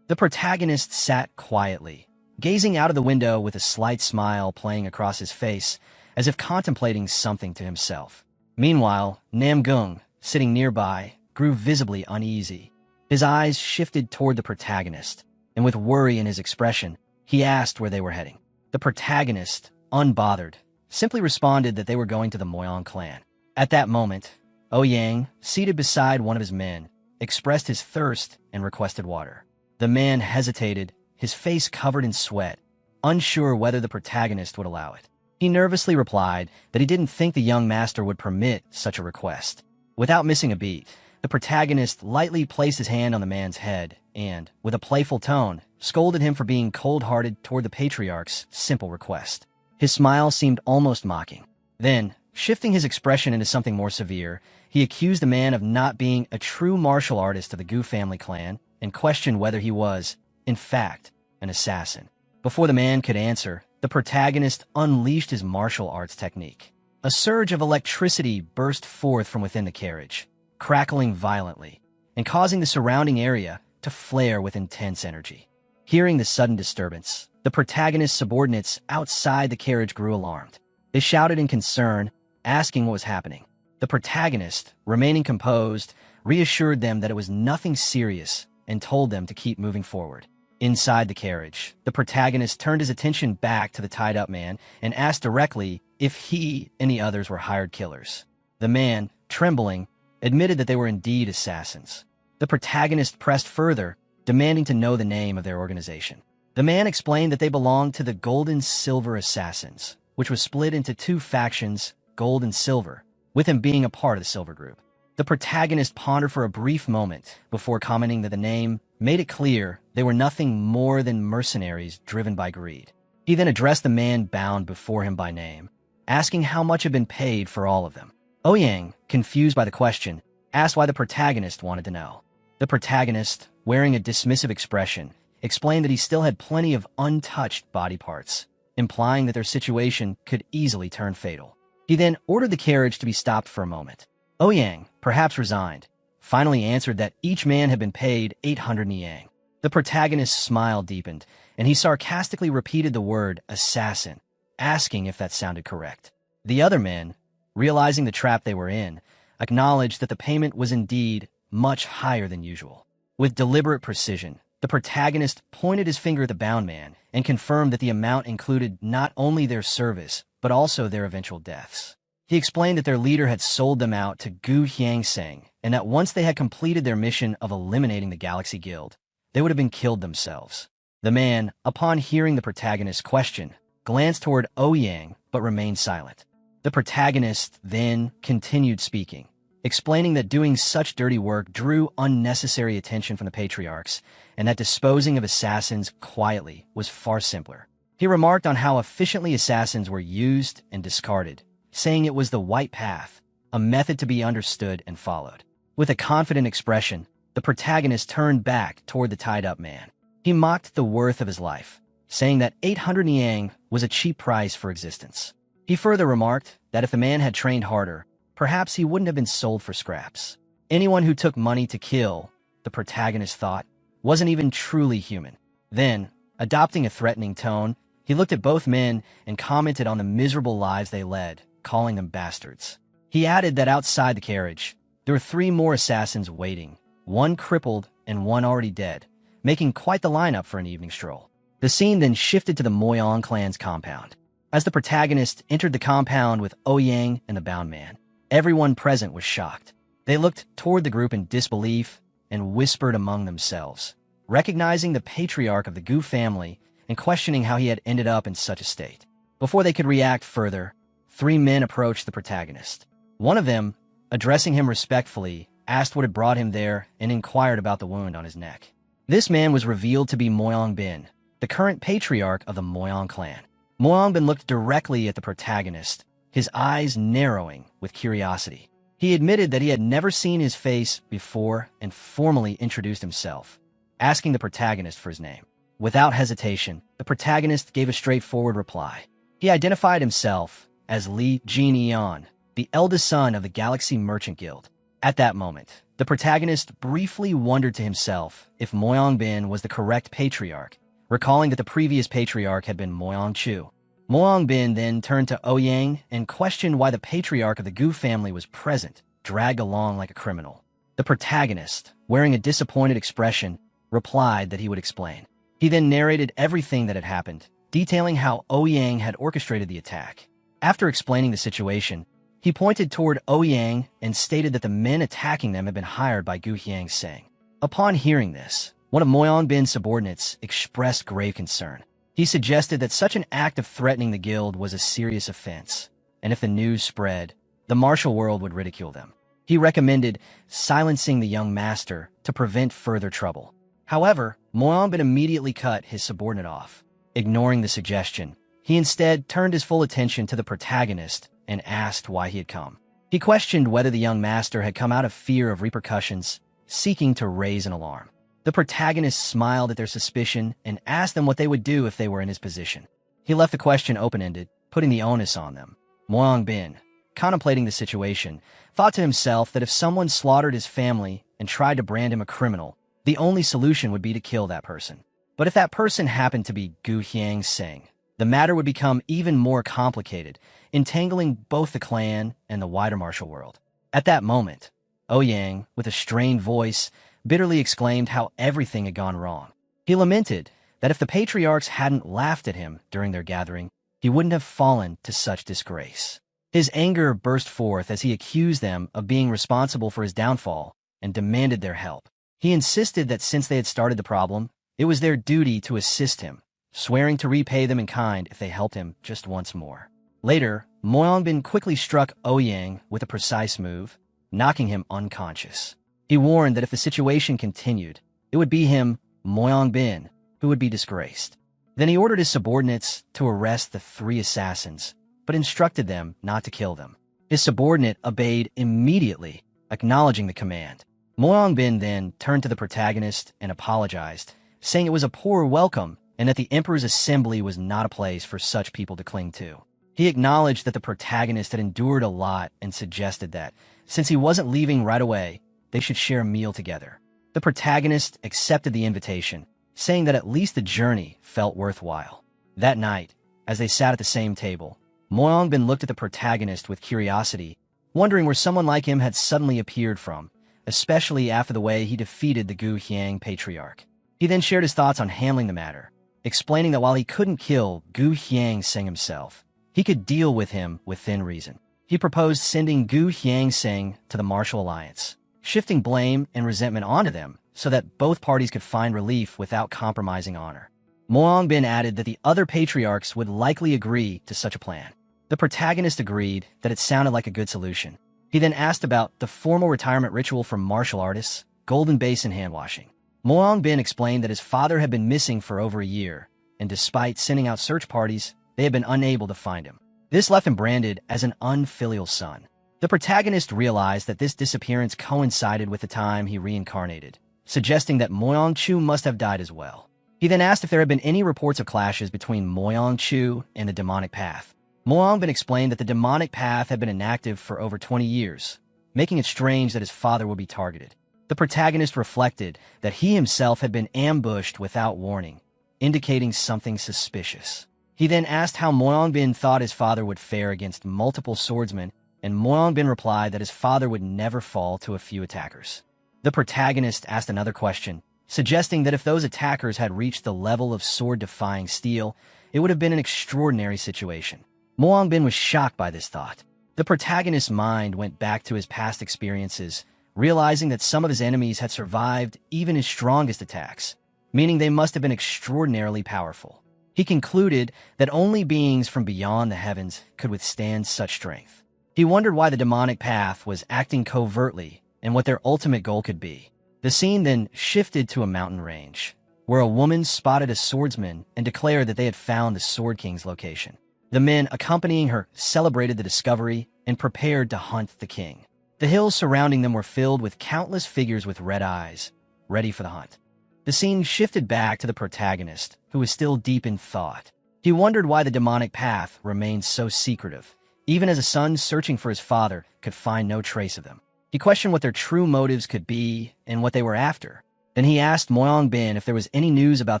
The protagonist sat quietly, gazing out of the window with a slight smile playing across his face, as if contemplating something to himself. Meanwhile, Namgung, sitting nearby, grew visibly uneasy. His eyes shifted toward the protagonist, and with worry in his expression, he asked where they were heading. The protagonist, unbothered, simply responded that they were going to the Moyong clan. At that moment, Ouyang, seated beside one of his men, expressed his thirst and requested water. The man hesitated, his face covered in sweat, unsure whether the protagonist would allow it. He nervously replied that he didn't think the young master would permit such a request. Without missing a beat, the protagonist lightly placed his hand on the man's head and, with a playful tone, scolded him for being cold-hearted toward the patriarch's simple request. His smile seemed almost mocking. Then, shifting his expression into something more severe, he accused the man of not being a true martial artist of the Gu family clan and questioned whether he was, in fact, an assassin. Before the man could answer, the protagonist unleashed his martial arts technique. A surge of electricity burst forth from within the carriage, crackling violently, and causing the surrounding area to flare with intense energy. Hearing the sudden disturbance, the protagonist's subordinates outside the carriage grew alarmed. They shouted in concern, asking what was happening. The protagonist, remaining composed, reassured them that it was nothing serious and told them to keep moving forward. Inside the carriage, the protagonist turned his attention back to the tied-up man and asked directly if he and the others were hired killers. The man, trembling, admitted that they were indeed assassins. The protagonist pressed further, demanding to know the name of their organization. The man explained that they belonged to the Gold and Silver Assassins, which was split into two factions, Gold and Silver, with him being a part of the Silver Group. The protagonist pondered for a brief moment before commenting that the name made it clear they were nothing more than mercenaries driven by greed. He then addressed the man bound before him by name, asking how much had been paid for all of them. Ouyang, confused by the question, asked why the protagonist wanted to know. The protagonist, wearing a dismissive expression, explained that he still had plenty of untouched body parts, implying that their situation could easily turn fatal. He then ordered the carriage to be stopped for a moment. Ouyang, perhaps resigned, finally answered that each man had been paid 800 niang. The protagonist's smile deepened, and he sarcastically repeated the word assassin, asking if that sounded correct. The other men, realizing the trap they were in, acknowledged that the payment was indeed much higher than usual. With deliberate precision, the protagonist pointed his finger at the bound man and confirmed that the amount included not only their service, but also their eventual deaths. He explained that their leader had sold them out to Gu Hyang-seng, and that once they had completed their mission of eliminating the Galaxy Guild, they would have been killed themselves. The man, upon hearing the protagonist's question, glanced toward Ouyang but remained silent. The protagonist then continued speaking, explaining that doing such dirty work drew unnecessary attention from the patriarchs, and that disposing of assassins quietly was far simpler. He remarked on how efficiently assassins were used and discarded, saying it was the white path, a method to be understood and followed. With a confident expression, the protagonist turned back toward the tied-up man. He mocked the worth of his life, saying that 800 niang was a cheap price for existence. He further remarked that if the man had trained harder, perhaps he wouldn't have been sold for scraps. Anyone who took money to kill, the protagonist thought, wasn't even truly human. Then, adopting a threatening tone, he looked at both men and commented on the miserable lives they led, calling them bastards. He added that outside the carriage, there were 3 more assassins waiting, one crippled and one already dead, making quite the lineup for an evening stroll. The scene then shifted to the Moyang clan's compound. As the protagonist entered the compound with Ouyang and the bound man, everyone present was shocked. They looked toward the group in disbelief and whispered among themselves, recognizing the patriarch of the Gu family and questioning how he had ended up in such a state. Before they could react further, 3 men approached the protagonist. One of them, addressing him respectfully, asked what had brought him there and inquired about the wound on his neck. This man was revealed to be Moyang Bin, the current patriarch of the Moyang clan. Moyang Bin looked directly at the protagonist, his eyes narrowing with curiosity. He admitted that he had never seen his face before and formally introduced himself, asking the protagonist for his name. Without hesitation, the protagonist gave a straightforward reply. He identified himself as Li Jin-eon, the eldest son of the Galaxy Merchant Guild. At that moment, the protagonist briefly wondered to himself if Moyang Bin was the correct patriarch, recalling that the previous patriarch had been Moyang Chu. Moyang Bin then turned to Ouyang and questioned why the patriarch of the Gu family was present, dragged along like a criminal. The protagonist, wearing a disappointed expression, replied that he would explain. He then narrated everything that had happened, detailing how Ouyang had orchestrated the attack. After explaining the situation, he pointed toward Ouyang and stated that the men attacking them had been hired by Gu Hyang-seng. Upon hearing this, one of Moyang Bin's subordinates expressed grave concern. He suggested that such an act of threatening the guild was a serious offense, and if the news spread, the martial world would ridicule them. He recommended silencing the young master to prevent further trouble. However, Moyang Bin immediately cut his subordinate off. Ignoring the suggestion, he instead turned his full attention to the protagonist and asked why he had come. He questioned whether the young master had come out of fear of repercussions, seeking to raise an alarm. The protagonist smiled at their suspicion and asked them what they would do if they were in his position. He left the question open-ended, putting the onus on them. Moyang Bin, contemplating the situation, thought to himself that if someone slaughtered his family and tried to brand him a criminal, the only solution would be to kill that person. But if that person happened to be Gu Hyang-seng, the matter would become even more complicated, entangling both the clan and the wider martial world. At that moment, Ouyang, with a strained voice, bitterly exclaimed how everything had gone wrong. He lamented that if the patriarchs hadn't laughed at him during their gathering, he wouldn't have fallen to such disgrace. His anger burst forth as he accused them of being responsible for his downfall and demanded their help. He insisted that since they had started the problem, it was their duty to assist him, swearing to repay them in kind if they helped him just once more. Later, Moyongbin quickly struck Ouyang with a precise move, knocking him unconscious. He warned that if the situation continued, it would be him, Moyongbin, who would be disgraced. Then he ordered his subordinates to arrest the 3 assassins, but instructed them not to kill them. His subordinate obeyed immediately, acknowledging the command. Moyongbin then turned to the protagonist and apologized, saying it was a poor welcome and that the emperor's assembly was not a place for such people to cling to. He acknowledged that the protagonist had endured a lot and suggested that, since he wasn't leaving right away, they should share a meal together. The protagonist accepted the invitation, saying that at least the journey felt worthwhile. That night, as they sat at the same table, Moyongbin looked at the protagonist with curiosity, wondering where someone like him had suddenly appeared from, especially after the way he defeated the Gu Hyang patriarch. He then shared his thoughts on handling the matter, explaining that while he couldn't kill Gu Hyang Seng himself, he could deal with him within reason. He proposed sending Gu Hyang Seng to the Martial Alliance, shifting blame and resentment onto them so that both parties could find relief without compromising honor. Moyongbin added that the other patriarchs would likely agree to such a plan. The protagonist agreed that it sounded like a good solution. He then asked about the formal retirement ritual for martial artists, golden basin hand-washing. Moyongbin explained that his father had been missing for over a year, and despite sending out search parties, they had been unable to find him. This left him branded as an unfilial son. The protagonist realized that this disappearance coincided with the time he reincarnated, suggesting that Moyongchu must have died as well. He then asked if there had been any reports of clashes between Moyongchu and the demonic path. Moyongbin explained that the demonic path had been inactive for over 20 years, making it strange that his father would be targeted. The protagonist reflected that he himself had been ambushed without warning, indicating something suspicious. He then asked how Moyongbin thought his father would fare against multiple swordsmen, and Moyongbin replied that his father would never fall to a few attackers. The protagonist asked another question, suggesting that if those attackers had reached the level of sword-defying steel, it would have been an extraordinary situation. Moyongbin was shocked by this thought. The protagonist's mind went back to his past experiences, realizing that some of his enemies had survived even his strongest attacks, meaning they must have been extraordinarily powerful. He concluded that only beings from beyond the heavens could withstand such strength. He wondered why the demonic path was acting covertly and what their ultimate goal could be. The scene then shifted to a mountain range, where a woman spotted a swordsman and declared that they had found the Sword King's location. The men accompanying her celebrated the discovery and prepared to hunt the king. The hills surrounding them were filled with countless figures with red eyes, ready for the hunt. The scene shifted back to the protagonist, who was still deep in thought. He wondered why the demonic path remained so secretive, even as a son searching for his father could find no trace of them. He questioned what their true motives could be and what they were after. Then he asked Moyongbin if there was any news about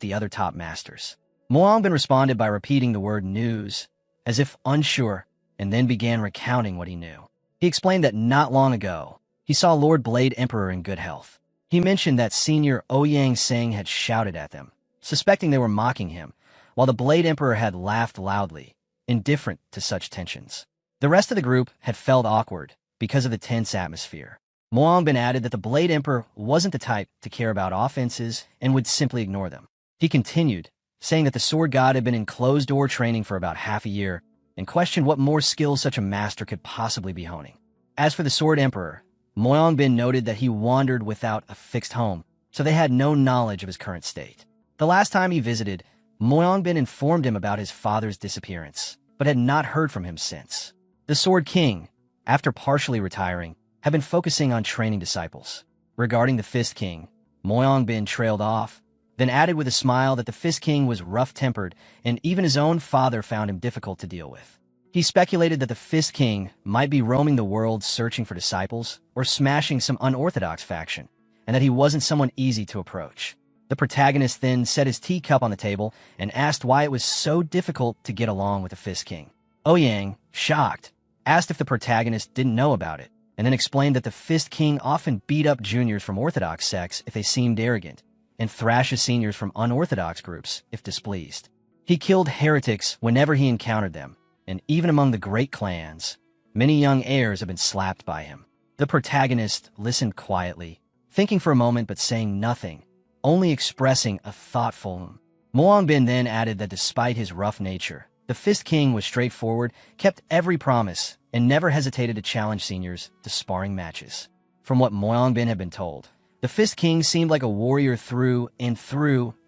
the other top masters. Moyongbin responded by repeating the word news, as if unsure, and then began recounting what he knew. He explained that not long ago, he saw Lord Blade Emperor in good health. He mentioned that Senior Ouyang Seng had shouted at them, suspecting they were mocking him, while the Blade Emperor had laughed loudly, indifferent to such tensions. The rest of the group had felt awkward because of the tense atmosphere. Moyongbin added that the Blade Emperor wasn't the type to care about offenses and would simply ignore them. He continued, saying that the sword god had been in closed-door training for about half a year and questioned what more skills such a master could possibly be honing. As for the Sword Emperor, Moyongbin noted that he wandered without a fixed home, so they had no knowledge of his current state. The last time he visited, Moyongbin informed him about his father's disappearance, but had not heard from him since. The Sword King, after partially retiring, had been focusing on training disciples. Regarding the Fist King, Moyongbin trailed off, then added with a smile that the Fist King was rough-tempered and even his own father found him difficult to deal with. He speculated that the Fist King might be roaming the world searching for disciples or smashing some unorthodox faction, and that he wasn't someone easy to approach. The protagonist then set his teacup on the table and asked why it was so difficult to get along with the Fist King. Ouyang, shocked, asked if the protagonist didn't know about it, and then explained that the Fist King often beat up juniors from orthodox sects if they seemed arrogant, and thrashes seniors from unorthodox groups if displeased. He killed heretics whenever he encountered them, and even among the great clans, many young heirs have been slapped by him. The protagonist listened quietly, thinking for a moment but saying nothing, only expressing a thoughtful Bin then added that despite his rough nature, the Fist King was straightforward, kept every promise, and never hesitated to challenge seniors to sparring matches. From what Bin had been told, the Fist King seemed like a warrior through and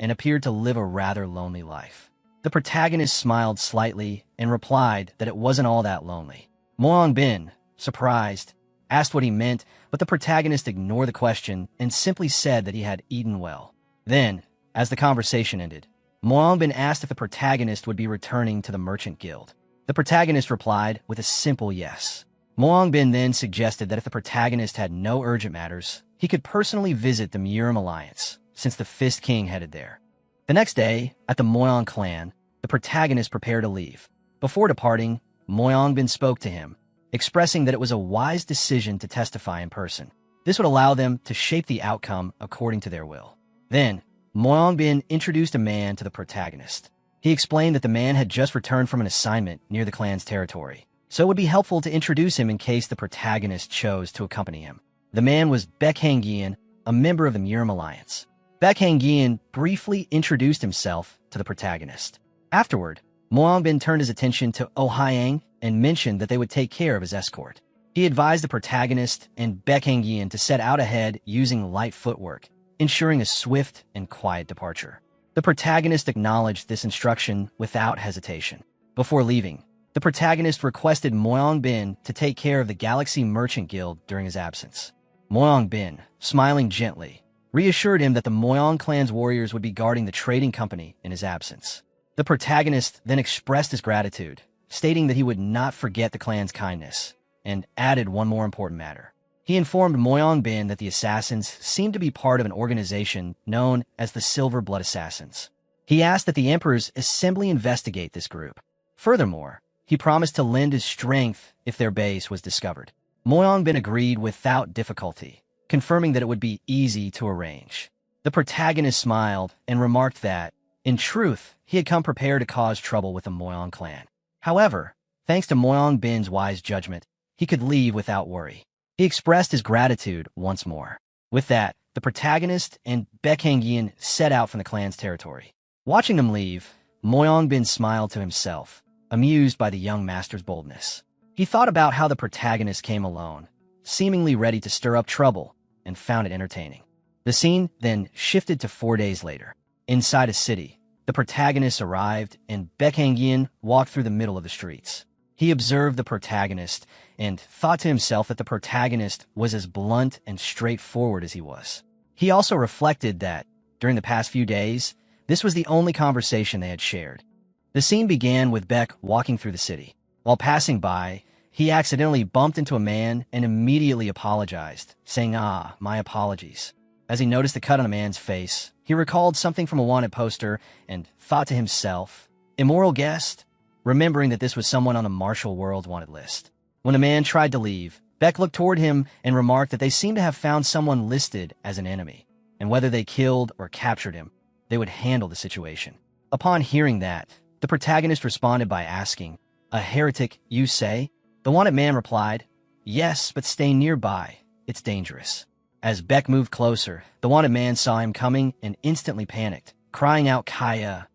appeared to live a rather lonely life. The protagonist smiled slightly and replied that it wasn't all that lonely. Bin, surprised, asked what he meant, but the protagonist ignored the question and simply said that he had eaten well. Then, as the conversation ended, Bin asked if the protagonist would be returning to the Merchant Guild. The protagonist replied with a simple yes. Bin then suggested that if the protagonist had no urgent matters, he could personally visit the Murim Alliance, since the Fist King headed there. The next day, at the Moyang clan, the protagonist prepared to leave. Before departing, Bin spoke to him, expressing that it was a wise decision to testify in person. This would allow them to shape the outcome according to their will. Then, Bin introduced a man to the protagonist. He explained that the man had just returned from an assignment near the clan's territory, so it would be helpful to introduce him in case the protagonist chose to accompany him. The man was Baekhangian, a member of the Murim Alliance. Baekhangian briefly introduced himself to the protagonist. Afterward, Bin turned his attention to Ouyang and mentioned that they would take care of his escort. He advised the protagonist and Baekhangian to set out ahead using light footwork, ensuring a swift and quiet departure. The protagonist acknowledged this instruction without hesitation. Before leaving, the protagonist requested Bin to take care of the Galaxy Merchant Guild during his absence. Bin, smiling gently, reassured him that the Moyang clan's warriors would be guarding the trading company in his absence. The protagonist then expressed his gratitude, stating that he would not forget the clan's kindness, and added one more important matter. He informed Bin that the assassins seemed to be part of an organization known as the Silver Blood Assassins. He asked that the Emperor's assembly investigate this group. Furthermore, he promised to lend his strength if their base was discovered. Bin agreed without difficulty, confirming that it would be easy to arrange. The protagonist smiled and remarked that, in truth, he had come prepared to cause trouble with the Moyang clan. However, thanks to Bin's wise judgment, he could leave without worry. He expressed his gratitude once more. With that, the protagonist and Baekhangian set out from the clan's territory. Watching them leave, Bin smiled to himself, amused by the young master's boldness. He thought about how the protagonist came alone, seemingly ready to stir up trouble, and found it entertaining. The scene then shifted to 4 days later. Inside a city, the protagonist arrived, and Baekhangian walked through the middle of the streets. He observed the protagonist and thought to himself that the protagonist was as blunt and straightforward as he was. He also reflected that, during the past few days, this was the only conversation they had shared. The scene began with Beck walking through the city. While passing by, he accidentally bumped into a man and immediately apologized, saying, my apologies. As he noticed the cut on the man's face, he recalled something from a wanted poster and thought to himself, immoral guest? Remembering that this was someone on the Martial World wanted list. When the man tried to leave, Beck looked toward him and remarked that they seemed to have found someone listed as an enemy, and whether they killed or captured him, they would handle the situation. Upon hearing that, the protagonist responded by asking, a heretic, you say? The wanted man replied, yes, but stay nearby. It's dangerous. As Beck moved closer, the wanted man saw him coming and instantly panicked, crying out Kaya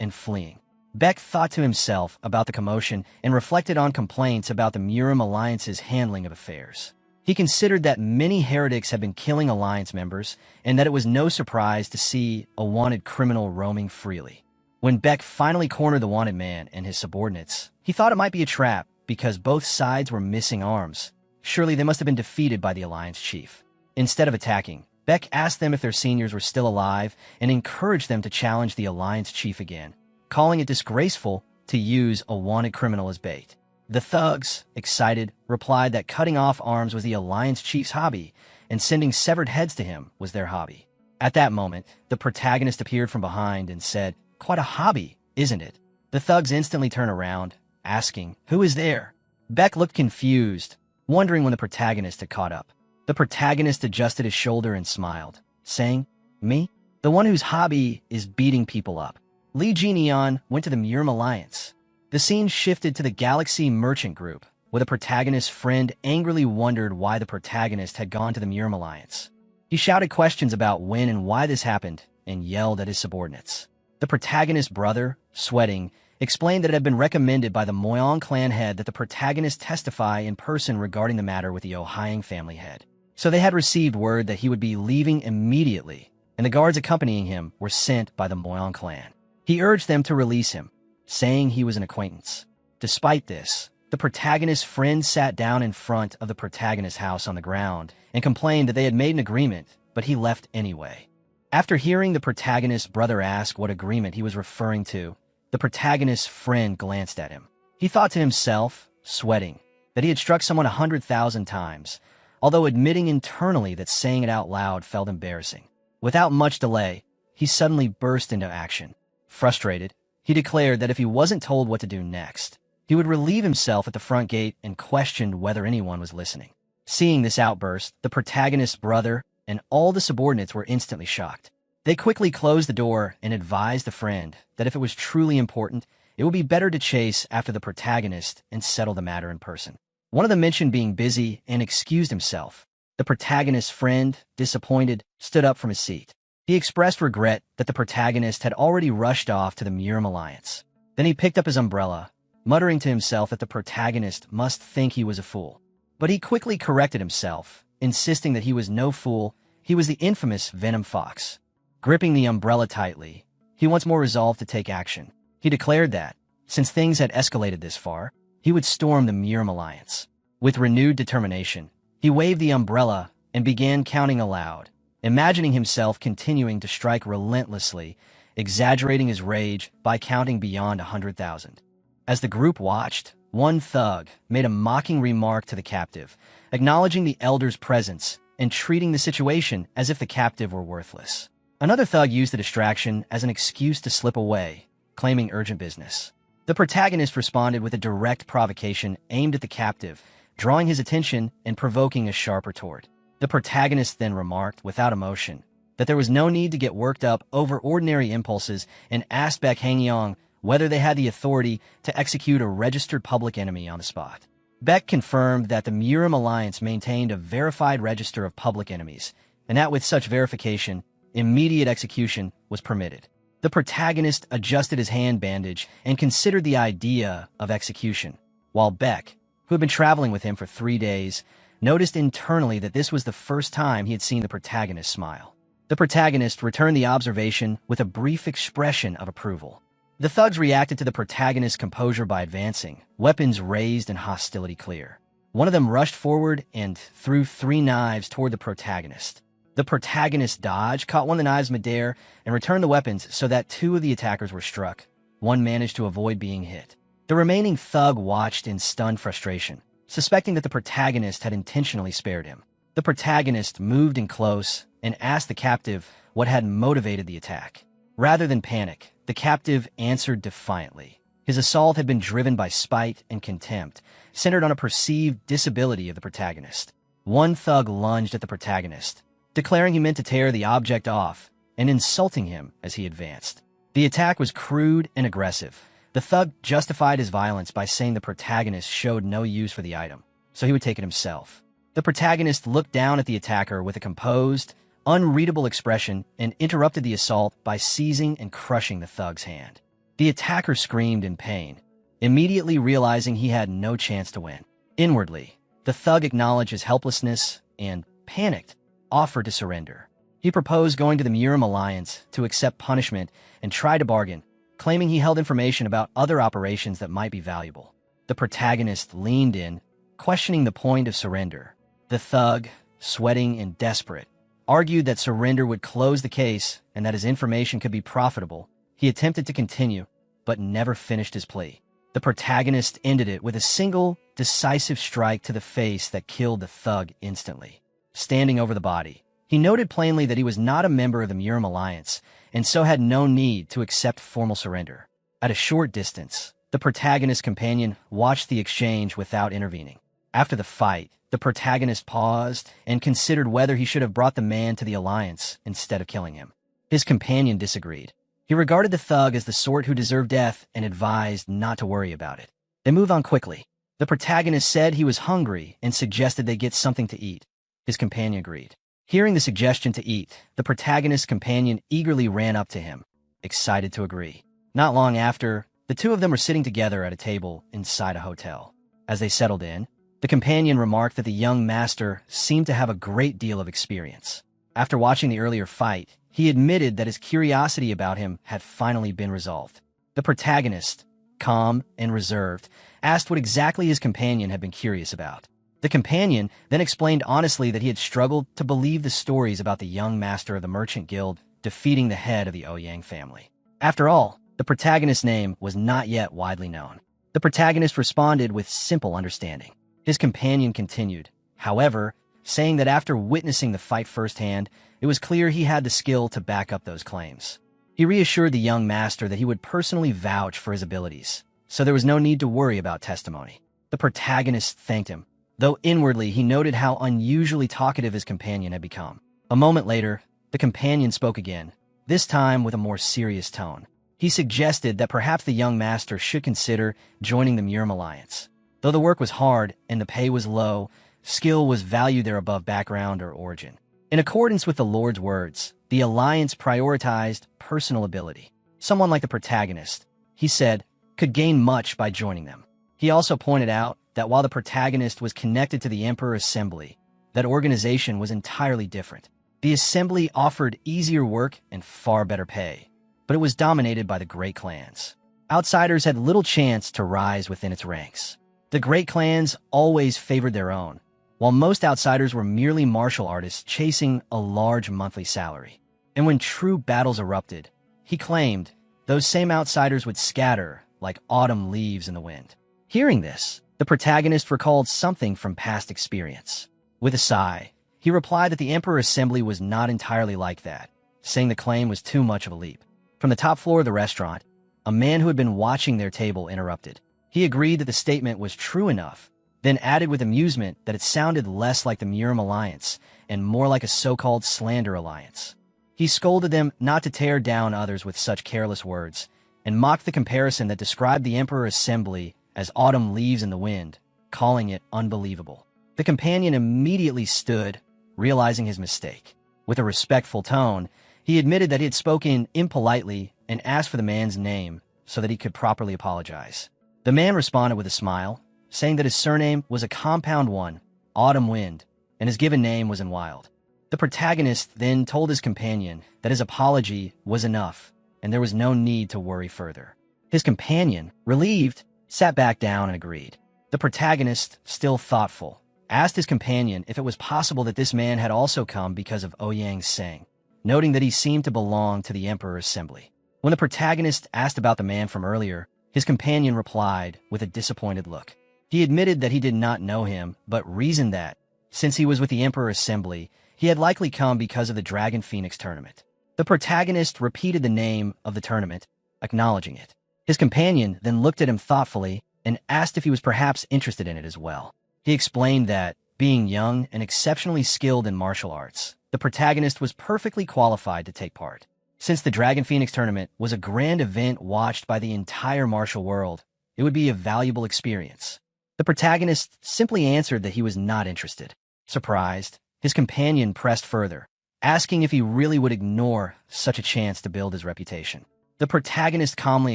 and fleeing. Beck thought to himself about the commotion and reflected on complaints about the Murim Alliance's handling of affairs. He considered that many heretics had been killing Alliance members and that it was no surprise to see a wanted criminal roaming freely. When Beck finally cornered the wanted man and his subordinates, he thought it might be a trap because both sides were missing arms. Surely they must have been defeated by the Alliance chief. Instead of attacking, Beck asked them if their seniors were still alive and encouraged them to challenge the Alliance chief again, calling it disgraceful to use a wanted criminal as bait. The thugs, excited, replied that cutting off arms was the Alliance chief's hobby, and sending severed heads to him was their hobby. At that moment, the protagonist appeared from behind and said, "Quite a hobby, isn't it?" The thugs instantly turn around, asking, "Who is there?" Beck looked confused, wondering when the protagonist had caught up. The protagonist adjusted his shoulder and smiled, saying, "Me? The one whose hobby is beating people up." Lee Ji-neon went to the Murim Alliance. The scene shifted to the Galaxy Merchant Group, where the protagonist's friend angrily wondered why the protagonist had gone to the Murim Alliance. He shouted questions about when and why this happened and yelled at his subordinates. The protagonist's brother, sweating, explained that it had been recommended by the Moyong clan head that the protagonist testify in person regarding the matter with the Oh-hyang family head. So they had received word that he would be leaving immediately, and the guards accompanying him were sent by the Moyong clan. He urged them to release him, saying he was an acquaintance. Despite this, the protagonist's friend sat down in front of the protagonist's house on the ground and complained that they had made an agreement, but he left anyway. After hearing the protagonist's brother ask what agreement he was referring to, the protagonist's friend glanced at him. He thought to himself, sweating, that he had struck someone 100,000 times, although admitting internally that saying it out loud felt embarrassing. Without much delay, he suddenly burst into action. Frustrated, he declared that if he wasn't told what to do next, he would relieve himself at the front gate and questioned whether anyone was listening. Seeing this outburst, the protagonist's brother and all the subordinates were instantly shocked. They quickly closed the door and advised the friend that if it was truly important, it would be better to chase after the protagonist and settle the matter in person. One of them mentioned being busy and excused himself. The protagonist's friend, disappointed, stood up from his seat. He expressed regret that the protagonist had already rushed off to the Murim Alliance. Then he picked up his umbrella, muttering to himself that the protagonist must think he was a fool. But he quickly corrected himself, insisting that he was no fool, he was the infamous Venom Fox. Gripping the umbrella tightly, he once more resolved to take action. He declared that, since things had escalated this far, he would storm the Murim Alliance. With renewed determination, he waved the umbrella and began counting aloud, imagining himself continuing to strike relentlessly, exaggerating his rage by counting beyond 100,000. As the group watched, one thug made a mocking remark to the captive, acknowledging the elder's presence and treating the situation as if the captive were worthless. Another thug used the distraction as an excuse to slip away, claiming urgent business. The protagonist responded with a direct provocation aimed at the captive, drawing his attention and provoking a sharp retort. The protagonist then remarked, without emotion, that there was no need to get worked up over ordinary impulses and asked Baek Hangyong whether they had the authority to execute a registered public enemy on the spot. Beck confirmed that the Murim Alliance maintained a verified register of public enemies, and that with such verification, immediate execution was permitted. The protagonist adjusted his hand bandage and considered the idea of execution, while Beck, who had been traveling with him for 3 days, noticed internally that this was the first time he had seen the protagonist smile. The protagonist returned the observation with a brief expression of approval. The thugs reacted to the protagonist's composure by advancing, weapons raised and hostility clear. One of them rushed forward and threw 3 knives toward the protagonist. The protagonist dodged, caught one of the knives midair, and returned the weapons so that 2 of the attackers were struck. One managed to avoid being hit. The remaining thug watched in stunned frustration, suspecting that the protagonist had intentionally spared him. The protagonist moved in close and asked the captive what had motivated the attack. Rather than panic, the captive answered defiantly. His assault had been driven by spite and contempt, centered on a perceived disability of the protagonist. One thug lunged at the protagonist, declaring he meant to tear the object off and insulting him as he advanced. The attack was crude and aggressive. The thug justified his violence by saying the protagonist showed no use for the item, so he would take it himself. The protagonist looked down at the attacker with a composed, unreadable expression and interrupted the assault by seizing and crushing the thug's hand. The attacker screamed in pain, immediately realizing he had no chance to win. Inwardly, the thug acknowledged his helplessness and, panicked, offered to surrender. He proposed going to the Murim Alliance to accept punishment and try to bargain, claiming he held information about other operations that might be valuable. The protagonist leaned in, questioning the point of surrender. The thug, sweating and desperate, argued that surrender would close the case and that his information could be profitable. He attempted to continue, but never finished his plea. The protagonist ended it with a single, decisive strike to the face that killed the thug instantly. Standing over the body, he He noted plainly that he was not a member of the Murim Alliance, and so had no need to accept formal surrender. At a short distance, the protagonist's companion watched the exchange without intervening. After the fight, the protagonist paused and considered whether he should have brought the man to the Alliance instead of killing him. His companion disagreed. He regarded the thug as the sort who deserved death and advised not to worry about it. They moved on quickly. The protagonist said he was hungry and suggested they get something to eat. His companion agreed. Hearing the suggestion to eat, the protagonist's companion eagerly ran up to him, excited to agree. Not long after, the two of them were sitting together at a table inside a hotel. As they settled in, the companion remarked that the young master seemed to have a great deal of experience. After watching the earlier fight, he admitted that his curiosity about him had finally been resolved. The protagonist, calm and reserved, asked what exactly his companion had been curious about. The companion then explained honestly that he had struggled to believe the stories about the young master of the Merchant Guild defeating the head of the Ouyang family. After all, the protagonist's name was not yet widely known. The protagonist responded with simple understanding. His companion continued, however, saying that after witnessing the fight firsthand, it was clear he had the skill to back up those claims. He reassured the young master that he would personally vouch for his abilities, so there was no need to worry about testimony. The protagonist thanked him, though inwardly he noted how unusually talkative his companion had become. A moment later, the companion spoke again, this time with a more serious tone. He suggested that perhaps the young master should consider joining the Murim Alliance. Though the work was hard and the pay was low, skill was valued there above background or origin. In accordance with the Lord's words, the Alliance prioritized personal ability. Someone like the protagonist, he said, could gain much by joining them. He also pointed out that while the protagonist was connected to the Emperor Assembly, that organization was entirely different. The Assembly offered easier work and far better pay, but it was dominated by the great clans. Outsiders had little chance to rise within its ranks. The great clans always favored their own, while most outsiders were merely martial artists chasing a large monthly salary. And when true battles erupted, he claimed, those same outsiders would scatter like autumn leaves in the wind. Hearing this, the protagonist recalled something from past experience. With a sigh, he replied that the Emperor Assembly was not entirely like that, saying the claim was too much of a leap. From the top floor of the restaurant, a man who had been watching their table interrupted. He agreed that the statement was true enough, then added with amusement that it sounded less like the Murim Alliance and more like a so-called slander alliance. He scolded them not to tear down others with such careless words, and mocked the comparison that described the Emperor Assembly as autumn leaves in the wind, calling it unbelievable. The companion immediately stood, realizing his mistake. With a respectful tone, he admitted that he had spoken impolitely and asked for the man's name so that he could properly apologize. The man responded with a smile, saying that his surname was a compound one, Autumn Wind, and his given name was in Wild. The protagonist then told his companion that his apology was enough, and there was no need to worry further. His companion, relieved, sat back down and agreed. The protagonist, still thoughtful, asked his companion if it was possible that this man had also come because of Ouyang's saying, noting that he seemed to belong to the Emperor Assembly. When the protagonist asked about the man from earlier, his companion replied with a disappointed look. He admitted that he did not know him, but reasoned that, since he was with the Emperor Assembly, he had likely come because of the Dragon Phoenix tournament. The protagonist repeated the name of the tournament, acknowledging it. His companion then looked at him thoughtfully and asked if he was perhaps interested in it as well. He explained that, being young and exceptionally skilled in martial arts, the protagonist was perfectly qualified to take part. Since the Dragon Phoenix tournament was a grand event watched by the entire martial world, it would be a valuable experience. The protagonist simply answered that he was not interested. Surprised, his companion pressed further, asking if he really would ignore such a chance to build his reputation. The protagonist calmly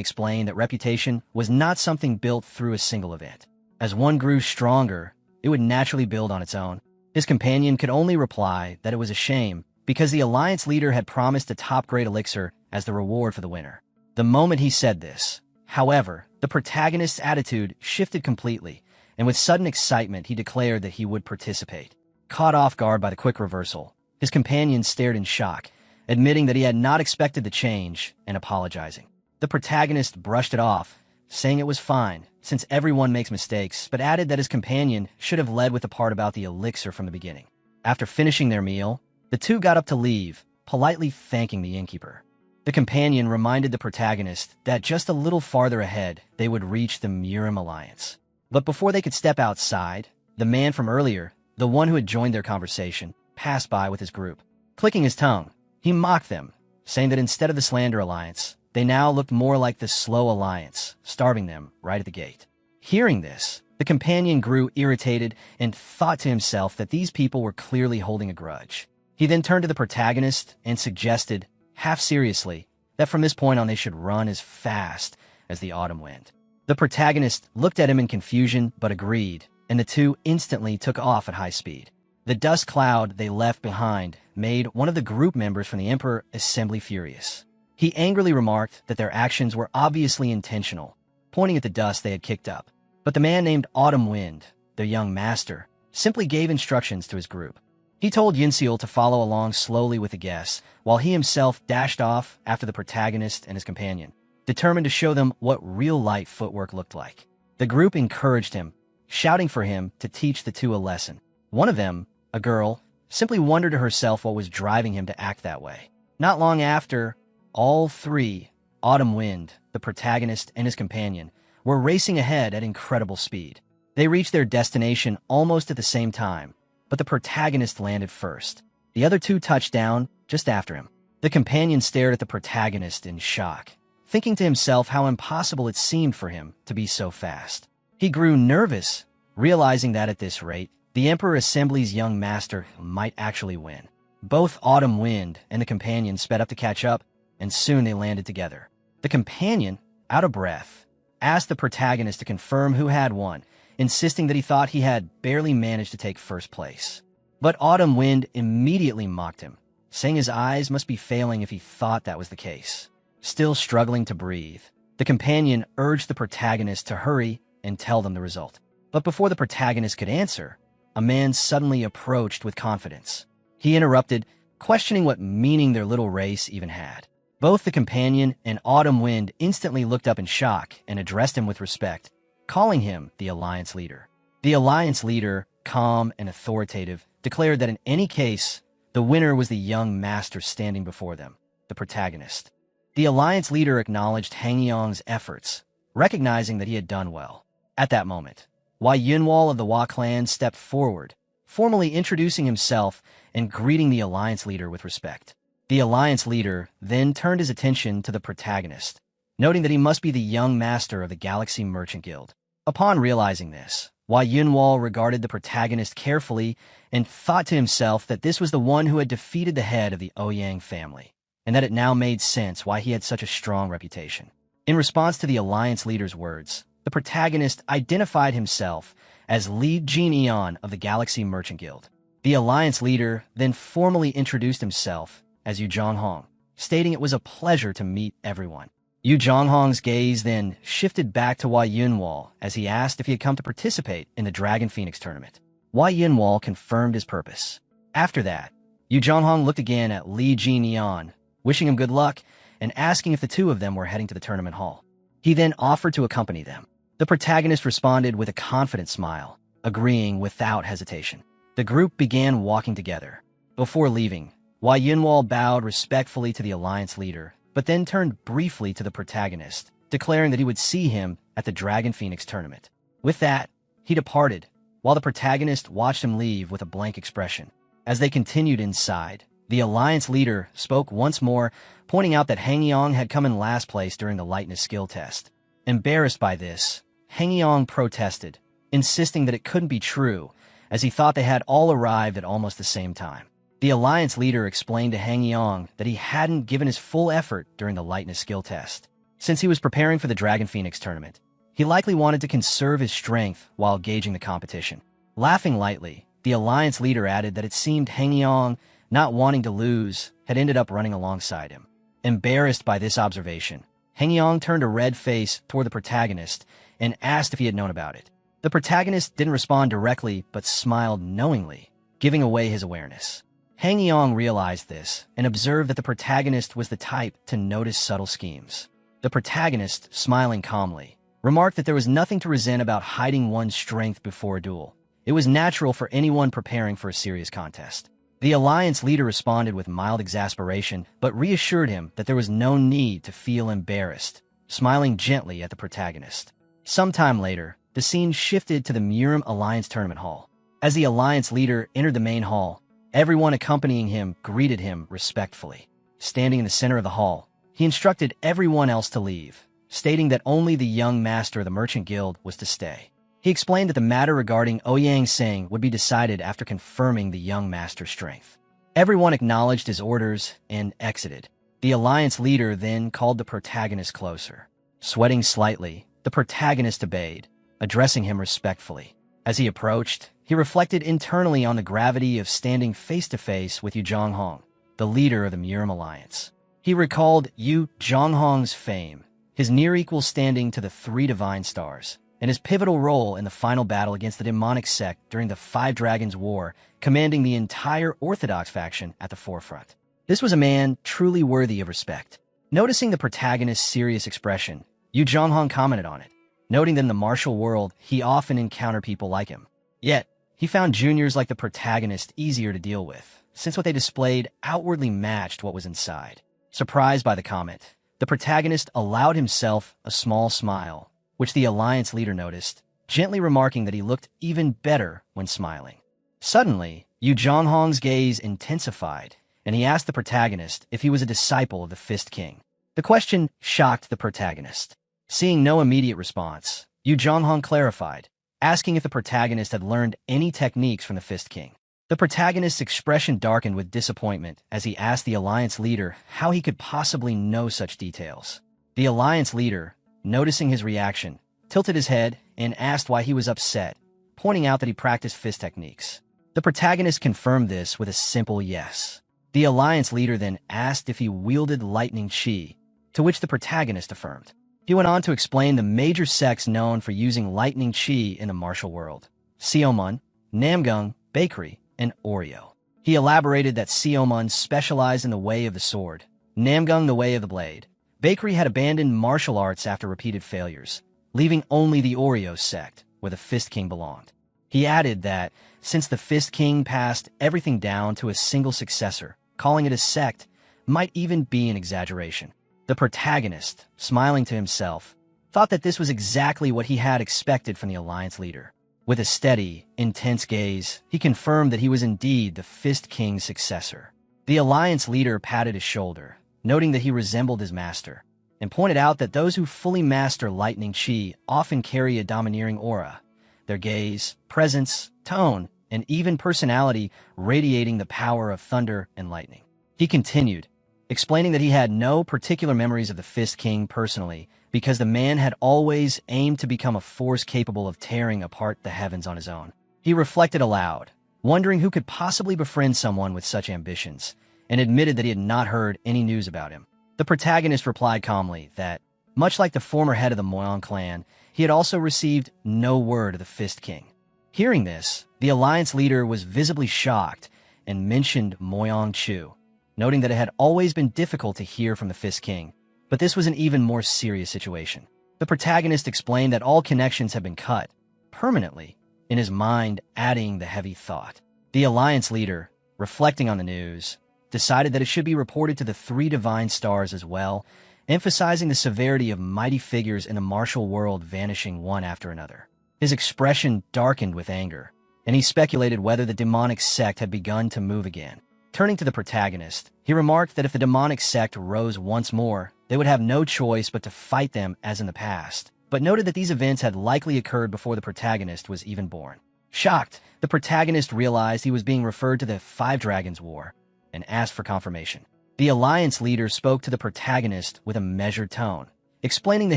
explained that reputation was not something built through a single event. As one grew stronger, it would naturally build on its own. His companion could only reply that it was a shame because the Alliance leader had promised a top-grade elixir as the reward for the winner. The moment he said this, however, the protagonist's attitude shifted completely, and with sudden excitement he declared that he would participate. Caught off guard by the quick reversal, his companion stared in shock, admitting that he had not expected the change and apologizing. The protagonist brushed it off, saying it was fine, since everyone makes mistakes, but added that his companion should have led with the part about the elixir from the beginning. After finishing their meal, The two got up to leave, politely thanking the innkeeper. The companion reminded the protagonist that just a little farther ahead they would reach the Murim Alliance. But before they could step outside, the man from earlier, the one who had joined their conversation, passed by with his group. Clicking his tongue, he mocked them, saying that instead of the Slander Alliance, they now looked more like the Slow Alliance, starving them right at the gate. Hearing this, the companion grew irritated and thought to himself that these people were clearly holding a grudge. He then turned to the protagonist and suggested, half seriously, that from this point on they should run as fast as the autumn wind. The protagonist looked at him in confusion but agreed, and the two instantly took off at high speed. The dust cloud they left behind made one of the group members from the Emperor Assembly furious. He angrily remarked that their actions were obviously intentional, pointing at the dust they had kicked up. But the man named Autumn Wind, their young master, simply gave instructions to his group. He told Yinseal to follow along slowly with the guests, while he himself dashed off after the protagonist and his companion, determined to show them what real light footwork looked like. The group encouraged him, shouting for him to teach the two a lesson. One of them, a girl, simply wondered to herself what was driving him to act that way. Not long after, all three, Autumn Wind, the protagonist, and his companion, were racing ahead at incredible speed. They reached their destination almost at the same time, but the protagonist landed first. The other two touched down just after him. The companion stared at the protagonist in shock, thinking to himself how impossible it seemed for him to be so fast. He grew nervous, realizing that at this rate, the Emperor Assembly's young master might actually win. Both Autumn Wind and the companion sped up to catch up, and soon they landed together. The companion, out of breath, asked the protagonist to confirm who had won, insisting that he thought he had barely managed to take first place. But Autumn Wind immediately mocked him, saying his eyes must be failing if he thought that was the case. Still struggling to breathe, the companion urged the protagonist to hurry and tell them the result. But before the protagonist could answer, a man suddenly approached with confidence. He interrupted, questioning what meaning their little race even had. Both the companion and Autumn Wind instantly looked up in shock and addressed him with respect, calling him the Alliance leader. The Alliance leader, calm and authoritative, declared that in any case, the winner was the young master standing before them, the protagonist. The Alliance leader acknowledged Hangyong's efforts, recognizing that he had done well. At that moment, Wai Yunwal of the Hua clan stepped forward, formally introducing himself and greeting the Alliance leader with respect. The Alliance leader then turned his attention to the protagonist, noting that he must be the young master of the Galaxy Merchant Guild. Upon realizing this, Wai Yunwal regarded the protagonist carefully and thought to himself that this was the one who had defeated the head of the Ouyang family, and that it now made sense why he had such a strong reputation. In response to the Alliance leader's words, the protagonist identified himself as Li Jin of the Galaxy Merchant Guild. The Alliance leader then formally introduced himself as Yu Zhonghong, stating it was a pleasure to meet everyone. Yu Zhonghong's gaze then shifted back to Wai Yunwal as he asked if he had come to participate in the Dragon Phoenix tournament. Wai Yunwal confirmed his purpose. After that, Yu Zhonghong looked again at Li Jin, wishing him good luck and asking if the two of them were heading to the tournament hall. He then offered to accompany them. The protagonist responded with a confident smile, agreeing without hesitation. The group began walking together. Before leaving, Wai Yunwal bowed respectfully to the Alliance leader, but then turned briefly to the protagonist, declaring that he would see him at the Dragon Phoenix tournament. With that, he departed, while the protagonist watched him leave with a blank expression. As they continued inside, the Alliance leader spoke once more, pointing out that Hangyong had come in last place during the lightness skill test. Embarrassed by this, Hangyong protested, insisting that it couldn't be true, as he thought they had all arrived at almost the same time. The Alliance leader explained to Hangyong that he hadn't given his full effort during the lightness skill test. Since he was preparing for the Dragon Phoenix tournament, he likely wanted to conserve his strength while gauging the competition. Laughing lightly, the Alliance leader added that it seemed Hangyong, not wanting to lose, had ended up running alongside him. Embarrassed by this observation, Hangyong turned a red face toward the protagonist and asked if he had known about it. The protagonist didn't respond directly but smiled knowingly, giving away his awareness. Hangyong realized this and observed that the protagonist was the type to notice subtle schemes. The protagonist, smiling calmly, remarked that there was nothing to resent about hiding one's strength before a duel. It was natural for anyone preparing for a serious contest. The Alliance leader responded with mild exasperation, but reassured him that there was no need to feel embarrassed, smiling gently at the protagonist. Sometime later, the scene shifted to the Murim Alliance Tournament Hall. As the Alliance leader entered the main hall, everyone accompanying him greeted him respectfully. Standing in the center of the hall, he instructed everyone else to leave, stating that only the young master of the Merchant Guild was to stay. He explained that the matter regarding Ouyang Seng would be decided after confirming the young master's strength. Everyone acknowledged his orders and exited. The Alliance leader then called the protagonist closer. Sweating slightly, the protagonist obeyed, addressing him respectfully. As he approached, he reflected internally on the gravity of standing face-to-face with Yu Zhonghong, the leader of the Murim Alliance. He recalled Yu Zhonghong's fame, his near-equal standing to the three Divine Stars, and his pivotal role in the final battle against the demonic sect during the Five Dragons War, commanding the entire Orthodox faction at the forefront. This was a man truly worthy of respect. Noticing the protagonist's serious expression, Yu Zhonghong commented on it, noting that in the martial world, he often encountered people like him. Yet, he found juniors like the protagonist easier to deal with, since what they displayed outwardly matched what was inside. Surprised by the comment, the protagonist allowed himself a small smile, which the Alliance leader noticed, gently remarking that he looked even better when smiling. Suddenly, Yu Zhonghong's gaze intensified, and he asked the protagonist if he was a disciple of the Fist King. The question shocked the protagonist. Seeing no immediate response, Yu Zhonghong clarified, asking if the protagonist had learned any techniques from the Fist King. The protagonist's expression darkened with disappointment as he asked the Alliance leader how he could possibly know such details. The Alliance leader, noticing his reaction, tilted his head and asked why he was upset, pointing out that he practiced fist techniques. The protagonist confirmed this with a simple yes. The Alliance leader then asked if he wielded lightning chi, to which the protagonist affirmed. He went on to explain the major sects known for using lightning chi in the martial world: Seomun, Namgung, Bakery, and Oreo. He elaborated that Seomun specialized in the way of the sword, Namgung the way of the blade. Bakery had abandoned martial arts after repeated failures, leaving only the Oreo sect, where the Fist King belonged. He added that, since the Fist King passed everything down to a single successor, calling it a sect might even be an exaggeration. The protagonist, smiling to himself, thought that this was exactly what he had expected from the Alliance leader. With a steady, intense gaze, he confirmed that he was indeed the Fist King's successor. The Alliance leader patted his shoulder, noting that he resembled his master, and pointed out that those who fully master lightning chi often carry a domineering aura, their gaze, presence, tone, and even personality radiating the power of thunder and lightning. He continued, explaining that he had no particular memories of the Fist King personally, because the man had always aimed to become a force capable of tearing apart the heavens on his own. He reflected aloud, wondering who could possibly befriend someone with such ambitions, and admitted that he had not heard any news about him. The protagonist replied calmly that, much like the former head of the Moyang clan, he had also received no word of the Fist King. Hearing this, the Alliance leader was visibly shocked and mentioned Moyang Chu, noting that it had always been difficult to hear from the Fist King, but this was an even more serious situation. The protagonist explained that all connections had been cut, permanently, in his mind adding the heavy thought. The Alliance leader, reflecting on the news, decided that it should be reported to the three Divine Stars as well, emphasizing the severity of mighty figures in the martial world vanishing one after another. His expression darkened with anger, and he speculated whether the demonic sect had begun to move again. Turning to the protagonist, he remarked that if the demonic sect rose once more, they would have no choice but to fight them as in the past, but noted that these events had likely occurred before the protagonist was even born. Shocked, the protagonist realized he was being referred to the Five Dragons War, and asked for confirmation. The Alliance leader spoke to the protagonist with a measured tone, explaining the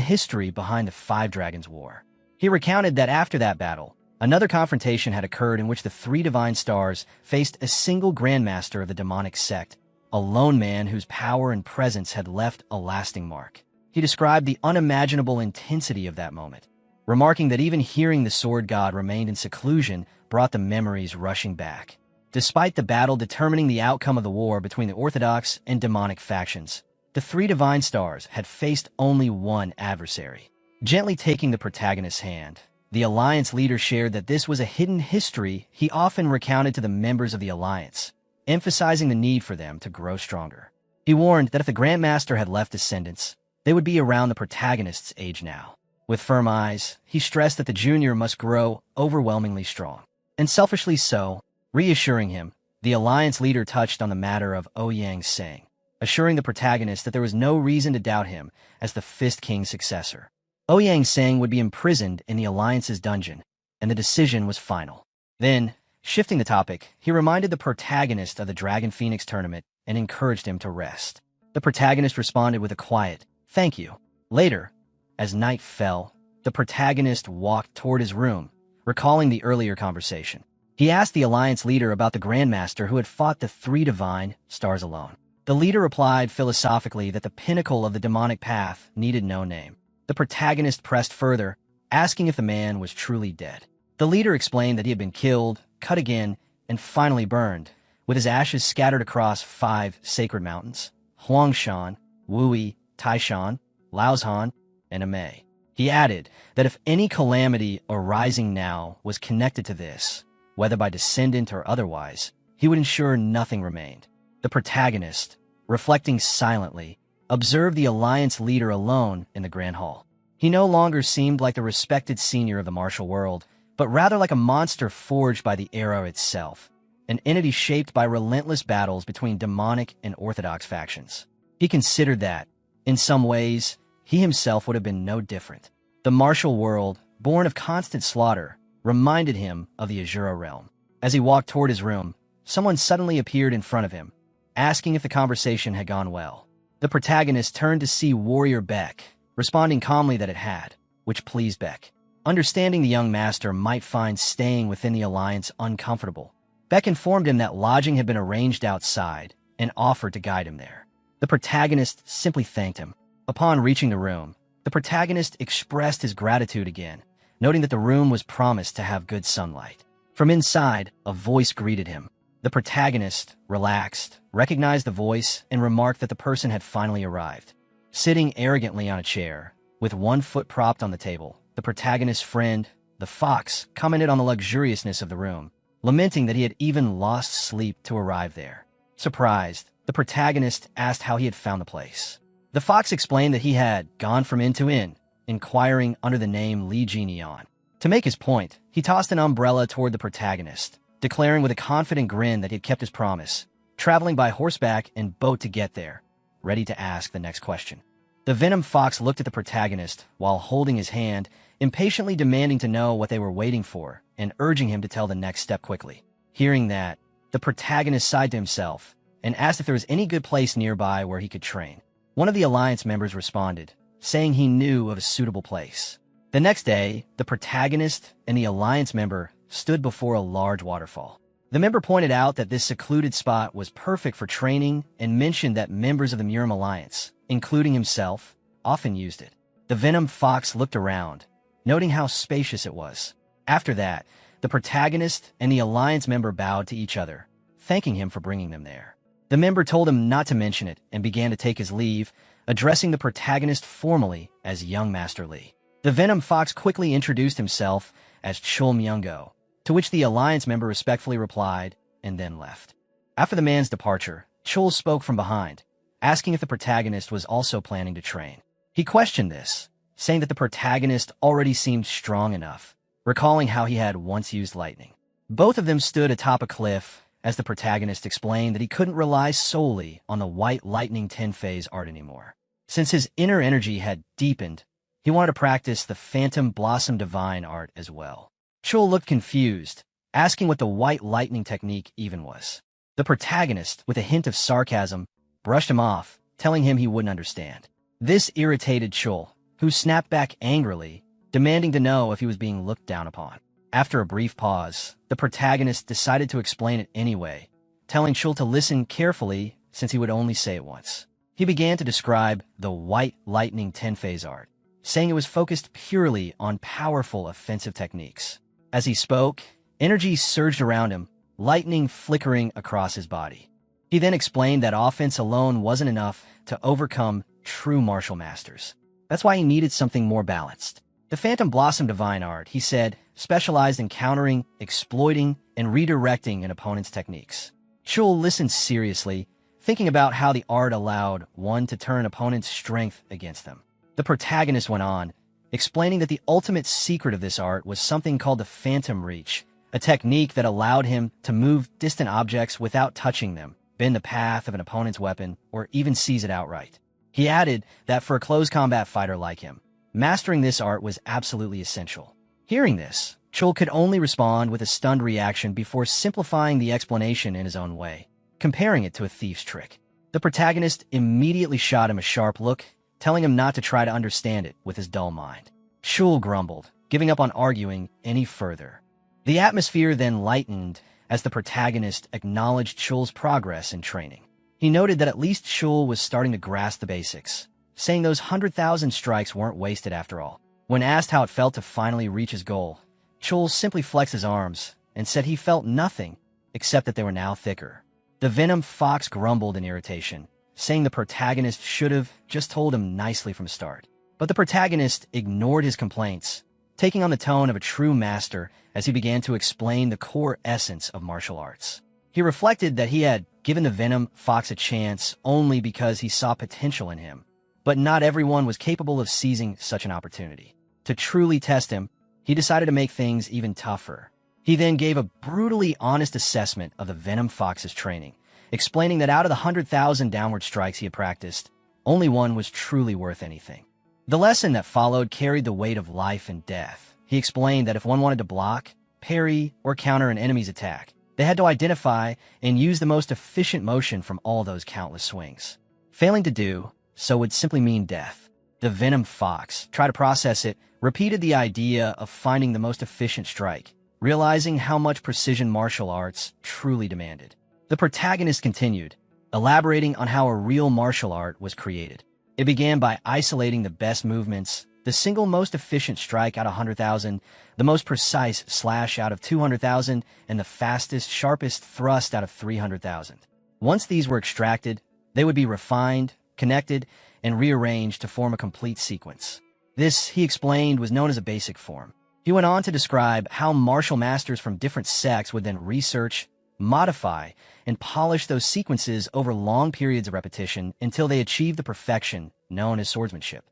history behind the Five Dragons War. He recounted that after that battle, another confrontation had occurred in which the three Divine Stars faced a single Grandmaster of the demonic sect, a lone man whose power and presence had left a lasting mark. He described the unimaginable intensity of that moment, remarking that even hearing the sword god remained in seclusion brought the memories rushing back. Despite the battle determining the outcome of the war between the Orthodox and demonic factions, the three Divine Stars had faced only one adversary. Gently taking the protagonist's hand, the Alliance leader shared that this was a hidden history he often recounted to the members of the Alliance, emphasizing the need for them to grow stronger. He warned that if the Grandmaster had left descendants, they would be around the protagonist's age now. With firm eyes, he stressed that the junior must grow overwhelmingly strong. And selfishly so, reassuring him, the Alliance leader touched on the matter of Ouyang Seng, assuring the protagonist that there was no reason to doubt him as the Fist King's successor. Ouyang Seng would be imprisoned in the Alliance's dungeon, and the decision was final. Then, shifting the topic, he reminded the protagonist of the Dragon Phoenix tournament and encouraged him to rest. The protagonist responded with a quiet, "Thank you." Later, as night fell, the protagonist walked toward his room, recalling the earlier conversation. He asked the Alliance leader about the Grandmaster who had fought the three divine stars alone. The leader replied philosophically that the pinnacle of the demonic path needed no name. The protagonist pressed further, asking if the man was truly dead. The leader explained that he had been killed, cut again, and finally burned, with his ashes scattered across 5 sacred mountains: Huangshan, Wui, Taishan, Laozhan, and Amei. He added that if any calamity arising now was connected to this, whether by descendant or otherwise, he would ensure nothing remained. The protagonist, reflecting silently, observed the Alliance leader alone in the Grand Hall. He no longer seemed like the respected senior of the martial world, but rather like a monster forged by the era itself, an entity shaped by relentless battles between demonic and orthodox factions. He considered that, in some ways, he himself would have been no different. The martial world, born of constant slaughter, reminded him of the Azura realm. As he walked toward his room, someone suddenly appeared in front of him, asking if the conversation had gone well. The protagonist turned to see Warrior Beck, responding calmly that it had, which pleased Beck. Understanding the young master might find staying within the Alliance uncomfortable, Beck informed him that lodging had been arranged outside and offered to guide him there. The protagonist simply thanked him. Upon reaching the room, the protagonist expressed his gratitude again, noting that the room was promised to have good sunlight. From inside, a voice greeted him. The protagonist, relaxed, recognized the voice and remarked that the person had finally arrived. Sitting arrogantly on a chair, with one foot propped on the table, the protagonist's friend, the fox, commented on the luxuriousness of the room, lamenting that he had even lost sleep to arrive there. Surprised, the protagonist asked how he had found the place. The fox explained that he had gone from inn to inn, inquiring under the name Li Jinian. To make his point, he tossed an umbrella toward the protagonist, declaring with a confident grin that he had kept his promise, traveling by horseback and boat to get there, ready to ask the next question. The Venom Fox looked at the protagonist while holding his hand, impatiently demanding to know what they were waiting for and urging him to tell the next step quickly. Hearing that, the protagonist sighed to himself and asked if there was any good place nearby where he could train. One of the Alliance members responded, saying he knew of a suitable place. The next day, the protagonist and the Alliance member stood before a large waterfall. The member pointed out that this secluded spot was perfect for training and mentioned that members of the Murim Alliance, including himself, often used it. The Venom Fox looked around, noting how spacious it was. After that, the protagonist and the Alliance member bowed to each other, thanking him for bringing them there. The member told him not to mention it and began to take his leave, addressing the protagonist formally as Young Master Li. The Venom Fox quickly introduced himself as Chul Myungo, to which the Alliance member respectfully replied and then left. After the man's departure, Chul spoke from behind, asking if the protagonist was also planning to train. He questioned this, saying that the protagonist already seemed strong enough, recalling how he had once used lightning. Both of them stood atop a cliff as the protagonist explained that he couldn't rely solely on the white lightning 10-phase art anymore. Since his inner energy had deepened, he wanted to practice the Phantom Blossom Divine art as well. Chul looked confused, asking what the white lightning technique even was. The protagonist, with a hint of sarcasm, brushed him off, telling him he wouldn't understand. This irritated Chul, who snapped back angrily, demanding to know if he was being looked down upon. After a brief pause, the protagonist decided to explain it anyway, telling Chul to listen carefully since he would only say it once. He began to describe the white lightning 10-phase art, saying it was focused purely on powerful offensive techniques. As he spoke, energy surged around him, lightning flickering across his body. He then explained that offense alone wasn't enough to overcome true martial masters. That's why he needed something more balanced. The Phantom Blossom Divine art, he said, specialized in countering, exploiting, and redirecting an opponent's techniques. Chul listened seriously, thinking about how the art allowed one to turn opponent's strength against them. The protagonist went on, explaining that the ultimate secret of this art was something called the phantom reach, a technique that allowed him to move distant objects without touching them, bend the path of an opponent's weapon, or even seize it outright. He added that for a close combat fighter like him, mastering this art was absolutely essential. Hearing this, Chul could only respond with a stunned reaction before simplifying the explanation in his own way, comparing it to a thief's trick. The protagonist immediately shot him a sharp look, telling him not to try to understand it with his dull mind. Chul grumbled, giving up on arguing any further. The atmosphere then lightened as the protagonist acknowledged Chul's progress in training. He noted that at least Chul was starting to grasp the basics, saying those 100,000 strikes weren't wasted after all. When asked how it felt to finally reach his goal, Chul simply flexed his arms and said he felt nothing except that they were now thicker. The Venom Fox grumbled in irritation, saying the protagonist should have just told him nicely from the start. But the protagonist ignored his complaints, taking on the tone of a true master as he began to explain the core essence of martial arts. He reflected that he had given the Venom Fox a chance only because he saw potential in him, but not everyone was capable of seizing such an opportunity. To truly test him, he decided to make things even tougher. He then gave a brutally honest assessment of the Venom Fox's training, explaining that out of the 100,000 downward strikes he had practiced, only one was truly worth anything. The lesson that followed carried the weight of life and death. He explained that if one wanted to block, parry, or counter an enemy's attack, they had to identify and use the most efficient motion from all those countless swings. Failing to do so would simply mean death. The Venom Fox tried to process it, repeated the idea of finding the most efficient strike, realizing how much precision martial arts truly demanded. The protagonist continued, elaborating on how a real martial art was created. It began by isolating the best movements, the single most efficient strike out of 100,000, the most precise slash out of 200,000, and the fastest, sharpest thrust out of 300,000. Once these were extracted, they would be refined, connected, and rearranged to form a complete sequence. This, he explained, was known as a basic form. He went on to describe how martial masters from different sects would then research, modify, and polish those sequences over long periods of repetition until they achieved the perfection known as swordsmanship.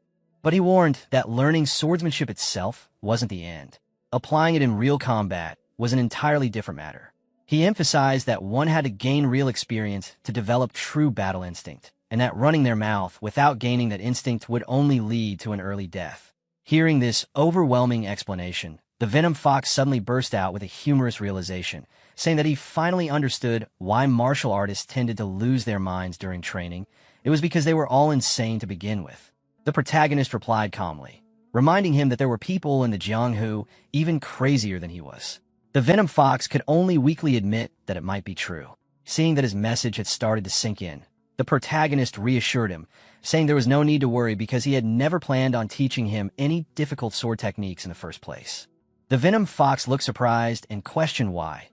But he warned that learning swordsmanship itself wasn't the end. Applying it in real combat was an entirely different matter. He emphasized that one had to gain real experience to develop true battle instinct, and that running their mouth without gaining that instinct would only lead to an early death. Hearing this overwhelming explanation, the Venom Fox suddenly burst out with a humorous realization, saying that he finally understood why martial artists tended to lose their minds during training. It was because they were all insane to begin with. The protagonist replied calmly, reminding him that there were people in the Jianghu even crazier than he was. The Venom Fox could only weakly admit that it might be true. Seeing that his message had started to sink in, the protagonist reassured him, saying there was no need to worry because he had never planned on teaching him any difficult sword techniques in the first place. The Venom Fox looked surprised and questioned why,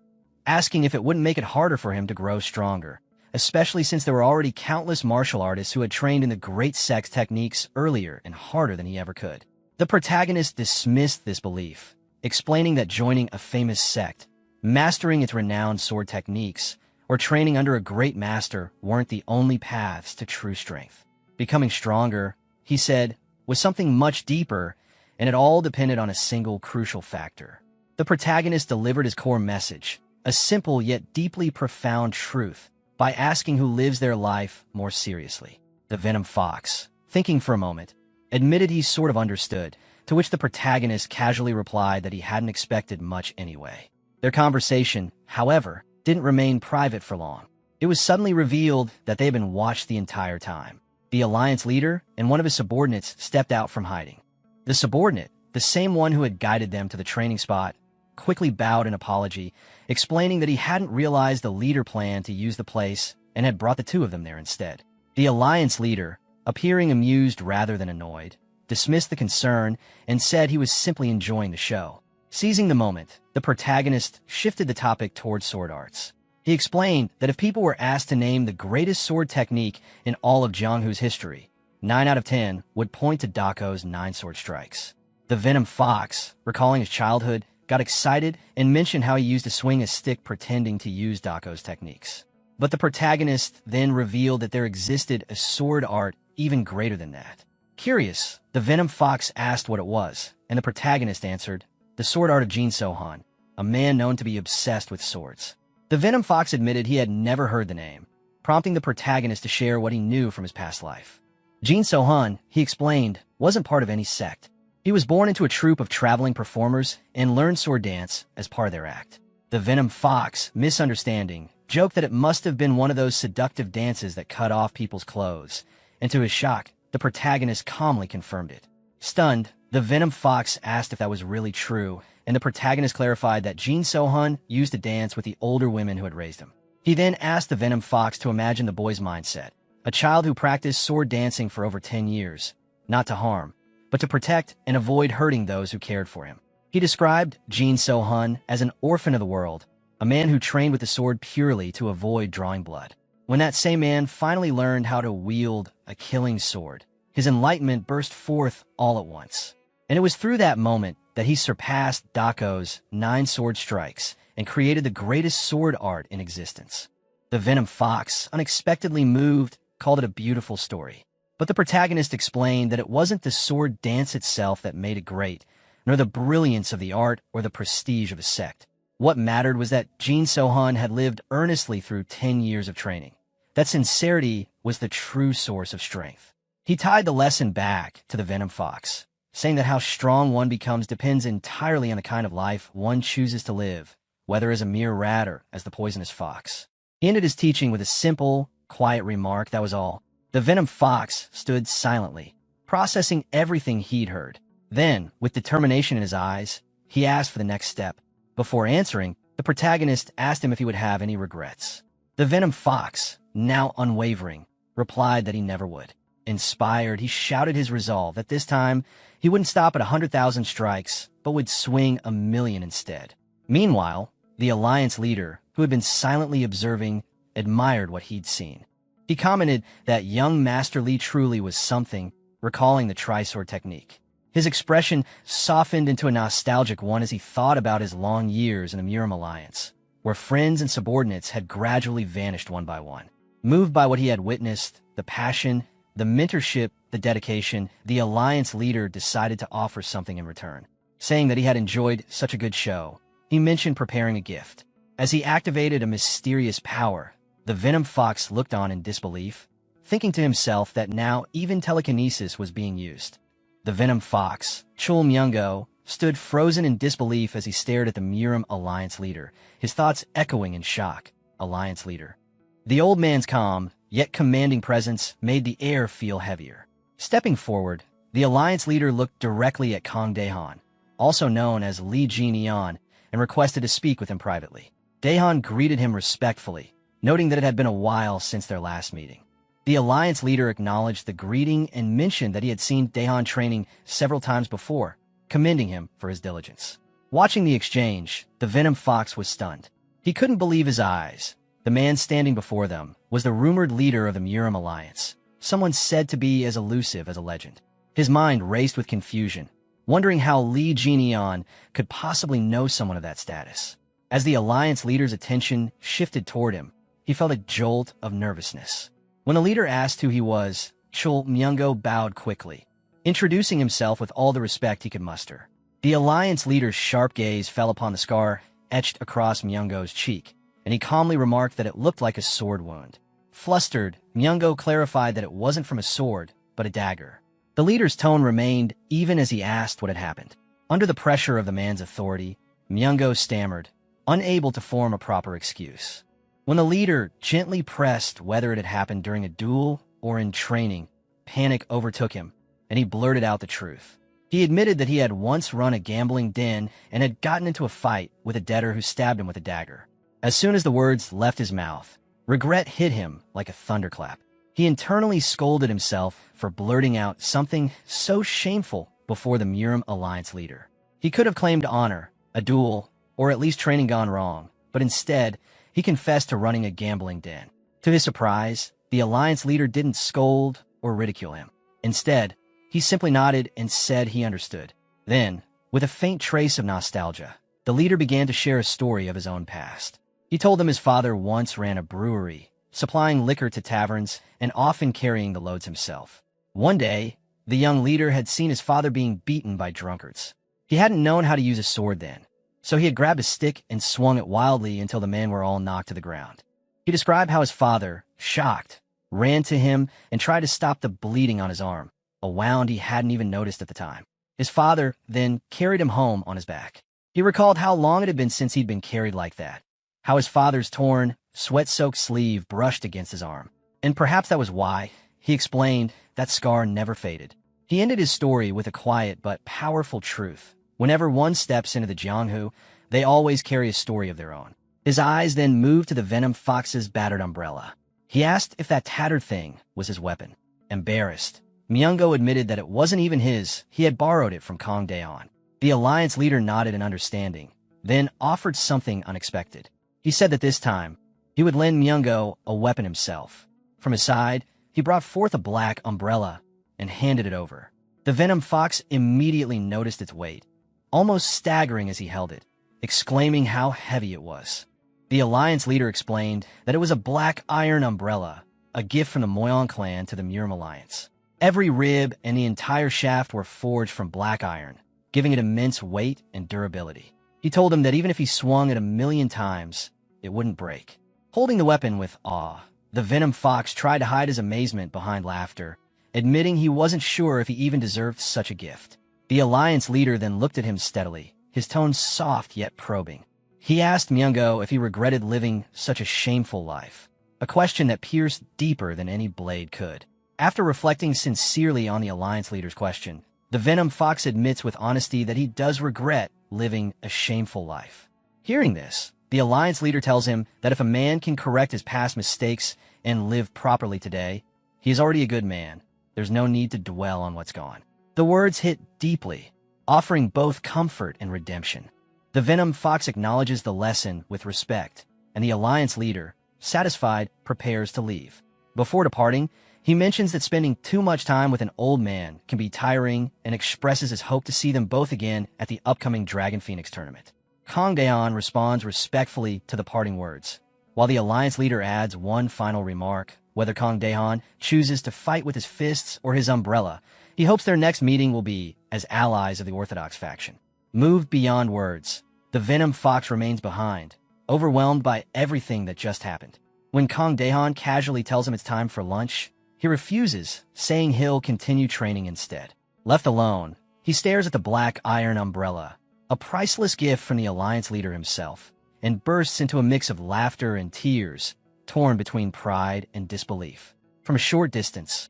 asking if it wouldn't make it harder for him to grow stronger, especially since there were already countless martial artists who had trained in the great sex techniques earlier and harder than he ever could. The protagonist dismissed this belief, explaining that joining a famous sect, mastering its renowned sword techniques, or training under a great master weren't the only paths to true strength. Becoming stronger, he said, was something much deeper, and it all depended on a single crucial factor. The protagonist delivered his core message, a simple yet deeply profound truth, by asking who lives their life more seriously. The Venom Fox, thinking for a moment, admitted he sort of understood, to which the protagonist casually replied that he hadn't expected much anyway. Their conversation, however, didn't remain private for long. It was suddenly revealed that they had been watched the entire time. The Alliance leader and one of his subordinates stepped out from hiding. The subordinate, the same one who had guided them to the training spot, quickly bowed in apology, explaining that he hadn't realized the leader planned to use the place and had brought the two of them there instead. The Alliance leader, appearing amused rather than annoyed, dismissed the concern and said he was simply enjoying the show. Seizing the moment, the protagonist shifted the topic towards sword arts. He explained that if people were asked to name the greatest sword technique in all of Jianghu's history, 9 out of 10 would point to Dako's 9 sword strikes. The Venom Fox, recalling his childhood, got excited and mentioned how he used to swing a stick pretending to use Dako's techniques. But the protagonist then revealed that there existed a sword art even greater than that. Curious, the Venom Fox asked what it was, and the protagonist answered, the sword art of Jin Sohan, a man known to be obsessed with swords. The Venom Fox admitted he had never heard the name, prompting the protagonist to share what he knew from his past life. Jin Sohan, he explained, wasn't part of any sect. He was born into a troupe of traveling performers and learned sword dance as part of their act. The Venom Fox, misunderstanding, joked that it must have been one of those seductive dances that cut off people's clothes, and to his shock, the protagonist calmly confirmed it. Stunned, the Venom Fox asked if that was really true, and the protagonist clarified that Jin Sohan used to dance with the older women who had raised him. He then asked the Venom Fox to imagine the boy's mindset, a child who practiced sword dancing for over 10 years, not to harm, but to protect and avoid hurting those who cared for him. He described Jin Sohan as an orphan of the world, a man who trained with the sword purely to avoid drawing blood. When that same man finally learned how to wield a killing sword, his enlightenment burst forth all at once. And it was through that moment that he surpassed Dako's 9 sword strikes and created the greatest sword art in existence. The Venom Fox, unexpectedly moved, called it a beautiful story. But the protagonist explained that it wasn't the sword dance itself that made it great, nor the brilliance of the art or the prestige of a sect. What mattered was that Jin Sohan had lived earnestly through 10 years of training. That sincerity was the true source of strength. He tied the lesson back to the Venom Fox, saying that how strong one becomes depends entirely on the kind of life one chooses to live, whether as a mere rat or as the poisonous fox. He ended his teaching with a simple, quiet remark, that was all. The Venom Fox stood silently, processing everything he'd heard. Then, with determination in his eyes, he asked for the next step. Before answering, the protagonist asked him if he would have any regrets. The Venom Fox, now unwavering, replied that he never would. Inspired, he shouted his resolve that this time he wouldn't stop at 100,000 strikes, but would swing 1,000,000 instead. Meanwhile, the Alliance leader, who had been silently observing, admired what he'd seen. He commented that young Master Li truly was something, recalling the Tri-Sword technique. His expression softened into a nostalgic one as he thought about his long years in the Muram Alliance, where friends and subordinates had gradually vanished one by one. Moved by what he had witnessed, the passion, the mentorship, the dedication, the Alliance leader decided to offer something in return. Saying that he had enjoyed such a good show, he mentioned preparing a gift. As he activated a mysterious power, the Venom Fox looked on in disbelief, thinking to himself that now even telekinesis was being used. The Venom Fox, Chul Myungo, stood frozen in disbelief as he stared at the Muram Alliance leader, his thoughts echoing in shock. Alliance leader. The old man's calm, yet commanding presence made the air feel heavier. Stepping forward, the Alliance leader looked directly at Kang Daehan, also known as Li Jin-yeon, and requested to speak with him privately. Daehan greeted him respectfully, noting that it had been a while since their last meeting. The Alliance leader acknowledged the greeting and mentioned that he had seen Daehan training several times before, commending him for his diligence. Watching the exchange, the Venom Fox was stunned. He couldn't believe his eyes. The man standing before them was the rumored leader of the Muram Alliance, someone said to be as elusive as a legend. His mind raced with confusion, wondering how Li Jin-yeon could possibly know someone of that status. As the Alliance leader's attention shifted toward him, he felt a jolt of nervousness. When the leader asked who he was, Chul Myungo bowed quickly, introducing himself with all the respect he could muster. The Alliance leader's sharp gaze fell upon the scar etched across Myungo's cheek, and he calmly remarked that it looked like a sword wound. Flustered, Myungo clarified that it wasn't from a sword, but a dagger. The leader's tone remained even as he asked what had happened. Under the pressure of the man's authority, Myungo stammered, unable to form a proper excuse. When the leader gently pressed whether it had happened during a duel or in training, panic overtook him, and he blurted out the truth. He admitted that he had once run a gambling den and had gotten into a fight with a debtor who stabbed him with a dagger. As soon as the words left his mouth, regret hit him like a thunderclap. He internally scolded himself for blurting out something so shameful before the Muram Alliance leader. He could have claimed honor, a duel, or at least training gone wrong, but instead, he confessed to running a gambling den. To his surprise, the Alliance leader didn't scold or ridicule him. Instead, he simply nodded and said he understood. Then, with a faint trace of nostalgia, the leader began to share a story of his own past. He told them his father once ran a brewery, supplying liquor to taverns and often carrying the loads himself. One day, the young leader had seen his father being beaten by drunkards. He hadn't known how to use a sword then, so he had grabbed a stick and swung it wildly until the men were all knocked to the ground. He described how his father, shocked, ran to him and tried to stop the bleeding on his arm, a wound he hadn't even noticed at the time. His father then carried him home on his back. He recalled how long it had been since he'd been carried like that, how his father's torn, sweat-soaked sleeve brushed against his arm. And perhaps that was why, he explained, that scar never faded. He ended his story with a quiet but powerful truth. Whenever one steps into the Jianghu, they always carry a story of their own. His eyes then moved to the Venom Fox's battered umbrella. He asked if that tattered thing was his weapon. Embarrassed, Myungo admitted that it wasn't even his. He had borrowed it from Kang Daehan. The alliance leader nodded in understanding, then offered something unexpected. He said that this time, he would lend Myungo a weapon himself. From his side, he brought forth a black umbrella and handed it over. The Venom Fox immediately noticed its weight, almost staggering as he held it, exclaiming how heavy it was. The alliance leader explained that it was a black iron umbrella, a gift from the Moyon clan to the Murim alliance. Every rib and the entire shaft were forged from black iron, giving it immense weight and durability. He told him that even if he swung it 1,000,000 times, it wouldn't break. Holding the weapon with awe, the Venom Fox tried to hide his amazement behind laughter, admitting he wasn't sure if he even deserved such a gift. The alliance leader then looked at him steadily, his tone soft yet probing. He asked Myungo if he regretted living such a shameful life, a question that pierced deeper than any blade could. After reflecting sincerely on the alliance leader's question, the Venom Fox admits with honesty that he does regret living a shameful life. Hearing this, the alliance leader tells him that if a man can correct his past mistakes and live properly today, he is already a good man. There's no need to dwell on what's gone. The words hit deeply, offering both comfort and redemption. The Venom Fox acknowledges the lesson with respect, and the alliance leader, satisfied, prepares to leave. Before departing, he mentions that spending too much time with an old man can be tiring and expresses his hope to see them both again at the upcoming Dragon Phoenix tournament. Kang Daehan responds respectfully to the parting words, while the alliance leader adds one final remark. Whether Kang Daehan chooses to fight with his fists or his umbrella, he hopes their next meeting will be as allies of the Orthodox faction. Moved beyond words, the Venom Fox remains behind, overwhelmed by everything that just happened. When Kang Daehan casually tells him it's time for lunch, he refuses, saying he'll continue training instead. Left alone, he stares at the black iron umbrella, a priceless gift from the alliance leader himself, and bursts into a mix of laughter and tears, torn between pride and disbelief. From a short distance,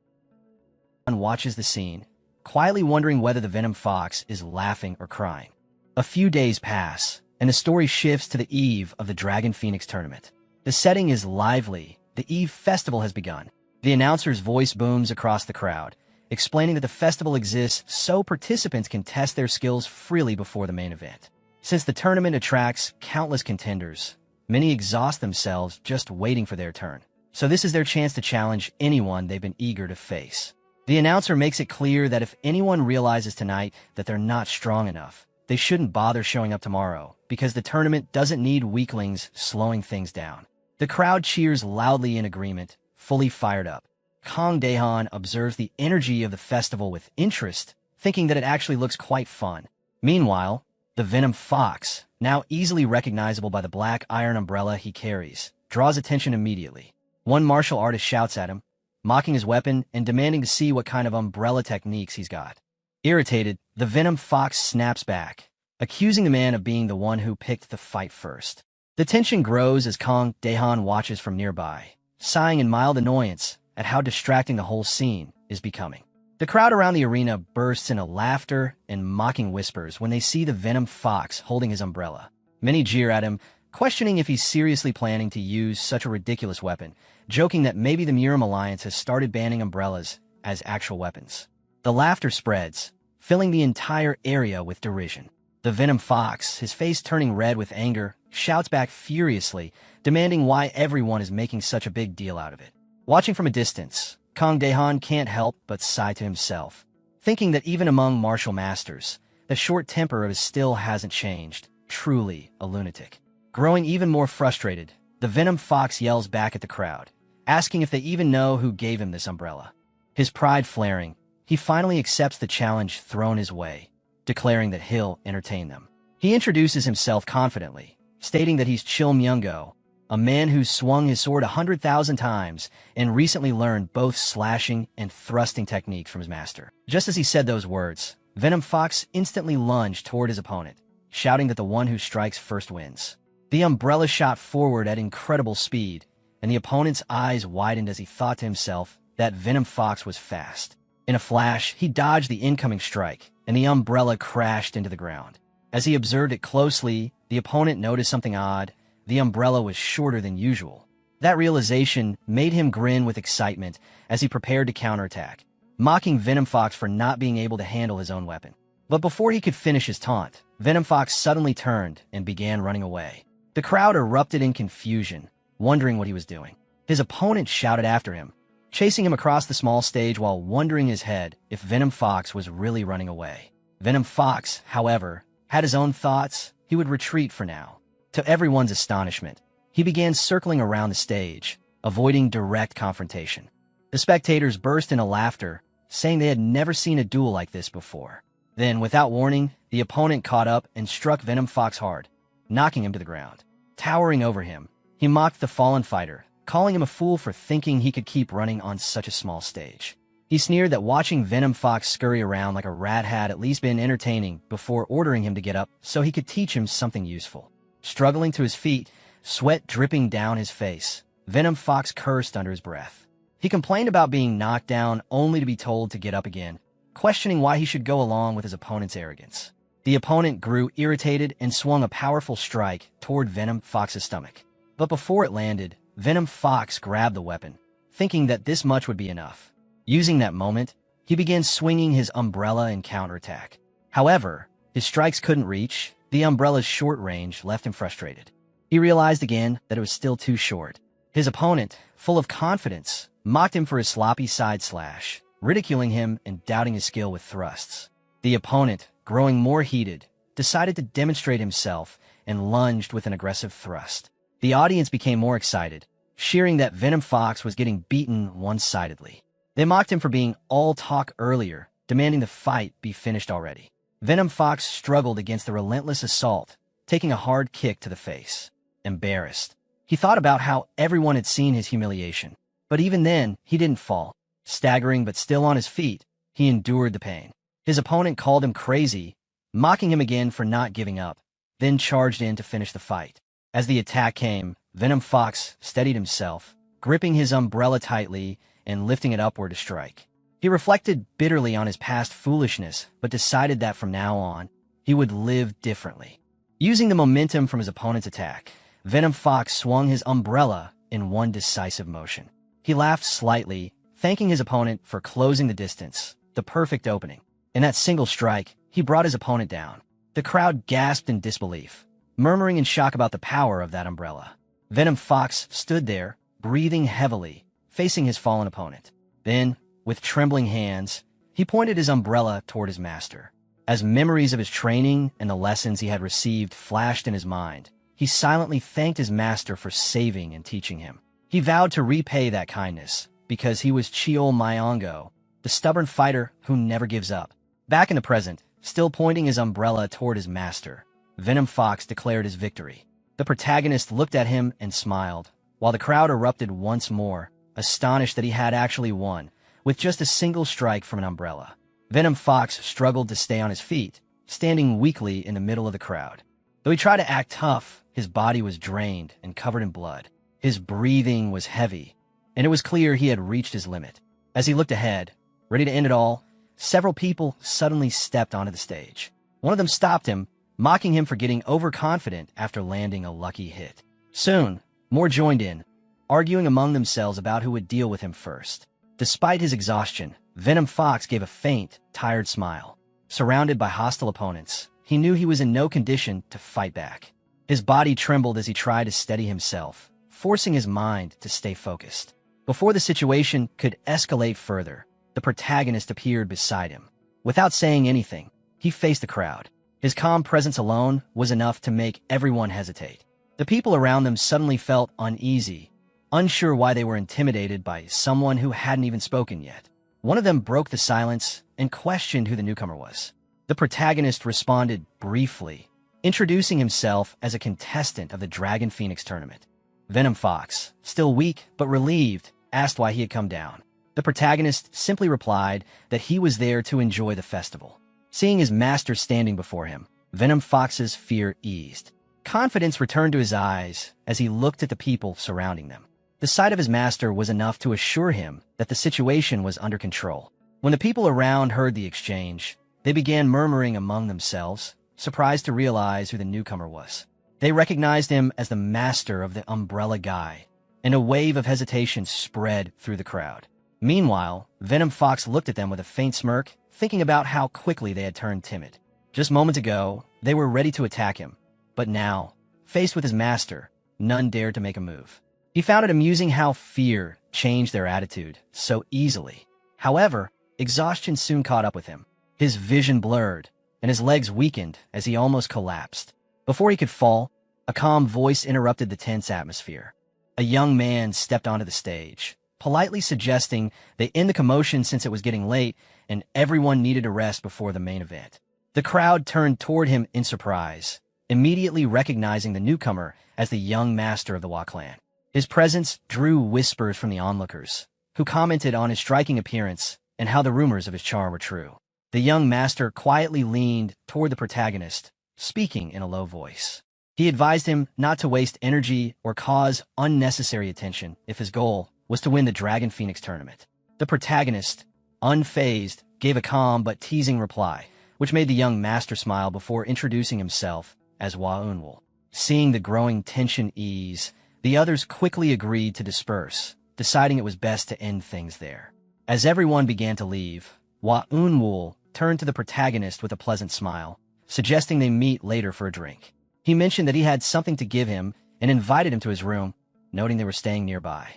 one watches the scene, quietly wondering whether the Venom Fox is laughing or crying. A few days pass, and the story shifts to the eve of the Dragon Phoenix tournament. The setting is lively. The Eve Festival has begun. The announcer's voice booms across the crowd, explaining that the festival exists so participants can test their skills freely before the main event. Since the tournament attracts countless contenders, many exhaust themselves just waiting for their turn. So this is their chance to challenge anyone they've been eager to face. The announcer makes it clear that if anyone realizes tonight that they're not strong enough, they shouldn't bother showing up tomorrow, because the tournament doesn't need weaklings slowing things down. The crowd cheers loudly in agreement, fully fired up. Kang Daehan observes the energy of the festival with interest, thinking that it actually looks quite fun. Meanwhile, the Venom Fox, now easily recognizable by the black iron umbrella he carries, draws attention immediately. One martial artist shouts at him, mocking his weapon and demanding to see what kind of umbrella techniques he's got. Irritated, the Venom Fox snaps back, accusing the man of being the one who picked the fight first. The tension grows as Kang Daehan watches from nearby, sighing in mild annoyance at how distracting the whole scene is becoming. The crowd around the arena bursts into laughter and mocking whispers when they see the Venom Fox holding his umbrella. Many jeer at him, questioning if he's seriously planning to use such a ridiculous weapon, joking that maybe the Murim Alliance has started banning umbrellas as actual weapons. The laughter spreads, filling the entire area with derision. The Venom Fox, his face turning red with anger, shouts back furiously, demanding why everyone is making such a big deal out of it. Watching from a distance, Kang Daehan can't help but sigh to himself, thinking that even among martial masters, the short temper of his still hasn't changed, truly a lunatic. Growing even more frustrated, the Venom Fox yells back at the crowd, asking if they even know who gave him this umbrella. His pride flaring, he finally accepts the challenge thrown his way, declaring that he'll entertain them. He introduces himself confidently, stating that he's Chil Myung-go, a man who's swung his sword 100,000 times and recently learned both slashing and thrusting techniques from his master. Just as he said those words, Venom Fox instantly lunged toward his opponent, shouting that the one who strikes first wins. The umbrella shot forward at incredible speed, and the opponent's eyes widened as he thought to himself that Venom Fox was fast. In a flash, he dodged the incoming strike, and the umbrella crashed into the ground. As he observed it closely, the opponent noticed something odd. The umbrella was shorter than usual. That realization made him grin with excitement as he prepared to counterattack, mocking Venom Fox for not being able to handle his own weapon. But before he could finish his taunt, Venom Fox suddenly turned and began running away. The crowd erupted in confusion, wondering what he was doing. His opponent shouted after him, chasing him across the small stage while wondering in his head if Venom Fox was really running away. Venom Fox, however, had his own thoughts. He would retreat for now. To everyone's astonishment, he began circling around the stage, avoiding direct confrontation. The spectators burst into laughter, saying they had never seen a duel like this before. Then, without warning, the opponent caught up and struck Venom Fox hard, knocking him to the ground. Towering over him, he mocked the fallen fighter, calling him a fool for thinking he could keep running on such a small stage. He sneered that watching Venom Fox scurry around like a rat had at least been entertaining before ordering him to get up so he could teach him something useful. Struggling to his feet, sweat dripping down his face, Venom Fox cursed under his breath. He complained about being knocked down only to be told to get up again, questioning why he should go along with his opponent's arrogance. The opponent grew irritated and swung a powerful strike toward Venom Fox's stomach. But before it landed, Venom Fox grabbed the weapon, thinking that this much would be enough. Using that moment, he began swinging his umbrella in counterattack. However, his strikes couldn't reach. The umbrella's short range left him frustrated. He realized again that it was still too short. His opponent, full of confidence, mocked him for his sloppy side slash, ridiculing him and doubting his skill with thrusts. The opponent, growing more heated, decided to demonstrate himself and lunged with an aggressive thrust. The audience became more excited, cheering that Venom Fox was getting beaten one-sidedly. They mocked him for being all talk earlier, demanding the fight be finished already. Venom Fox struggled against the relentless assault, taking a hard kick to the face. Embarrassed, he thought about how everyone had seen his humiliation. But even then, he didn't fall. Staggering but still on his feet, he endured the pain. His opponent called him crazy, mocking him again for not giving up, then charged in to finish the fight. As the attack came, Venom Fox steadied himself, gripping his umbrella tightly and lifting it upward to strike. He reflected bitterly on his past foolishness, but decided that from now on, he would live differently. Using the momentum from his opponent's attack, Venom Fox swung his umbrella in one decisive motion. He laughed slightly, thanking his opponent for closing the distance, the perfect opening. In that single strike, he brought his opponent down. The crowd gasped in disbelief, murmuring in shock about the power of that umbrella. Venom Fox stood there, breathing heavily, facing his fallen opponent. Then, with trembling hands, he pointed his umbrella toward his master. As memories of his training and the lessons he had received flashed in his mind, he silently thanked his master for saving and teaching him. He vowed to repay that kindness, because he was Chil Myung-go, the stubborn fighter who never gives up. Back in the present, still pointing his umbrella toward his master, Venom Fox declared his victory. The protagonist looked at him and smiled, while the crowd erupted once more, astonished that he had actually won, with just a single strike from an umbrella. Venom Fox struggled to stay on his feet, standing weakly in the middle of the crowd. Though he tried to act tough, his body was drained and covered in blood. His breathing was heavy, and it was clear he had reached his limit. As he looked ahead, ready to end it all, several people suddenly stepped onto the stage. One of them stopped him, mocking him for getting overconfident after landing a lucky hit. Soon, more joined in, arguing among themselves about who would deal with him first. Despite his exhaustion, Venom Fox gave a faint, tired smile. Surrounded by hostile opponents, he knew he was in no condition to fight back. His body trembled as he tried to steady himself, forcing his mind to stay focused. Before the situation could escalate further, the protagonist appeared beside him. Without saying anything, he faced the crowd. His calm presence alone was enough to make everyone hesitate. The people around them suddenly felt uneasy, unsure why they were intimidated by someone who hadn't even spoken yet. One of them broke the silence and questioned who the newcomer was. The protagonist responded briefly, introducing himself as a contestant of the Dragon Phoenix tournament. Venom Fox, still weak but relieved, asked why he had come down. The protagonist simply replied that he was there to enjoy the festival. Seeing his master standing before him, Venom Fox's fear eased. Confidence returned to his eyes as he looked at the people surrounding them. The sight of his master was enough to assure him that the situation was under control. When the people around heard the exchange, they began murmuring among themselves, surprised to realize who the newcomer was. They recognized him as the master of the Umbrella Guy, and a wave of hesitation spread through the crowd. Meanwhile, Venom Fox looked at them with a faint smirk, thinking about how quickly they had turned timid. Just moments ago, they were ready to attack him, but now, faced with his master, none dared to make a move. He found it amusing how fear changed their attitude so easily. However, exhaustion soon caught up with him. His vision blurred, and his legs weakened as he almost collapsed. Before he could fall, a calm voice interrupted the tense atmosphere. A young man stepped onto the stage, politely suggesting they end the commotion since it was getting late and everyone needed a rest before the main event. The crowd turned toward him in surprise, immediately recognizing the newcomer as the young master of the Wa clan. His presence drew whispers from the onlookers, who commented on his striking appearance and how the rumors of his charm were true. The young master quietly leaned toward the protagonist, speaking in a low voice. He advised him not to waste energy or cause unnecessary attention if his goal was to win the Dragon Phoenix tournament. The protagonist, unfazed, gave a calm but teasing reply, which made the young master smile before introducing himself as Wa Unwul. Seeing the growing tension ease, the others quickly agreed to disperse, deciding it was best to end things there. As everyone began to leave, Wa Unwul turned to the protagonist with a pleasant smile, suggesting they meet later for a drink. He mentioned that he had something to give him and invited him to his room, noting they were staying nearby.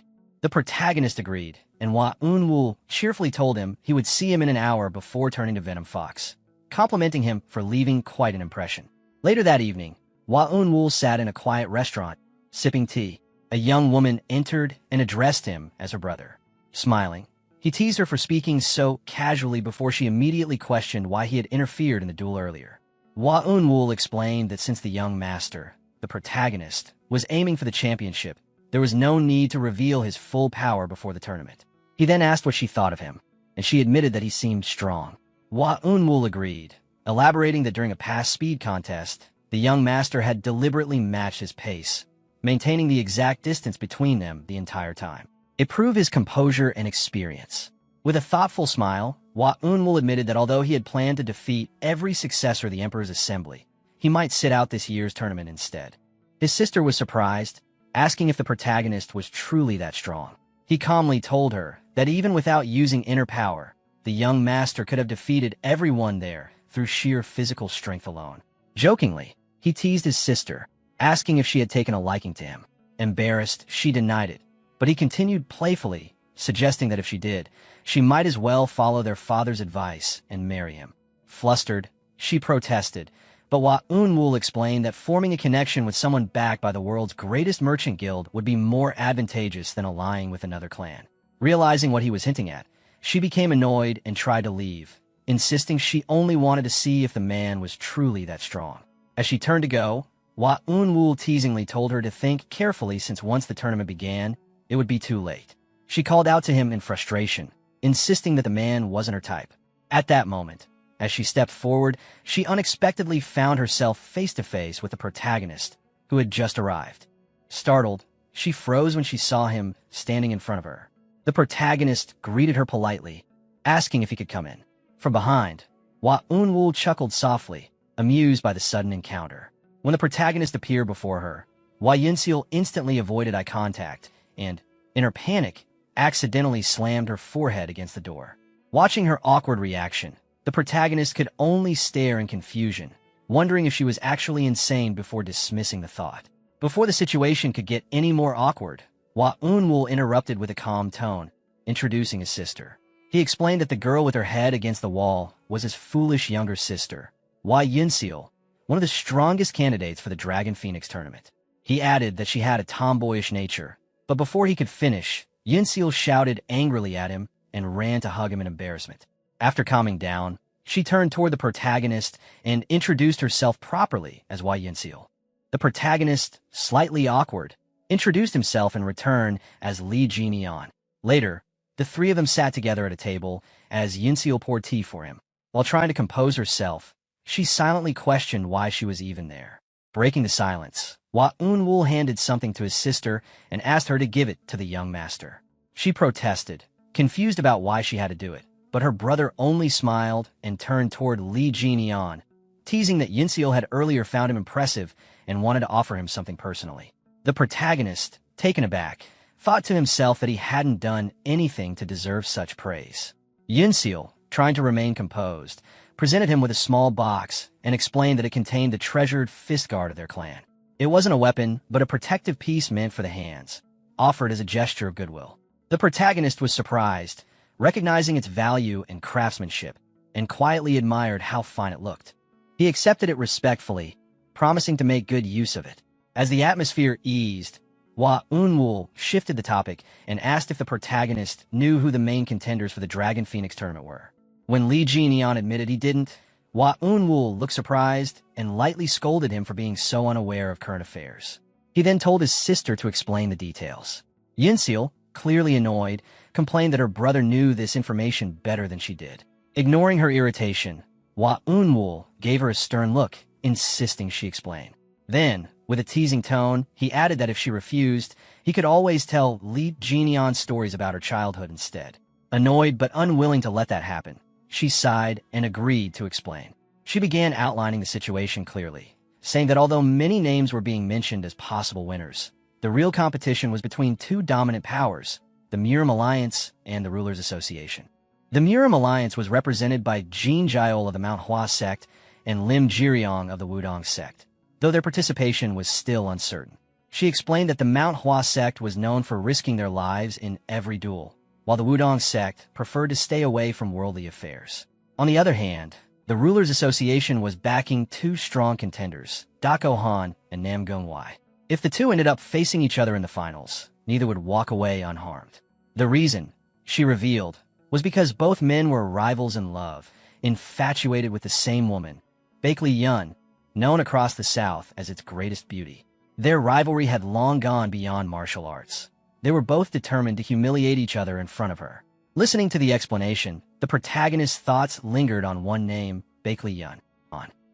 The protagonist agreed, and Wa Unwul cheerfully told him he would see him in an hour before turning to Venom Fox, complimenting him for leaving quite an impression. Later that evening, Wa Unwul sat in a quiet restaurant, sipping tea. A young woman entered and addressed him as her brother. Smiling, he teased her for speaking so casually before she immediately questioned why he had interfered in the duel earlier. Wa Unwul explained that since the young master, the protagonist, was aiming for the championship, there was no need to reveal his full power before the tournament. He then asked what she thought of him, and she admitted that he seemed strong. Wa Unwul agreed, elaborating that during a past speed contest, the young master had deliberately matched his pace, maintaining the exact distance between them the entire time. It proved his composure and experience. With a thoughtful smile, Wa Unwul admitted that although he had planned to defeat every successor of the Emperor's assembly, he might sit out this year's tournament instead. His sister was surprised, asking if the protagonist was truly that strong. He calmly told her that even without using inner power, the young master could have defeated everyone there through sheer physical strength alone. Jokingly, he teased his sister, asking if she had taken a liking to him. Embarrassed, she denied it, but he continued playfully, suggesting that if she did, she might as well follow their father's advice and marry him. Flustered, she protested, but Wa Unwul explained that forming a connection with someone backed by the world's greatest merchant guild would be more advantageous than allying with another clan. Realizing what he was hinting at, she became annoyed and tried to leave, insisting she only wanted to see if the man was truly that strong. As she turned to go, Wa Unwul teasingly told her to think carefully since once the tournament began, it would be too late. She called out to him in frustration, insisting that the man wasn't her type. At that moment, as she stepped forward, she unexpectedly found herself face-to-face with the protagonist, who had just arrived. Startled, she froze when she saw him standing in front of her. The protagonist greeted her politely, asking if he could come in. From behind, Wa Unwul chuckled softly, amused by the sudden encounter. When the protagonist appeared before her, Wa Yunseal instantly avoided eye contact and, in her panic, accidentally slammed her forehead against the door. Watching her awkward reaction, the protagonist could only stare in confusion, wondering if she was actually insane before dismissing the thought. Before the situation could get any more awkward, Wa Unwul interrupted with a calm tone, introducing his sister. He explained that the girl with her head against the wall was his foolish younger sister, Wa Yunseal, one of the strongest candidates for the Dragon Phoenix tournament. He added that she had a tomboyish nature, but before he could finish, Yinseal shouted angrily at him and ran to hug him in embarrassment. After calming down, she turned toward the protagonist and introduced herself properly as Hua Yinseal. The protagonist, slightly awkward, introduced himself in return as Li Jinian. Later, the three of them sat together at a table as Yinseal poured tea for him. While trying to compose herself, she silently questioned why she was even there. Breaking the silence, Hua Unwul handed something to his sister and asked her to give it to the young master. She protested, confused about why she had to do it, but her brother only smiled and turned toward Li Jinian, teasing that Yinseal had earlier found him impressive and wanted to offer him something personally. The protagonist, taken aback, thought to himself that he hadn't done anything to deserve such praise. Yinseal, trying to remain composed, presented him with a small box and explained that it contained the treasured fist guard of their clan. It wasn't a weapon, but a protective piece meant for the hands, offered as a gesture of goodwill. The protagonist was surprised, recognizing its value and craftsmanship, and quietly admired how fine it looked. He accepted it respectfully, promising to make good use of it. As the atmosphere eased, Hua Unwul shifted the topic and asked if the protagonist knew who the main contenders for the Dragon Phoenix tournament were. When Li Jinian admitted he didn't, Hua Unwul looked surprised and lightly scolded him for being so unaware of current affairs. He then told his sister to explain the details. Yinseal, clearly annoyed, complained that her brother knew this information better than she did. Ignoring her irritation, Hua Unwul gave her a stern look, insisting she explain. Then, with a teasing tone, he added that if she refused, he could always tell Li Jinian stories about her childhood instead. Annoyed but unwilling to let that happen, she sighed and agreed to explain. She began outlining the situation clearly, saying that although many names were being mentioned as possible winners, the real competition was between two dominant powers, the Murim Alliance and the Rulers Association. The Murim Alliance was represented by Jin Jiol of the Manhwa sect and Lim Jiryong of the Wudong sect, though their participation was still uncertain. She explained that the Manhwa sect was known for risking their lives in every duel, while the Wudong sect preferred to stay away from worldly affairs. On the other hand, the Rulers Association was backing two strong contenders, Dako Han and Nam Gongwei. If the two ended up facing each other in the finals, neither would walk away unharmed. The reason, she revealed, was because both men were rivals in love, infatuated with the same woman, Baek Li Yun, known across the South as its greatest beauty. Their rivalry had long gone beyond martial arts. They were both determined to humiliate each other in front of her. Listening to the explanation, the protagonist's thoughts lingered on one name, Baek Li Yun.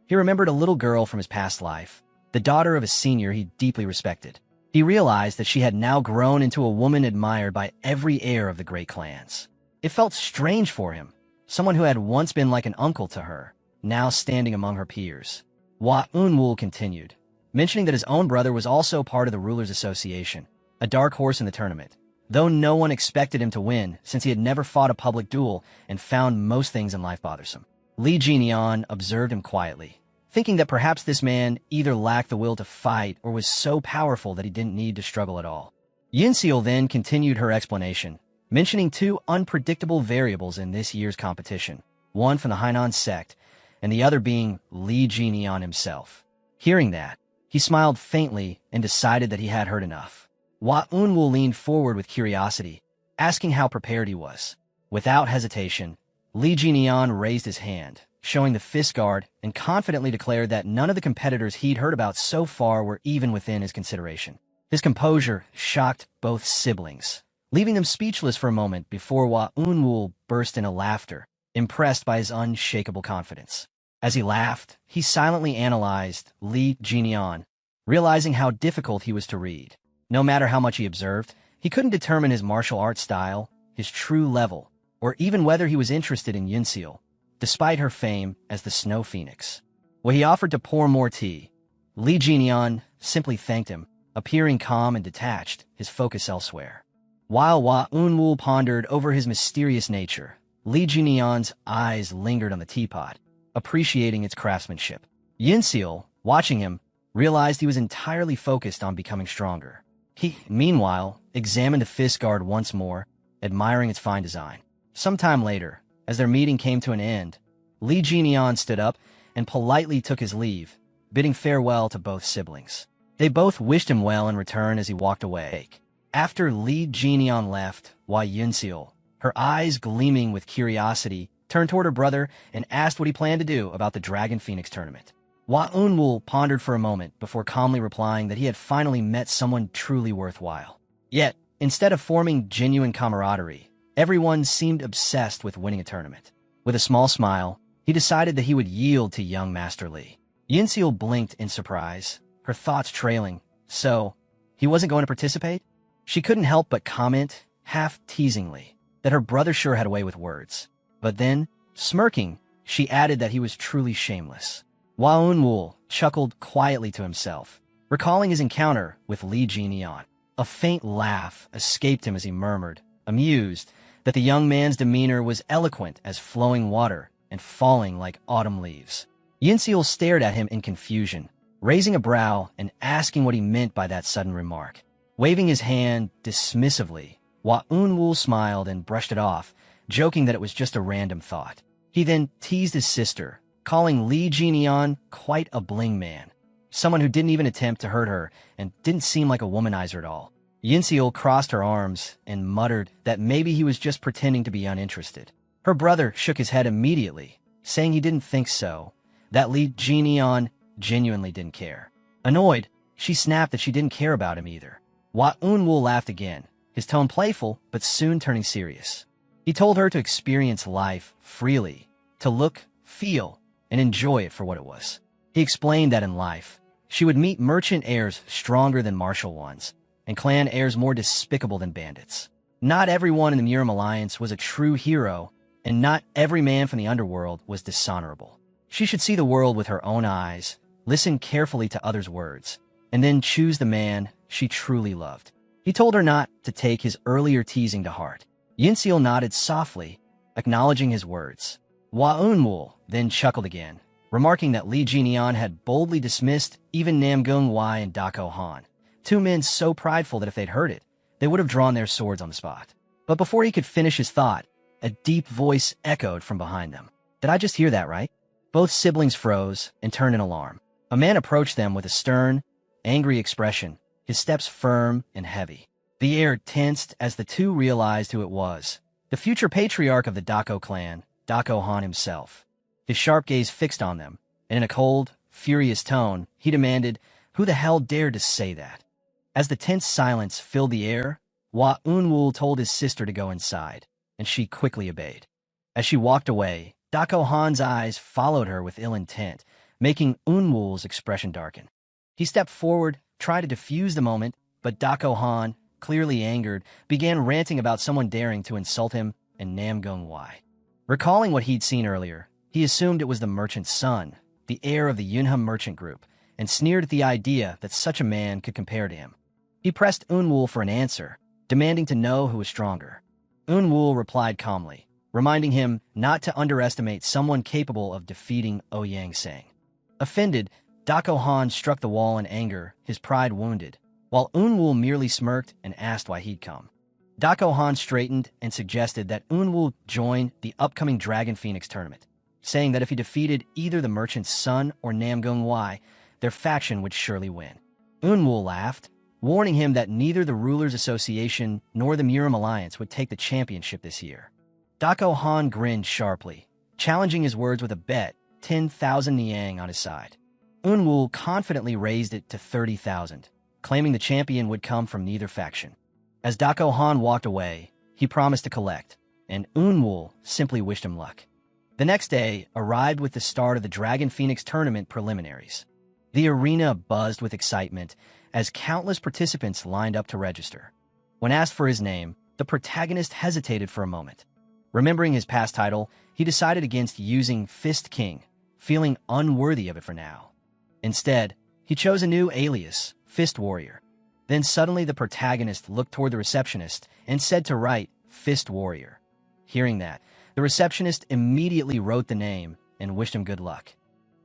He remembered a little girl from his past life, the daughter of a senior he deeply respected. He realized that she had now grown into a woman admired by every heir of the great clans. It felt strange for him, someone who had once been like an uncle to her, now standing among her peers. Hua Unwul continued, mentioning that his own brother was also part of the Rulers Association, a dark horse in the tournament, though no one expected him to win since he had never fought a public duel and found most things in life bothersome. Li Jinian observed him quietly, thinking that perhaps this man either lacked the will to fight or was so powerful that he didn't need to struggle at all. Yinseal then continued her explanation, mentioning two unpredictable variables in this year's competition, one from the Hainan sect and the other being Li Jinian himself. Hearing that, he smiled faintly and decided that he had heard enough. Hua Unwul leaned forward with curiosity, asking how prepared he was. Without hesitation, Li Jinian raised his hand, showing the fist guard, and confidently declared that none of the competitors he'd heard about so far were even within his consideration. His composure shocked both siblings, leaving them speechless for a moment before Hua Unwul burst into laughter, impressed by his unshakable confidence. As he laughed, he silently analyzed Li Jinian, realizing how difficult he was to read. No matter how much he observed, he couldn't determine his martial arts style, his true level, or even whether he was interested in Yinseal, despite her fame as the Snow Phoenix. When he offered to pour more tea, Li Jinian simply thanked him, appearing calm and detached, his focus elsewhere. While Hua Unwul pondered over his mysterious nature, Li Jinian's eyes lingered on the teapot, appreciating its craftsmanship. Yinseal, watching him, realized he was entirely focused on becoming stronger. He, meanwhile, examined the fist guard once more, admiring its fine design. Sometime later, as their meeting came to an end, Li Jinian stood up and politely took his leave, bidding farewell to both siblings. They both wished him well in return as he walked away. After Li Jinian left, Hua Yunseal, her eyes gleaming with curiosity, turned toward her brother and asked what he planned to do about the Dragon Phoenix tournament. Hua Unwoo pondered for a moment before calmly replying that he had finally met someone truly worthwhile. Yet, instead of forming genuine camaraderie, everyone seemed obsessed with winning a tournament. With a small smile, he decided that he would yield to young Master Li. Yunseal blinked in surprise, her thoughts trailing. So, he wasn't going to participate? She couldn't help but comment, half teasingly, that her brother sure had a way with words. But then, smirking, she added that he was truly shameless. Hua Unwoo chuckled quietly to himself, recalling his encounter with Li Jinian. A faint laugh escaped him as he murmured, amused, that the young man's demeanor was eloquent as flowing water and falling like autumn leaves. Yunseal stared at him in confusion, raising a brow and asking what he meant by that sudden remark. Waving his hand dismissively, Hua Unwoo smiled and brushed it off, joking that it was just a random thought. He then teased his sister, calling Li Jinian quite a bling man, someone who didn't even attempt to hurt her and didn't seem like a womanizer at all. Yunseal crossed her arms and muttered that maybe he was just pretending to be uninterested. Her brother shook his head immediately, saying he didn't think so, that Li Jinian genuinely didn't care. Annoyed, she snapped that she didn't care about him either. Hua Unwoo laughed again, his tone playful but soon turning serious. He told her to experience life freely, to look, feel, and enjoy it for what it was. He explained that in life, she would meet merchant heirs stronger than martial ones, and clan heirs more despicable than bandits. Not everyone in the Muram Alliance was a true hero, and not every man from the underworld was dishonorable. She should see the world with her own eyes, listen carefully to others' words, and then choose the man she truly loved. He told her not to take his earlier teasing to heart. Yunseal nodded softly, acknowledging his words. Hua Unwoo then chuckled again, remarking that Li Jinian had boldly dismissed even Namgung Wai and Dako Han, two men so prideful that if they'd heard it, they would have drawn their swords on the spot. But before he could finish his thought, a deep voice echoed from behind them. Did I just hear that right? Both siblings froze and turned in alarm. A man approached them with a stern, angry expression, his steps firm and heavy. The air tensed as the two realized who it was, the future patriarch of the Dako clan, Dako Han himself. His sharp gaze fixed on them, and in a cold, furious tone, he demanded, "Who the hell dared to say that?" As the tense silence filled the air, Hua Unwoo told his sister to go inside, and she quickly obeyed. As she walked away, Dako Han's eyes followed her with ill intent, making Unwoo's expression darken. He stepped forward, tried to defuse the moment, but Dako Han, clearly angered, began ranting about someone daring to insult him and Namgung Wai. Recalling what he'd seen earlier, he assumed it was the merchant's son, the heir of the Yunham merchant group, and sneered at the idea that such a man could compare to him. He pressed Unwoo for an answer, demanding to know who was stronger. Unwoo replied calmly, reminding him not to underestimate someone capable of defeating Ouyang Sang. Offended, Dako Han struck the wall in anger, his pride wounded, while Unwoo merely smirked and asked why he'd come. Dako Han straightened and suggested that Unwoo join the upcoming Dragon Phoenix tournament, saying that if he defeated either the merchant's son or Namgung Wai, their faction would surely win. Unwoo laughed, warning him that neither the Rulers Association nor the Muram Alliance would take the championship this year. Dako Han grinned sharply, challenging his words with a bet, 10,000 Niang on his side. Unwoo confidently raised it to 30,000, claiming the champion would come from neither faction. As Dako Han walked away, he promised to collect, and Unwoo simply wished him luck. The next day arrived with the start of the Dragon Phoenix tournament preliminaries. The arena buzzed with excitement as countless participants lined up to register. When asked for his name, the protagonist hesitated for a moment. Remembering his past title, he decided against using Fist King, feeling unworthy of it for now. Instead, he chose a new alias, Fist Warrior. Then suddenly the protagonist looked toward the receptionist and said to write Fist Warrior. Hearing that, the receptionist immediately wrote the name and wished him good luck.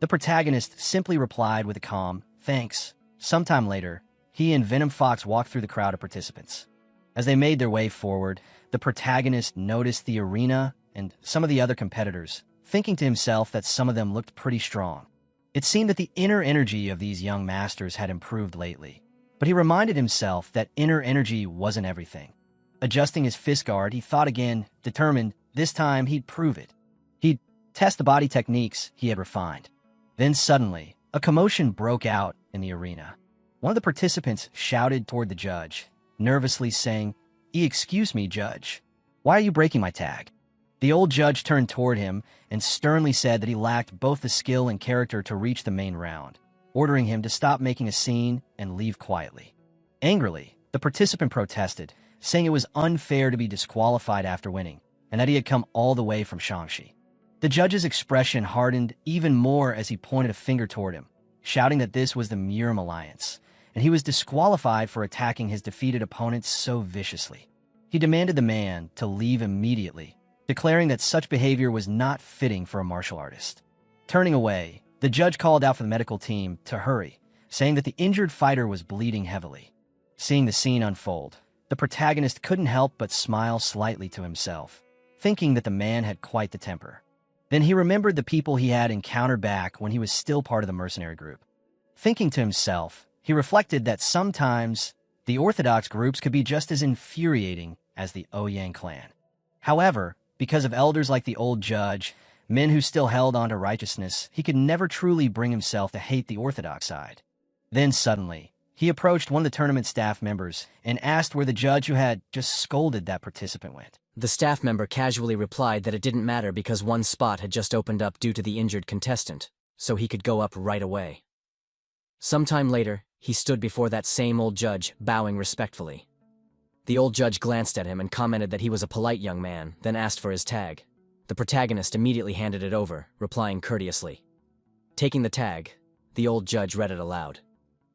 The protagonist simply replied with a calm, "Thanks." Sometime later, he and Venom Fox walked through the crowd of participants. As they made their way forward, the protagonist noticed the arena and some of the other competitors, thinking to himself that some of them looked pretty strong. It seemed that the inner energy of these young masters had improved lately, but he reminded himself that inner energy wasn't everything. Adjusting his fist guard, he thought again, determined this time he'd prove it. He'd test the body techniques he had refined. Then suddenly, a commotion broke out in the arena. One of the participants shouted toward the judge, nervously saying, "Excuse me, judge. Why are you breaking my tag?" The old judge turned toward him and sternly said that he lacked both the skill and character to reach the main round, ordering him to stop making a scene and leave quietly. Angrily, the participant protested, saying it was unfair to be disqualified after winning, and that he had come all the way from Shaanxi. The judge's expression hardened even more as he pointed a finger toward him, shouting that this was the Murim Alliance, and he was disqualified for attacking his defeated opponent so viciously. He demanded the man to leave immediately, declaring that such behavior was not fitting for a martial artist. Turning away, the judge called out for the medical team to hurry, saying that the injured fighter was bleeding heavily. Seeing the scene unfold, the protagonist couldn't help but smile slightly to himself, thinking that the man had quite the temper. Then he remembered the people he had encountered back when he was still part of the mercenary group. Thinking to himself, he reflected that sometimes the orthodox groups could be just as infuriating as the Ouyang clan. However, because of elders like the old judge, men who still held on to righteousness, he could never truly bring himself to hate the orthodox side. Then suddenly, he approached one of the tournament staff members and asked where the judge who had just scolded that participant went. The staff member casually replied that it didn't matter because one spot had just opened up due to the injured contestant, so he could go up right away. Sometime later, he stood before that same old judge, bowing respectfully. The old judge glanced at him and commented that he was a polite young man, then asked for his tag. The protagonist immediately handed it over, replying courteously. Taking the tag, the old judge read it aloud.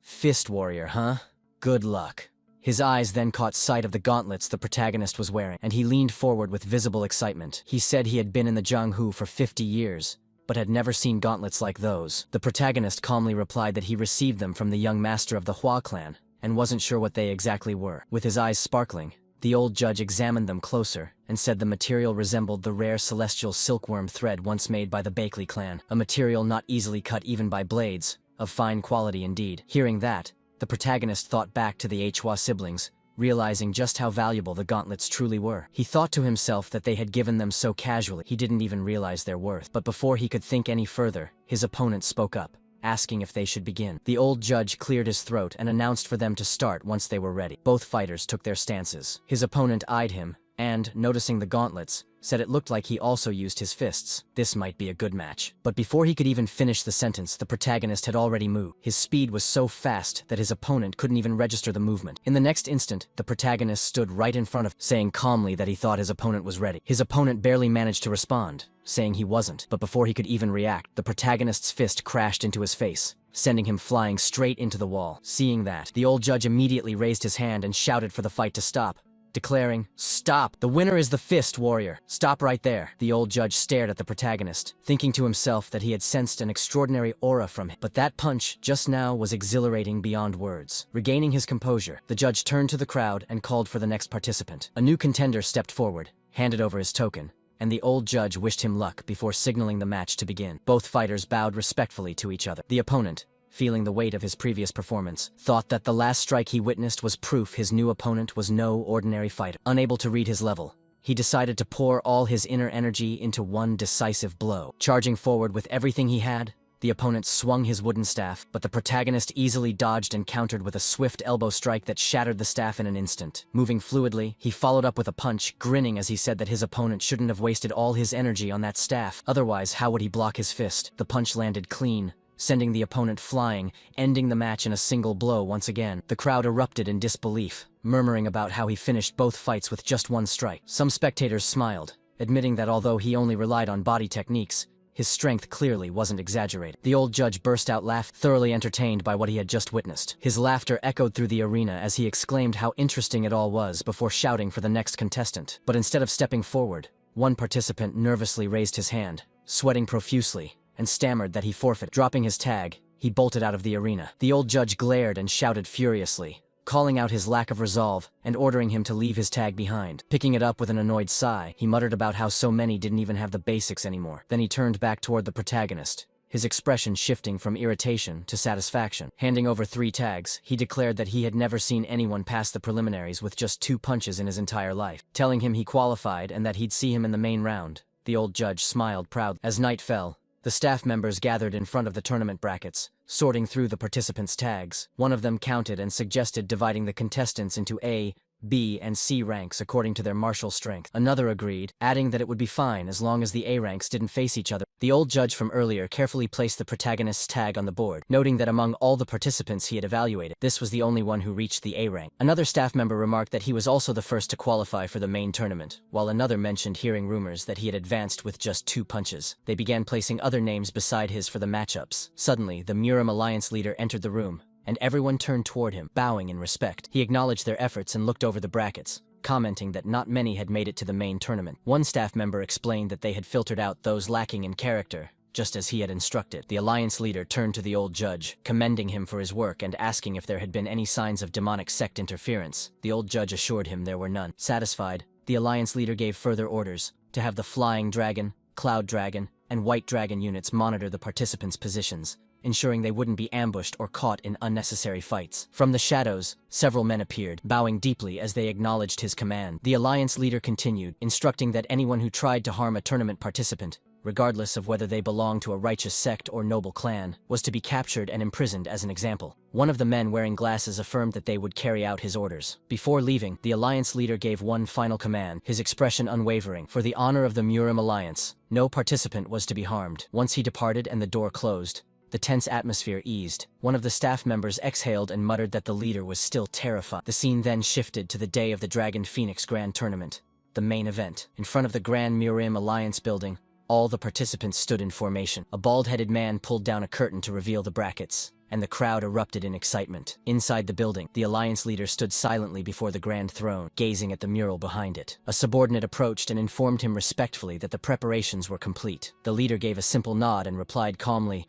"Fist warrior, huh? Good luck." His eyes then caught sight of the gauntlets the protagonist was wearing, and he leaned forward with visible excitement. He said he had been in the Jianghu for 50 years, but had never seen gauntlets like those. The protagonist calmly replied that he received them from the young master of the Hua clan, and wasn't sure what they exactly were. With his eyes sparkling, the old judge examined them closer and said the material resembled the rare celestial silkworm thread once made by the Bakley clan, a material not easily cut even by blades, of fine quality indeed. Hearing that, the protagonist thought back to the Hua siblings, realizing just how valuable the gauntlets truly were. He thought to himself that they had given them so casually he didn't even realize their worth. But before he could think any further, his opponent spoke up, asking if they should begin. The old judge cleared his throat and announced for them to start once they were ready. Both fighters took their stances. His opponent eyed him, and, noticing the gauntlets, said it looked like he also used his fists. This might be a good match. But before he could even finish the sentence, the protagonist had already moved. His speed was so fast that his opponent couldn't even register the movement. In the next instant, the protagonist stood right in front of him, saying calmly that he thought his opponent was ready. His opponent barely managed to respond, saying he wasn't. But before he could even react, the protagonist's fist crashed into his face, sending him flying straight into the wall. Seeing that, the old judge immediately raised his hand and shouted for the fight to stop, declaring, "Stop! The winner is the fist warrior. Stop right there." The old judge stared at the protagonist, thinking to himself that he had sensed an extraordinary aura from him. But that punch just now was exhilarating beyond words. Regaining his composure, the judge turned to the crowd and called for the next participant. A new contender stepped forward, handed over his token, and the old judge wished him luck before signaling the match to begin. Both fighters bowed respectfully to each other. The opponent, feeling the weight of his previous performance, thought that the last strike he witnessed was proof his new opponent was no ordinary fighter. Unable to read his level, he decided to pour all his inner energy into one decisive blow. Charging forward with everything he had, the opponent swung his wooden staff, but the protagonist easily dodged and countered with a swift elbow strike that shattered the staff in an instant. Moving fluidly, he followed up with a punch, grinning as he said that his opponent shouldn't have wasted all his energy on that staff. Otherwise, how would he block his fist? The punch landed clean, sending the opponent flying, ending the match in a single blow once again. The crowd erupted in disbelief, murmuring about how he finished both fights with just one strike. Some spectators smiled, admitting that although he only relied on body techniques, his strength clearly wasn't exaggerated. The old judge burst out laughing, thoroughly entertained by what he had just witnessed. His laughter echoed through the arena as he exclaimed how interesting it all was before shouting for the next contestant. But instead of stepping forward, one participant nervously raised his hand, sweating profusely, and stammered that he forfeited. Dropping his tag, he bolted out of the arena. The old judge glared and shouted furiously, calling out his lack of resolve and ordering him to leave his tag behind. Picking it up with an annoyed sigh, he muttered about how so many didn't even have the basics anymore. Then he turned back toward the protagonist, his expression shifting from irritation to satisfaction. Handing over 3 tags, he declared that he had never seen anyone pass the preliminaries with just 2 punches in his entire life. Telling him he qualified and that he'd see him in the main round, the old judge smiled proudly. As night fell, the staff members gathered in front of the tournament brackets, sorting through the participants' tags. One of them counted and suggested dividing the contestants into A, B, and C ranks according to their martial strength. Another agreed, adding that it would be fine as long as the A ranks didn't face each other. The old judge from earlier carefully placed the protagonist's tag on the board, noting that among all the participants he had evaluated, this was the only one who reached the A rank. Another staff member remarked that he was also the first to qualify for the main tournament, while another mentioned hearing rumors that he had advanced with just 2 punches. They began placing other names beside his for the matchups. Suddenly, the Murim Alliance leader entered the room, and everyone turned toward him, bowing in respect. He acknowledged their efforts and looked over the brackets, commenting that not many had made it to the main tournament. One staff member explained that they had filtered out those lacking in character, just as he had instructed. The alliance leader turned to the old judge, commending him for his work and asking if there had been any signs of demonic sect interference. The old judge assured him there were none. Satisfied, the alliance leader gave further orders to have the Flying Dragon, Cloud Dragon, and White Dragon units monitor the participants' positions, ensuring they wouldn't be ambushed or caught in unnecessary fights. From the shadows, several men appeared, bowing deeply as they acknowledged his command. The alliance leader continued, instructing that anyone who tried to harm a tournament participant, regardless of whether they belonged to a righteous sect or noble clan, was to be captured and imprisoned as an example. One of the men wearing glasses affirmed that they would carry out his orders. Before leaving, the alliance leader gave one final command, his expression unwavering. For the honor of the Murim Alliance, no participant was to be harmed. Once he departed and the door closed, the tense atmosphere eased. One of the staff members exhaled and muttered that the leader was still terrified. The scene then shifted to the day of the Dragon Phoenix Grand Tournament, the main event. In front of the Grand Murim Alliance building, all the participants stood in formation. A bald-headed man pulled down a curtain to reveal the brackets, and the crowd erupted in excitement. Inside the building, the alliance leader stood silently before the grand throne, gazing at the mural behind it. A subordinate approached and informed him respectfully that the preparations were complete. The leader gave a simple nod and replied calmly,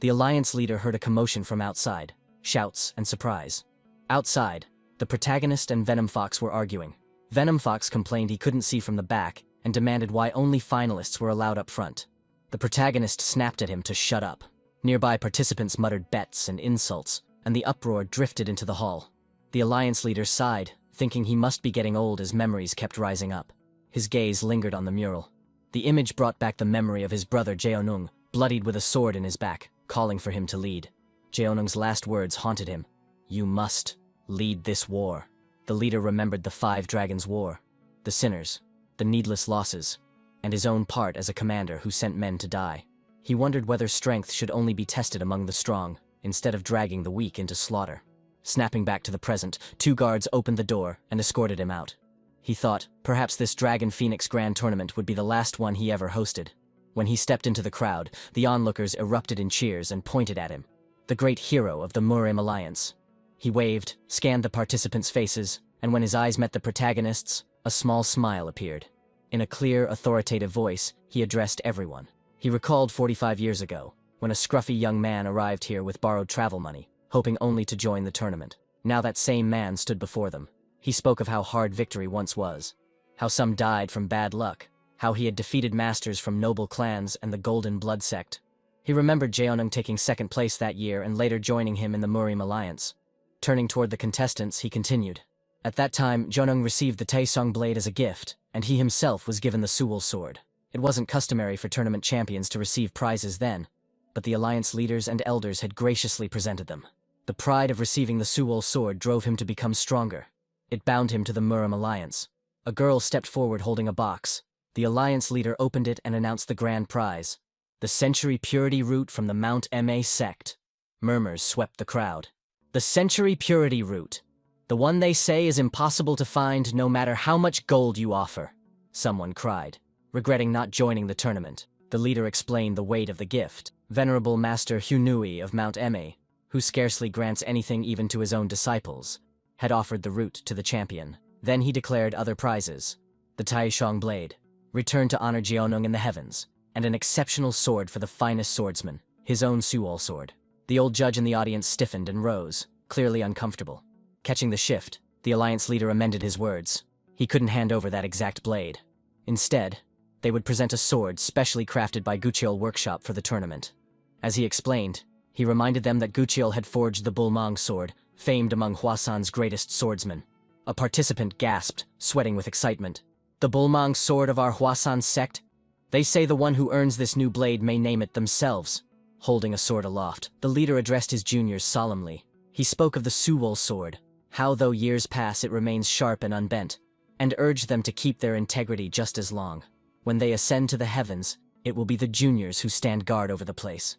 The alliance leader heard a commotion from outside, shouts and surprise. Outside, the protagonist and Venom Fox were arguing. Venom Fox complained he couldn't see from the back and demanded why only finalists were allowed up front. The protagonist snapped at him to shut up. Nearby participants muttered bets and insults, and the uproar drifted into the hall. The alliance leader sighed, thinking he must be getting old as memories kept rising up. His gaze lingered on the mural. The image brought back the memory of his brother Jeonung, bloodied with a sword in his back, calling for him to lead. Jeonung's last words haunted him. You must lead this war. The leader remembered the 5 Dragons' War, the sinners, the needless losses, and his own part as a commander who sent men to die. He wondered whether strength should only be tested among the strong, instead of dragging the weak into slaughter. Snapping back to the present, 2 guards opened the door and escorted him out. He thought, perhaps this Dragon Phoenix Grand Tournament would be the last one he ever hosted. When he stepped into the crowd, the onlookers erupted in cheers and pointed at him. The great hero of the Murim Alliance. He waved, scanned the participants' faces, and when his eyes met the protagonists', a small smile appeared. In a clear, authoritative voice, he addressed everyone. He recalled 45 years ago, when a scruffy young man arrived here with borrowed travel money, hoping only to join the tournament. Now that same man stood before them. He spoke of how hard victory once was, how some died from bad luck, how he had defeated masters from noble clans and the Golden Blood Sect. He remembered Jeonung taking 2nd place that year and later joining him in the Murim Alliance. Turning toward the contestants, he continued. At that time, Jeonung received the Taesong blade as a gift, and he himself was given the Suwol sword. It wasn't customary for tournament champions to receive prizes then, but the alliance leaders and elders had graciously presented them. The pride of receiving the Suwol sword drove him to become stronger. It bound him to the Murim Alliance. A girl stepped forward holding a box. The alliance leader opened it and announced the grand prize, the Century Purity Root from the Mount Ma sect. Murmurs swept the crowd. The Century Purity Root. The one they say is impossible to find no matter how much gold you offer, someone cried, regretting not joining the tournament. The leader explained the weight of the gift. Venerable Master Hunui of Mount Ma, who scarcely grants anything even to his own disciples, had offered the root to the champion. Then he declared other prizes. The Taishong blade, returned to honor Jeonung in the heavens, and an exceptional sword for the finest swordsman, his own Suwol sword. The old judge in the audience stiffened and rose, clearly uncomfortable. Catching the shift, the alliance leader amended his words. He couldn't hand over that exact blade. Instead, they would present a sword specially crafted by Gucheol Workshop for the tournament. As he explained, he reminded them that Guqiel had forged the Bulmang sword, famed among Hwasan's greatest swordsmen. A participant gasped, sweating with excitement. The Bulmang sword of our Hwasan sect? They say the one who earns this new blade may name it themselves. Holding a sword aloft, the leader addressed his juniors solemnly. He spoke of the Suwol sword, how though years pass it remains sharp and unbent, and urged them to keep their integrity just as long. When they ascend to the heavens, it will be the juniors who stand guard over the place.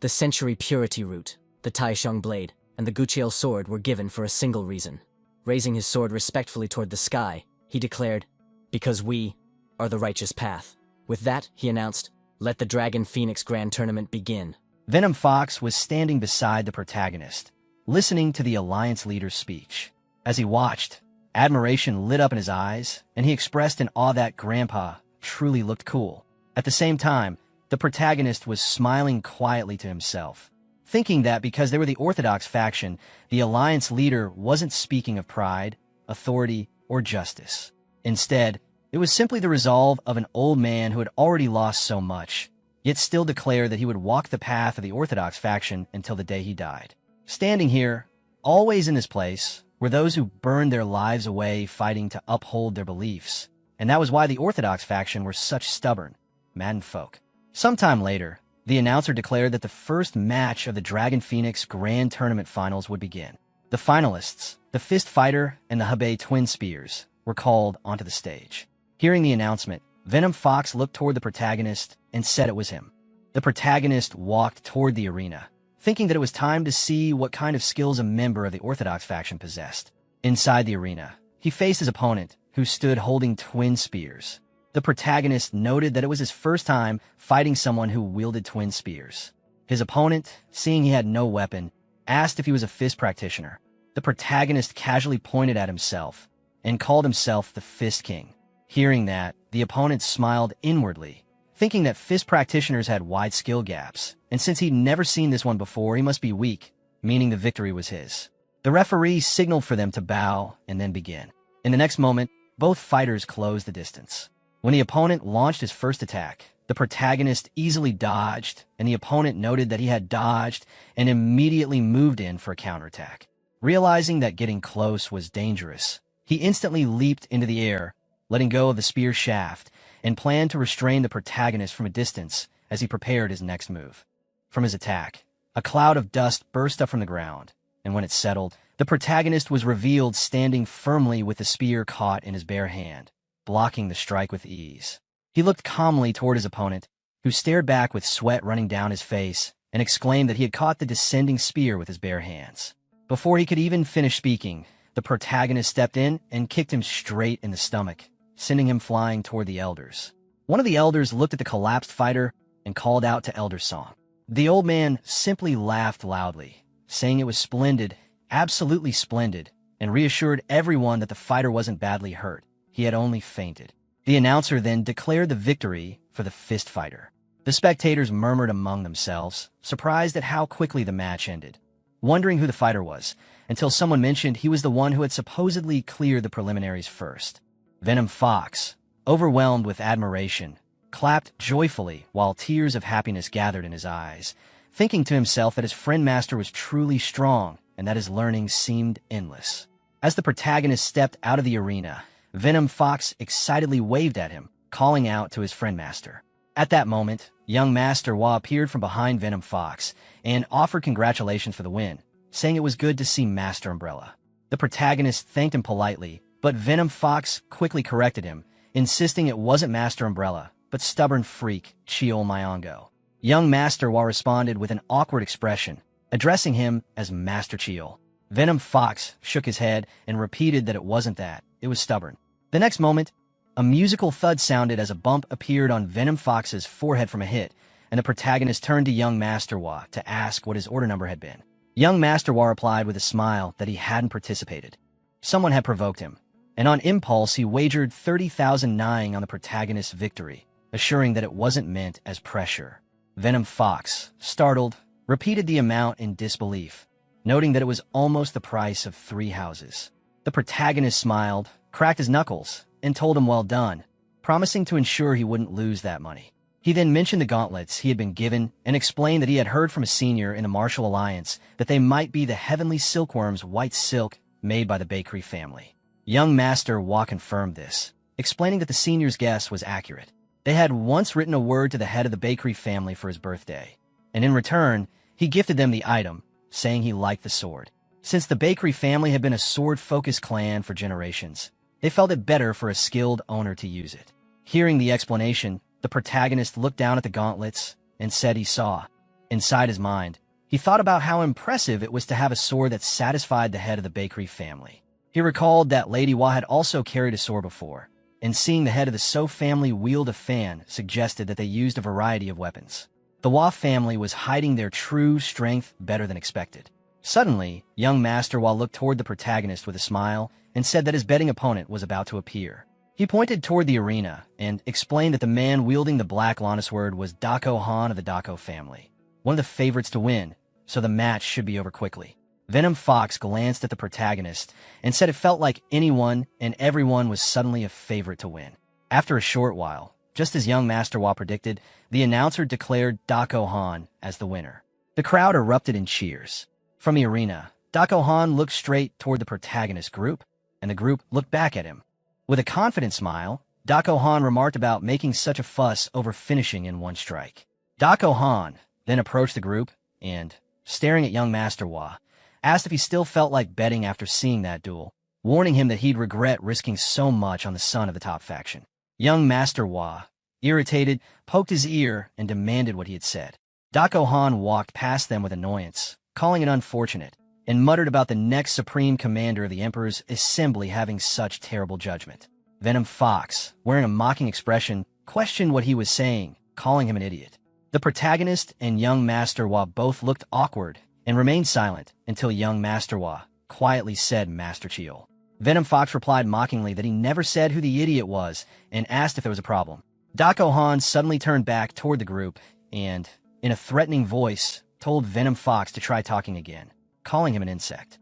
The century purity root, the Taisheng blade, and the Guqiel sword were given for a single reason. Raising his sword respectfully toward the sky, he declared, "Because we are the righteous path." With that, he announced, "Let the Dragon Phoenix Grand Tournament begin." Venom Fox was standing beside the protagonist, listening to the Alliance leader's speech. As he watched, admiration lit up in his eyes, and he expressed in awe that Grandpa truly looked cool. At the same time, the protagonist was smiling quietly to himself, thinking that because they were the Orthodox faction, the Alliance leader wasn't speaking of pride, authority, or justice. Instead, it was simply the resolve of an old man who had already lost so much, yet still declared that he would walk the path of the Orthodox faction until the day he died. Standing here, always in this place, were those who burned their lives away fighting to uphold their beliefs, and that was why the Orthodox faction were such stubborn, maddened folk. Sometime later, the announcer declared that the first match of the Dragon Phoenix Grand Tournament Finals would begin. The finalists, the Fist Fighter and the Hebei Twin Spears, were called onto the stage. Hearing the announcement, Venom Fox looked toward the protagonist and said it was him. The protagonist walked toward the arena, thinking that it was time to see what kind of skills a member of the Orthodox faction possessed. Inside the arena, he faced his opponent, who stood holding twin spears. The protagonist noted that it was his first time fighting someone who wielded twin spears. His opponent, seeing he had no weapon, asked if he was a fist practitioner. The protagonist casually pointed at himself and called himself the Fist King. Hearing that, the opponent smiled inwardly, thinking that fist practitioners had wide skill gaps, and since he'd never seen this one before, he must be weak, meaning the victory was his. The referee signaled for them to bow and then begin. In the next moment, both fighters closed the distance. When the opponent launched his first attack, the protagonist easily dodged, and the opponent noted that he had dodged and immediately moved in for a counterattack. Realizing that getting close was dangerous, he instantly leaped into the air, letting go of the spear shaft, and planned to restrain the protagonist from a distance as he prepared his next move. From his attack, a cloud of dust burst up from the ground, and when it settled, the protagonist was revealed standing firmly with the spear caught in his bare hand, blocking the strike with ease. He looked calmly toward his opponent, who stared back with sweat running down his face, and exclaimed that he had caught the descending spear with his bare hands. Before he could even finish speaking, the protagonist stepped in and kicked him straight in the stomach, sending him flying toward the elders. One of the elders looked at the collapsed fighter and called out to Elder Song. The old man simply laughed loudly, saying it was splendid, absolutely splendid, and reassured everyone that the fighter wasn't badly hurt. He had only fainted. The announcer then declared the victory for the Fist Fighter. The spectators murmured among themselves, surprised at how quickly the match ended, wondering who the fighter was, until someone mentioned he was the one who had supposedly cleared the preliminaries first. Venom Fox, overwhelmed with admiration, clapped joyfully while tears of happiness gathered in his eyes, thinking to himself that his friend master was truly strong and that his learning seemed endless. As the protagonist stepped out of the arena, Venom Fox excitedly waved at him, calling out to his friend master. At that moment, young Master Wa appeared from behind Venom Fox and offered congratulations for the win, saying it was good to see Master Umbrella. The protagonist thanked him politely, but Venom Fox quickly corrected him, insisting it wasn't Master Umbrella, but stubborn freak Chiol Myongo. Young Master Wa responded with an awkward expression, addressing him as Master Chiol. Venom Fox shook his head and repeated that it wasn't that, it was stubborn. The next moment, a musical thud sounded as a bump appeared on Venom Fox's forehead from a hit, and the protagonist turned to young Master Wa to ask what his order number had been. Young Master Wa replied with a smile that he hadn't participated. Someone had provoked him, and on impulse he wagered 30,000 Nying on the protagonist's victory, assuring that it wasn't meant as pressure. Venom Fox, startled, repeated the amount in disbelief, noting that it was almost the price of 3 houses. The protagonist smiled, cracked his knuckles, and told him well done, promising to ensure he wouldn't lose that money. He then mentioned the gauntlets he had been given and explained that he had heard from a senior in the Martial Alliance that they might be the heavenly silkworm's white silk made by the bakery family. Young Master Wa confirmed this, explaining that the senior's guess was accurate. They had once written a word to the head of the bakery family for his birthday, and in return, he gifted them the item, saying he liked the sword. Since the bakery family had been a sword-focused clan for generations, they felt it better for a skilled owner to use it. Hearing the explanation, the protagonist looked down at the gauntlets and said he saw. Inside his mind, he thought about how impressive it was to have a sword that satisfied the head of the bakery family. He recalled that Lady Wa had also carried a sword before, and seeing the head of the So family wield a fan suggested that they used a variety of weapons. The Wa family was hiding their true strength better than expected. Suddenly, young Master Wa looked toward the protagonist with a smile and said that his betting opponent was about to appear. He pointed toward the arena and explained that the man wielding the black Lana sword was Dako Han of the Dako family, one of the favorites to win, so the match should be over quickly. Venom Fox glanced at the protagonist and said it felt like anyone and everyone was suddenly a favorite to win. After a short while, just as young Master Wa predicted, the announcer declared Dako Han as the winner. The crowd erupted in cheers. From the arena, Dako Han looked straight toward the protagonist group, and the group looked back at him. With a confident smile, Dako Han remarked about making such a fuss over finishing in one strike. Dako Han then approached the group and, staring at young Master Wa, asked if he still felt like betting after seeing that duel, warning him that he'd regret risking so much on the son of the top faction. Young Master Wa, irritated, poked his ear and demanded what he had said. Dako Han walked past them with annoyance, calling it unfortunate, and muttered about the next Supreme Commander of the Emperor's assembly having such terrible judgment. Venom Fox, wearing a mocking expression, questioned what he was saying, calling him an idiot. The protagonist and young Master Wa both looked awkward and remained silent until young Master Wa quietly said Master Chiel. Venom Fox replied mockingly that he never said who the idiot was and asked if there was a problem. Dako Han suddenly turned back toward the group and, in a threatening voice, told Venom Fox to try talking again, calling him an insect.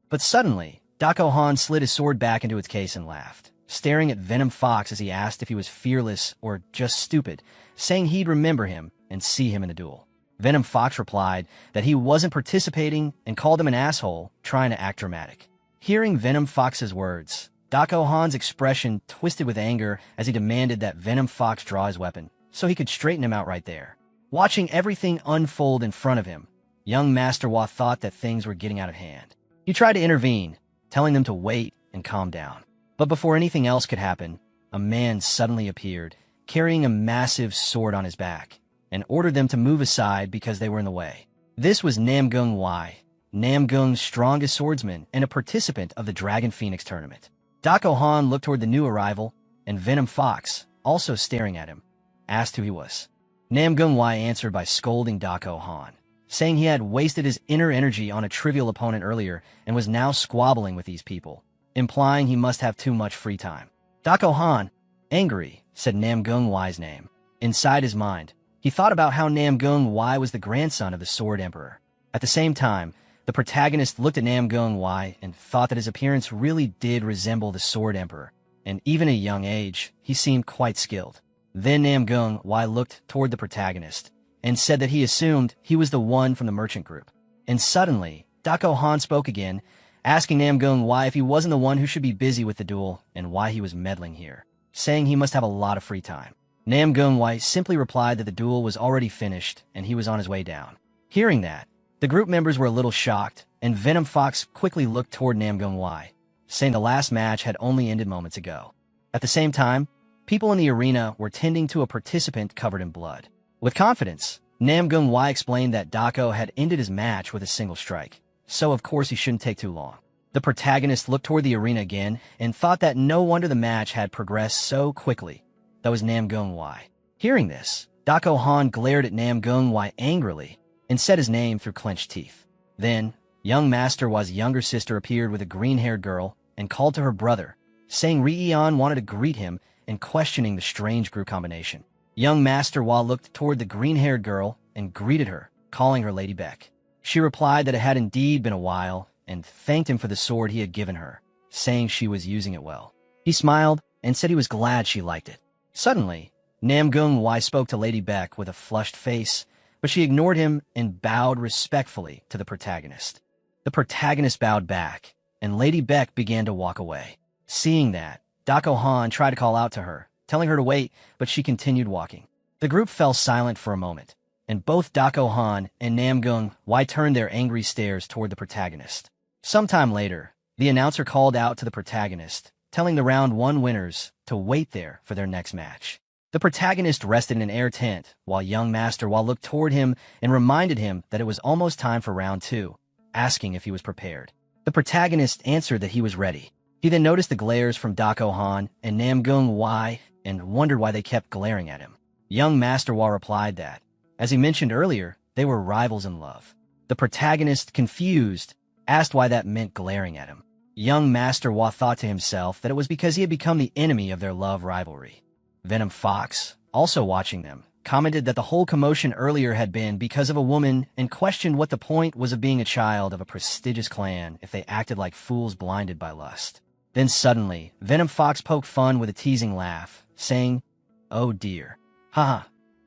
But suddenly, Dako Han slid his sword back into its case and laughed, staring at Venom Fox as he asked if he was fearless or just stupid, saying he'd remember him and see him in the duel. Venom Fox replied that he wasn't participating and called him an asshole, trying to act dramatic. Hearing Venom Fox's words, Dako Han's expression twisted with anger as he demanded that Venom Fox draw his weapon so he could straighten him out right there. Watching everything unfold in front of him, young Master Wa thought that things were getting out of hand. He tried to intervene, telling them to wait and calm down. But before anything else could happen, a man suddenly appeared, carrying a massive sword on his back, and ordered them to move aside because they were in the way. This was Namgung Wai, Namgung's strongest swordsman and a participant of the Dragon Phoenix tournament. Dako Han looked toward the new arrival, and Venom Fox, also staring at him, asked who he was. Namgung Wai answered by scolding Dako Han, saying he had wasted his inner energy on a trivial opponent earlier and was now squabbling with these people, implying he must have too much free time. Dako Han, angry, said Namgung Wai's name. Inside his mind, he thought about how Namgung Wai was the grandson of the Sword Emperor. At the same time, the protagonist looked at Namgung Wai and thought that his appearance really did resemble the Sword Emperor, and even at a young age, he seemed quite skilled. Then Namgung Wai looked toward the protagonist and said that he assumed he was the one from the merchant group. And suddenly, Dako Han spoke again, asking Namgung Wai if he wasn't the one who should be busy with the duel and why he was meddling here, saying he must have a lot of free time. Namgung Wai simply replied that the duel was already finished and he was on his way down. Hearing that, the group members were a little shocked, and Venom Fox quickly looked toward Namgung Wai, saying the last match had only ended moments ago. At the same time, people in the arena were tending to a participant covered in blood. With confidence, Namgung Wai explained that Dako had ended his match with a single strike, so of course he shouldn't take too long. The protagonist looked toward the arena again and thought that no wonder the match had progressed so quickly. That was Namgung Wai. Hearing this, Dako Han glared at Namgung Wai angrily and said his name through clenched teeth. Then, young Master Wa's younger sister appeared with a green-haired girl and called to her brother, saying Ri-Eon wanted to greet him and questioning the strange group combination. Young Master Wa looked toward the green-haired girl and greeted her, calling her Lady Beck. She replied that it had indeed been a while and thanked him for the sword he had given her, saying she was using it well. He smiled and said he was glad she liked it. Suddenly, Namgung Wai spoke to Lady Beck with a flushed face, but she ignored him and bowed respectfully to the protagonist. The protagonist bowed back, and Lady Beck began to walk away. Seeing that, Dako Han tried to call out to her, telling her to wait, but she continued walking. The group fell silent for a moment, and both Dako Han and Namgung Wai turned their angry stares toward the protagonist. Sometime later, the announcer called out to the protagonist, telling the round 1 winners to wait there for their next match. The protagonist rested in an air tent while young Master Wa looked toward him and reminded him that it was almost time for round 2, asking if he was prepared. The protagonist answered that he was ready. He then noticed the glares from Dako Han and Namgung Wai and wondered why they kept glaring at him. Young Master Wa replied that, as he mentioned earlier, they were rivals in love. The protagonist, confused, asked why that meant glaring at him. Young Master Wa thought to himself that it was because he had become the enemy of their love rivalry. Venom Fox, also watching them, commented that the whole commotion earlier had been because of a woman and questioned what the point was of being a child of a prestigious clan if they acted like fools blinded by lust. Then suddenly, Venom Fox poked fun with a teasing laugh, saying, "Oh dear. Haha."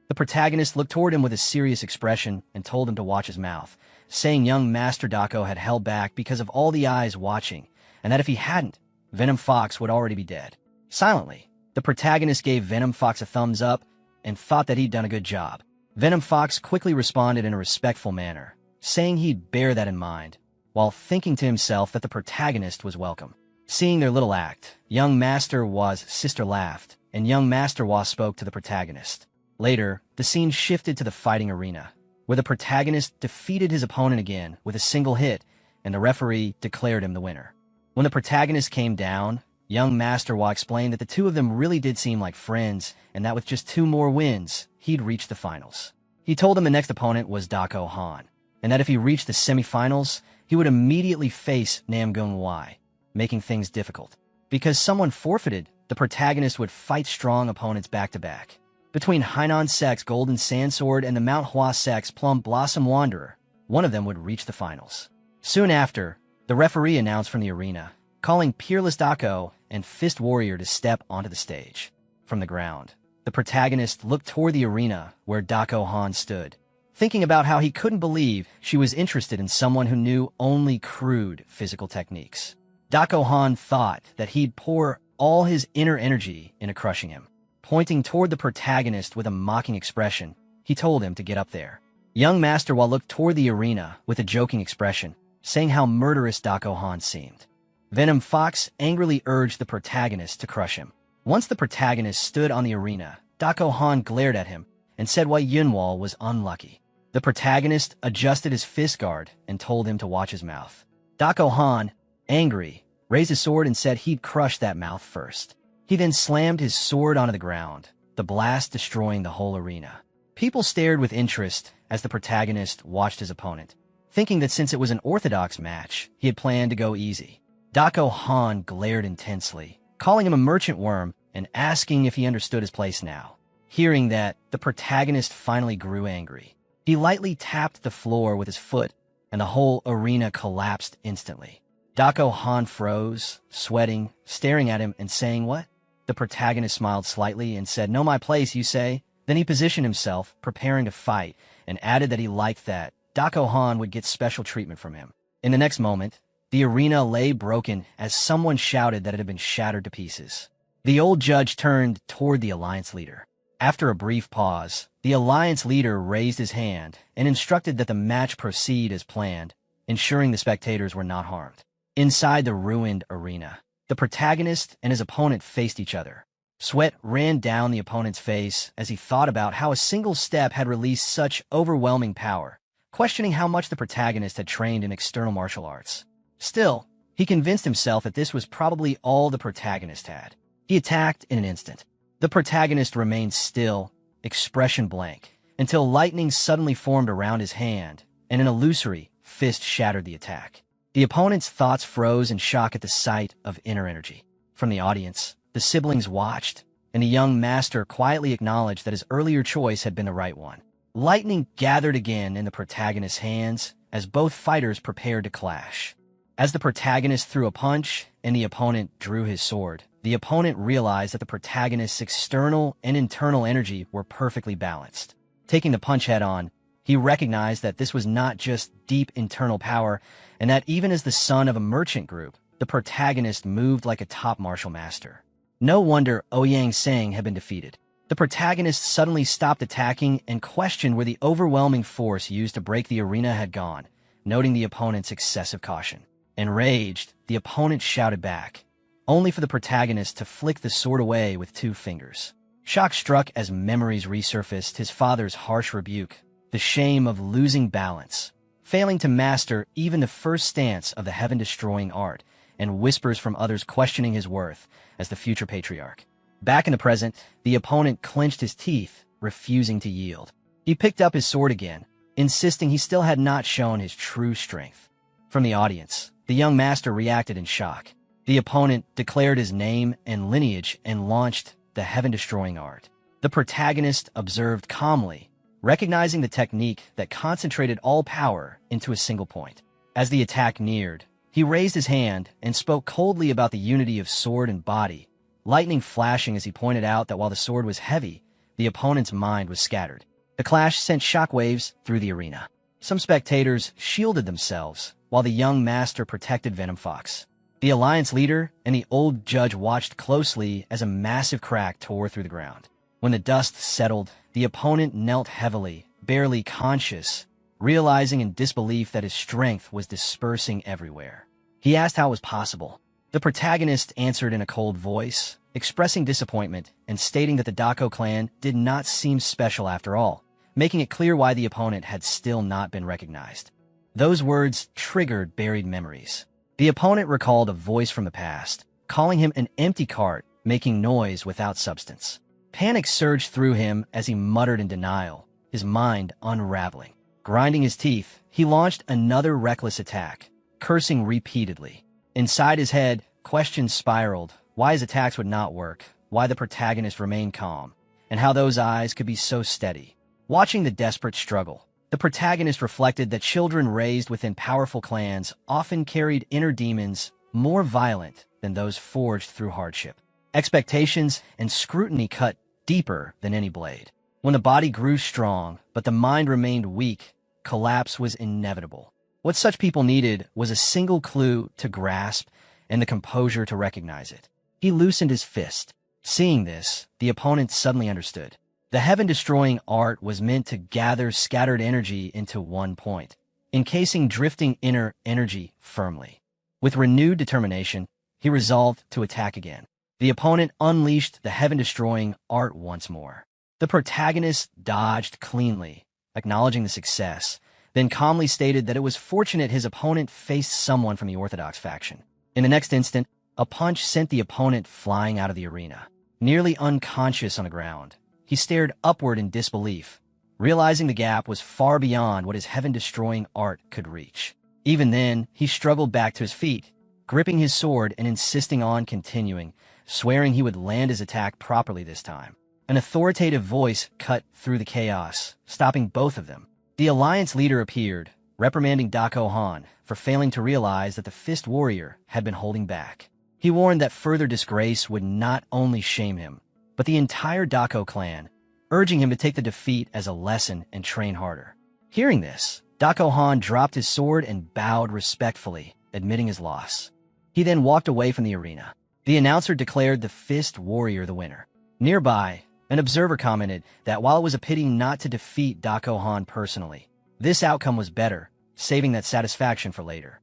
The protagonist looked toward him with a serious expression and told him to watch his mouth, saying young Master Dako had held back because of all the eyes watching, and that if he hadn't, Venom Fox would already be dead. Silently, the protagonist gave Venom Fox a thumbs up and thought that he'd done a good job. Venom Fox quickly responded in a respectful manner, saying he'd bear that in mind, while thinking to himself that the protagonist was welcome. Seeing their little act, young Master Wa's sister laughed, and young Master Wa spoke to the protagonist. Later, the scene shifted to the fighting arena, where the protagonist defeated his opponent again with a single hit, and the referee declared him the winner. When the protagonist came down, young Master Wa explained that the two of them really did seem like friends, and that with just 2 more wins, he'd reach the finals. He told him the next opponent was Dako Han, and that if he reached the semifinals, he would immediately face Namgung Wai, making things difficult. Because someone forfeited, the protagonist would fight strong opponents back-to-back. Between Hainan Sec's Golden Sandsword and the Manhwa Sec's Plum Blossom Wanderer, one of them would reach the finals. Soon after, the referee announced from the arena, calling Peerless Dako and Fist Warrior to step onto the stage. From the ground, the protagonist looked toward the arena where Dako Han stood, thinking about how he couldn't believe she was interested in someone who knew only crude physical techniques. Dako Han thought that he'd pour all his inner energy into crushing him. Pointing toward the protagonist with a mocking expression, he told him to get up there. Young Master Wa looked toward the arena with a joking expression, saying how murderous Dako Han seemed. Venom Fox angrily urged the protagonist to crush him. Once the protagonist stood on the arena, Dako Han glared at him and said why Yunwal was unlucky. The protagonist adjusted his fist guard and told him to watch his mouth. Dako Han, angry, raised his sword and said he'd crush that mouth first. He then slammed his sword onto the ground, the blast destroying the whole arena. People stared with interest as the protagonist watched his opponent, thinking that since it was an orthodox match, he had planned to go easy. Dako Han glared intensely, calling him a merchant worm and asking if he understood his place now. Hearing that, the protagonist finally grew angry. He lightly tapped the floor with his foot, and the whole arena collapsed instantly. Dako Han froze, sweating, staring at him and saying, "What?" The protagonist smiled slightly and said, "Know my place, you say?" Then he positioned himself, preparing to fight, and added that he liked that Dako Han would get special treatment from him. In the next moment, the arena lay broken as someone shouted that it had been shattered to pieces. The old judge turned toward the alliance leader. After a brief pause, the alliance leader raised his hand and instructed that the match proceed as planned, ensuring the spectators were not harmed. Inside the ruined arena, the protagonist and his opponent faced each other. Sweat ran down the opponent's face as he thought about how a single step had released such overwhelming power, questioning how much the protagonist had trained in external martial arts. Still, he convinced himself that this was probably all the protagonist had. He attacked in an instant. The protagonist remained still, expression blank, until lightning suddenly formed around his hand, and an illusory fist shattered the attack. The opponent's thoughts froze in shock at the sight of inner energy. From the audience, the siblings watched, and the young master quietly acknowledged that his earlier choice had been the right one. Lightning gathered again in the protagonist's hands as both fighters prepared to clash. As the protagonist threw a punch and the opponent drew his sword, the opponent realized that the protagonist's external and internal energy were perfectly balanced. Taking the punch head-on, he recognized that this was not just deep internal power, and that even as the son of a merchant group, the protagonist moved like a top martial master. No wonder Ouyang Sang had been defeated. The protagonist suddenly stopped attacking and questioned where the overwhelming force used to break the arena had gone, noting the opponent's excessive caution. Enraged, the opponent shouted back, only for the protagonist to flick the sword away with 2 fingers. Shock struck as memories resurfaced his father's harsh rebuke, the shame of losing balance, failing to master even the first stance of the heaven-destroying art, and whispers from others questioning his worth as the future patriarch. Back in the present, the opponent clenched his teeth, refusing to yield. He picked up his sword again, insisting he still had not shown his true strength. From the audience, the young master reacted in shock. The opponent declared his name and lineage and launched the heaven-destroying art. The protagonist observed calmly, recognizing the technique that concentrated all power into a single point. As the attack neared, he raised his hand and spoke coldly about the unity of sword and body, lightning flashing as he pointed out that while the sword was heavy, the opponent's mind was scattered. The clash sent shockwaves through the arena. Some spectators shielded themselves, while the young master protected Venom Fox. The alliance leader and the old judge watched closely as a massive crack tore through the ground. When the dust settled, the opponent knelt heavily, barely conscious, realizing in disbelief that his strength was dispersing everywhere. He asked how it was possible. The protagonist answered in a cold voice, expressing disappointment and stating that the Dako clan did not seem special after all, making it clear why the opponent had still not been recognized. Those words triggered buried memories. The opponent recalled a voice from the past, calling him an empty cart, making noise without substance. Panic surged through him as he muttered in denial, his mind unraveling. Grinding his teeth, he launched another reckless attack, cursing repeatedly. Inside his head, questions spiraled, why his attacks would not work, why the protagonist remained calm, and how those eyes could be so steady. Watching the desperate struggle, the protagonist reflected that children raised within powerful clans often carried inner demons more violent than those forged through hardship. Expectations and scrutiny cut deeper than any blade. When the body grew strong, but the mind remained weak, collapse was inevitable. What such people needed was a single clue to grasp and the composure to recognize it. He loosened his fist. Seeing this, the opponent suddenly understood. The heaven-destroying art was meant to gather scattered energy into one point, encasing drifting inner energy firmly. With renewed determination, he resolved to attack again. The opponent unleashed the heaven-destroying art once more. The protagonist dodged cleanly, acknowledging the success, then calmly stated that it was fortunate his opponent faced someone from the Orthodox faction. In the next instant, a punch sent the opponent flying out of the arena. Nearly unconscious on the ground, he stared upward in disbelief, realizing the gap was far beyond what his heaven-destroying art could reach. Even then, he struggled back to his feet, gripping his sword and insisting on continuing, swearing he would land his attack properly this time. An authoritative voice cut through the chaos, stopping both of them. The alliance leader appeared, reprimanding Dako Han for failing to realize that the Fist Warrior had been holding back. He warned that further disgrace would not only shame him, but the entire Dako clan, urging him to take the defeat as a lesson and train harder. Hearing this, Dako Han dropped his sword and bowed respectfully, admitting his loss. He then walked away from the arena. The announcer declared the Fist Warrior the winner. Nearby, an observer commented that while it was a pity not to defeat Dako Han personally, this outcome was better, saving that satisfaction for later.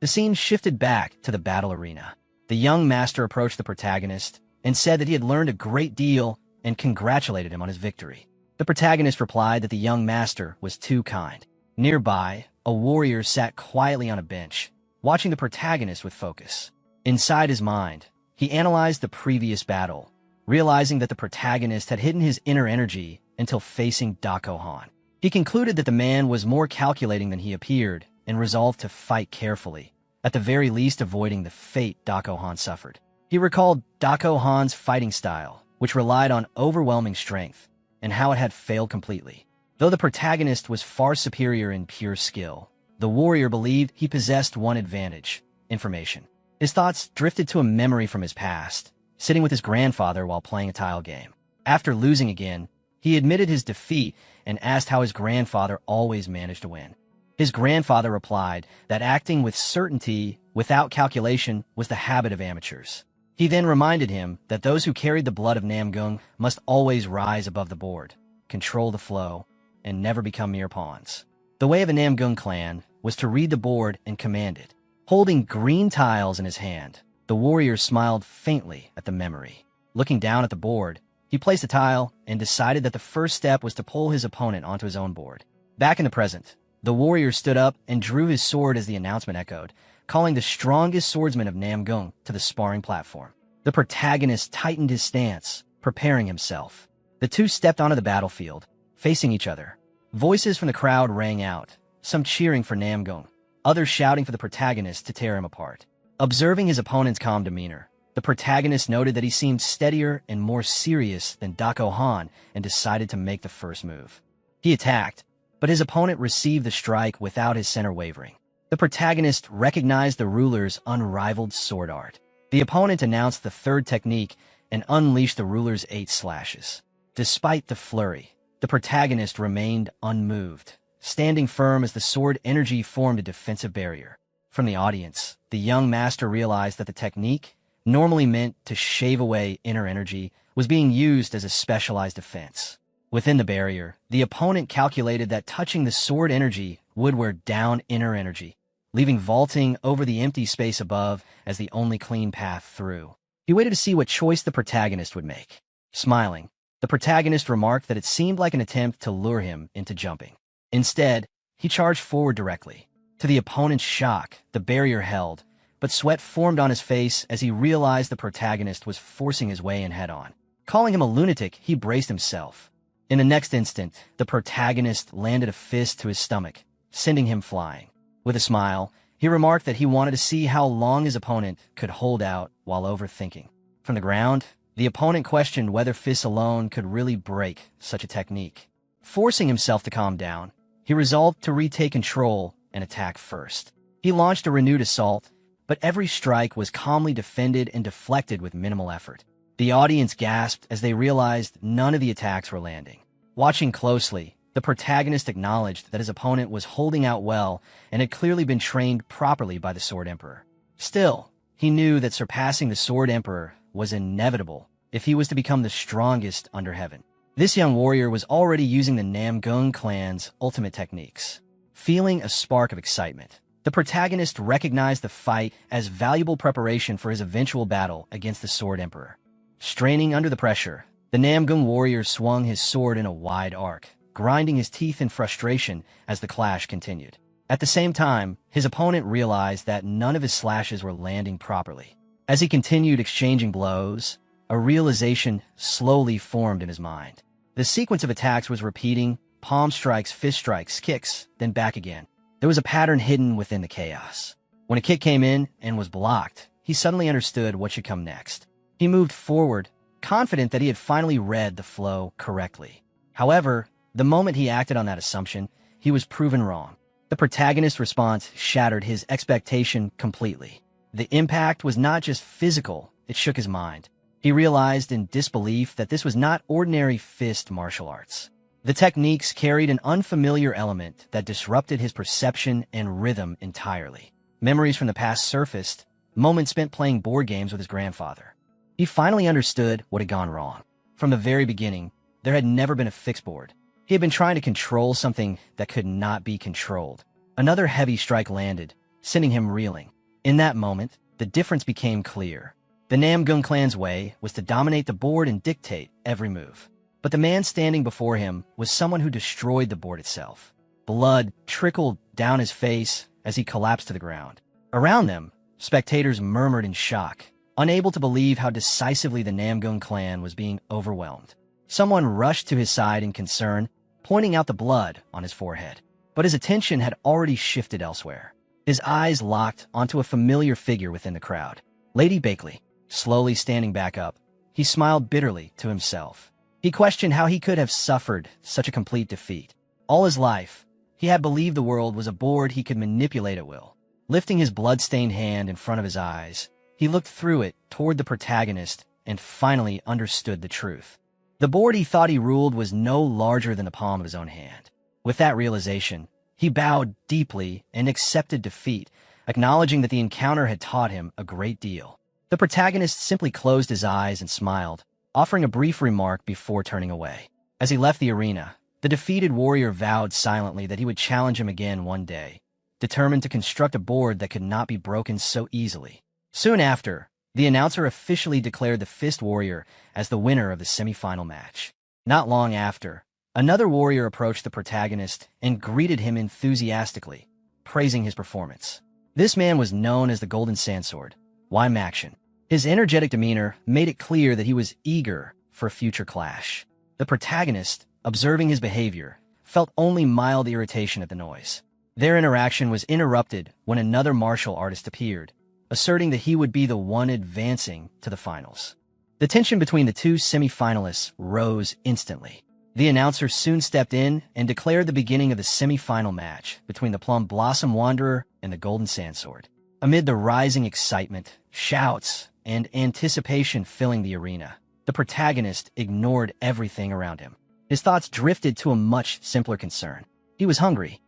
The scene shifted back to the battle arena. The young master approached the protagonist and said that he had learned a great deal and congratulated him on his victory. The protagonist replied that the young master was too kind. Nearby, a warrior sat quietly on a bench, watching the protagonist with focus. Inside his mind, he analyzed the previous battle, realizing that the protagonist had hidden his inner energy until facing Dako Han. He concluded that the man was more calculating than he appeared and resolved to fight carefully, at the very least avoiding the fate Dako Han suffered. He recalled Dako Han's fighting style, which relied on overwhelming strength, and how it had failed completely. Though the protagonist was far superior in pure skill, the warrior believed he possessed one advantage: information. His thoughts drifted to a memory from his past, sitting with his grandfather while playing a tile game. After losing again, he admitted his defeat and asked how his grandfather always managed to win. His grandfather replied that acting with certainty without calculation was the habit of amateurs. He then reminded him that those who carried the blood of Namgung must always rise above the board, control the flow, and never become mere pawns. The way of the Namgung clan was to read the board and command it. Holding green tiles in his hand, the warrior smiled faintly at the memory. Looking down at the board, he placed a tile and decided that the first step was to pull his opponent onto his own board. Back in the present, the warrior stood up and drew his sword as the announcement echoed, calling the strongest swordsman of Namgung to the sparring platform. The protagonist tightened his stance, preparing himself. The two stepped onto the battlefield, facing each other. Voices from the crowd rang out, some cheering for Namgung, others shouting for the protagonist to tear him apart. Observing his opponent's calm demeanor, the protagonist noted that he seemed steadier and more serious than Dako Han and decided to make the first move. He attacked, but his opponent received the strike without his center wavering. The protagonist recognized the ruler's unrivaled sword art. The opponent announced the third technique and unleashed the ruler's 8 slashes. Despite the flurry, the protagonist remained unmoved, standing firm as the sword energy formed a defensive barrier. From the audience, the young master realized that the technique, normally meant to shave away inner energy, was being used as a specialized defense. Within the barrier, the opponent calculated that touching the sword energy would wear down inner energy, leaving vaulting over the empty space above as the only clean path through. He waited to see what choice the protagonist would make. Smiling, the protagonist remarked that it seemed like an attempt to lure him into jumping. Instead, he charged forward directly. To the opponent's shock, the barrier held, but sweat formed on his face as he realized the protagonist was forcing his way in head-on. Calling him a lunatic, he braced himself. In the next instant, the protagonist landed a fist to his stomach, sending him flying. With a smile, he remarked that he wanted to see how long his opponent could hold out while overthinking. From the ground, the opponent questioned whether fists alone could really break such a technique. Forcing himself to calm down, he resolved to retake control and attack first. He launched a renewed assault, but every strike was calmly defended and deflected with minimal effort. The audience gasped as they realized none of the attacks were landing. Watching closely, the protagonist acknowledged that his opponent was holding out well and had clearly been trained properly by the Sword Emperor. Still, he knew that surpassing the Sword Emperor was inevitable if he was to become the strongest under heaven. This young warrior was already using the Namgung clan's ultimate techniques. Feeling a spark of excitement, the protagonist recognized the fight as valuable preparation for his eventual battle against the Sword Emperor. Straining under the pressure, the Namgung warrior swung his sword in a wide arc, grinding his teeth in frustration as the clash continued. At the same time, his opponent realized that none of his slashes were landing properly. As he continued exchanging blows, a realization slowly formed in his mind. The sequence of attacks was repeating: palm strikes, fist strikes, kicks, then back again. There was a pattern hidden within the chaos. When a kick came in and was blocked, he suddenly understood what should come next. He moved forward, confident that he had finally read the flow correctly. However, the moment he acted on that assumption, he was proven wrong. The protagonist's response shattered his expectation completely. The impact was not just physical, it shook his mind. He realized in disbelief that this was not ordinary fist martial arts. The techniques carried an unfamiliar element that disrupted his perception and rhythm entirely. Memories from the past surfaced, moments spent playing board games with his grandfather. He finally understood what had gone wrong. From the very beginning, there had never been a fixed board. He had been trying to control something that could not be controlled. Another heavy strike landed, sending him reeling. In that moment, the difference became clear. The Namgung clan's way was to dominate the board and dictate every move. But the man standing before him was someone who destroyed the board itself. Blood trickled down his face as he collapsed to the ground. Around them, spectators murmured in shock, unable to believe how decisively the Namgung clan was being overwhelmed. Someone rushed to his side in concern, pointing out the blood on his forehead. But his attention had already shifted elsewhere. His eyes locked onto a familiar figure within the crowd. Lady Bakley, slowly standing back up, he smiled bitterly to himself. He questioned how he could have suffered such a complete defeat. All his life, he had believed the world was a board he could manipulate at will. Lifting his blood-stained hand in front of his eyes, he looked through it toward the protagonist and finally understood the truth. The board he thought he ruled was no larger than the palm of his own hand. With that realization, he bowed deeply and accepted defeat, acknowledging that the encounter had taught him a great deal. The protagonist simply closed his eyes and smiled, offering a brief remark before turning away. As he left the arena, the defeated warrior vowed silently that he would challenge him again one day, determined to construct a board that could not be broken so easily. Soon after, the announcer officially declared the Fist Warrior as the winner of the semi-final match. Not long after, another warrior approached the protagonist and greeted him enthusiastically, praising his performance. This man was known as the Golden Sandsword, Maxian. His energetic demeanor made it clear that he was eager for a future clash. The protagonist, observing his behavior, felt only mild irritation at the noise. Their interaction was interrupted when another martial artist appeared, asserting that he would be the one advancing to the finals. The tension between the two semi-finalists rose instantly. The announcer soon stepped in and declared the beginning of the semi-final match between the Plum Blossom Wanderer and the Golden Sandsword. Amid the rising excitement, shouts, and anticipation filling the arena, the protagonist ignored everything around him. His thoughts drifted to a much simpler concern. He was hungry.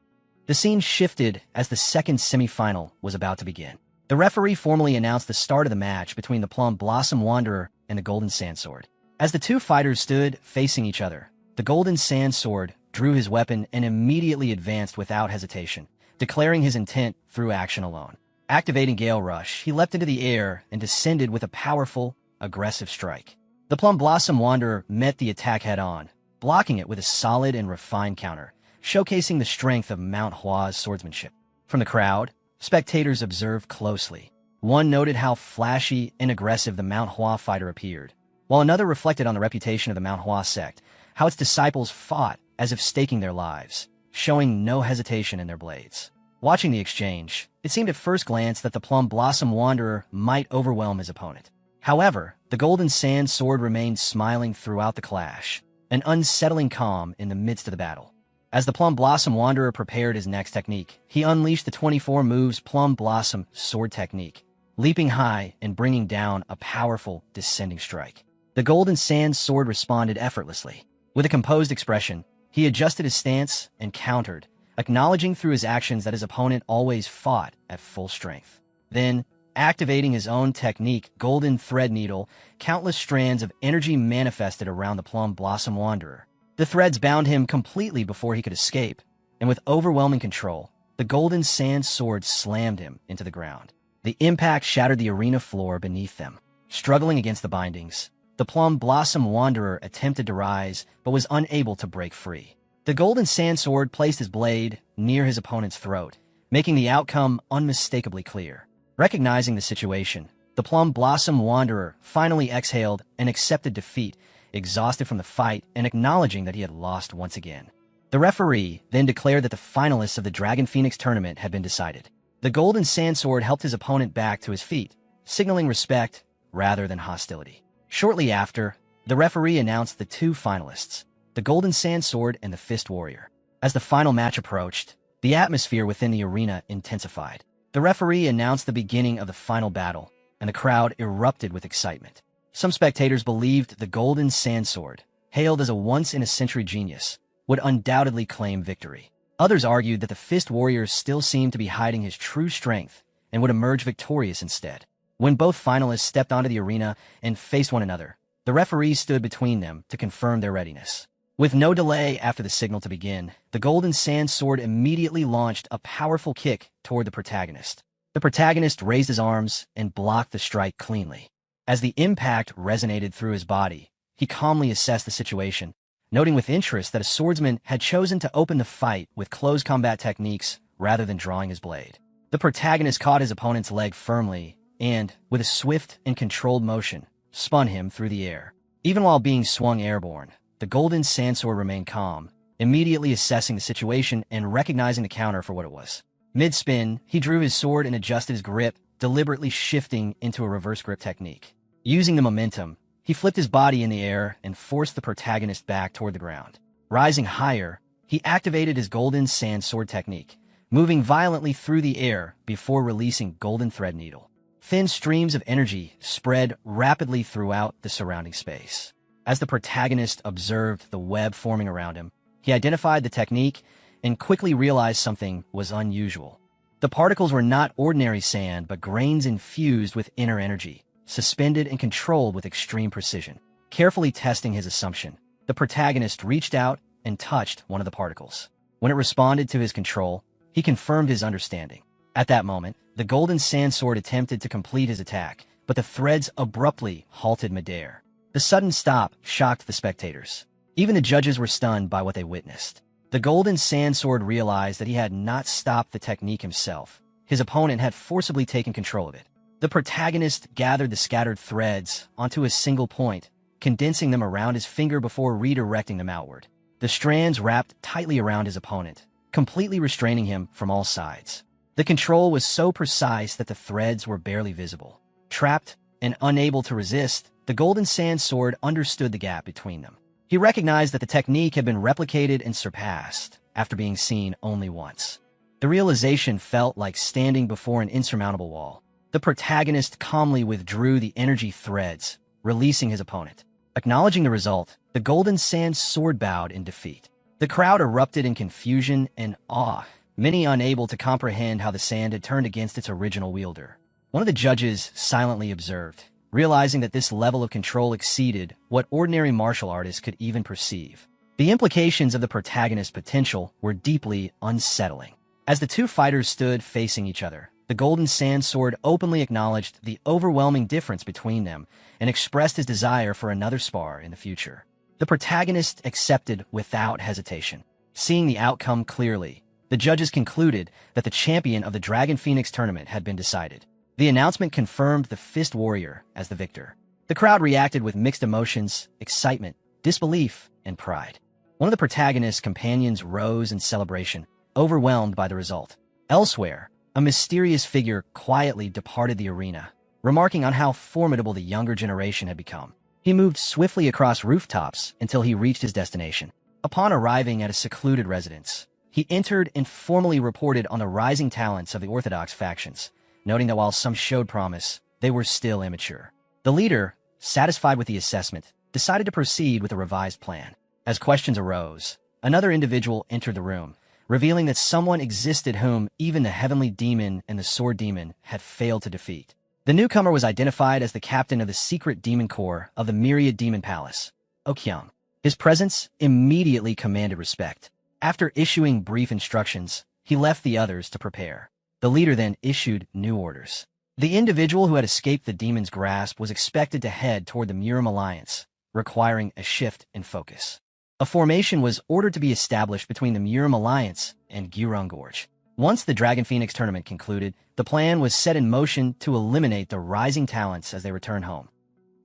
The scene shifted as the second semi-final was about to begin. The referee formally announced the start of the match between the Plum Blossom Wanderer and the Golden Sandsword. As the two fighters stood facing each other, the Golden Sandsword drew his weapon and immediately advanced without hesitation, declaring his intent through action alone. Activating Gale Rush, he leapt into the air and descended with a powerful, aggressive strike. The Plum Blossom Wanderer met the attack head-on, blocking it with a solid and refined counter, showcasing the strength of Manhwa's swordsmanship. From the crowd, spectators observed closely. One noted how flashy and aggressive the Manhwa fighter appeared, while another reflected on the reputation of the Manhwa sect, how its disciples fought as if staking their lives, showing no hesitation in their blades. Watching the exchange, it seemed at first glance that the Plum Blossom Wanderer might overwhelm his opponent. However, the Golden Sandsword remained smiling throughout the clash, an unsettling calm in the midst of the battle. As the Plum Blossom Wanderer prepared his next technique, he unleashed the 24 moves Plum Blossom Sword technique, leaping high and bringing down a powerful descending strike. The Golden Sandsword responded effortlessly. With a composed expression, he adjusted his stance and countered, acknowledging through his actions that his opponent always fought at full strength. Then, activating his own technique, Golden Thread Needle, countless strands of energy manifested around the Plum Blossom Wanderer. The threads bound him completely before he could escape, and with overwhelming control, the Golden Sandsword slammed him into the ground. The impact shattered the arena floor beneath them. Struggling against the bindings, the Plum Blossom Wanderer attempted to rise, but was unable to break free. The Golden Sandsword placed his blade near his opponent's throat, making the outcome unmistakably clear. Recognizing the situation, the Plum Blossom Wanderer finally exhaled and accepted defeat, exhausted from the fight and acknowledging that he had lost once again. The referee then declared that the finalists of the Dragon Phoenix tournament had been decided. The Golden Sandsword helped his opponent back to his feet, signaling respect rather than hostility. Shortly after, the referee announced the two finalists, the Golden Sandsword and the Fist Warrior. As the final match approached, the atmosphere within the arena intensified. The referee announced the beginning of the final battle, and the crowd erupted with excitement. Some spectators believed the Golden Sandsword, hailed as a once-in-a-century genius, would undoubtedly claim victory. Others argued that the Fist Warrior still seemed to be hiding his true strength and would emerge victorious instead. When both finalists stepped onto the arena and faced one another, the referee stood between them to confirm their readiness. With no delay after the signal to begin, the Golden Sandsword immediately launched a powerful kick toward the protagonist. The protagonist raised his arms and blocked the strike cleanly. As the impact resonated through his body, he calmly assessed the situation, noting with interest that a swordsman had chosen to open the fight with close combat techniques rather than drawing his blade. The protagonist caught his opponent's leg firmly and, with a swift and controlled motion, spun him through the air. Even while being swung airborne, the Golden Sandsword remained calm, immediately assessing the situation and recognizing the counter for what it was. Mid-spin, he drew his sword and adjusted his grip, deliberately shifting into a reverse grip technique. Using the momentum, he flipped his body in the air and forced the protagonist back toward the ground. Rising higher, he activated his Golden Sandsword technique, moving violently through the air before releasing Golden Thread Needle. Thin streams of energy spread rapidly throughout the surrounding space. As the protagonist observed the web forming around him, he identified the technique and quickly realized something was unusual. The particles were not ordinary sand, but grains infused with inner energy, suspended and controlled with extreme precision. Carefully testing his assumption, the protagonist reached out and touched one of the particles. When it responded to his control, he confirmed his understanding. At that moment, the golden sand sword attempted to complete his attack, but the threads abruptly halted midair. The sudden stop shocked the spectators. Even the judges were stunned by what they witnessed. The golden sand sword realized that he had not stopped the technique himself. His opponent had forcibly taken control of it. The protagonist gathered the scattered threads onto a single point, condensing them around his finger before redirecting them outward. The strands wrapped tightly around his opponent, completely restraining him from all sides. The control was so precise that the threads were barely visible. Trapped and unable to resist, the golden sand sword understood the gap between them. He recognized that the technique had been replicated and surpassed after being seen only once. The realization felt like standing before an insurmountable wall. The protagonist calmly withdrew the energy threads, releasing his opponent. Acknowledging the result, the golden sand sword bowed in defeat. The crowd erupted in confusion and awe, many unable to comprehend how the sand had turned against its original wielder. One of the judges silently observed, realizing that this level of control exceeded what ordinary martial artists could even perceive. The implications of the protagonist's potential were deeply unsettling. As the two fighters stood facing each other, the golden sand sword openly acknowledged the overwhelming difference between them and expressed his desire for another spar in the future. The protagonist accepted without hesitation. Seeing the outcome clearly, the judges concluded that the champion of the Dragon Phoenix tournament had been decided. The announcement confirmed the Fist Warrior as the victor. The crowd reacted with mixed emotions, excitement, disbelief, and pride. One of the protagonist's companions rose in celebration, overwhelmed by the result. Elsewhere, a mysterious figure quietly departed the arena, remarking on how formidable the younger generation had become. He moved swiftly across rooftops until he reached his destination. Upon arriving at a secluded residence, he entered and formally reported on the rising talents of the orthodox factions, noting that while some showed promise, they were still immature. The leader, satisfied with the assessment, decided to proceed with a revised plan. As questions arose, another individual entered the room, revealing that someone existed whom even the heavenly demon and the sword demon had failed to defeat. The newcomer was identified as the captain of the secret demon corps of the Myriad Demon Palace, Okyung. His presence immediately commanded respect. After issuing brief instructions, he left the others to prepare. The leader then issued new orders. The individual who had escaped the demon's grasp was expected to head toward the Murim Alliance, requiring a shift in focus. A formation was ordered to be established between the Murim Alliance and Gurung Gorge. Once the Dragon Phoenix tournament concluded, the plan was set in motion to eliminate the rising talents as they returned home.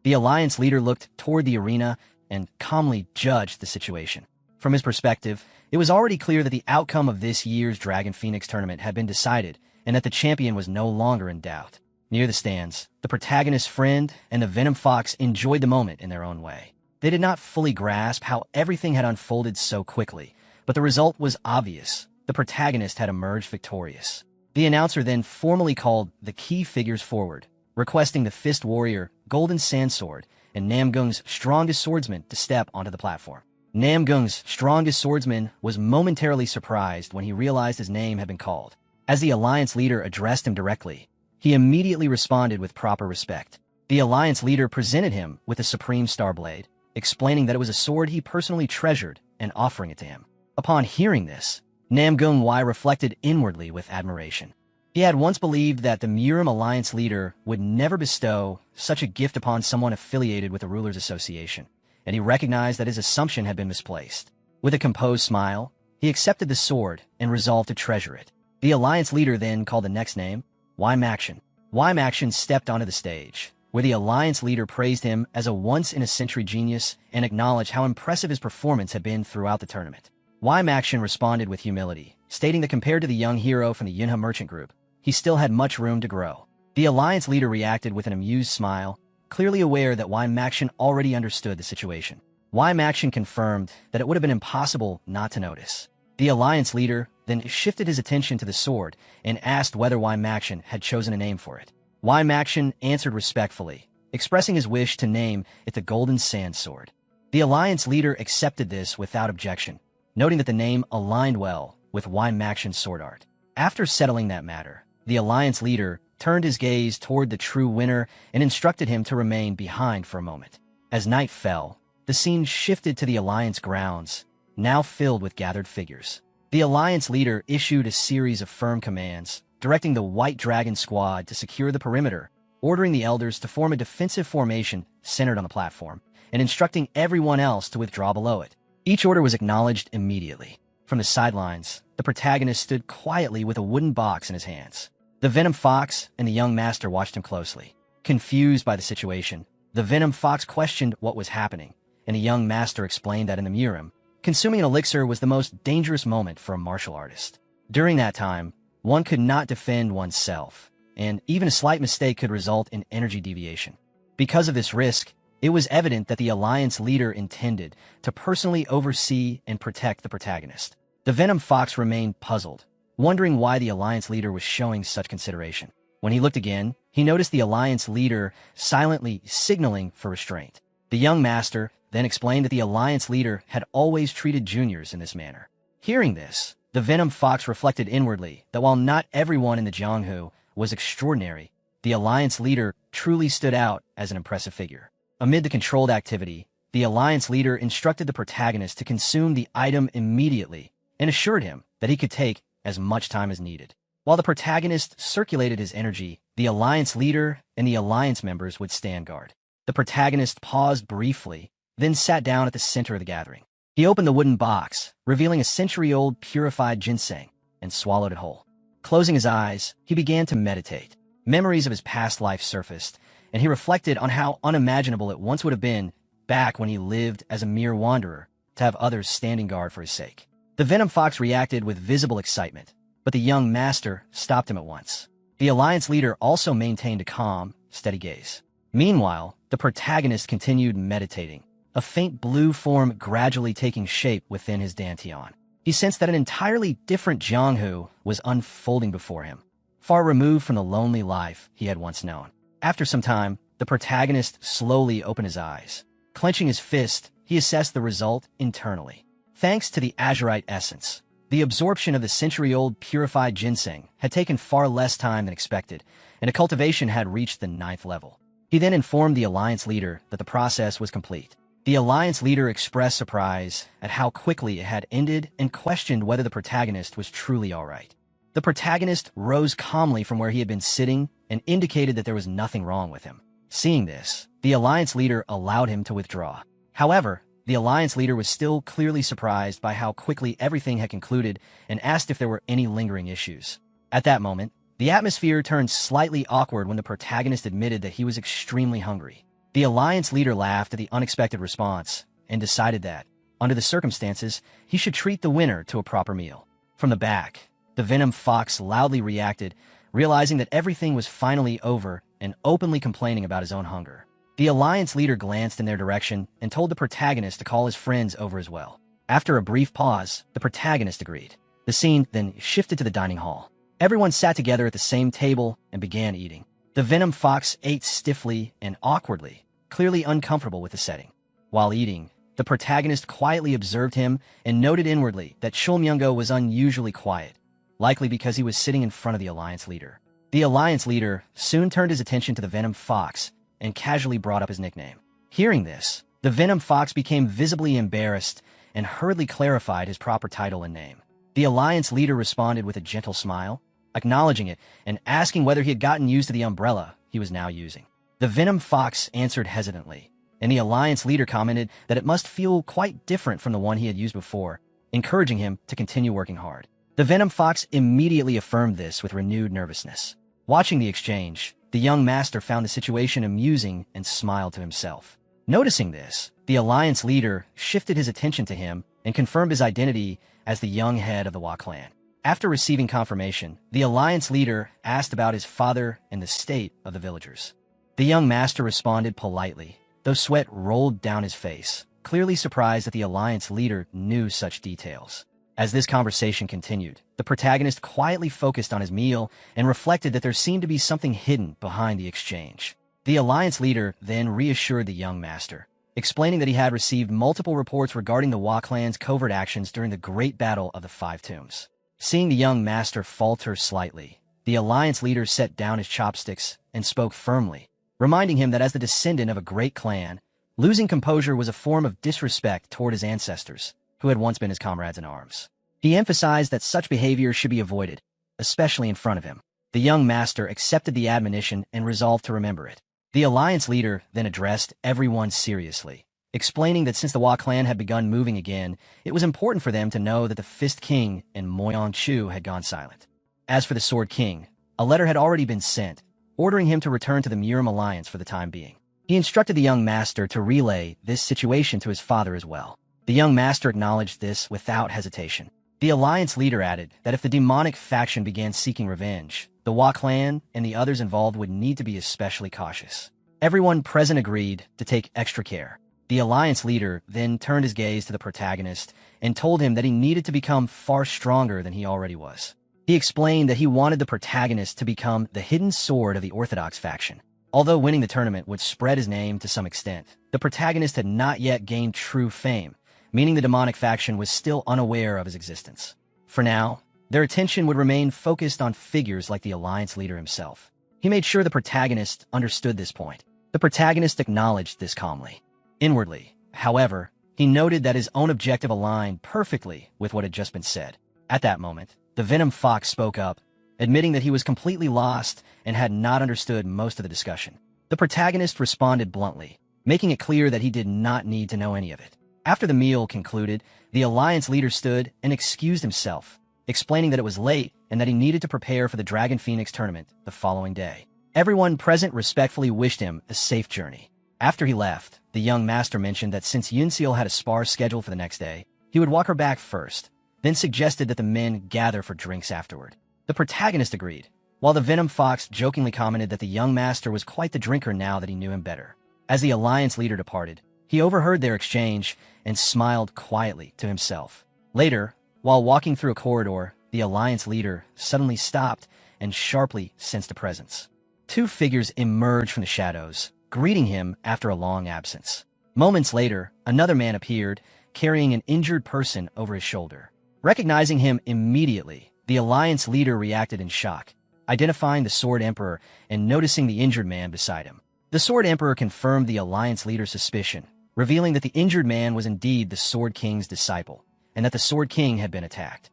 The Alliance leader looked toward the arena and calmly judged the situation. From his perspective, it was already clear that the outcome of this year's Dragon Phoenix tournament had been decided, and that the champion was no longer in doubt. Near the stands, the protagonist's friend and the Venom Fox enjoyed the moment in their own way. They did not fully grasp how everything had unfolded so quickly, but the result was obvious. The protagonist had emerged victorious. The announcer then formally called the key figures forward, requesting the Fist Warrior, Golden Sandsword, and Namgung's strongest swordsman to step onto the platform. Namgung's strongest swordsman was momentarily surprised when he realized his name had been called. As the Alliance leader addressed him directly, he immediately responded with proper respect. The Alliance leader presented him with the Supreme Star Blade, explaining that it was a sword he personally treasured and offering it to him. Upon hearing this, Namgung Wai reflected inwardly with admiration. He had once believed that the Murim Alliance leader would never bestow such a gift upon someone affiliated with the Rulers Association, and he recognized that his assumption had been misplaced. With a composed smile, he accepted the sword and resolved to treasure it. The Alliance leader then called the next name, Wai Maxion. Wai Maxion stepped onto the stage, where the Alliance leader praised him as a once-in-a-century genius and acknowledged how impressive his performance had been throughout the tournament. Wai Maxion responded with humility, stating that compared to the young hero from the Yunha merchant group, he still had much room to grow. The Alliance leader reacted with an amused smile, clearly aware that Wai Maxion already understood the situation. Wai Maxion confirmed that it would have been impossible not to notice. The Alliance leader then shifted his attention to the sword and asked whether Wai Maxion had chosen a name for it. Y Maxion answered respectfully, expressing his wish to name it the Golden Sand Sword. The Alliance leader accepted this without objection, noting that the name aligned well with Y Maxion's sword art. After settling that matter, the Alliance leader turned his gaze toward the true winner and instructed him to remain behind for a moment. As night fell, the scene shifted to the Alliance grounds, now filled with gathered figures. The Alliance leader issued a series of firm commands, directing the White Dragon squad to secure the perimeter, ordering the elders to form a defensive formation centered on the platform, and instructing everyone else to withdraw below it. Each order was acknowledged immediately. From the sidelines, the protagonist stood quietly with a wooden box in his hands. The Venom Fox and the young master watched him closely. Confused by the situation, the Venom Fox questioned what was happening, and the young master explained that in the Murim, consuming an elixir was the most dangerous moment for a martial artist. During that time, one could not defend oneself, and even a slight mistake could result in energy deviation. Because of this risk, it was evident that the Alliance leader intended to personally oversee and protect the protagonist. The Venom Fox remained puzzled, wondering why the Alliance leader was showing such consideration. When he looked again, he noticed the Alliance leader silently signaling for restraint. The young master then explained that the Alliance leader had always treated juniors in this manner. Hearing this, the Venom Fox reflected inwardly that while not everyone in the Jianghu was extraordinary, the Alliance leader truly stood out as an impressive figure. Amid the controlled activity, the Alliance leader instructed the protagonist to consume the item immediately and assured him that he could take as much time as needed. While the protagonist circulated his energy, the Alliance leader and the Alliance members would stand guard. The protagonist paused briefly, then sat down at the center of the gathering. He opened the wooden box, revealing a century-old purified ginseng, and swallowed it whole. Closing his eyes, he began to meditate. Memories of his past life surfaced, and he reflected on how unimaginable it once would have been back when he lived as a mere wanderer to have others standing guard for his sake. The Venom Fox reacted with visible excitement, but the young master stopped him at once. The Alliance leader also maintained a calm, steady gaze. Meanwhile, the protagonist continued meditating, a faint blue form gradually taking shape within his dantian. He sensed that an entirely different Jianghu was unfolding before him, far removed from the lonely life he had once known. After some time, the protagonist slowly opened his eyes. Clenching his fist, he assessed the result internally. Thanks to the azurite essence, the absorption of the century-old purified ginseng had taken far less time than expected, and the cultivation had reached the 9th level. He then informed the Alliance leader that the process was complete. The Alliance leader expressed surprise at how quickly it had ended and questioned whether the protagonist was truly all right. The protagonist rose calmly from where he had been sitting and indicated that there was nothing wrong with him. Seeing this, the Alliance leader allowed him to withdraw. However, the Alliance leader was still clearly surprised by how quickly everything had concluded and asked if there were any lingering issues. At that moment, the atmosphere turned slightly awkward when the protagonist admitted that he was extremely hungry. The Alliance leader laughed at the unexpected response and decided that, under the circumstances, he should treat the winner to a proper meal. From the back, the Venom Fox loudly reacted, realizing that everything was finally over and openly complaining about his own hunger. The Alliance leader glanced in their direction and told the protagonist to call his friends over as well. After a brief pause, the protagonist agreed. The scene then shifted to the dining hall. Everyone sat together at the same table and began eating. The Venom Fox ate stiffly and awkwardly, clearly uncomfortable with the setting. While eating, the protagonist quietly observed him and noted inwardly that Shulmyungo was unusually quiet, likely because he was sitting in front of the Alliance leader. The Alliance leader soon turned his attention to the Venom Fox and casually brought up his nickname. Hearing this, the Venom Fox became visibly embarrassed and hurriedly clarified his proper title and name. The Alliance leader responded with a gentle smile, acknowledging it and asking whether he had gotten used to the umbrella he was now using. The Venom Fox answered hesitantly, and the Alliance leader commented that it must feel quite different from the one he had used before, encouraging him to continue working hard. The Venom Fox immediately affirmed this with renewed nervousness. Watching the exchange, the young master found the situation amusing and smiled to himself. Noticing this, the Alliance leader shifted his attention to him and confirmed his identity as the young head of the Wa clan. After receiving confirmation, the Alliance leader asked about his father and the state of the villagers. The young master responded politely, though sweat rolled down his face, clearly surprised that the Alliance leader knew such details. As this conversation continued, the protagonist quietly focused on his meal and reflected that there seemed to be something hidden behind the exchange. The alliance leader then reassured the young master, explaining that he had received multiple reports regarding the Wa clan's covert actions during the Great Battle of the Five Tombs. Seeing the young master falter slightly, the alliance leader set down his chopsticks and spoke firmly, reminding him that as the descendant of a great clan, losing composure was a form of disrespect toward his ancestors, who had once been his comrades in arms. He emphasized that such behavior should be avoided, especially in front of him. The young master accepted the admonition and resolved to remember it. The alliance leader then addressed everyone seriously, explaining that since the Wa clan had begun moving again, it was important for them to know that the Fist King and Moyang Chu had gone silent. As for the Sword King, a letter had already been sent, ordering him to return to the Murim Alliance for the time being. He instructed the young master to relay this situation to his father as well. The young master acknowledged this without hesitation. The alliance leader added that if the demonic faction began seeking revenge, the Wa clan and the others involved would need to be especially cautious. Everyone present agreed to take extra care. The alliance leader then turned his gaze to the protagonist and told him that he needed to become far stronger than he already was. He explained that he wanted the protagonist to become the hidden sword of the Orthodox faction. Although winning the tournament would spread his name to some extent, the protagonist had not yet gained true fame, meaning the demonic faction was still unaware of his existence. For now, their attention would remain focused on figures like the alliance leader himself. He made sure the protagonist understood this point. The protagonist acknowledged this calmly. Inwardly, however, he noted that his own objective aligned perfectly with what had just been said. At that moment, the Venom Fox spoke up, admitting that he was completely lost and had not understood most of the discussion. The protagonist responded bluntly, making it clear that he did not need to know any of it. After the meal concluded, the alliance leader stood and excused himself, explaining that it was late and that he needed to prepare for the Dragon Phoenix tournament the following day. Everyone present respectfully wished him a safe journey. After he left, the young master mentioned that since Yunseal had a spar scheduled for the next day, he would walk her back first, then suggested that the men gather for drinks afterward. The protagonist agreed, while the Venom Fox jokingly commented that the young master was quite the drinker now that he knew him better. As the alliance leader departed, he overheard their exchange and smiled quietly to himself. Later, while walking through a corridor, the alliance leader suddenly stopped and sharply sensed a presence. Two figures emerged from the shadows, greeting him after a long absence. Moments later, another man appeared, carrying an injured person over his shoulder. Recognizing him immediately, the alliance leader reacted in shock, identifying the Sword Emperor and noticing the injured man beside him. The Sword Emperor confirmed the alliance leader's suspicion, revealing that the injured man was indeed the Sword King's disciple, and that the Sword King had been attacked.